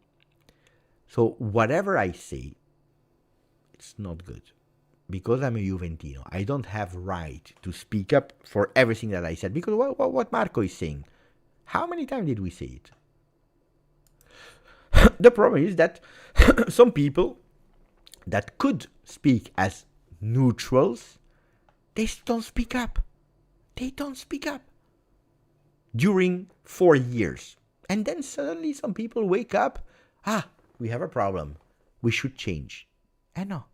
So whatever I say, it's not good. Because I'm a Juventino, I don't have right to speak up for everything that I said. Because what Marco is saying, how many times did we say it? The problem is that some people that could speak as neutrals, they don't speak up. They don't speak up during 4 years. And then suddenly some people wake up, we have a problem. We should change. And no.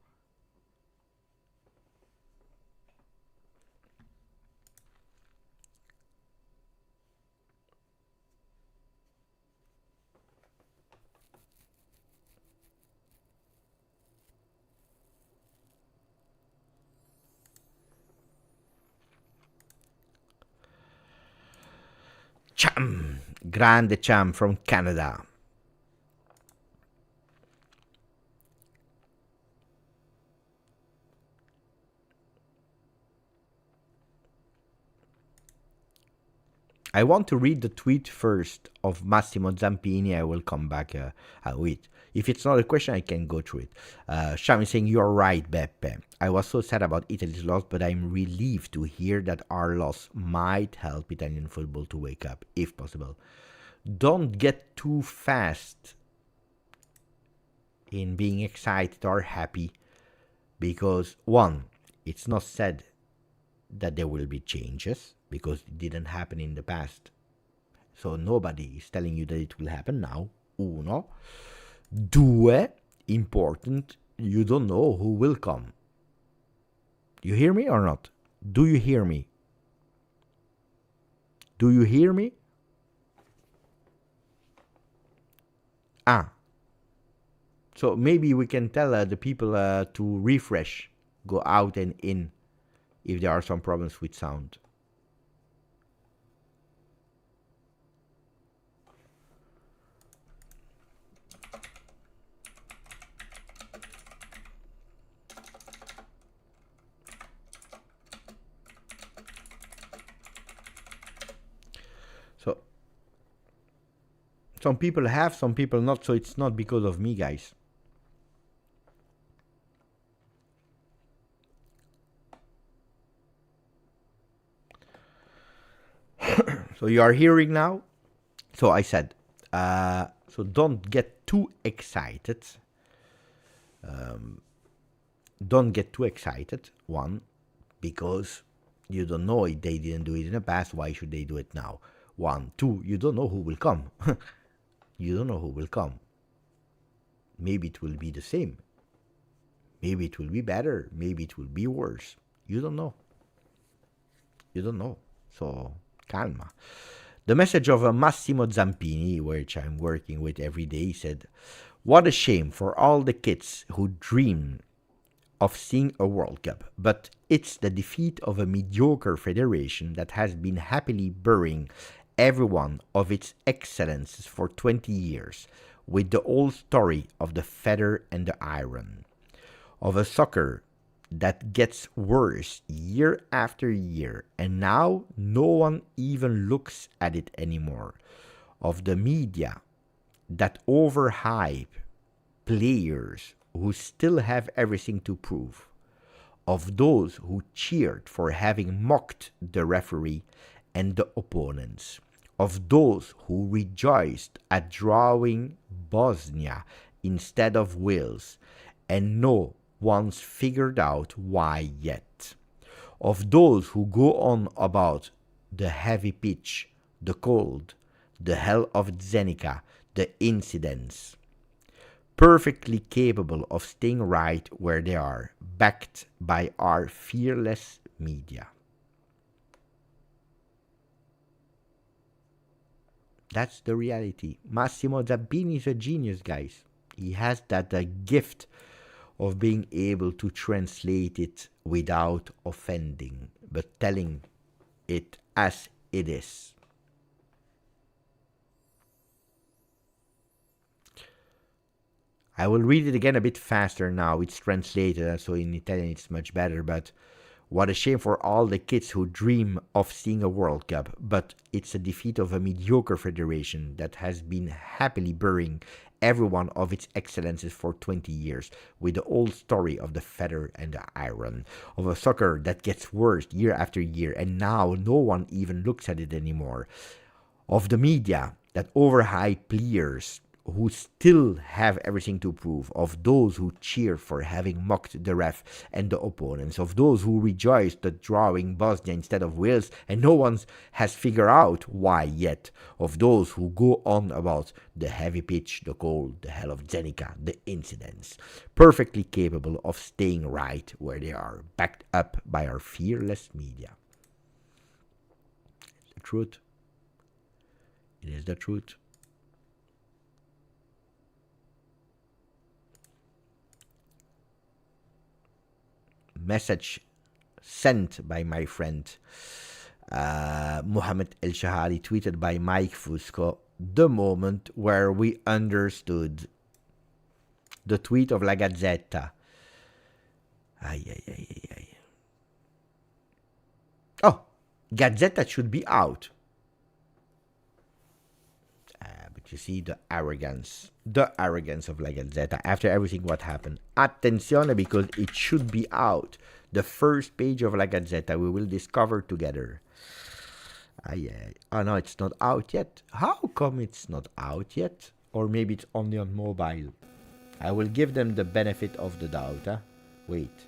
Cham, grande Cham from Canada. I want to read the tweet first of Massimo Zampini. I will come back with. If it's not a question, I can go through it. Sham is saying, you're right, Beppe. I was so sad about Italy's loss, but I'm relieved to hear that our loss might help Italian football to wake up, if possible. Don't get too fast in being excited or happy, because, one, it's not said that there will be changes, because it didn't happen in the past. So nobody is telling you that it will happen now. Uno. Due, important, you don't know who will come. You hear me or not? Do you hear me? Do you hear me? So maybe we can tell the people to refresh, go out and in, if there are some problems with sound. So some people have, some people not, so it's not because of me, guys. So you are hearing now? So I said, so don't get too excited. Don't get too excited, one, because you don't know if they didn't do it in the past, why should they do it now? One. Two, you don't know who will come. You don't know who will come. Maybe it will be the same. Maybe it will be better. Maybe it will be worse. You don't know. You don't know. So, calma. The message of Massimo Zampini, which I'm working with every day, said, what a shame for all the kids who dream of seeing a World Cup, but it's the defeat of a mediocre federation that has been happily burying every one of its excellences for 20 years, with the old story of the feather and the iron, of a soccer that gets worse year after year, and now no one even looks at it anymore, of the media that overhype players who still have everything to prove, of those who cheered for having mocked the referee and the opponents, of those who rejoiced at drawing Bosnia instead of Wales, and no one's figured out why yet, of those who go on about the heavy pitch, the cold, the hell of Zenica, the incidents, perfectly capable of staying right where they are, backed by our fearless media. That's the reality. Massimo Zampini is a genius, guys. He has that gift of being able to translate it without offending, but telling it as it is. I will read it again a bit faster now. It's translated, so in Italian it's much better, but what a shame for all the kids who dream of seeing a World Cup, but it's a defeat of a mediocre federation that has been happily burying every one of its excellences for 20 years, with the old story of the feather and the iron, of a soccer that gets worse year after year, and now no one even looks at it anymore, of the media that overhype players who still have everything to prove, of those who cheer for having mocked the ref and the opponents, of those who rejoice at drawing Bosnia instead of Wales, and no one has figured out why yet, of those who go on about the heavy pitch, the cold, the hell of Zenica, the incidents, perfectly capable of staying right where they are, backed up by our fearless media. It's the truth. It is the truth. Message sent by my friend Mohamed El Shahari, tweeted by Mike Fusco, the moment where we understood. The tweet of La Gazzetta. Ay, ay, ay, ay, ay. Oh, Gazzetta should be out. But you see the arrogance of La Gazzetta after everything what happened. Attenzione, because it should be out. The first page of La Gazzetta we will discover together. Ay, ay. Oh no, it's not out yet. How come it's not out yet? Or maybe it's only on mobile. I will give them the benefit of the doubt. Wait.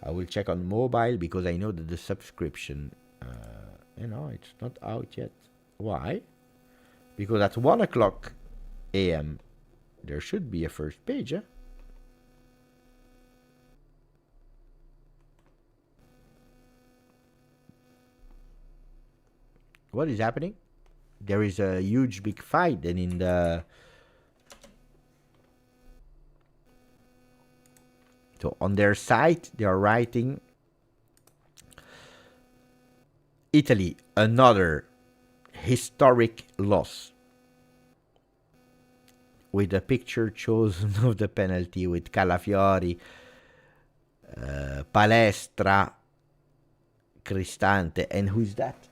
I will check on mobile because I know that the subscription, it's not out yet. Why? Because at 1 o'clock a.m. there should be a first page. What is happening? There is a huge big fight and in the... So on their site, they are writing Italy, another historic loss. With a picture chosen of the penalty with Calafiori, Palestra, Cristante, and who's that?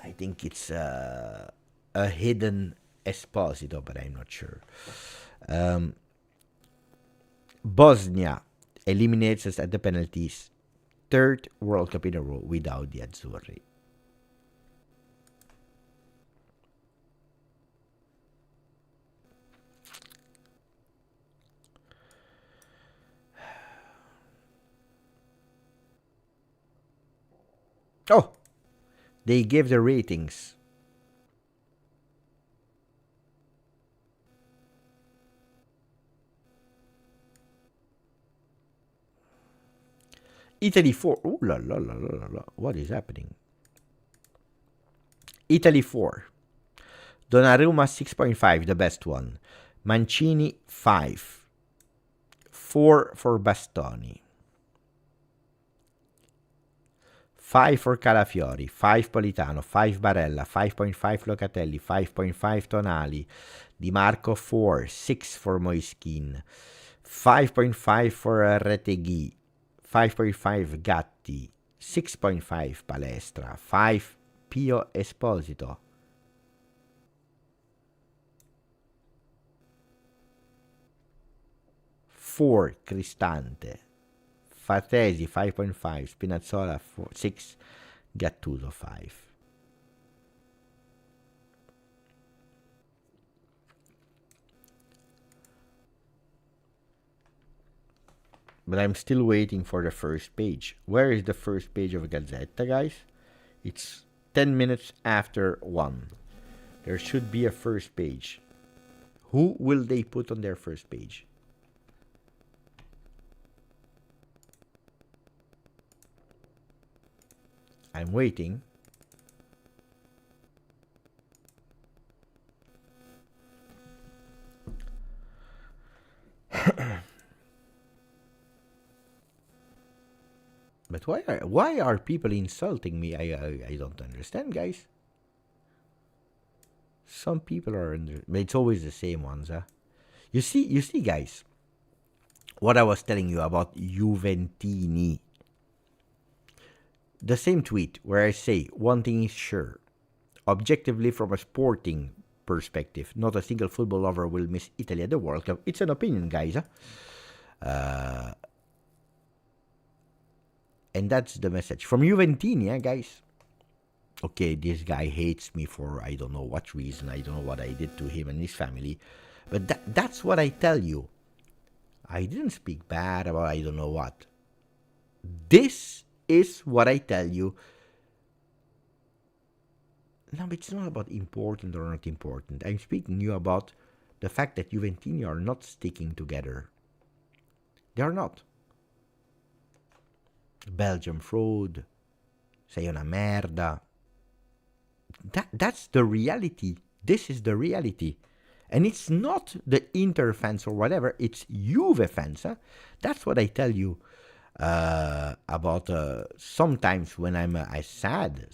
I think it's a hidden Esposito, but I'm not sure. Bosnia eliminates us at the penalties. Third World Cup in a row without the Azzurri. Oh, they give the ratings. Italy 4. Ooh la la la la la. What is happening? Italy 4. Donnarumma 6.5, the best one. Mancini 5. 4 for Bastoni. 5 for Calafiori, 5 Politano, 5 Barella, 5.5 Locatelli, 5.5 Tonali, Di Marco 4, 6 for Moiskin, 5.5 for Retegui, 5.5 Gatti, 6.5 Palestra, 5 Pio Esposito, 4 Cristante, Fatesi 5.5, Spinazzola 6, Gattuso 5. But I'm still waiting for the first page. Where is the first page of Gazzetta, guys? It's 10 minutes after 1. There should be a first page. Who will they put on their first page? I'm waiting. But why are people insulting me? I don't understand, guys. Some people are but it's always the same ones, huh? You see, guys. What I was telling you about Juventini. The same tweet where I say one thing is sure. Objectively, from a sporting perspective, not a single football lover will miss Italy at the World Cup. It's an opinion, guys. Huh? And that's the message. From Juventini, guys. Okay, this guy hates me for I don't know what reason. I don't know what I did to him and his family. But that's what I tell you. I didn't speak bad about I don't know what. This is what I tell you. No, but it's not about important or not important. I'm speaking to you about the fact that Juventini are not sticking together. They are not. Belgium fraud. Sei una merda. That's the reality. This is the reality. And it's not the Inter fans or whatever. It's Juve fans. Huh? That's what I tell you. about sometimes when I sad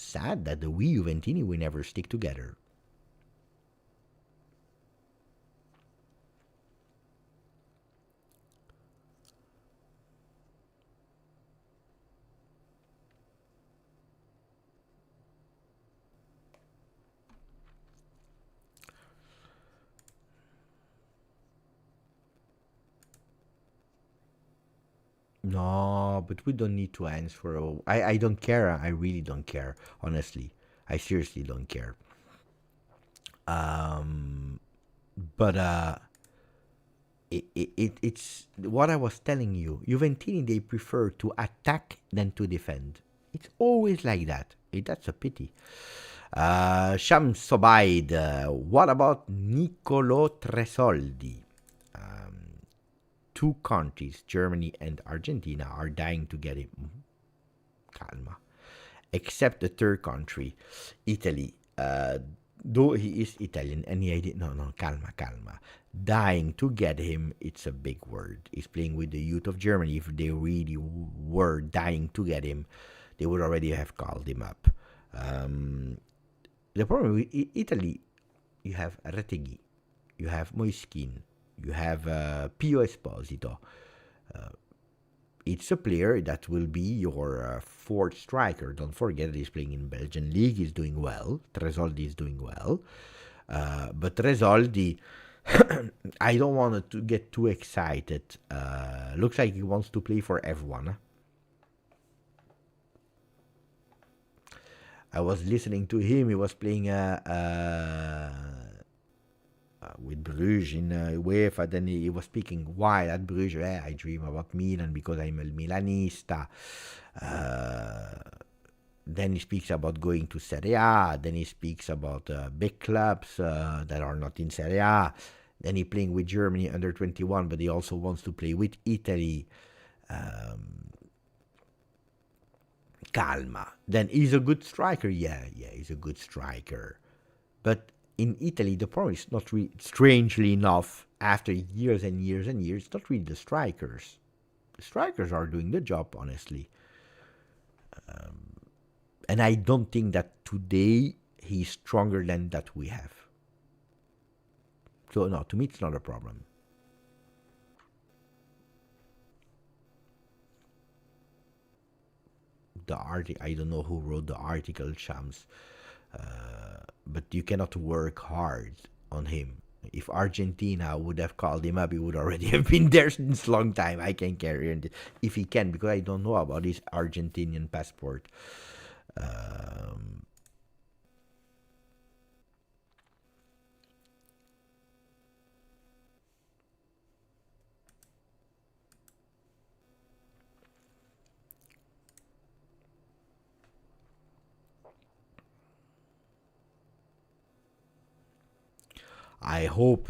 that the we Juventini will never stick together. No, but we don't need to answer. I don't care. I really don't care. Honestly, I seriously don't care. Um, but it's what I was telling you. Juventini, they prefer to attack than to defend. It's always like that. That's a pity. Shams Sobaid, what about Nicolo Tresoldi? Two countries, Germany and Argentina, are dying to get him. Calma. Except the third country, Italy. Though he is Italian, and he did no, calma, calma. Dying to get him, it's a big word. He's playing with the youth of Germany. If they really were dying to get him, they would already have called him up. The problem with Italy, you have Retegui, you have Moiskin, you have Pio Esposito. It's a player that will be your fourth striker. Don't forget he's playing in Belgian league. He's doing well. Tresoldi is doing well. But Tresoldi, I don't want to get too excited. Looks like he wants to play for everyone. I was listening to him. He was playing with Bruges in UEFA. Then he was speaking why at Bruges. I dream about Milan because I'm a Milanista. Then he speaks about going to Serie A. Then he speaks about big clubs that are not in Serie A. Then he playing with Germany under 21, but he also wants to play with Italy. Calma. Then he's a good striker. Yeah, he's a good striker. But in Italy, the problem is not really, strangely enough, after years and years and years, it's not really the strikers. The strikers are doing the job, honestly. And I don't think that today he's stronger than that we have. So, no, to me, it's not a problem. I don't know who wrote the article, Shams. But you cannot work hard on him. If Argentina would have called him up, he would already have been there since long time. I can carry it if he can, because I don't know about his Argentinian passport. I hope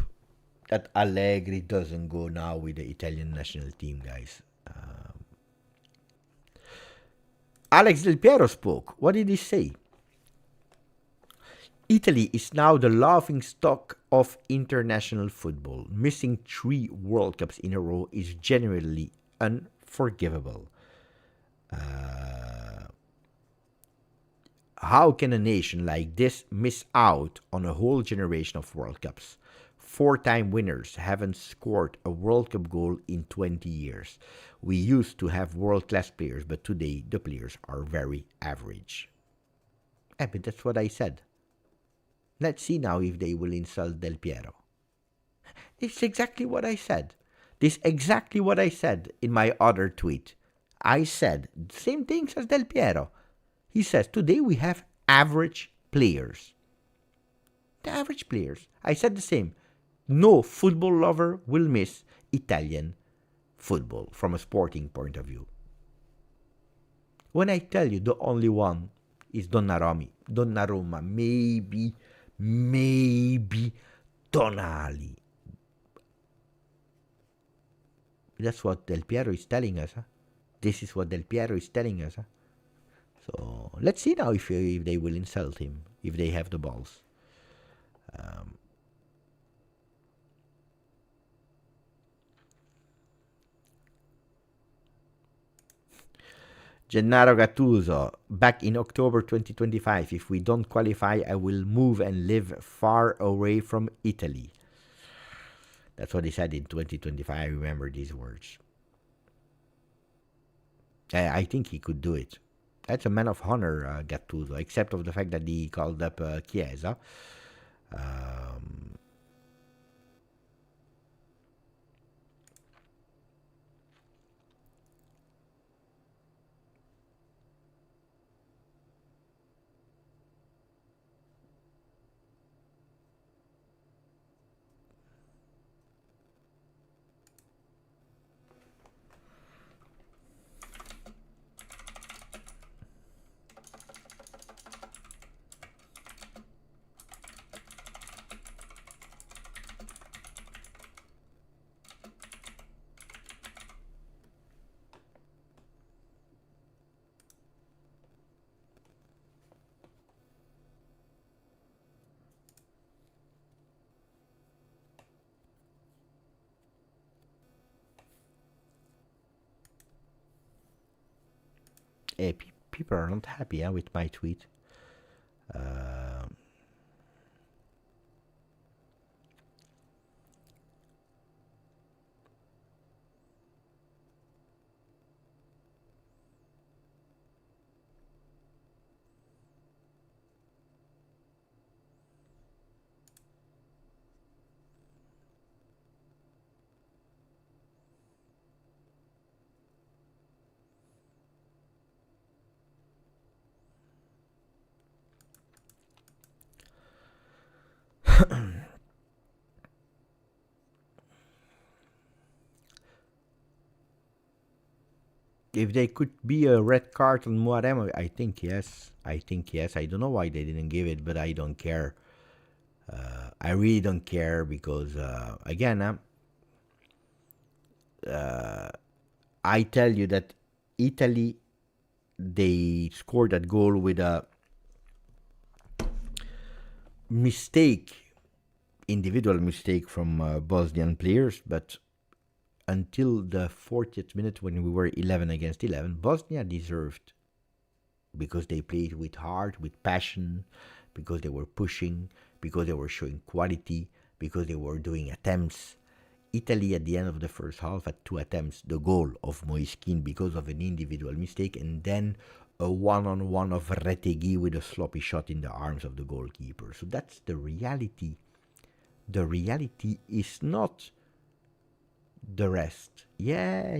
that Allegri doesn't go now with the Italian national team, guys. Alex Del Piero spoke. What did he say? Italy is now the laughing stock of international football. Missing 3 World Cups in a row is genuinely unforgivable. How can a nation like this miss out on a whole generation of World Cups? 4-time winners haven't scored a World Cup goal in 20 years. We used to have world-class players, but today the players are very average. But that's what I said. Let's see now if they will insult Del Piero. It's exactly what I said. This is exactly what I said in my other tweet. I said the same things as Del Piero. He says, today we have average players. The average players. I said the same. No football lover will miss Italian football from a sporting point of view. When I tell you the only one is Donnarumma, maybe Tonali. That's what Del Piero is telling us. Huh? This is what Del Piero is telling us. Huh? So let's see now if they will insult him, if they have the balls. Gennaro Gattuso, back in October 2025. If we don't qualify, I will move and live far away from Italy. That's what he said in 2025. I remember these words. I think he could do it. That's a man of honor, Gattuso, except of the fact that he called up Chiesa. People are not happy with my tweet. If there could be a red card on Muarem, I think yes. I don't know why they didn't give it, but I don't care. I really don't care because, again, I tell you that Italy, they scored that goal with a mistake, individual mistake from Bosnian players, but until the 40th minute when we were 11 against 11, Bosnia deserved, because they played with heart, with passion, because they were pushing, because they were showing quality, because they were doing attempts. Italy at the end of the first half had 2 attempts, the goal of Moiskin because of an individual mistake, and then a one-on-one of Retegui with a sloppy shot in the arms of the goalkeeper. So that's the reality. The reality is not the rest. Yeah,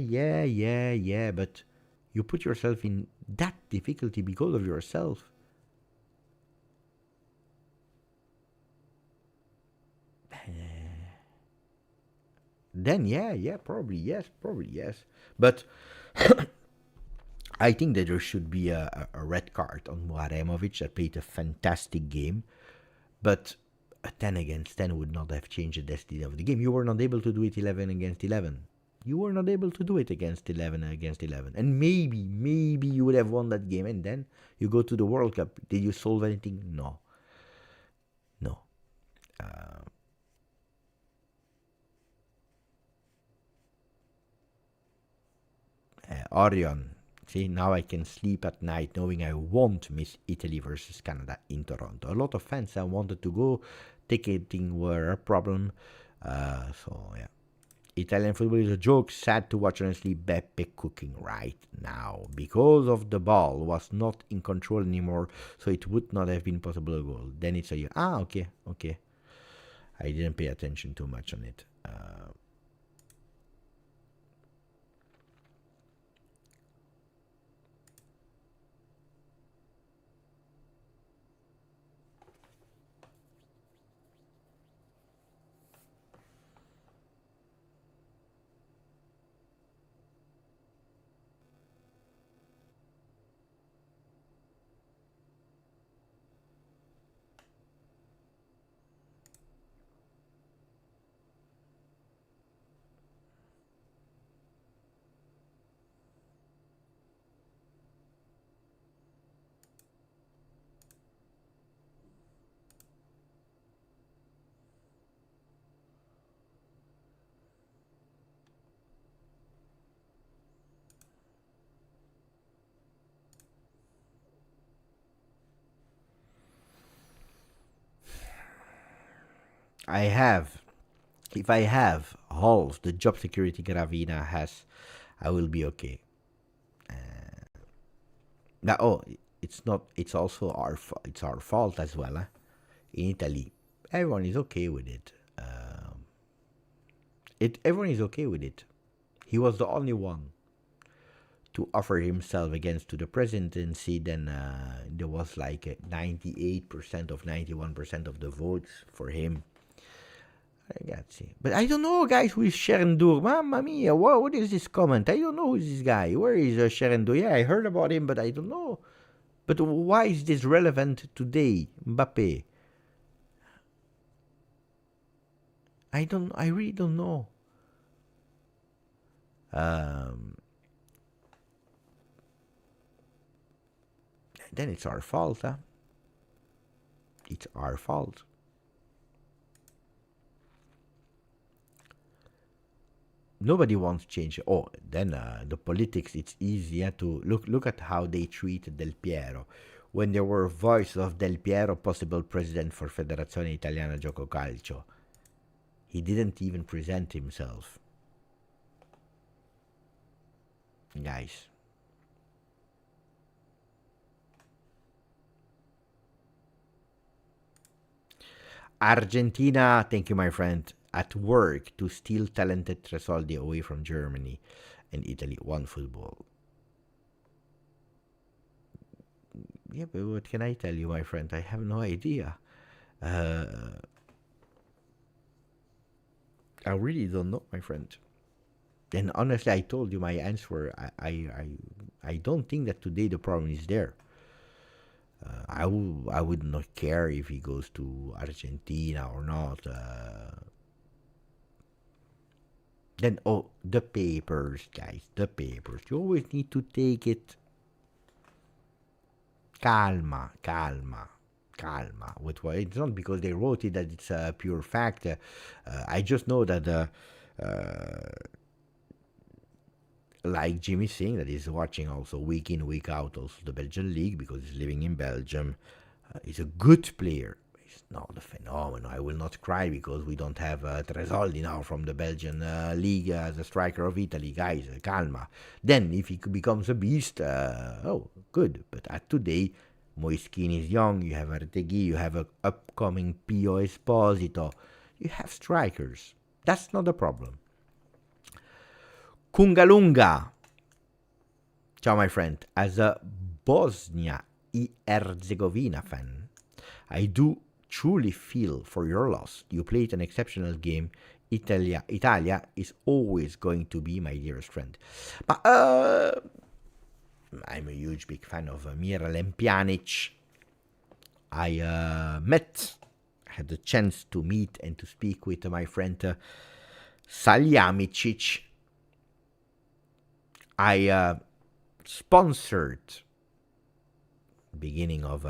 but you put yourself in that difficulty because of yourself. Then probably yes. But I think that there should be a red card on Muharemovic that played a fantastic game, but a 10 against 10 would not have changed the destiny of the game. You were not able to do it 11 against 11. You were not able to do it against 11 against 11. And maybe you would have won that game, and then you go to the World Cup. Did you solve anything? No. Orion. See, now I can sleep at night knowing I won't miss Italy versus Canada in Toronto. A lot of fans wanted to go. Ticketing were a problem. So, yeah. Italian football is a joke. Sad to watch, honestly. Beppe cooking right now. Because of the ball was not in control anymore, so it would not have been possible to goal. Then it's a... okay. I didn't pay attention too much on it. I have, if I have half the job security Gravina has, I will be okay. Now, oh, it's not. It's also it's our fault as well. In Italy, everyone is okay with it. Everyone is okay with it. He was the only one to offer himself against to the presidency. Then there was like 98% of 91% of the votes for him. Ragazzi. But I don't know, guys, who is Sherendur. Mamma mia, what is this comment? I don't know who is this guy. Where is Sherendur? Yeah, I heard about him, but I don't know. But why is this relevant today, Mbappe? I really don't know. Then it's our fault, huh? It's our fault. Nobody wants change. Oh, then the politics, it's easier to look at how they treated Del Piero. When there were voices of Del Piero, possible president for Federazione Italiana Gioco Calcio, he didn't even present himself. Guys. Argentina, thank you, my friend, at work to steal talented Tresoldi away from Germany and Italy. One football. Yeah, but what can I tell you, my friend? I have no idea. I really don't know, my friend. And honestly, I told you my answer. I don't think that today the problem is there. I would not care if he goes to Argentina or not. Then, oh, the papers, guys, the papers. You always need to take it. Calma. With what? It's not because they wrote it that it's a pure fact. I just know that like Jimmy Singh, that is watching also week in, week out, also the Belgian league because he's living in Belgium. He's a good player. He's not a phenomenon. I will not cry because we don't have Tresoldi now from the Belgian league as a striker of Italy. Guys, calma. Then, if he becomes a beast, oh, good. But at today, Moiskin is young. You have Artegui. You have an upcoming Pio Esposito. You have strikers. That's not a problem. Kungalunga. Ciao, my friend. As a Bosnia Herzegovina fan, I do truly feel for your loss. You played an exceptional game. Italia is always going to be my dearest friend. But I'm a huge big fan of Miralem Pjanic. I had the chance to meet and to speak with my friend Saljamicic. I sponsored beginning of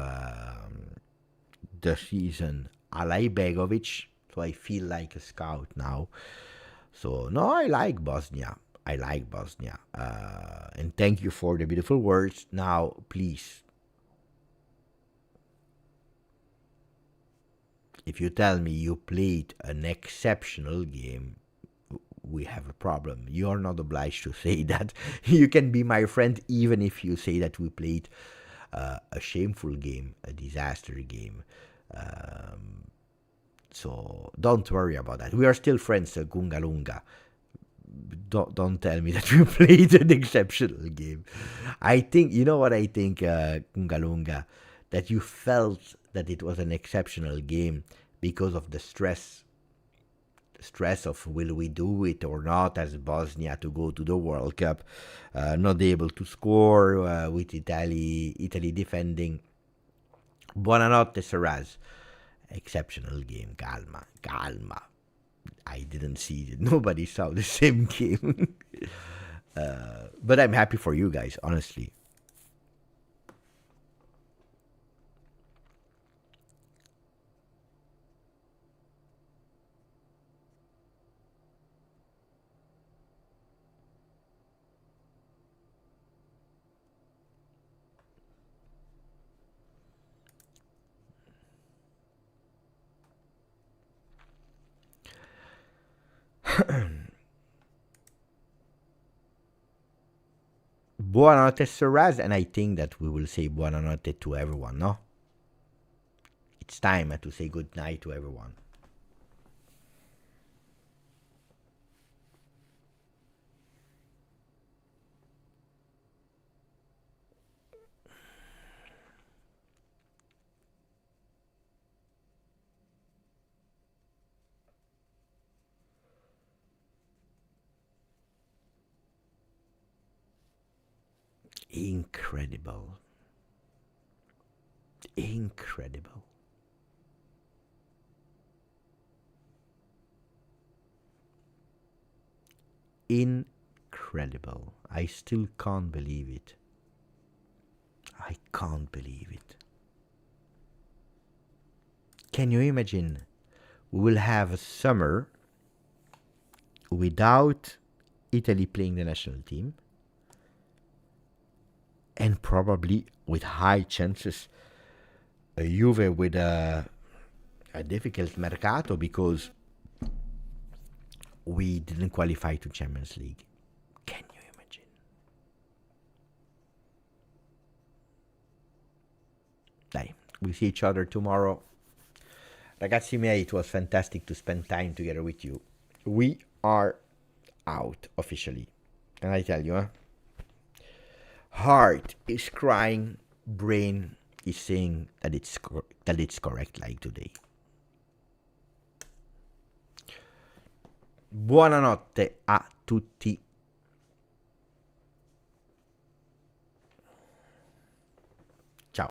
the season Alay Begovic, so I feel like a scout now. So no, I like Bosnia. And thank you for the beautiful words. Now, please, if you tell me you played an exceptional game, we have a problem. You are not obliged to say that. You can be my friend even if you say that we played a shameful game, a disaster game. So don't worry about that. We are still friends, Gungalunga. Don't tell me that we played an exceptional game. I think, you know what I think, Gungalunga, that you felt that it was an exceptional game because of the stress of will we do it or not as Bosnia to go to the World Cup, not able to score with Italy defending. Buonanotte, Saraz. Exceptional game. Calma. I didn't see it. Nobody saw the same game. But I'm happy for you guys, honestly. Buonanotte, Saraz, and I think that we will say buonanotte to everyone, no? It's time to say good night to everyone. Incredible. Incredible. Incredible. I still can't believe it. I can't believe it. Can you imagine? We will have a summer without Italy playing the national team, and probably with high chances a Juve with a difficult mercato because we didn't qualify to Champions League. Can you imagine? Dai, we see each other tomorrow. Ragazzi miei, it was fantastic to spend time together with you. We are out officially. And I tell you, heart is crying, brain is saying that it's correct like today. Buonanotte a tutti